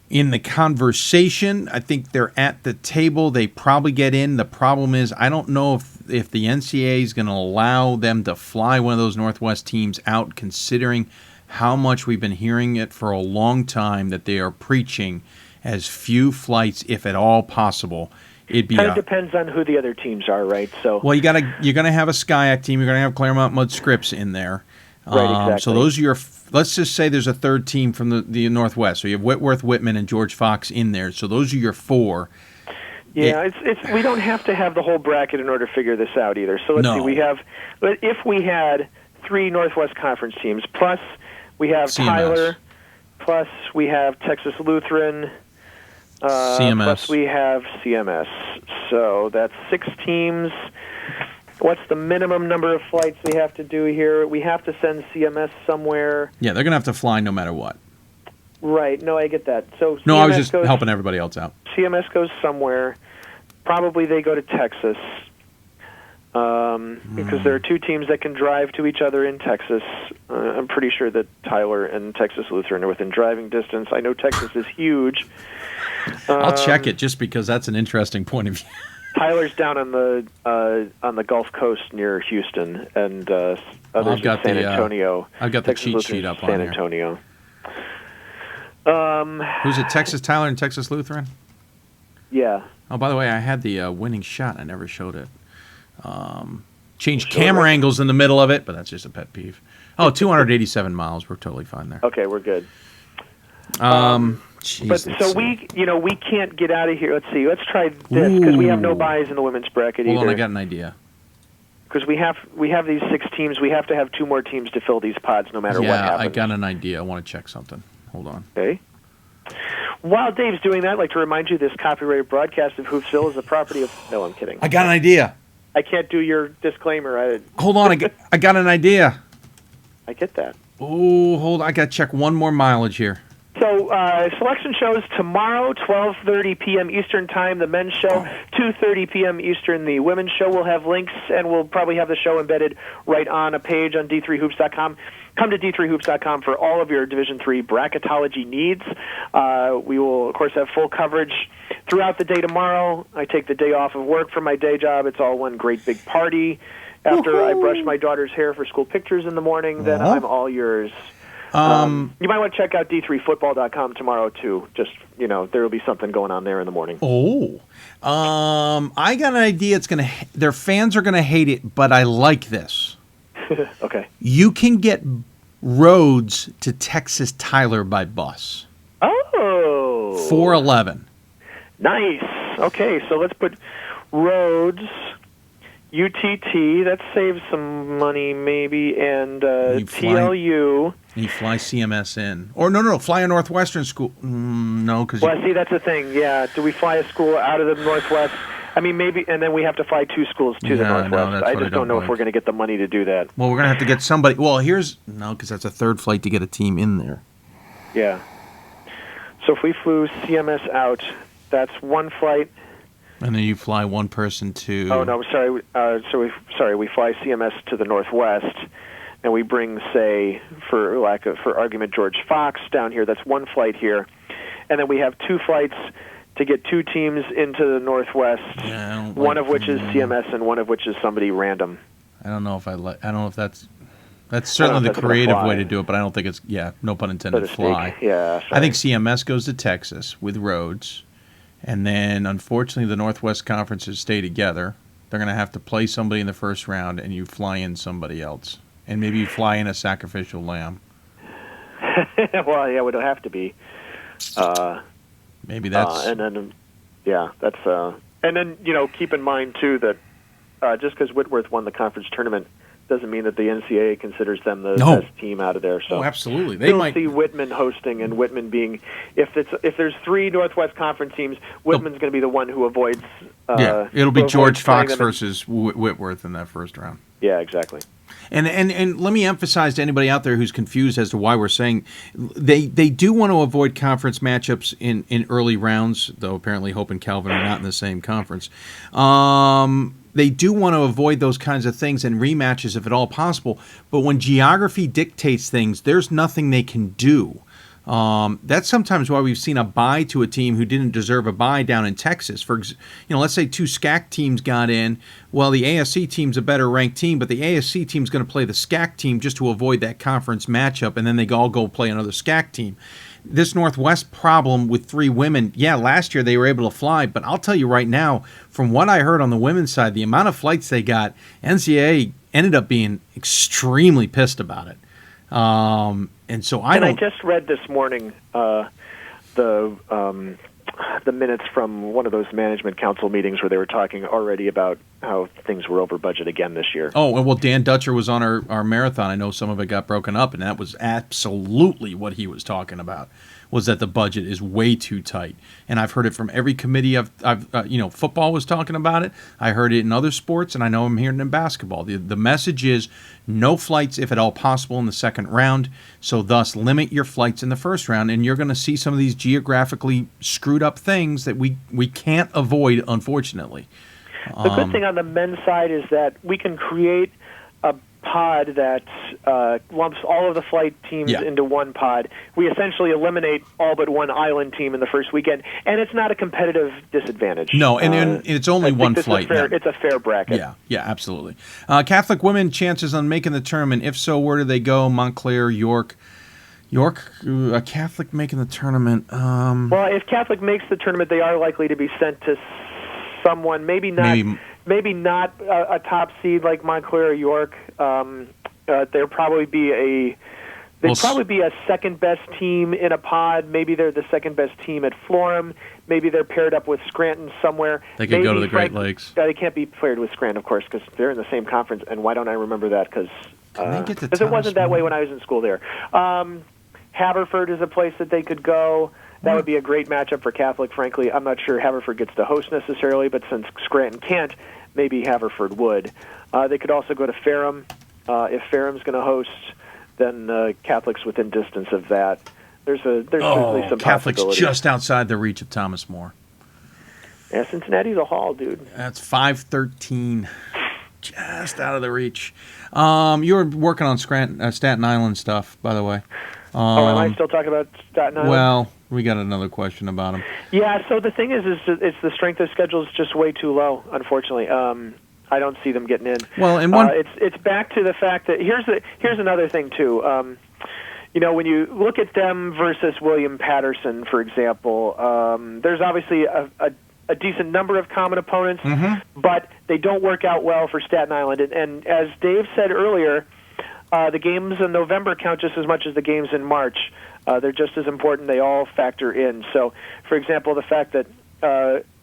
in the conversation. I think they're at the table. They probably get in. The problem is I don't know if the NCAA is going to allow them to fly one of those Northwest teams out, considering how much we've been hearing it for a long time that they are preaching as few flights, if at all possible. It kind of depends on who the other teams are, right? So, well, you're gonna have a SCIAC team. You're gonna have Claremont Mud Scripps in there. Right, exactly. So those are your. Let's just say there's a third team from the Northwest. So you have Whitworth, Whitman, and George Fox in there. So those are your 4. Yeah, it's we don't have to have the whole bracket in order to figure this out either. So let's see. If we had 3 Northwest Conference teams, plus we have CMS. Tyler, plus we have Texas Lutheran. CMS. Plus we have CMS. So that's 6 teams. What's the minimum number of flights we have to do here? We have to send CMS somewhere. Yeah, they're going to have to fly no matter what. Right. No, I get that. So no, CMS I was just helping everybody else out. CMS goes somewhere. Probably they go to Texas. Because there are 2 teams that can drive to each other in Texas. I'm pretty sure that Tyler and Texas Lutheran are within driving distance. I know Texas is huge. I'll check it just because that's an interesting point of view. Tyler's down on the Gulf Coast near Houston, and others in San Antonio. I've got the Texas cheat Lutheran's sheet up San on here. Antonio. Who's it? Texas Tyler and Texas Lutheran? Yeah. Oh, by the way, I had the winning shot. I never showed it. Changed camera angles in the middle of it, but that's just a pet peeve. Oh, 287 miles. We're totally fine there. Okay, we're good. Geez, but so we can't get out of here. Let's see. Let's try this because we have no buys in the women's bracket either. Hold on, I got an idea. Because we have these 6 teams. We have to have 2 more teams to fill these pods, no matter what happens. Yeah, I got an idea. I want to check something. Hold on. Okay. While Dave's doing that, I'd like to remind you this copyrighted broadcast of Hoopsville is the property of... No, I'm kidding. I got an idea. I can't do your disclaimer. Hold on, I got an idea. I get that. Oh, hold on. I got to check one more mileage here. So, selection shows tomorrow, 12:30 p.m. Eastern Time, the men's show, 2:30 p.m. Eastern, the women's show. We'll have links, and we'll probably have the show embedded right on a page on D3Hoops.com. Come to D3Hoops.com for all of your Division III bracketology needs. We will, of course, have full coverage throughout the day tomorrow. I take the day off of work from my day job. It's all one great big party. After I brush my daughter's hair for school pictures in the morning, then I'm all yours. You might want to check out d3football.com tomorrow too. Just there will be something going on there in the morning. Oh, I got an idea. Their fans are gonna hate it, but I like this. Okay. You can get Rhodes to Texas Tyler by bus. Oh. 4:11. Nice. Okay, so let's put Rhodes, UTT. That saves some money maybe, and TLU. You fly CMS in, or no, fly a Northwestern school. No, because see, that's the thing. Yeah, do we fly a school out of the Northwest? I mean, maybe, and then we have to fly 2 schools to the Northwest. No, I just don't know if we're going to get the money to do that. Well, we're going to have to get somebody. Well, because that's a third flight to get a team in there. Yeah. So if we flew CMS out, that's 1 flight. And then you fly one person to. Oh no, sorry. We fly CMS to the Northwest, and we bring, say, for argument, George Fox down here. That's 1 flight here, and then we have 2 flights to get 2 teams into the Northwest. Yeah, one of which is CMS, and one of which is somebody random. I don't know if I don't know if that's certainly the creative way to do it, but I don't think it's no pun intended. Fly. Yeah. I think CMS goes to Texas with Rhodes. And then, unfortunately, the Northwest Conferences stay together. They're going to have to play somebody in the first round, and you fly in somebody else. And maybe you fly in a sacrificial lamb. Well, yeah, it would have to be. Maybe that's... and then, that's... and then, keep in mind, too, that just because Whitworth won the conference tournament doesn't mean that the NCAA considers them the best team out of there. So absolutely. They might see Whitman hosting, and Whitman being if there's 3 Northwest Conference teams, Whitman's going to be the one who avoids. It'll be George Fox versus Whitworth in that first round. Yeah, exactly. And let me emphasize to anybody out there who's confused as to why we're saying they do want to avoid conference matchups in early rounds, though apparently Hope and Calvin are not in the same conference. They do want to avoid those kinds of things and rematches if at all possible. But when geography dictates things, there's nothing they can do. That's sometimes why we've seen a bye to a team who didn't deserve a bye down in Texas. Let's say 2 SCAC teams got in. Well, the ASC team's a better ranked team, but the ASC team's going to play the SCAC team just to avoid that conference matchup, and then they all go play another SCAC team. This Northwest problem with 3 women, last year they were able to fly, but I'll tell you right now, from what I heard on the women's side, the amount of flights they got, NCAA ended up being extremely pissed about it. And so I just read this morning the minutes from one of those management council meetings where they were talking already about how things were over budget again this year. Oh, well, Dan Dutcher was on our marathon. I know some of it got broken up, and that was absolutely what he was talking about, was that the budget is way too tight. And I've heard it from every committee. Football was talking about it. I heard it in other sports, and I know I'm hearing it in basketball. The message is no flights, if at all possible, in the second round. So thus, limit your flights in the first round, and you're going to see some of these geographically screwed up things that we can't avoid, unfortunately. The good thing on the men's side is that we can create a pod that lumps all of the flight teams into one pod. We essentially eliminate all but one island team in the first weekend, and it's not a competitive disadvantage. No, and it's only one flight. It's a fair bracket. Yeah, absolutely. Catholic women chances on making the tournament. If so, where do they go? Montclair, York, Catholic making the tournament. Well, if Catholic makes the tournament, they are likely to be sent to someone, maybe not a top seed like Montclair or York. They'll probably be a second best team in a pod. Maybe they're the second best team at Florham. Maybe they're paired up with Scranton somewhere. They could go to the Great Lakes. They can't be paired with Scranton, of course, because they're in the same conference. And why don't I remember that? Because it wasn't that way when I was in school there. Haverford is a place that they could go. That would be a great matchup for Catholic, frankly. I'm not sure Haverford gets to host necessarily, but since Scranton can't, maybe Haverford would. They could also go to Ferrum. If Ferrum's going to host, then Catholic's within distance of that. There's certainly some Catholic's possibilities. just outside the reach of Thomas More. Yeah, Cincinnati's a haul, dude. That's 513, just out of the reach. You were working on Staten Island stuff, by the way. Am I still talking about Staten Island? Well, we got another question about him. Yeah, so the thing is it's the strength of schedule is just way too low, unfortunately. I don't see them getting in. Well, and it's back to the fact that here's another thing too. when you look at them versus William Patterson, for example, there's obviously a decent number of common opponents, but they don't work out well for Staten Island. And as Dave said earlier, the games in November count just as much as the games in March. They're just as important. They all factor in. So, for example, the fact that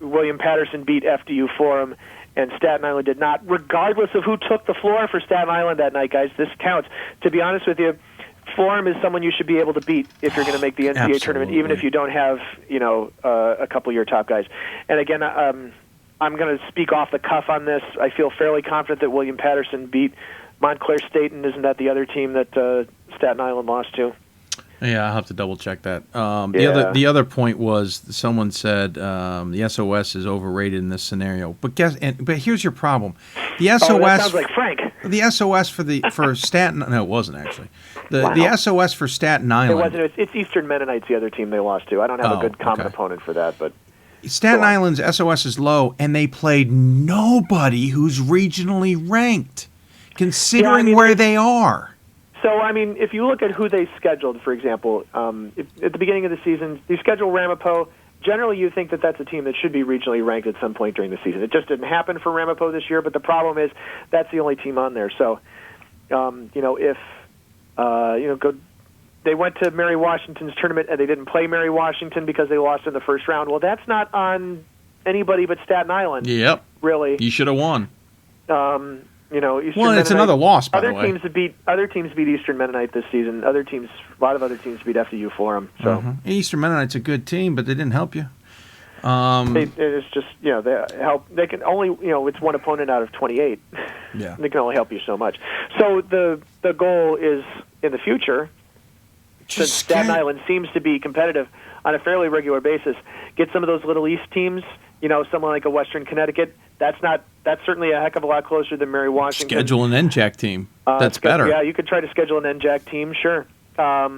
William Patterson beat FDU Forum and Staten Island did not, regardless of who took the floor for Staten Island that night, guys, this counts. To be honest with you, Forum is someone you should be able to beat if you're going to make the NCAA tournament, even if you don't have, a couple of your top guys. And again, I'm going to speak off the cuff on this. I feel fairly confident that William Patterson beat Montclair State, and isn't that the other team that Staten Island lost to? Yeah, I'll have to double check that. The other point was someone said the SOS is overrated in this scenario. But here's your problem: the SOS. Oh, that sounds like Frank. The SOS for Staten. No, it wasn't actually. The SOS for Staten Island. It wasn't. It's Eastern Mennonites, the other team they lost to. I don't have a good common opponent for that, but Staten Island's SOS is low, and they played nobody who's regionally ranked, considering where they are. So, if you look at who they scheduled, for example, at the beginning of the season, you schedule Ramapo. Generally, you think that that's a team that should be regionally ranked at some point during the season. It just didn't happen for Ramapo this year, but the problem is that's the only team on there. So, they went to Mary Washington's tournament and they didn't play Mary Washington because they lost in the first round. Well, that's not on anybody but Staten Island. Yep. Really. You should have won. Eastern it's another loss, by the way. Other teams beat Eastern Mennonite this season. A lot of other teams beat FDU Forum. So Eastern Mennonite's a good team, but they didn't help you. It's just they help. They can only it's one opponent out of 28. Yeah, they can only help you so much. So the goal is in the future, since Staten Island seems to be competitive on a fairly regular basis, get some of those Little East teams. Someone like a Western Connecticut. That's certainly a heck of a lot closer than Mary Washington. Schedule an NJAC team. That's better. Yeah, you could try to schedule an NJAC team. Sure. Try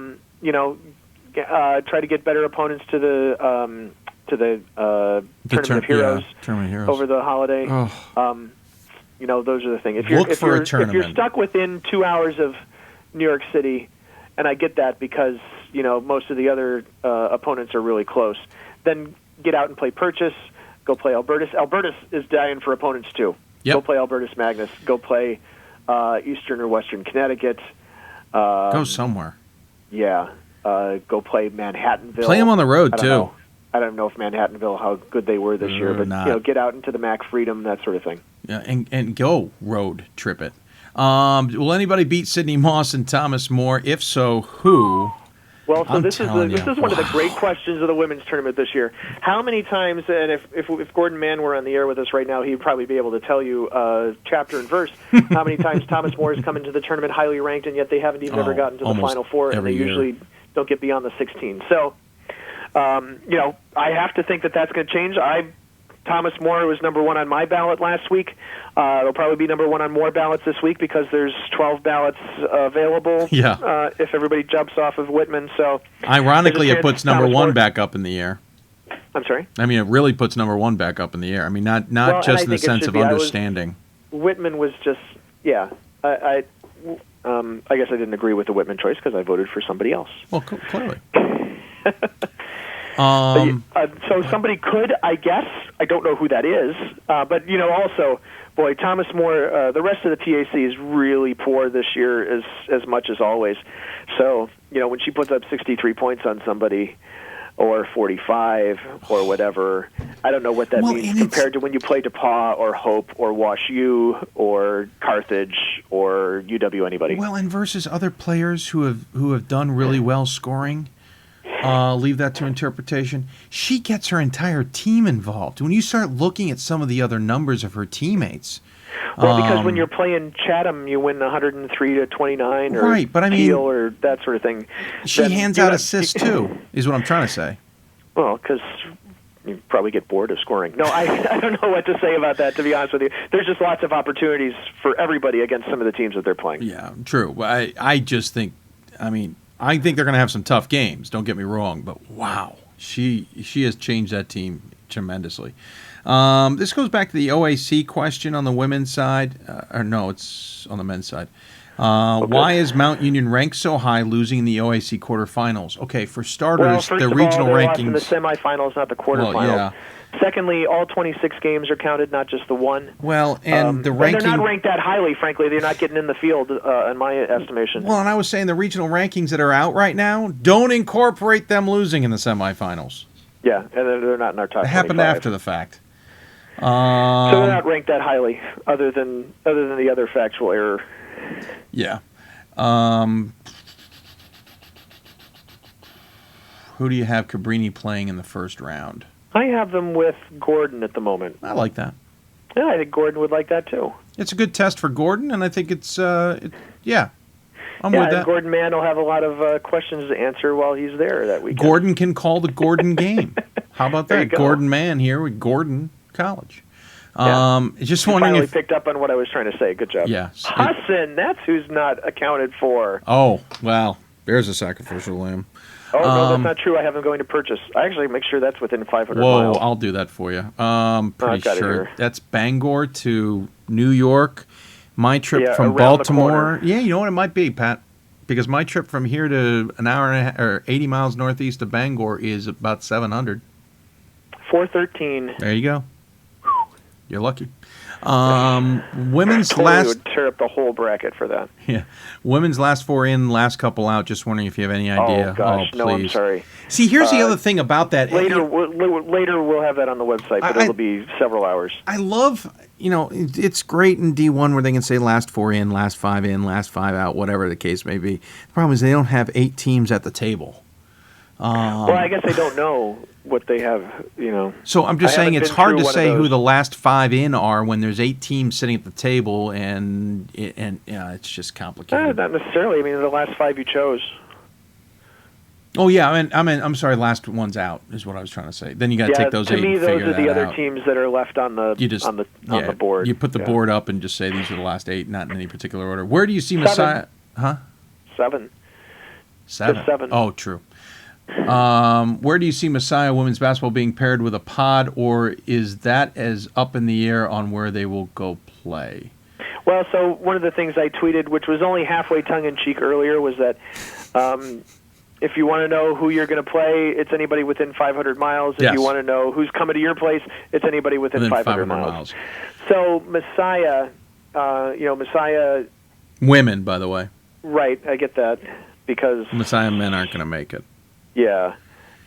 to get better opponents to the Tournament of Heroes. Tournament of Heroes over the holiday. Oh. Those are the things. If you're stuck within 2 hours of New York City, and I get that because most of the other opponents are really close, then get out and play Purchase. Go play Albertus. Albertus is dying for opponents, too. Yep. Go play Albertus Magnus. Go play Eastern or Western Connecticut. Go somewhere. Yeah. Go play Manhattanville. Play them on the road, too. I don't know if Manhattanville, how good they were this year, but get out into the Mac Freedom, that sort of thing. Yeah, and go road trip it. Will anybody beat Sidney Moss and Thomas More? If so, who? Well, so this is one of the great questions of the women's tournament this year. How many times, and if Gordon Mann were on the air with us right now, he'd probably be able to tell you chapter and verse how many times Thomas More has come into the tournament highly ranked, and yet they haven't even ever gotten to the Final Four, and they usually don't get beyond the 16. So, I have to think that that's going to change. Thomas More was number one on my ballot last week. It'll probably be number one on more ballots this week because there's 12 ballots available. Yeah. If everybody jumps off of Whitman, so ironically, it puts number one back up in the air. I'm sorry. I mean, it really puts number one back up in the air. I mean, not just in the sense of understanding. Whitman was just I guess I didn't agree with the Whitman choice because I voted for somebody else. Well, clearly. So somebody could, I guess. I don't know who that is. But, also, boy, Thomas More, the rest of the TAC is really poor this year as much as always. So, when she puts up 63 points on somebody or 45 or whatever, I don't know what that means compared to when you play DePauw or Hope or Wash U or Carthage or UW anybody. Well, and versus other players who have done really well scoring. Leave that to interpretation. She gets her entire team involved. When you start looking at some of the other numbers of her teammates, well, because when you're playing Chatham, you win 103-29, or right? But I mean, Teal or that sort of thing. She hands out assists too, is what I'm trying to say. Well, because you probably get bored of scoring. No, I don't know what to say about that. To be honest with you, there's just lots of opportunities for everybody against some of the teams that they're playing. Yeah, true. I just think, I think they're going to have some tough games. Don't get me wrong, but wow, she has changed that team tremendously. This goes back to the OAC question on the women's side, or no, it's on the men's side. Why is Mount Union ranked so high, losing in the OIC quarterfinals? Okay, for starters, Well, first the of regional all, they rankings. lost in the semifinals, not the quarterfinals. Well, yeah. Secondly, all 26 games are counted, not just the one. Well, and the and ranking. they're not ranked that highly, frankly. They're not getting in the field, in my estimation. Well, and I was saying the regional rankings that are out right now don't incorporate them losing in the semifinals. Yeah, and they're not in our top 25. It happened after the fact. So they're not ranked that highly, other than the other factual error. Yeah. Who do you have Cabrini playing in the first round? I have them with Gordon at the moment. I like that. Yeah, I think Gordon would like that too. It's a good test for Gordon, and I think it's, I'm with and that. Gordon Mann will have a lot of questions to answer while he's there that weekend. Gordon can call the Gordon game. How about There you that? go. Gordon Mann here with Gordon College. Just You wondering finally if... picked up on what I was trying to say. Good job. Yeah. Hassan, that's who's not accounted for. Oh, well, there's a sacrificial lamb. Oh, no, that's not true. I have them going to purchase. I actually make sure that's within 500 Whoa, miles. I'll do that for you. Pretty I've got it sure. here. That's Bangor to New York. My trip Yeah, from around the Baltimore. corner. Yeah, you know what it might be, Pat? Because my trip from here to an hour and a half, or 80 miles northeast of Bangor is about 700. 413. There you go. You're lucky. Women's Totally last... would tear up the whole bracket for that. Yeah, women's last 4 in, last couple out. Just wondering if you have any idea. Oh, gosh. please. No, I'm sorry. See, here's the other thing about that. Later we'll have that on the website, but it'll be several hours. I love, it's great in D1 where they can say last 4 in, last 5 in, last 5 out, whatever the case may be. The problem is they don't have 8 teams at the table. Well, I guess I don't know what they have, So I'm just I saying haven't it's been hard through to one of say who those. the last 5 in are when there's 8 teams sitting at the table, and it's just complicated. Not necessarily. I mean, the last 5 you chose. Oh yeah, I'm sorry. Last one's out is what I was trying to say. Then you got to take those to 8 me, and those figure are the that other out. teams that are left on the on the board. You put the Yeah. board up and just say these are the last 8, not in any particular order. Where do you see 7. Messiah? Huh? 7. 7. Just 7. Oh, true. Where do you see Messiah women's basketball being paired with a pod, or is that as up in the air on where they will go play? Well, so one of the things I tweeted, which was only halfway tongue-in-cheek earlier, was that if you want to know who you're going to play, it's anybody within 500 miles. If Yes. you want to know who's coming to your place, it's anybody within 500 miles. So Messiah, Messiah... Women, by the way. Right, I get that, because... Messiah men aren't going to make it. Yeah.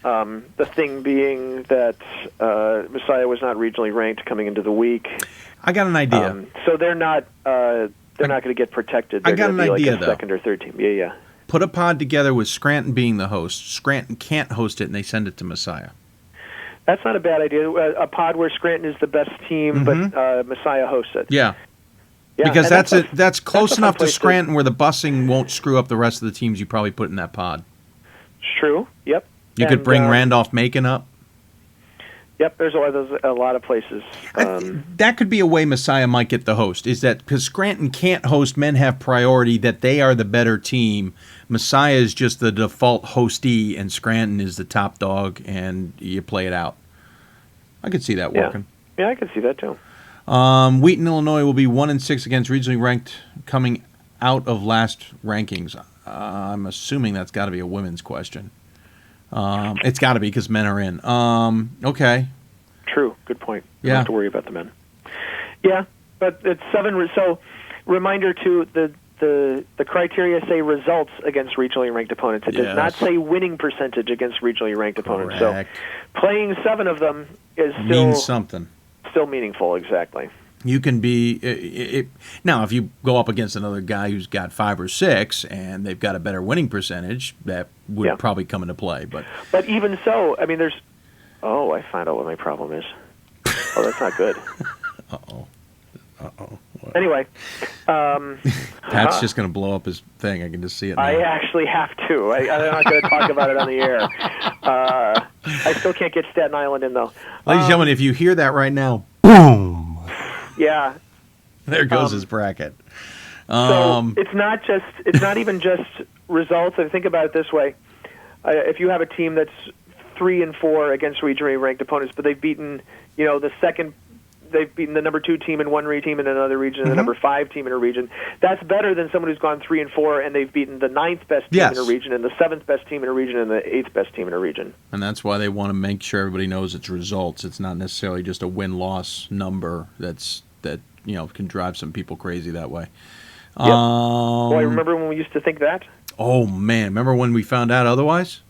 The thing being that Messiah was not regionally ranked coming into the week. I got an idea. So they're not going to get protected. They're I got gonna an be idea, like a though. second or third team. Yeah. Put a pod together with Scranton being the host. Scranton can't host it, and they send it to Messiah. That's not a bad idea. A pod where Scranton is the best team, but Messiah hosts it. Yeah. Yeah, Because and that's close a fun enough to place Scranton where the busing won't screw up the rest of the teams you probably put in that pod. True. Yep. You could And, bring Randolph Macon up. Yep. There's a lot of places. That could be a way Messiah might get the host, is that because Scranton can't host, men have priority, that they are the better team. Messiah is just the default hostee, and Scranton is the top dog, and you play it out. I could see that working. Yeah, I could see that too. Wheaton, Illinois will be 1-6 against regionally ranked coming out of last rankings. I'm assuming that's got to be a women's question. It's got to be because men are in. Okay. True. Good point. Yeah. Don't have to worry about the men. Yeah, but it's 7. So, reminder too, the criteria say results against regionally ranked opponents. It does not say winning percentage against regionally ranked opponents. So, playing 7 of them is still means something. Still meaningful, exactly. You can be now if you go up against another guy who's got 5 or 6 and they've got a better winning percentage, that would probably come into play. But even so, I mean, there's. Oh, I found out what my problem is. Oh, that's not good. Uh-oh. Anyway, Pat's just going to blow up his thing. I can just see it now. I actually have to. I'm not going to talk about it on the air. I still can't get Staten Island in, though. Ladies and gentlemen, if you hear that right now, boom! Yeah. There goes his bracket. So it's not even just results. I think about it this way: if you have a team that's 3-4 against regionally ranked opponents, but they've beaten, the second they've beaten the number 2 team in one team in another region and the number 5 team in a region. That's better than someone who's gone 3-4 and they've beaten the 9th best team in a region and the 7th best team in a region and the 8th best team in a region. And that's why they want to make sure everybody knows it's results. It's not necessarily just a win-loss number that can drive some people crazy that way. Yep. Boy, remember when we used to think that? Oh man, remember when we found out otherwise?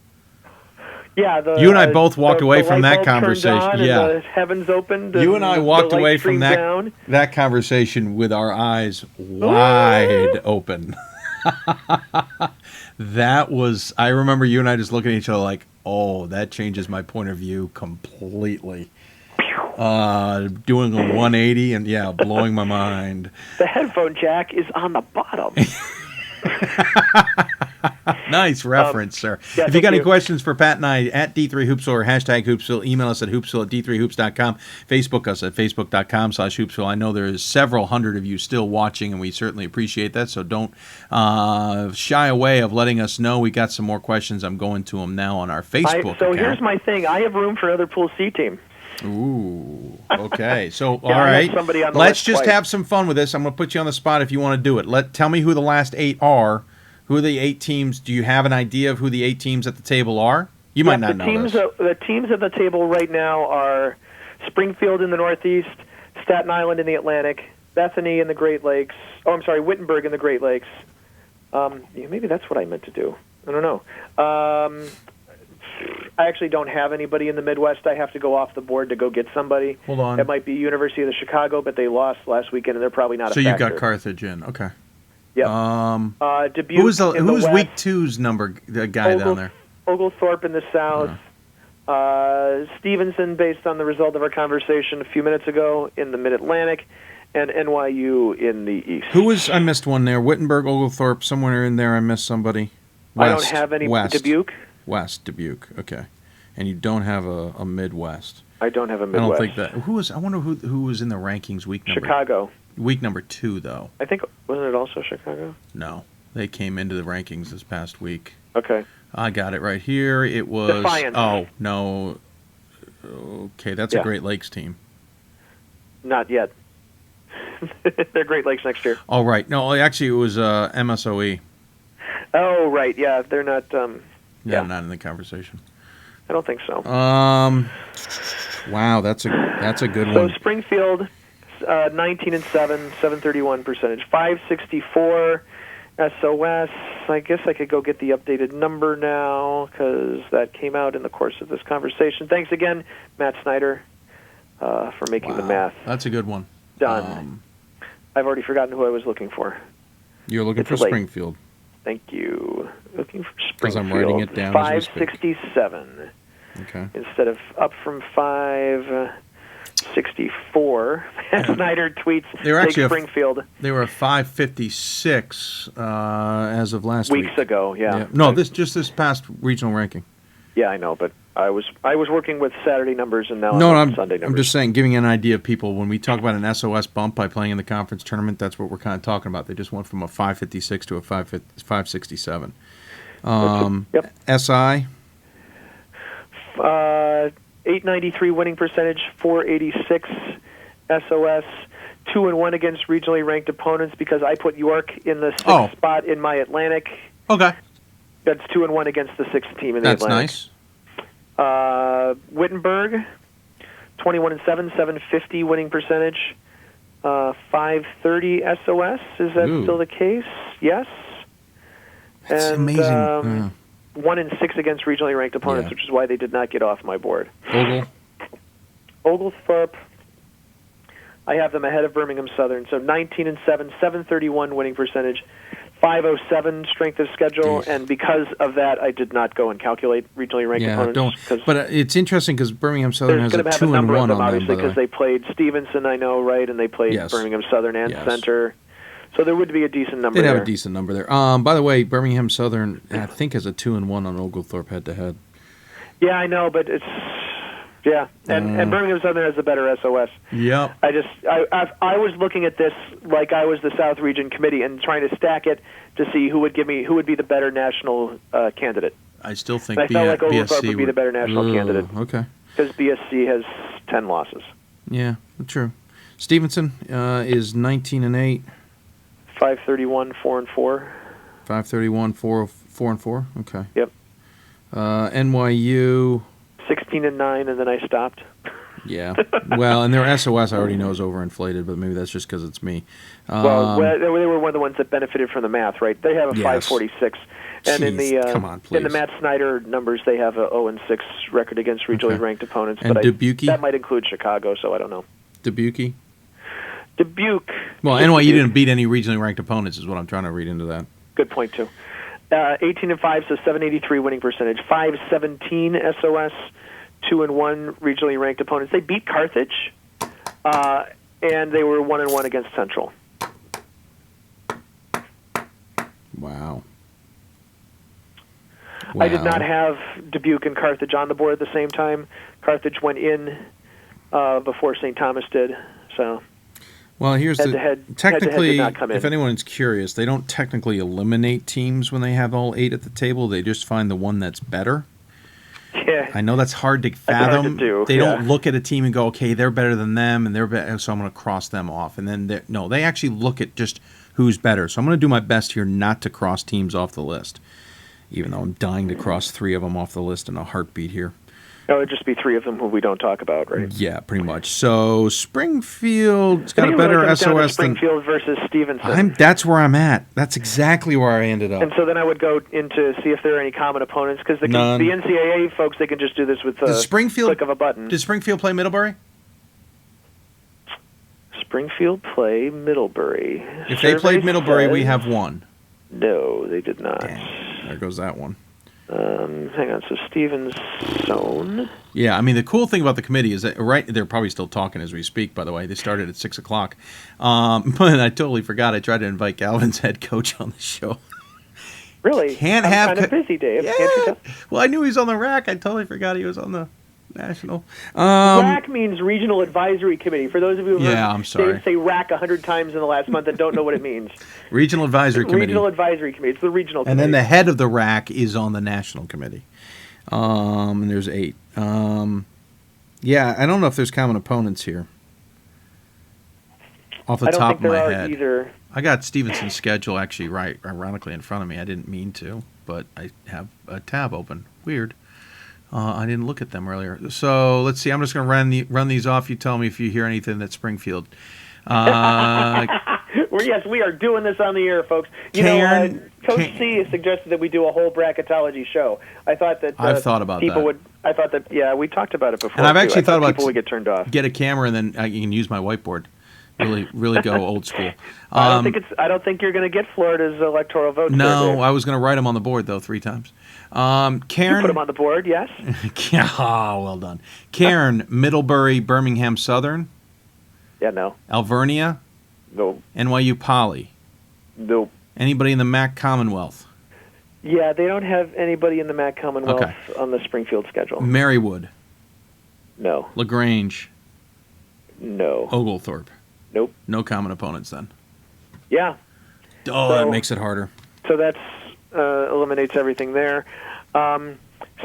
Yeah, you and I both walked away from that conversation. And the heavens opened. You and I walked away from that conversation with our eyes wide open. That was. I remember you and I just looking at each other like, "Oh, that changes my point of view completely." Doing a 180 and blowing my mind. The headphone jack is on the bottom. Nice reference, sir. Yeah, if you got any questions for Pat and I, at D3Hoopsville or hashtag Hoopsville, email us at hoopsville@d3hoops.com, Facebook us at facebook.com/Hoopsville. I know there's several hundred of you still watching, and we certainly appreciate that, so don't shy away of letting us know. We got some more questions. I'm going to them now on our Facebook account. Here's my thing. I have room for another Pool C team. Ooh, okay. So, Yeah, all I have right. somebody on the Let's list just twice. have some fun with this. I'm going to put you on the spot if you want to do it. Tell me who the last 8 are. Who are the 8 teams? Do you have an idea of who the 8 teams at the table are? You might not know this. The teams at the table right now are Springfield in the Northeast, Staten Island in the Atlantic, Bethany in the Great Lakes. Oh, I'm sorry, Wittenberg in the Great Lakes. Maybe that's what I meant to do. I don't know. I actually don't have anybody in the Midwest. I have to go off the board to go get somebody. Hold on. It might be University of the Chicago, but they lost last weekend, and they're probably not a So factor. you've got Carthage in. Okay. Yep. Dubuque Who was in the West. week 2's the guy down there? Oglethorpe in the South. Stevenson, based on the result of our conversation a few minutes ago, in the Mid-Atlantic, and NYU in the East. I missed one there. Wittenberg, Oglethorpe, somewhere in there I missed somebody. I don't have any. Dubuque? West, Dubuque, okay. And you don't have a Midwest. I don't have a Midwest. I don't think that. I wonder who was in the rankings week number... Chicago. Week number 2, though. I think, wasn't it also Chicago? No. They came into the rankings this past week. Okay. I got it right here. It was... Defiance. Oh, no. Okay, that's a Great Lakes team. Not yet. They're Great Lakes next year. Oh, right. No, actually, it was MSOE. Oh, right. Yeah, they're not... Yeah, not in the conversation. I don't think so. Wow, that's a good one. So Springfield, 19-7, 731 percentage, 564. SOS. I guess I could go get the updated number now because that came out in the course of this conversation. Thanks again, Matt Snyder, for making the math. That's a good one. Done. I've already forgotten who I was looking for. You're looking for Springfield. Thank you. Looking for Springfield. Because I'm writing it down. 567. Okay. Instead of up from 564. Snyder tweets. They were actually Springfield. They were a 556 as of last week. Weeks ago. Yeah. No, just this past regional ranking. Yeah, I know, but I was working with Saturday numbers and now I'm on Sunday numbers. I'm just saying, giving an idea of people, when we talk about an SOS bump by playing in the conference tournament, that's what we're kind of talking about. They just went from a 556 to a 567. Yep. SI? 893 winning percentage, 486 SOS, 2-1 against regionally ranked opponents because I put York in the 6th spot in my Atlantic. Okay. That's 2-1 against the 6th team in the Atlantic. That's nice. Wittenberg, 21-7, 750 winning percentage, 530 SOS. Is that still the case? Yes. That's amazing. 1-6 against regionally ranked opponents, which is why they did not get off my board. Oglethorpe, I have them ahead of Birmingham Southern. So 19-7, 731 winning percentage, 507 strength of schedule, and because of that, I did not go and calculate regionally ranked opponents. But it's interesting because Birmingham Southern has a 2-1 on them, obviously, because they played Stevenson, I know, right, and they played Birmingham Southern and Center. So there would be a decent number there. They'd have a decent number there. By the way, Birmingham Southern, I think, has a 2-1 on Oglethorpe head-to-head. Yeah, I know, but it's... Yeah, and Birmingham Southern has a better SOS. Yep. I was looking at this like I was the South Region Committee and trying to stack it to see who would be the better national candidate. I still think I felt like Oglethorpe BSC would be the better national candidate. Okay. Because BSC has 10 losses. Yeah, true. Stevenson is 19-8. 531, 4-4. 531, 4-4. Okay. Yep. NYU 16-9, and then I stopped. Yeah. Well, and their SOS I already know is overinflated, but maybe that's just because it's me. Well, they were one of the ones that benefited from the math, right? They have a Yes. 546, and in the come on, in the please. Matt Snyder numbers, they have a 0-6 record against regionally ranked opponents. And but Dubuque? that might include Chicago, so I don't know. Dubuque. Well, NYU didn't beat any regionally ranked opponents, is what I'm trying to read into that. Good point too. 18-5, so 783 winning percentage. 517 SOS, 2-1 regionally ranked opponents. They beat Carthage, and they were 1-1 against Central. Wow. I did not have Dubuque and Carthage on the board at the same time. Carthage went in before St. Thomas did, so. Well, here's Head-to-head technically, did not come in. if anyone's curious, they don't technically eliminate teams when they have all 8 at the table. They just find the one that's better. Yeah. I know that's hard to That's hard to fathom. do, They don't yeah. look at a team and go, okay, they're better than them, and they're better, so I'm going to cross them off. And then they actually look at just who's better. So I'm going to do my best here not to cross teams off the list, even though I'm dying to cross 3 of them off the list in a heartbeat here. No, it'd just be 3 of them who we don't talk about, right? Yeah, pretty much. So Springfield's got I a think it really better comes down to SOS than. Springfield versus Stevenson. That's where I'm at. That's exactly where I ended up. And so then I would go into see if there are any common opponents, because the None. NCAA folks, they can just do this with the click of a button. Did Springfield play Middlebury? Springfield play Middlebury. If they played Survey Middlebury, we says- have one. No, they did not. There goes that one. Hang on, so Stevenson. Yeah, I mean, the cool thing about the committee is that, they're probably still talking as we speak, by the way. They started at 6 o'clock. But I totally forgot. I tried to invite Galvin's head coach on the show. Really? Can't I'm have kind of busy, Dave. Can't you tell? Well, I knew he was on the rack. I totally forgot he was on the national. RAC means Regional Advisory Committee. For those of you who have Yeah, heard I'm sorry. Dave say RAC 100 times in the last month and don't know what it means. Regional Advisory Committee. Regional Advisory Committee. It's the regional And then committee. the head of the rack is on the national committee. And there's 8. Yeah, I don't know if there's common opponents here. Off the I don't top think of my there are head. either. I got Stevenson's schedule actually ironically in front of me. I didn't mean to, but I have a tab open. Weird. I didn't look at them earlier. So let's see. I'm just going to run these off. You tell me if you hear anything that's Springfield. Yes, we are doing this on the air, folks. Coach C has suggested that we do a whole bracketology show. I thought that I've thought about people that. would. I thought that we talked about it before. And I've too. actually I thought about people would get turned off. Get a camera and then you can use my whiteboard. Really go old school. I don't think you're going to get Florida's electoral vote. No, I was going to write them on the board though 3 times. Karen, you put them on the board, yes. Yeah, well done. Karen, Middlebury, Birmingham Southern. Yeah, no. Alvernia. No. NYU Poly. No. Anybody in the MAC Commonwealth? Yeah, they don't have anybody in the MAC Commonwealth on the Springfield schedule. Marywood. No. LaGrange. No. Oglethorpe. Nope. No common opponents then. Yeah. Oh, that makes it harder. So that's eliminates everything there.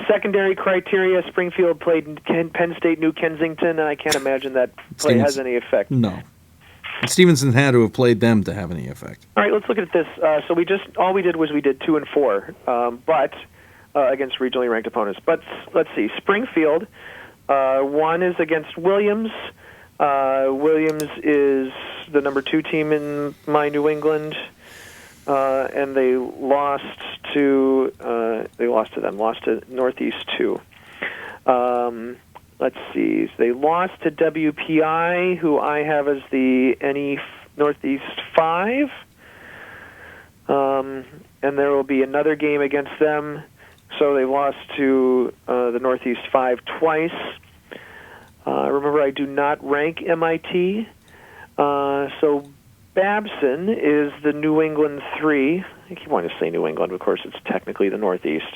Secondary criteria: Springfield played Penn State, New Kensington, and I can't imagine that play has any effect. No. Stevenson had to have played them to have any effect. All right, let's look at this. So we did 2 and 4, but against regionally ranked opponents. But let's see, Springfield 1 is against Williams. Williams is the number 2 team in my New England, and they lost to Northeast 2. Let's see. They lost to WPI, who I have as the NE Northeast 5. And there will be another game against them. So they lost to the Northeast 5 twice. Remember, I do not rank MIT. So Babson is the New England 3. I keep wanting to say New England. Of course, it's technically the Northeast.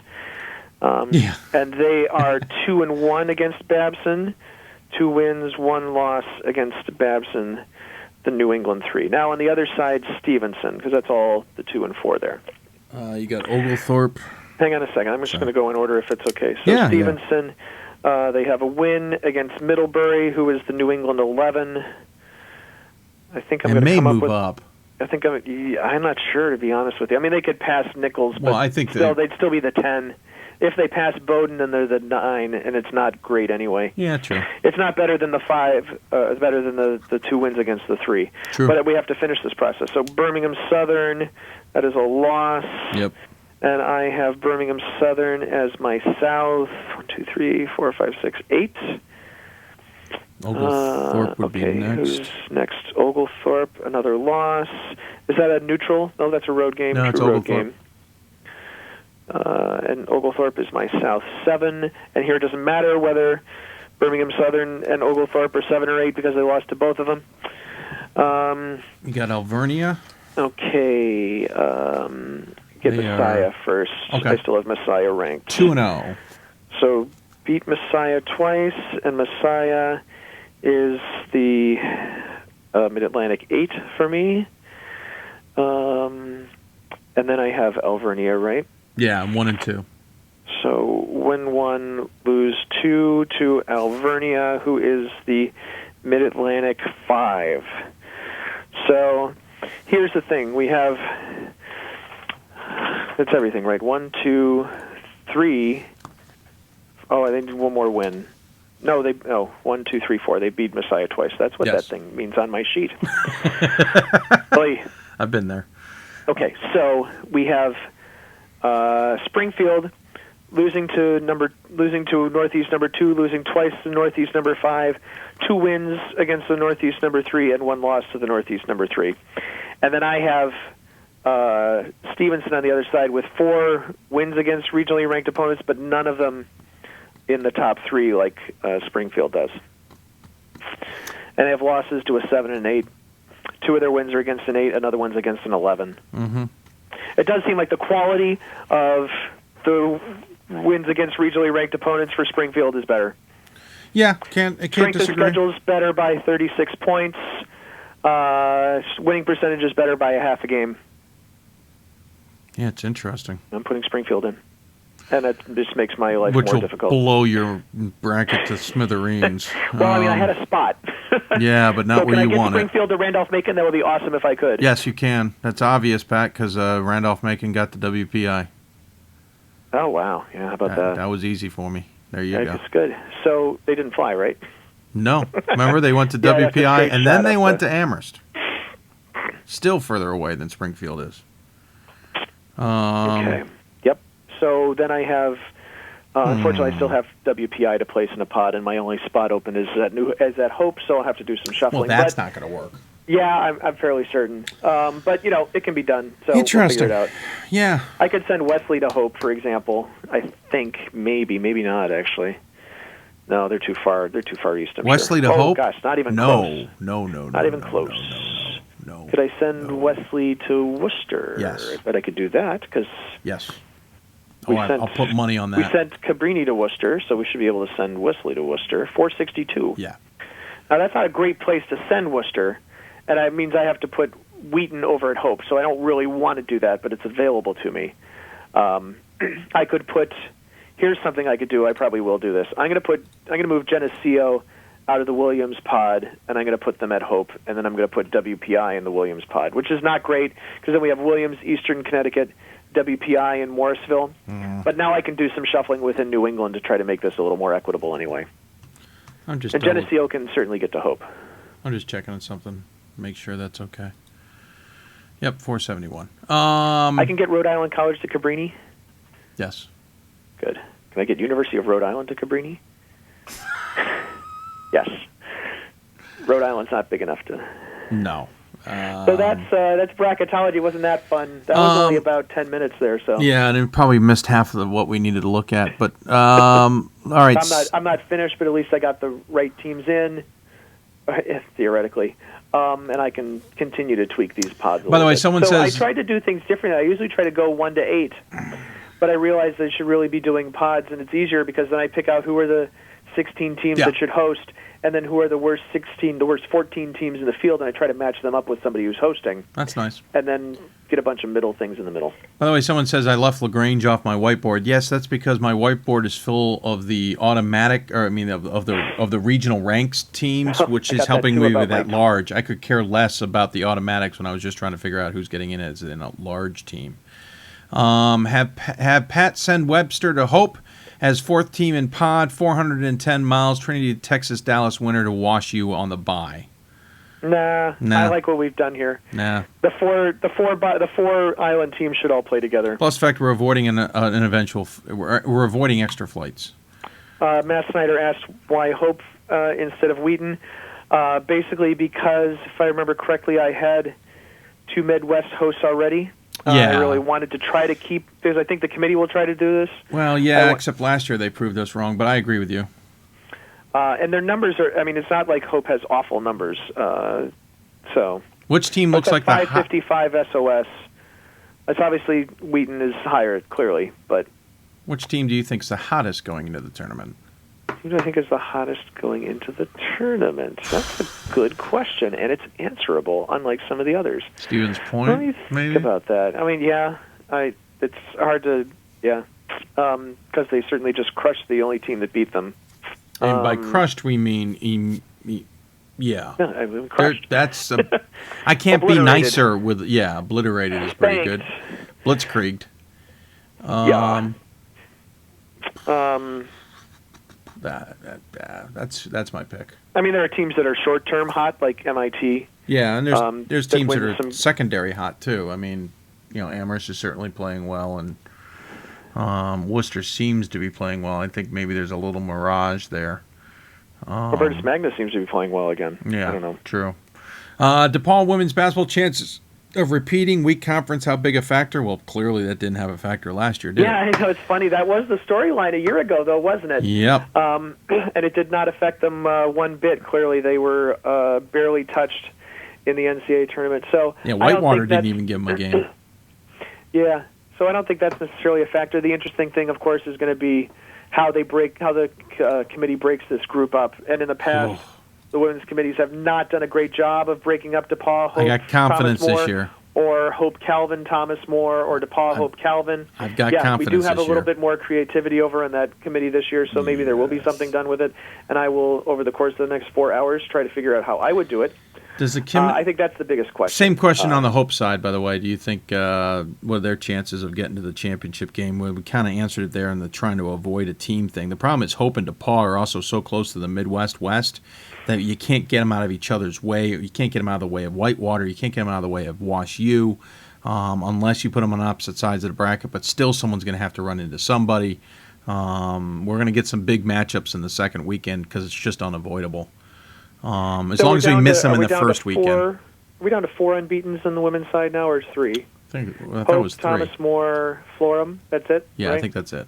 And they are 2 and 1 against Babson, 2 wins, 1 loss against Babson, the New England 3. Now on the other side, Stevenson, because that's all the 2 and 4 there. You got Oglethorpe. Hang on a second. I'm just going to go in order if it's okay. So Stevenson, they have a win against Middlebury, who is the New England 11. I think I'm It going to may come move up with. up. I think I'm not sure, to be honest with you. I mean, they could pass Nichols, but Well, I think they'd still be the 10. If they pass Bowdoin, then they're the 9, and it's not great anyway. Yeah, true. It's not better than the 5. It's better than the 2 wins against the 3. True. But we have to finish this process. So Birmingham Southern, that is a loss. Yep. And I have Birmingham Southern as my South. 1, 2, 3, 4, 5, 6, 8. Oglethorpe would be next. Who's next? Oglethorpe, another loss. Is that a neutral? No, that's a road game. No, it's True road Oglethorpe. game. And Oglethorpe is my South 7. And here it doesn't matter whether Birmingham Southern and Oglethorpe are 7 or 8 because they lost to both of them. You got Alvernia. Okay. Get They Messiah are- first. Okay. I still have Messiah ranked. 2-0. So beat Messiah twice, and Messiah is the Mid-Atlantic 8 for me. And then I have Alvernia, right? Yeah, 1 and 2. So win 1, lose 2 to Alvernia, who is the Mid-Atlantic 5. So here's the thing. We have, that's everything, right? 1, 2, 3. Oh, I think one more win. No, 1, 2, 3, 4. They beat Messiah twice. That's what that thing means on my sheet. Oy. I've been there. Okay, so we have Springfield losing to Northeast number 2, losing twice to Northeast number 5, 2 wins against the Northeast number 3, and 1 loss to the Northeast number 3. And then I have Stevenson on the other side with 4 wins against regionally ranked opponents, but none of them in the top 3 like Springfield does. And they have losses to a 7 and 8. 2 of their wins are against an 8, another one's against an 11. Mm-hmm. It does seem like the quality of the wins against regionally ranked opponents for Springfield is better. Yeah, can't Strength of disagree. schedule is better by 36 points. Winning percentage is better by a half a game. Yeah, it's interesting. I'm putting Springfield in. And that just makes my life Which more will difficult. blow your bracket to smithereens. Well, I mean, I had a spot. Yeah, but not so where can you I get want it. Springfield to Randolph-Macon? That would be awesome if I could. Yes, you can. That's obvious, Pat, because Randolph-Macon got the WPI. Oh, wow. Yeah, how about that? That was easy for me. There you go. That's good. So they didn't fly, right? No. Remember, they went to Yeah, that's a WPI, straight and then shot they up went there. to Amherst. Still further away than Springfield is. Okay. Yep. So then I have, unfortunately, I still have WPI to place in a pod, and my only spot open is at Hope, so I'll have to do some shuffling. Well, that's but, not going to work. Yeah, I'm fairly certain. But, it can be done, so we'll Interesting. figure it out. Yeah. I could send Wesley to Hope, for example. I think maybe not, actually. No, they're too far. They're too far east. I'm Wesley sure. to Hope? Oh gosh, not even No, close. no. Not even close. No. Could I send Wesley to Worcester? Yes. But I could do that because Yes. we I'll put money on We that. sent Cabrini to Worcester, so we should be able to send Wesley to Worcester. 462. Yeah. Now that's not a great place to send Worcester, and that means I have to put Wheaton over at Hope. So I don't really want to do that, but it's available to me. I could put. Here's something I could do. I probably will do this. I'm going to move Geneseo out of the Williams pod, and I'm going to put them at Hope, and then I'm going to put WPI in the Williams pod, which is not great because then we have Williams, Eastern Connecticut, WPI in Morrisville. But now I can do some shuffling within New England to try to make this a little more equitable anyway. I'm just And Geneseo can certainly get to Hope. I'm just checking on something. Make sure that's okay. Yep, 471. I can get Rhode Island College to Cabrini. Yes. Good. Can I get University of Rhode Island to Cabrini? Yes. Rhode Island's not big enough to. No. So that's bracketology. Wasn't that fun? That was only about 10 minutes there. So Yeah, and we probably missed half of what we needed to look at. But all right. I'm not finished, but at least I got the right teams in, theoretically, and I can continue to tweak these pods. By the way, someone so says I tried to do things differently. I usually try to go 1 to 8, but I realized I should really be doing pods, and it's easier because then I pick out who are the 16 teams that should host, and then who are the worst 14 teams in the field, and I try to match them up with somebody who's hosting. That's nice. And then get a bunch of middle things in the middle. By the way, someone says I left LaGrange off my whiteboard. Yes, that's because my whiteboard is full of the automatic, or I mean, of the regional ranks teams, which is helping me with that large. I could care less about the automatics when I was just trying to figure out who's getting in as in a large team. Have Pat send Webster to Hope as fourth team in pod, 410 miles, Trinity, Texas, Dallas winner to wash you on the bye. Nah, I like what we've done here. Nah. The four island teams should all play together. Plus, the fact we're avoiding we're avoiding extra flights. Matt Snyder asked why Hope instead of Wheaton. Basically, because if I remember correctly, I had 2 Midwest hosts already. Yeah. I really wanted to try to keep, because I think the committee will try to do this. Well, yeah, except last year they proved us wrong, but I agree with you. And their numbers are, I mean, it's not like Hope has awful numbers. So. Which team looks like the 555 SOS. It's obviously Wheaton is higher, clearly, but. Which team do you think is the hottest going into the tournament? Who do I think is the hottest going into the tournament? That's a good question, and it's answerable, unlike some of the others. Stevens Point, Let me think about that. I mean, yeah, it's hard to, because they certainly just crushed the only team that beat them. And by crushed, we mean, yeah. I mean, crushed. That's I can't be nicer with, obliterated is pretty good. Blitzkrieged. That's my pick. I mean, there are teams that are short-term hot, like MIT. Yeah, and there's teams that are secondary hot too. I mean, Amherst is certainly playing well, and Worcester seems to be playing well. I think maybe there's a little mirage there. Robertus Magnus seems to be playing well again. Yeah, I don't know. True. DePaul women's basketball chances of repeating weak conference, how big a factor? Well, clearly that didn't have a factor last year, did it? Yeah, I know. It's funny. That was the storyline a year ago, though, wasn't it? Yep. And it did not affect them one bit. Clearly, they were barely touched in the NCAA tournament. So yeah, Whitewater didn't even give them a game. Yeah, so I don't think that's necessarily a factor. The interesting thing, of course, is going to be how the committee breaks this group up. And in the past, the women's committees have not done a great job of breaking up DePaul, Hope, I got confidence Thomas More, this year. Or Hope Calvin, Thomas More, or DePaul, Hope Calvin. I've got confidence we do have a this little year. bit more creativity over in that committee this year, so maybe there will be something done with it. And I will, over the course of the next 4 hours, try to figure out how I would do it. Does the I think that's the biggest question. Same question on the Hope side, by the way. Do you think what are their chances of getting to the championship game? Well, we kind of answered it there in the trying to avoid a team thing. The problem is Hope and DePaul are also so close to the Midwest West that you can't get them out of each other's way. You can't get them out of the way of Whitewater. You can't get them out of the way of Wash U unless you put them on opposite sides of the bracket. But still, someone's going to have to run into somebody. We're going to get some big matchups in the second weekend because it's just unavoidable. As long as we miss them in the first weekend. Are we down to 4 unbeatens on the women's side now, or 3? I think Hope, that was 3. Thomas More, Florham. That's it. Yeah, right? I think that's it.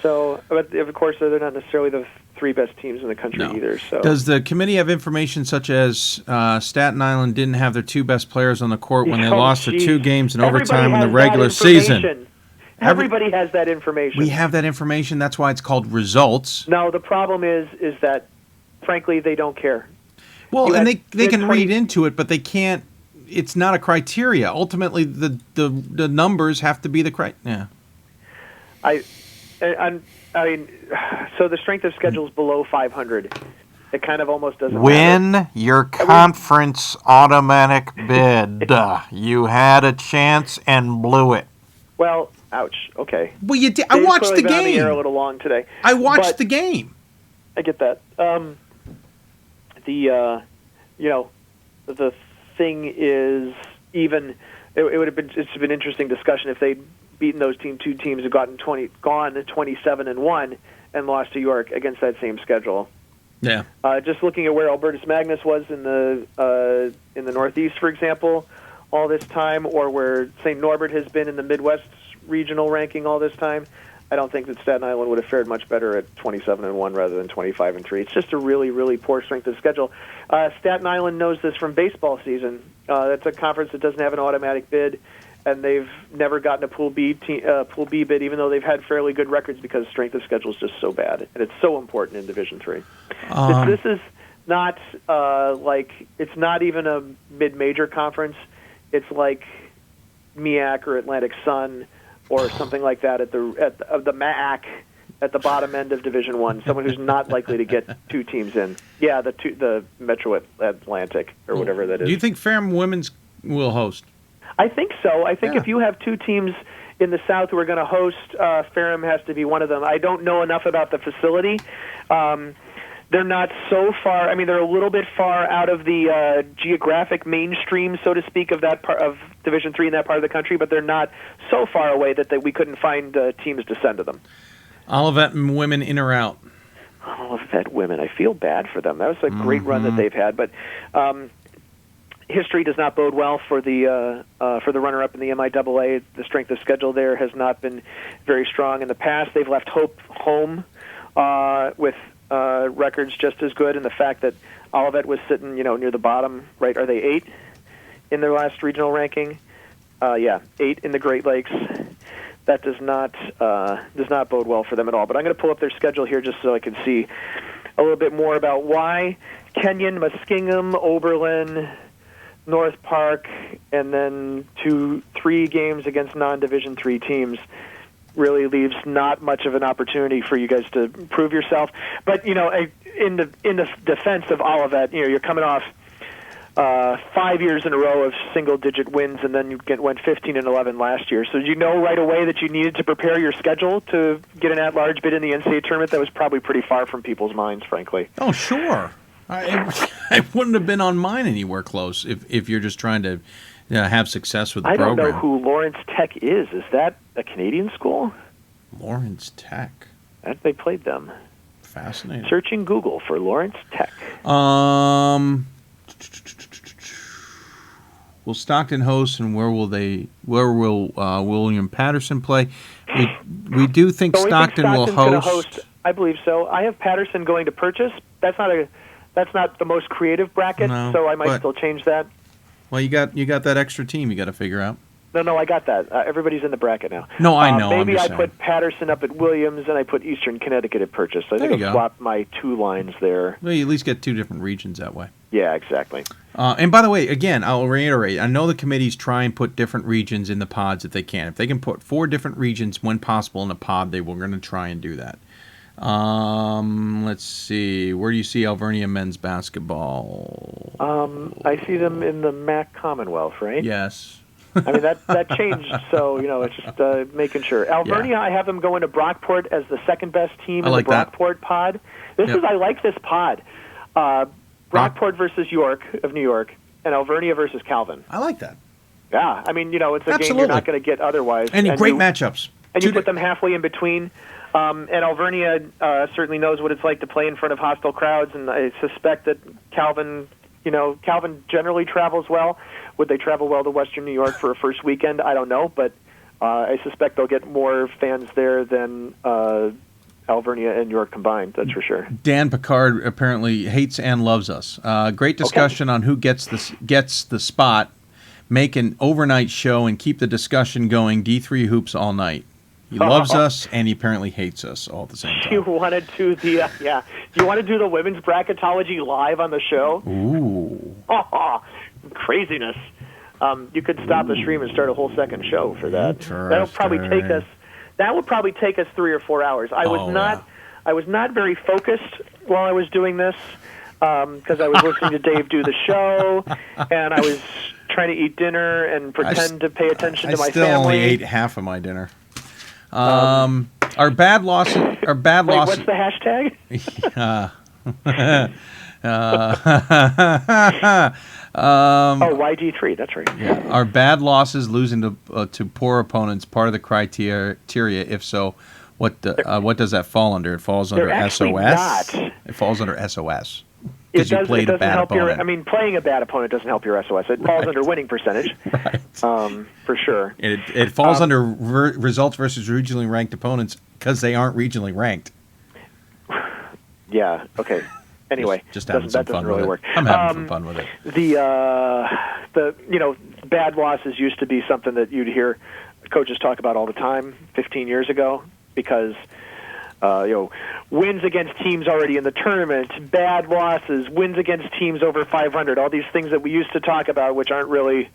So, but of course, they're not necessarily the 3 best teams in the country either. So, does the committee have information such as Staten Island didn't have their 2 best players on the court when they lost their 2 games in overtime in the regular season? Everybody has that information. We have that information. That's why it's called results. No, the problem is that, frankly, they don't care. Well, and they can read into it, but they can't. It's not a criteria. Ultimately, the numbers have to be the criteria. Yeah. I mean, so the strength of schedule is below 500. It kind of almost doesn't matter. Your conference automatic bid. You had a chance and blew it. Well, ouch. Okay. Well, you did. I watched the game. The air a little long today. I watched the game. I get that. The thing is, even it would have been. It's been an interesting discussion if they'd beaten those two teams who gone 27-1 and lost to York against that same schedule. Yeah. Just looking at where Albertus Magnus was in the Northeast, for example, all this time, or where St. Norbert has been in the Midwest regional ranking all this time, I don't think that Staten Island would have fared much better at 27-1 rather than 25-3. It's just a really, really poor strength of schedule. Staten Island knows this from baseball season. That's a conference that doesn't have an automatic bid, and they've never gotten a Pool B bid, even though they've had fairly good records because strength of schedule is just so bad, and it's so important in Division III. This is not it's not even a mid-major conference. It's like MEAC or Atlantic Sun or something like that at the MAC at the bottom end of Division I. Someone who's not likely to get 2 teams in. Yeah, the Metro Atlantic or whatever that is. Do you think Ferrum Women's will host? I think so. I think if you have 2 teams in the South who are going to host, Ferrum has to be one of them. I don't know enough about the facility. They're not so far. I mean, they're a little bit far out of the geographic mainstream, so to speak, of that part of Division III in that part of the country. But they're not so far away that we couldn't find teams to send to them. Olivet women in or out? Olivet women. I feel bad for them. That was a great run that they've had, but history does not bode well for the runner-up in the MIAA. The strength of schedule there has not been very strong in the past. They've left Hope home with records just as good, and the fact that Olivet was sitting, near the bottom, right? Are they 8 in their last regional ranking? 8 in the Great Lakes. That does not bode well for them at all. But I'm going to pull up their schedule here just so I can see a little bit more about why Kenyon, Muskingum, Oberlin, North Park, and then 2-3 games against non-Division III teams really leaves not much of an opportunity for you guys to prove yourself. But in the defense of Olivet, you're coming off 5 years in a row of single-digit wins, and then you went 15-11 last year. So did you know right away that you needed to prepare your schedule to get an at-large bid in the NCAA tournament? That was probably pretty far from people's minds, frankly. Oh, sure. It wouldn't have been on mine anywhere close if you're just trying to have success with the program. I don't know who Lawrence Tech is. Is that a Canadian school? Lawrence Tech. They played them. Fascinating. Searching Google for Lawrence Tech. Will Stockton host, and where will William Patterson play? We do think Stockton will host. I believe so. I have Patterson going to Purchase. That's not the most creative bracket, so I might still change that. Well, you got that extra team you got to figure out. No, I got that. Everybody's in the bracket now. No, I know. Maybe I put Patterson up at Williams, and I put Eastern Connecticut at Purchase. So I think I'll swap my 2 lines there. Well, you at least get 2 different regions that way. Yeah, exactly. And by the way, again, I'll reiterate, I know the committees try and put different regions in the pods if they can. If they can put 4 different regions when possible in a pod, they were going to try and do that. Let's see. Where do you see Alvernia men's basketball? I see them in the MAC Commonwealth, right? Yes. I mean, that changed, so, it's just making sure. Alvernia, I have them going to Brockport as the second-best team in the Brockport pod. I like this pod. Brockport versus York of New York, and Alvernia versus Calvin. I like that. Yeah, I mean, it's a game you're not going to get otherwise. And great matchups. And you put them halfway in between. And Alvernia certainly knows what it's like to play in front of hostile crowds, and I suspect that Calvin generally travels well. Would they travel well to Western New York for a first weekend? I don't know, but I suspect they'll get more fans there than Alvernia and York combined, that's for sure. Dan Picard apparently hates and loves us. Great discussion on who gets the spot. Make an overnight show and keep the discussion going. D3 hoops all night. He loves us, and he apparently hates us all at the same time. You want to do the you want to do the women's bracketology live on the show? Ooh. Craziness. You could stop the stream and start a whole second show for that. That would probably take us 3 or 4 hours. I was not very focused while I was doing this because I was listening to Dave do the show, and I was trying to eat dinner and pretend to pay attention to my family. I still only ate half of my dinner. Our bad losses. Wait, what's the hashtag? YG3. That's right. Yeah. Are bad losses, losing to poor opponents, part of the criteria? If so, what does that fall under? It falls under SOS. It falls under SOS. Because you played a bad opponent. Playing a bad opponent doesn't help your SOS. It falls under winning percentage, right? For sure. It falls under results versus regionally ranked opponents because they aren't regionally ranked. Yeah. Okay. Anyway, just having some fun really with work. it. I'm having some fun with it. The bad losses used to be something that you'd hear coaches talk about all the time 15 years ago because. Wins against teams already in the tournament, bad losses, wins against teams over 500, all these things that we used to talk about, which aren't really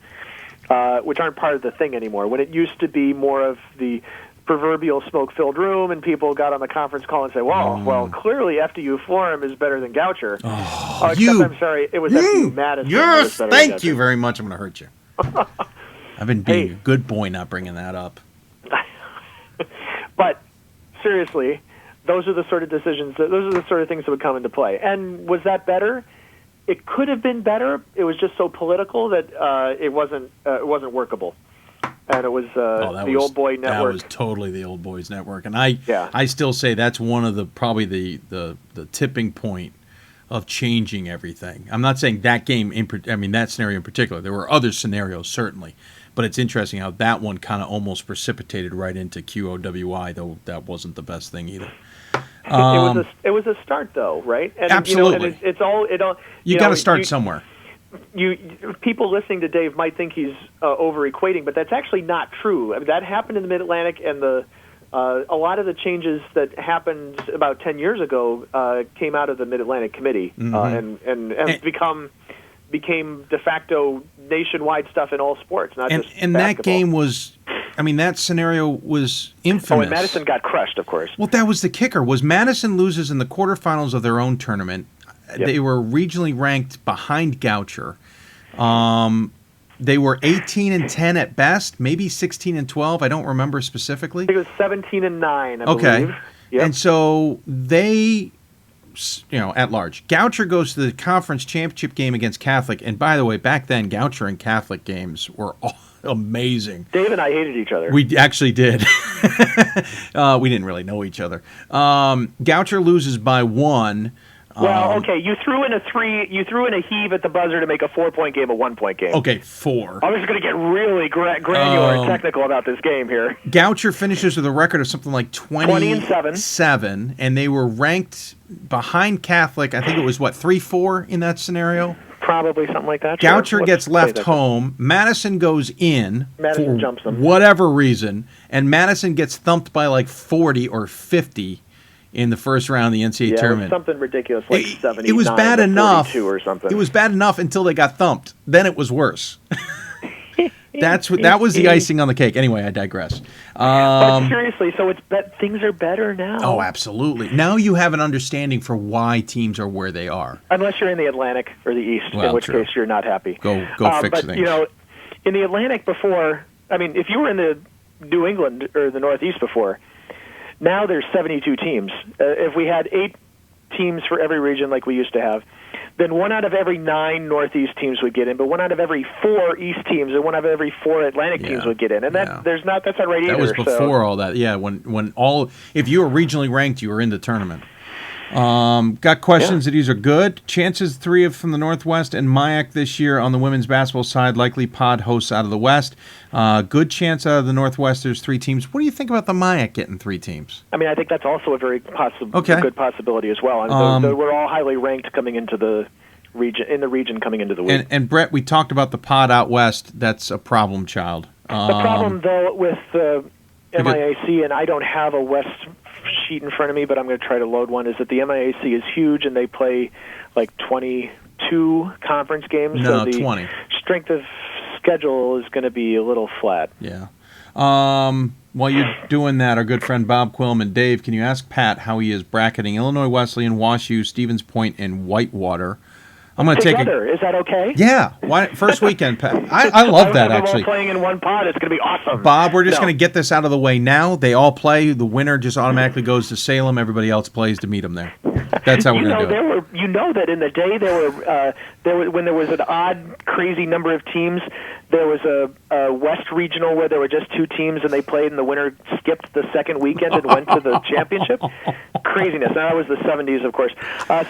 which aren't part of the thing anymore. When it used to be more of the proverbial smoke-filled room, and people got on the conference call and say, well, clearly FDU Florham is better than Goucher. Except, I'm sorry, it was FDU Madison. Yes, that was better thank than you Goucher. very much. I'm going to hurt you. I've been being a good boy not bringing that up. But seriously, those are the sort of decisions, those are the sort of things that would come into play. And was that better? It could have been better. It was just so political that it wasn't workable. And it was the Old Boy Network. That was totally the Old Boys Network. And I still say that's one of the probably the tipping point of changing everything. I'm not saying that game, that scenario in particular. There were other scenarios, certainly. But it's interesting how that one kind of almost precipitated right into QOWI, though that wasn't the best thing either. It was a start, though, right? And, absolutely. You got to start somewhere. People listening to Dave might think he's over-equating, but that's actually not true. I mean, that happened in the Mid-Atlantic, and a lot of the changes that happened about 10 years ago came out of the Mid-Atlantic Committee and became de facto nationwide stuff in all sports, not just and basketball. That game was, that scenario was infamous. Oh, and Madison got crushed, of course. Well, that was the kicker. Was Madison loses in the quarterfinals of their own tournament. Yep. They were regionally ranked behind Goucher. They were 18-10 at best, maybe 16-12. I don't remember specifically. I think it was 17-9, I believe. Yep. And so they, at large. Goucher goes to the conference championship game against Catholic. And by the way, back then, Goucher and Catholic games were amazing. Dave and I hated each other. We actually did. We didn't really know each other. Goucher loses by 1. Well, okay, you threw in a heave at the buzzer to make a 4-point game a 1-point game. Okay, 4. I was going to get really granular and technical about this game here. Goucher finishes with a record of something like 20-7, and they were ranked behind Catholic. I think it was 3-4 in that scenario. Probably something like that. Goucher gets left home. Madison goes in Madison jumps them. Whatever reason, and Madison gets thumped by 40 or 50. In the first round of the NCAA tournament. It was something ridiculous, 79 it was bad enough or something. It was bad enough until they got thumped. Then it was worse. That was the icing on the cake. Anyway, I digress. But seriously, so things are better now. Oh, absolutely. Now you have an understanding for why teams are where they are. Unless you're in the Atlantic or the East, in which case you're not happy. Go fix things. In the Atlantic before, if you were in the New England or the Northeast before, now there's 72 teams. If we had 8 teams for every region like we used to have, then 1 out of every 9 Northeast teams would get in, but 1 out of every 4 East teams and 1 out of every 4 Atlantic teams would get in. And that's not right either. That was before all that. Yeah, if you were regionally ranked, you were in the tournament. Got questions that these are good. Chances 3 from the Northwest and MIAC this year on the women's basketball side. Likely pod hosts out of the West. Good chance out of the Northwest. There's 3 teams. What do you think about the MIAC getting 3 teams? I think that's also a very good possibility as well. We're all highly ranked coming into the region coming into the week. And Brett, we talked about the pod out west. That's a problem child. The problem though with the MIAC, and I don't have a West sheet in front of me, but I'm going to try to load one, is that the MIAC is huge and they play 22 conference games. No, so the 20. Strength of schedule is going to be a little flat. Yeah. While you're doing that, our good friend Bob Quillman, Dave, can you ask Pat how he is bracketing Illinois Wesleyan, WashU, Stevens Point, and Whitewater? I'm going to take Is that okay? Yeah. First weekend, Pat. I love that, actually. All playing in one pod. It's going to be awesome. Bob, we're just going to get this out of the way now. They all play. The winner just automatically goes to Salem. Everybody else plays to meet them there. That's how we're going to do it. You know that in the day when there was an odd, crazy number of teams, there was a West Regional where there were just 2 teams and they played and the winner skipped the second weekend and went to the championship. Craziness. Now, that was the 70s, of course.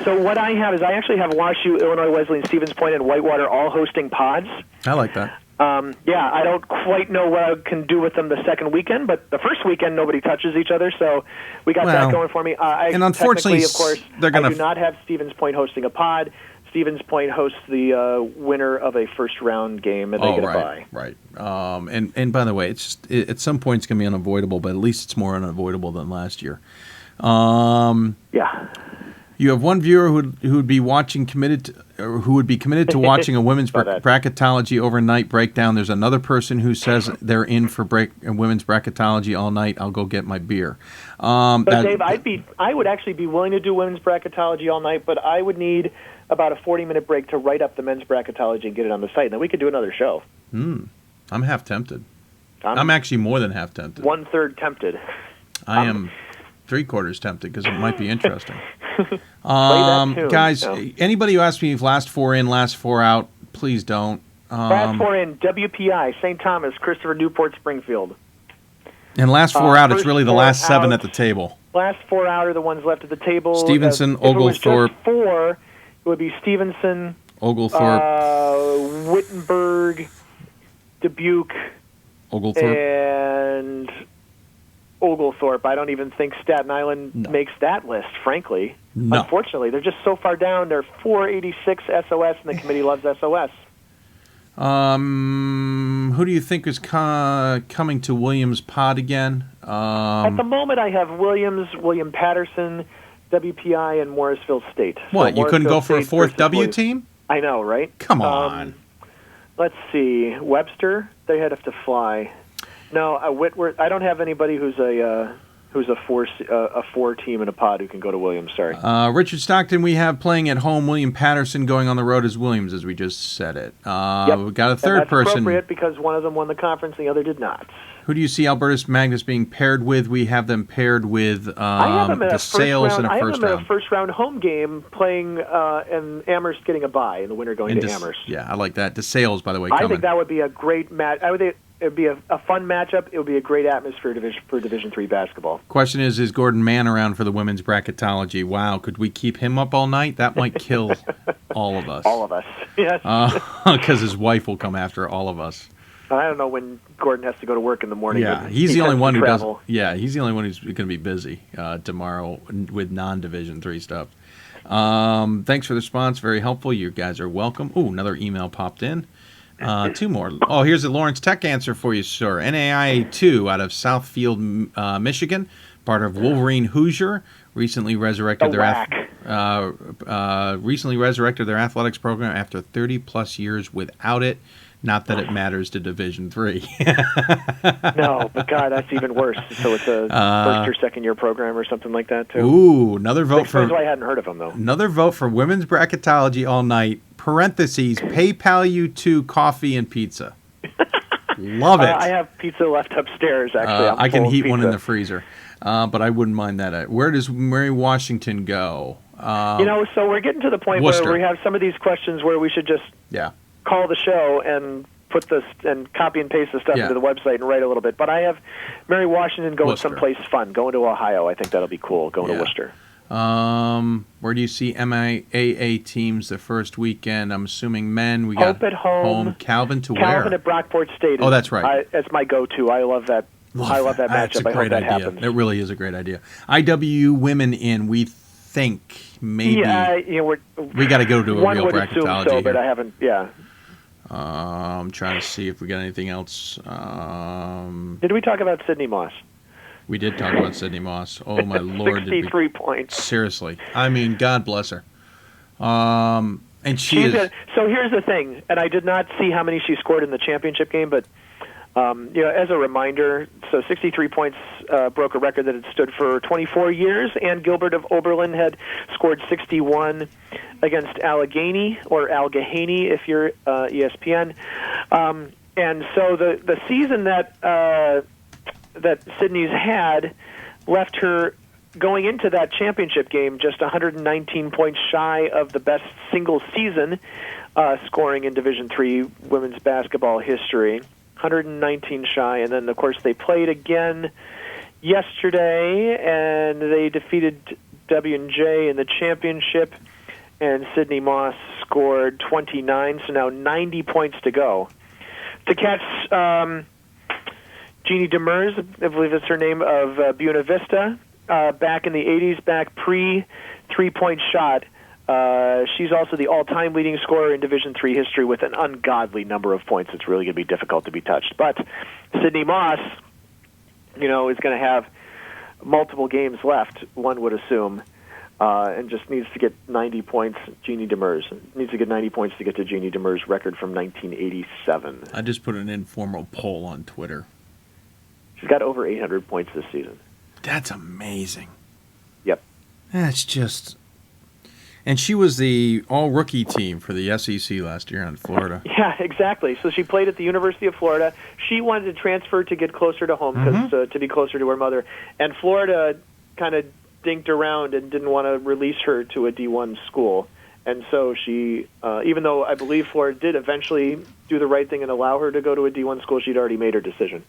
So what I have is I actually have WashU, Illinois Wesleyan, Stevens Point, and Whitewater all hosting pods. I like that. I don't quite know what I can do with them the second weekend, but the first weekend nobody touches each other, so we got that going for me. And unfortunately, of course, I do not have Stevens Point hosting a pod. Stevens Point hosts the winner of a first-round game, and they get a bye. Right. And by the way, it's just at some point it's going to be unavoidable, but at least it's more unavoidable than last year. Yeah. You have one viewer who would be committed to watching a women's bracketology overnight breakdown. There's another person who says they're in for women's bracketology all night. I'll go get my beer. Dave, I would actually be willing to do women's bracketology all night, but I would need about a 40-minute break to write up the men's bracketology and get it on the site. And then we could do another show. I'm half tempted. I'm actually more than half tempted. 1/3 tempted. I am 3/4 tempted because it might be interesting. Guys, anybody who asks me if last four in, last four out, please don't. Last four in, WPI, St. Thomas, Christopher Newport, Springfield. And last four out, it's really the last seven out, at the table. Last four out are the ones left at the table. Stevenson, if Oglethorpe. It was just four, it would be Stevenson, Oglethorpe, Wittenberg, Dubuque, Oglethorpe, and Oglethorpe. I don't even think Staten Island makes that list, frankly. No. Unfortunately, they're just so far down. They're 486 SOS, and the committee loves SOS. Who do you think is coming to Williams Pod again? At the moment, I have William Patterson, WPI, and Morrisville State. What, you couldn't go for a fourth W team? I know, right? Come on. Let's see. Webster, they had to fly. No, Whitworth. I don't have anybody who's a four team in a pod who can go to Williams. Sorry. Richard Stockton, we have playing at home. William Patterson going on the road as Williams, as we just said it. We've got a third that's person. Appropriate because one of them won the conference, and the other did not. Who do you see Albertus Magnus being paired with? We have them paired with DeSales in a first round. I have them in a first-round home game playing, and Amherst getting a bye, and the winner going to Amherst. Yeah, I like that. DeSales, by the way, coming. I think that would be a great match. It would be a fun matchup. It would be a great atmosphere for Division III basketball. Question is Gordon Mann around for the women's bracketology? Wow, could we keep him up all night? That might kill all of us. All of us, yes. Because his wife will come after all of us. I don't know when Gordon has to go to work in the morning. Yeah, he's the only one who does. Yeah, he's the only one who's going to be busy tomorrow with non-Division III stuff. Thanks for the response. Very helpful. You guys are welcome. Ooh, another email popped in. Two more. Oh, here's a Lawrence Tech answer for you, sir. NAIA 2 out of Southfield, Michigan, part of Wolverine Hoosier, recently resurrected their athletics program after 30-plus years without it. Not that it matters to Division III. No, but God, that's even worse. So it's a first or second year program or something like that too. Ooh, another vote for. That's why I hadn't heard of them though. Another vote for women's bracketology all night. Parentheses. PayPal you to coffee and pizza. Love it. I have pizza left upstairs. Actually, I can heat one in the freezer, but I wouldn't mind that. Where does Mary Washington go? So we're getting to the point where we have some of these questions where we should just call the show and put this and copy and paste the stuff into the website and write a little bit. But I have Mary Washington going someplace fun, going to Ohio. I think that'll be cool. Going to Worcester. Where do you see MIAA teams the first weekend? I'm assuming men. We Hope got at home. Calvin to Calvin where? at Brockport State. Oh, that's right. That's my go-to. I love that. I love that That's matchup. a I hope great that idea. happens. It really is a great idea. IW women in. We think maybe. We got to go to a one real would assume bracketology so, but here. I haven't. Yeah. I'm trying to see if we got anything else. Did we talk about Sydney Moss? We did talk about Sydney Moss. Oh my Lord! 63 points. Seriously, I mean, God bless her. And she is. So here's the thing, and I did not see how many she scored in the championship game, but as a reminder, so 63 points broke a record that had stood for 24 years. Ann Gilbert of Oberlin had scored 61 against Allegheny, or Allegheny if you're ESPN. And so the season that Sydney's had left her going into that championship game just 119 points shy of the best single season scoring in Division III women's basketball history. 119 shy, and then of course they played again yesterday, and they defeated W&J in the championship, and Sydney Moss scored 29, so now 90 points to go. To catch Jeannie Demers, I believe that's her name, of Buena Vista, back in the 80s, back pre-3-point shot. She's also the all-time leading scorer in Division III history with an ungodly number of points. It's really going to be difficult to be touched. But Sydney Moss, is going to have multiple games left, one would assume. and just needs to get 90 points. Jeannie Demers needs to get 90 points to get to Jeannie Demers' record from 1987. I just put an informal poll on Twitter. She's got over 800 points this season. That's amazing. Yep. That's just... And she was the all-rookie team for the SEC last year in Florida. Yeah, exactly. So she played at the University of Florida. She wanted to transfer to get closer to home, to be closer to her mother. And Florida kind of dinked around and didn't want to release her to a D1 school. And so she, even though I believe Florida did eventually do the right thing and allow her to go to a D1 school, she'd already made her decision.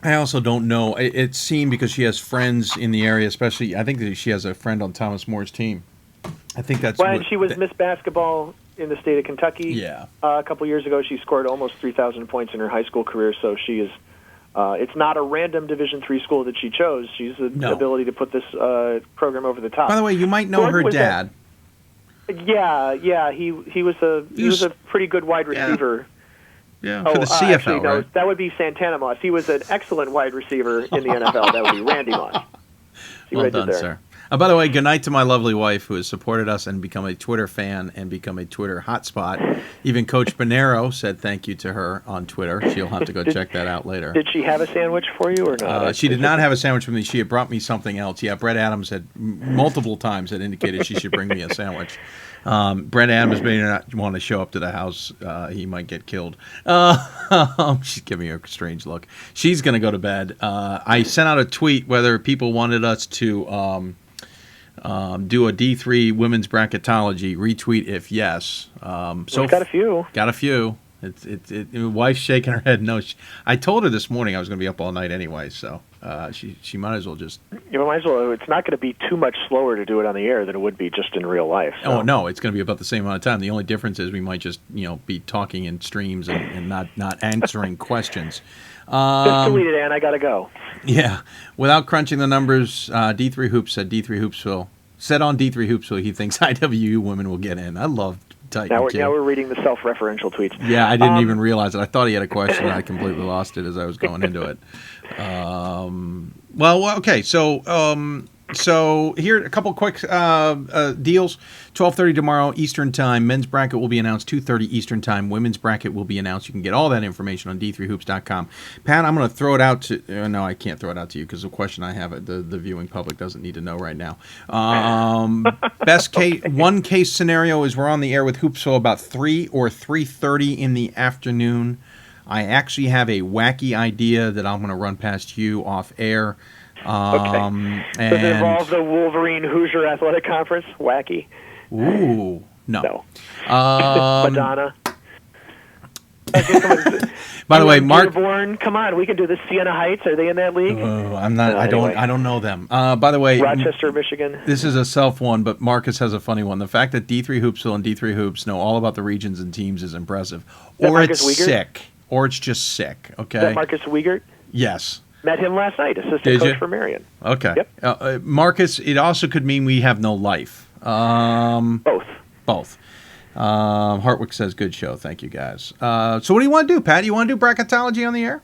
I also don't know. It seemed because she has friends in the area, especially, I think that she has a friend on Thomas Moore's team. I think that's... Well, and she was Miss Basketball in the state of Kentucky. Yeah. A couple years ago, she scored almost 3,000 points in her high school career, so she is... it's not a random Division III school that she chose. She's the ability to put this program over the top. By the way, you might know her dad. Yeah. He was a pretty good wide receiver. Yeah, for the CFL, actually, no, right? that would be Santana Moss. He was an excellent wide receiver in the NFL. That would be Randy Moss. See what I Well did done, there? sir. By the way, good night to my lovely wife who has supported us and become a Twitter fan and become a Twitter hotspot. Even Coach Bonero said thank you to her on Twitter. She'll have to go check that out later. Did she have a sandwich for you or not? She did not have a sandwich for me. She had brought me something else. Yeah, Brett Adams had multiple times had indicated she should bring me a sandwich. Brett Adams may not want to show up to the house. He might get killed. She's giving me a strange look. She's going to go to bed. I sent out a tweet whether people wanted us to do a D3 women's bracketology. Retweet if yes. We've got a few. Got a few. Wife's shaking her head. No, I told her this morning I was going to be up all night anyway, so she might as well just... You might as well. It's not going to be too much slower to do it on the air than it would be just in real life. So. Oh, no, it's going to be about the same amount of time. The only difference is we might just, be talking in streams and not answering questions. Just delete it, Ann. I got to go. Yeah. Without crunching the numbers, D3 Hoops said D3 Hoopsville. Said on D3 Hoopsville he thinks IWU women will get in. I love Titan. Now we're reading the self-referential tweets. Yeah, I didn't even realize it. I thought he had a question, and I completely lost it as I was going into it. Well, okay. So here a couple quick deals. 12:30 tomorrow Eastern Time. Men's bracket will be announced 2:30 Eastern Time. Women's bracket will be announced. You can get all that information on d3hoops.com. Pat, I'm going to throw it out to... no, I can't throw it out to you because the question I have, the viewing public doesn't need to know right now. Best case, one case scenario is we're on the air with Hoopsville about 3 or 3:30 in the afternoon. I actually have a wacky idea that I'm going to run past you off air. Okay. Does it involve the Wolverine Hoosier Athletic Conference? Wacky. Ooh, no. Madonna. By the way, Mark. Dearborn, come on, we can do this. Siena Heights, are they in that league? I'm not. I don't know them. By the way, Rochester, Michigan. This is a self one, but Marcus has a funny one. The fact that D3 Hoopsville and D3 Hoops know all about the regions and teams is impressive. Or it's sick. Or it's just sick. Okay. Is that Marcus Wiegert? Yes. Met him last night, assistant coach for Marion. Okay. Yep. Marcus, it also could mean we have no life. Both. Hartwick says, good show. Thank you, guys. So what do you want to do, Pat? You want to do bracketology on the air?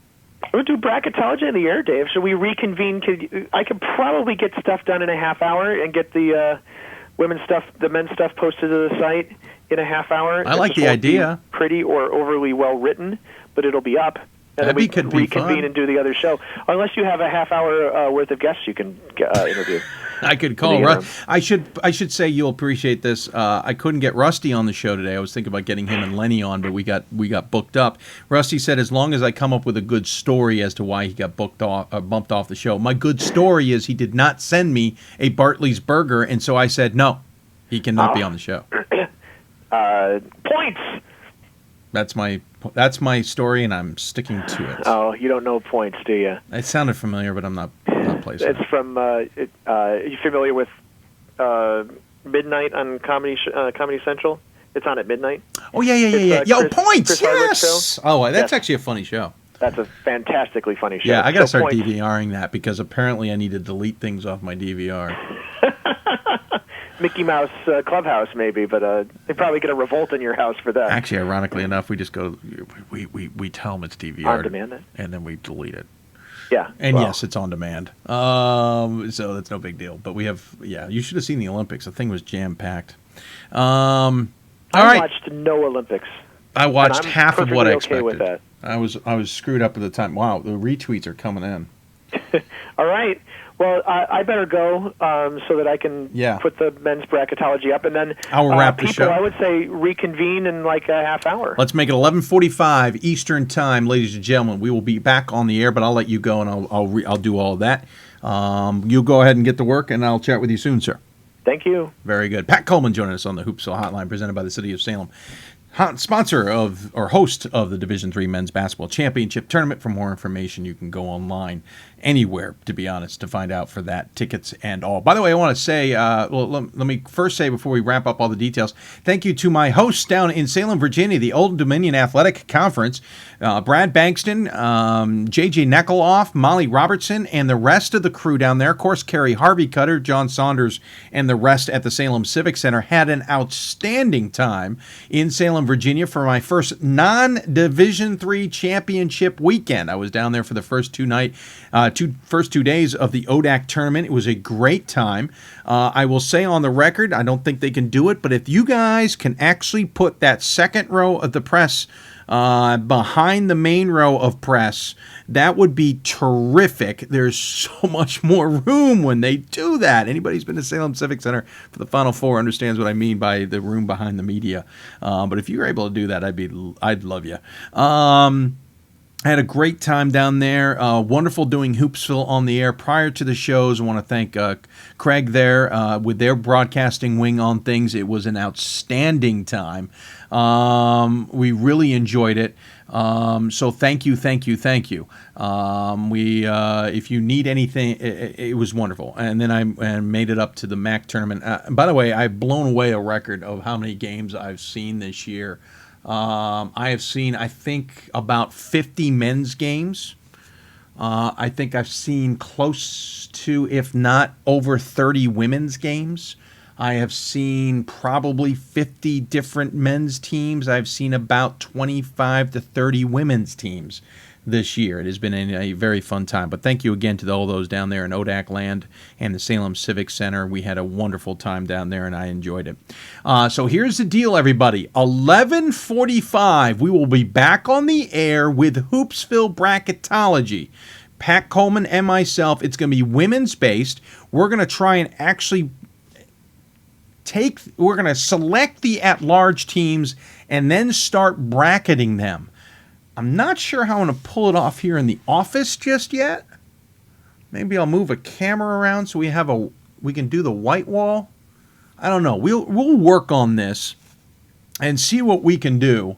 We'll do bracketology on the air, Dave. Should we reconvene? I could probably get stuff done in a half hour and get the women's stuff, the men's stuff posted to the site in a half hour. I like the idea. Pretty or overly well written, but it'll be up. And then we can reconvene and do the other show. Unless you have a half hour worth of guests you can interview. I could call. I should say you'll appreciate this. I couldn't get Rusty on the show today. I was thinking about getting him and Lenny on, but we got booked up. Rusty said as long as I come up with a good story as to why he got bumped off the show. My good story is he did not send me a Bartley's burger, and so I said no, he cannot be on the show. Points. That's my story, and I'm sticking to it. Oh, you don't know Points, do you? It sounded familiar, but I'm not placing it. It's from. Are you familiar with Midnight on Comedy Central? It's on at midnight. Oh yeah. Yo, Points. Yes. Oh, that's actually a funny show. That's a fantastically funny show. Yeah, I got to start DVRing that because apparently I need to delete things off my DVR. Mickey Mouse Clubhouse, maybe, but they probably get a revolt in your house for that. Actually, ironically enough, we just go, we tell them it's DVR. On demand it? And then we delete it. Yeah. And well, yes, it's on demand. So that's no big deal. But we have, you should have seen the Olympics. The thing was jam-packed. All right. watched no Olympics. I watched and I'm half of what I perfectly expected. okay with that. I was screwed up at the time. Wow, the retweets are coming in. All right. Well, I better go so that I can put the men's bracketology up, and then I'll wrap the show. I would say reconvene in like a half hour. Let's make it 11:45 Eastern Time, ladies and gentlemen. We will be back on the air, but I'll let you go and I'll do all of that. You go ahead and get to work, and I'll chat with you soon, sir. Thank you. Very good. Pat Coleman joining us on the Hoopsville Hotline, presented by the City of Salem. Sponsor of or host of the Division III Men's Basketball Championship Tournament. For more information, you can go online anywhere, to be honest, to find out for that, tickets and all. By the way, I want to say, let me first say before we wrap up all the details, thank you to my hosts down in Salem, Virginia, the Old Dominion Athletic Conference, Brad Bankston, J.J. Neckeloff, Molly Robertson, and the rest of the crew down there. Of course, Carrie Harvey Cutter, John Saunders, and the rest at the Salem Civic Center had an outstanding time in Salem, Virginia for my first non-Division III championship weekend. I was down there for the first first 2 days of the ODAC tournament. It was a great time. I will say on the record, I don't think they can do it, but if you guys can actually put that second row of the press behind the main row of press, that would be terrific. There's so much more room when they do that. Anybody who's been to Salem Civic Center for the Final Four understands what I mean by the room behind the media. But if you're able to do that, I'd love you. I had a great time down there. Wonderful doing Hoopsville on the air prior to the shows. I want to thank Craig there with their broadcasting wing on things. It was an outstanding time. We really enjoyed it. So thank you. If you need anything, it was wonderful. And then I made it up to the MAC tournament. By the way, I've blown away a record of how many games I've seen this year. I have seen, I think, about 50 men's games. I think I've seen close to, if not over 30 women's games. I have seen probably 50 different men's teams. I've seen about 25 to 30 women's teams this year. It has been a very fun time. But thank you again to all those down there in ODAC land and the Salem Civic Center. We had a wonderful time down there, and I enjoyed it. So here's the deal, everybody. 11:45, we will be back on the air with Hoopsville Bracketology. Pat Coleman and myself. It's going to be women's based. We're going to try and actually we're going to select the at-large teams and then start bracketing them. I'm not sure how I'm going to pull it off here in the office just yet. Maybe I'll move a camera around so we can do the white wall. I don't know. We'll work on this and see what we can do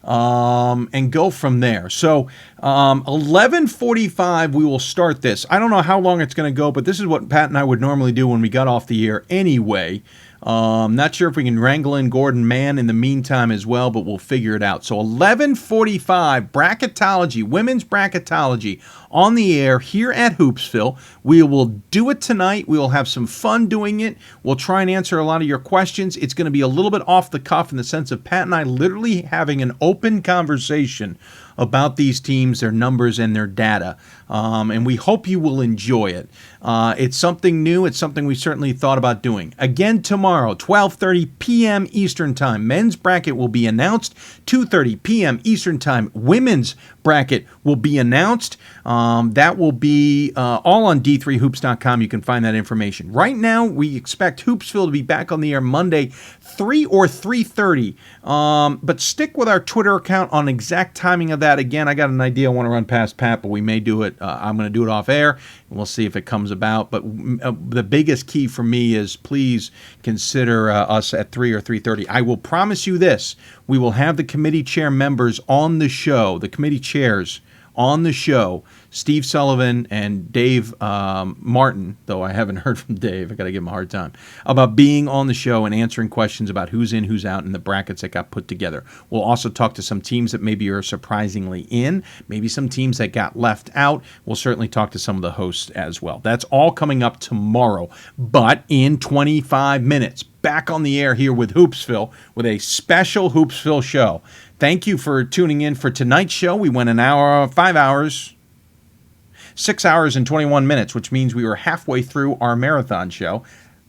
and go from there. So 11:45 we will start this. I don't know how long it's going to go, but this is what Pat and I would normally do when we got off the air anyway. Not sure if we can wrangle in Gordon Mann in the meantime as well, but we'll figure it out. So 11:45, bracketology, women's bracketology on the air here at Hoopsville. We will do it tonight. We will have some fun doing it. We'll try and answer a lot of your questions. It's going to be a little bit off the cuff in the sense of Pat and I literally having an open conversation about these teams, their numbers, and their data. And we hope you will enjoy it. It's something new. It's something we certainly thought about doing. Again, tomorrow, 12:30 p.m. Eastern Time, men's bracket will be announced. 2:30 p.m. Eastern Time, women's bracket will be announced. That will be all on d3hoops.com. You can find that information. Right now, we expect Hoopsville to be back on the air Monday, 3 or 3:30. But stick with our Twitter account on exact timing of that. Again, I got an idea I want to run past Pat, but we may do it. I'm going to do it off air, and we'll see if it comes about. But the biggest key for me is please consider us at 3 or 3:30. I will promise you this. We will have the committee chair members on the show, the committee chairs on the show, Steve Sullivan and Dave Martin, though I haven't heard from Dave, I got to give him a hard time, about being on the show and answering questions about who's in, who's out, and the brackets that got put together. We'll also talk to some teams that maybe are surprisingly in, maybe some teams that got left out. We'll certainly talk to some of the hosts as well. That's all coming up tomorrow, but in 25 minutes, back on the air here with Hoopsville with a special Hoopsville show. Thank you for tuning in for tonight's show. We went an hour, 5 hours, 6 hours and 21 minutes, which means we were halfway through our marathon show.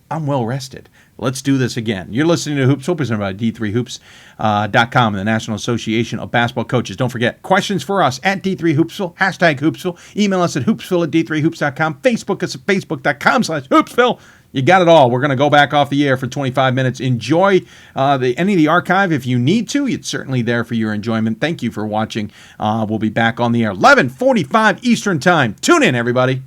I'm well rested. Let's do this again. You're listening to Hoopsville, presented by D3Hoops.com and the National Association of Basketball Coaches. Don't forget, questions for us at D3Hoopsville, hashtag Hoopsville. Email us at hoopsville@D3Hoops.com. Facebook us at Facebook.com/Hoopsville. You got it all. We're going to go back off the air for 25 minutes. Enjoy any of the archive if you need to. It's certainly there for your enjoyment. Thank you for watching. We'll be back on the air 11:45 Eastern Time. Tune in, everybody.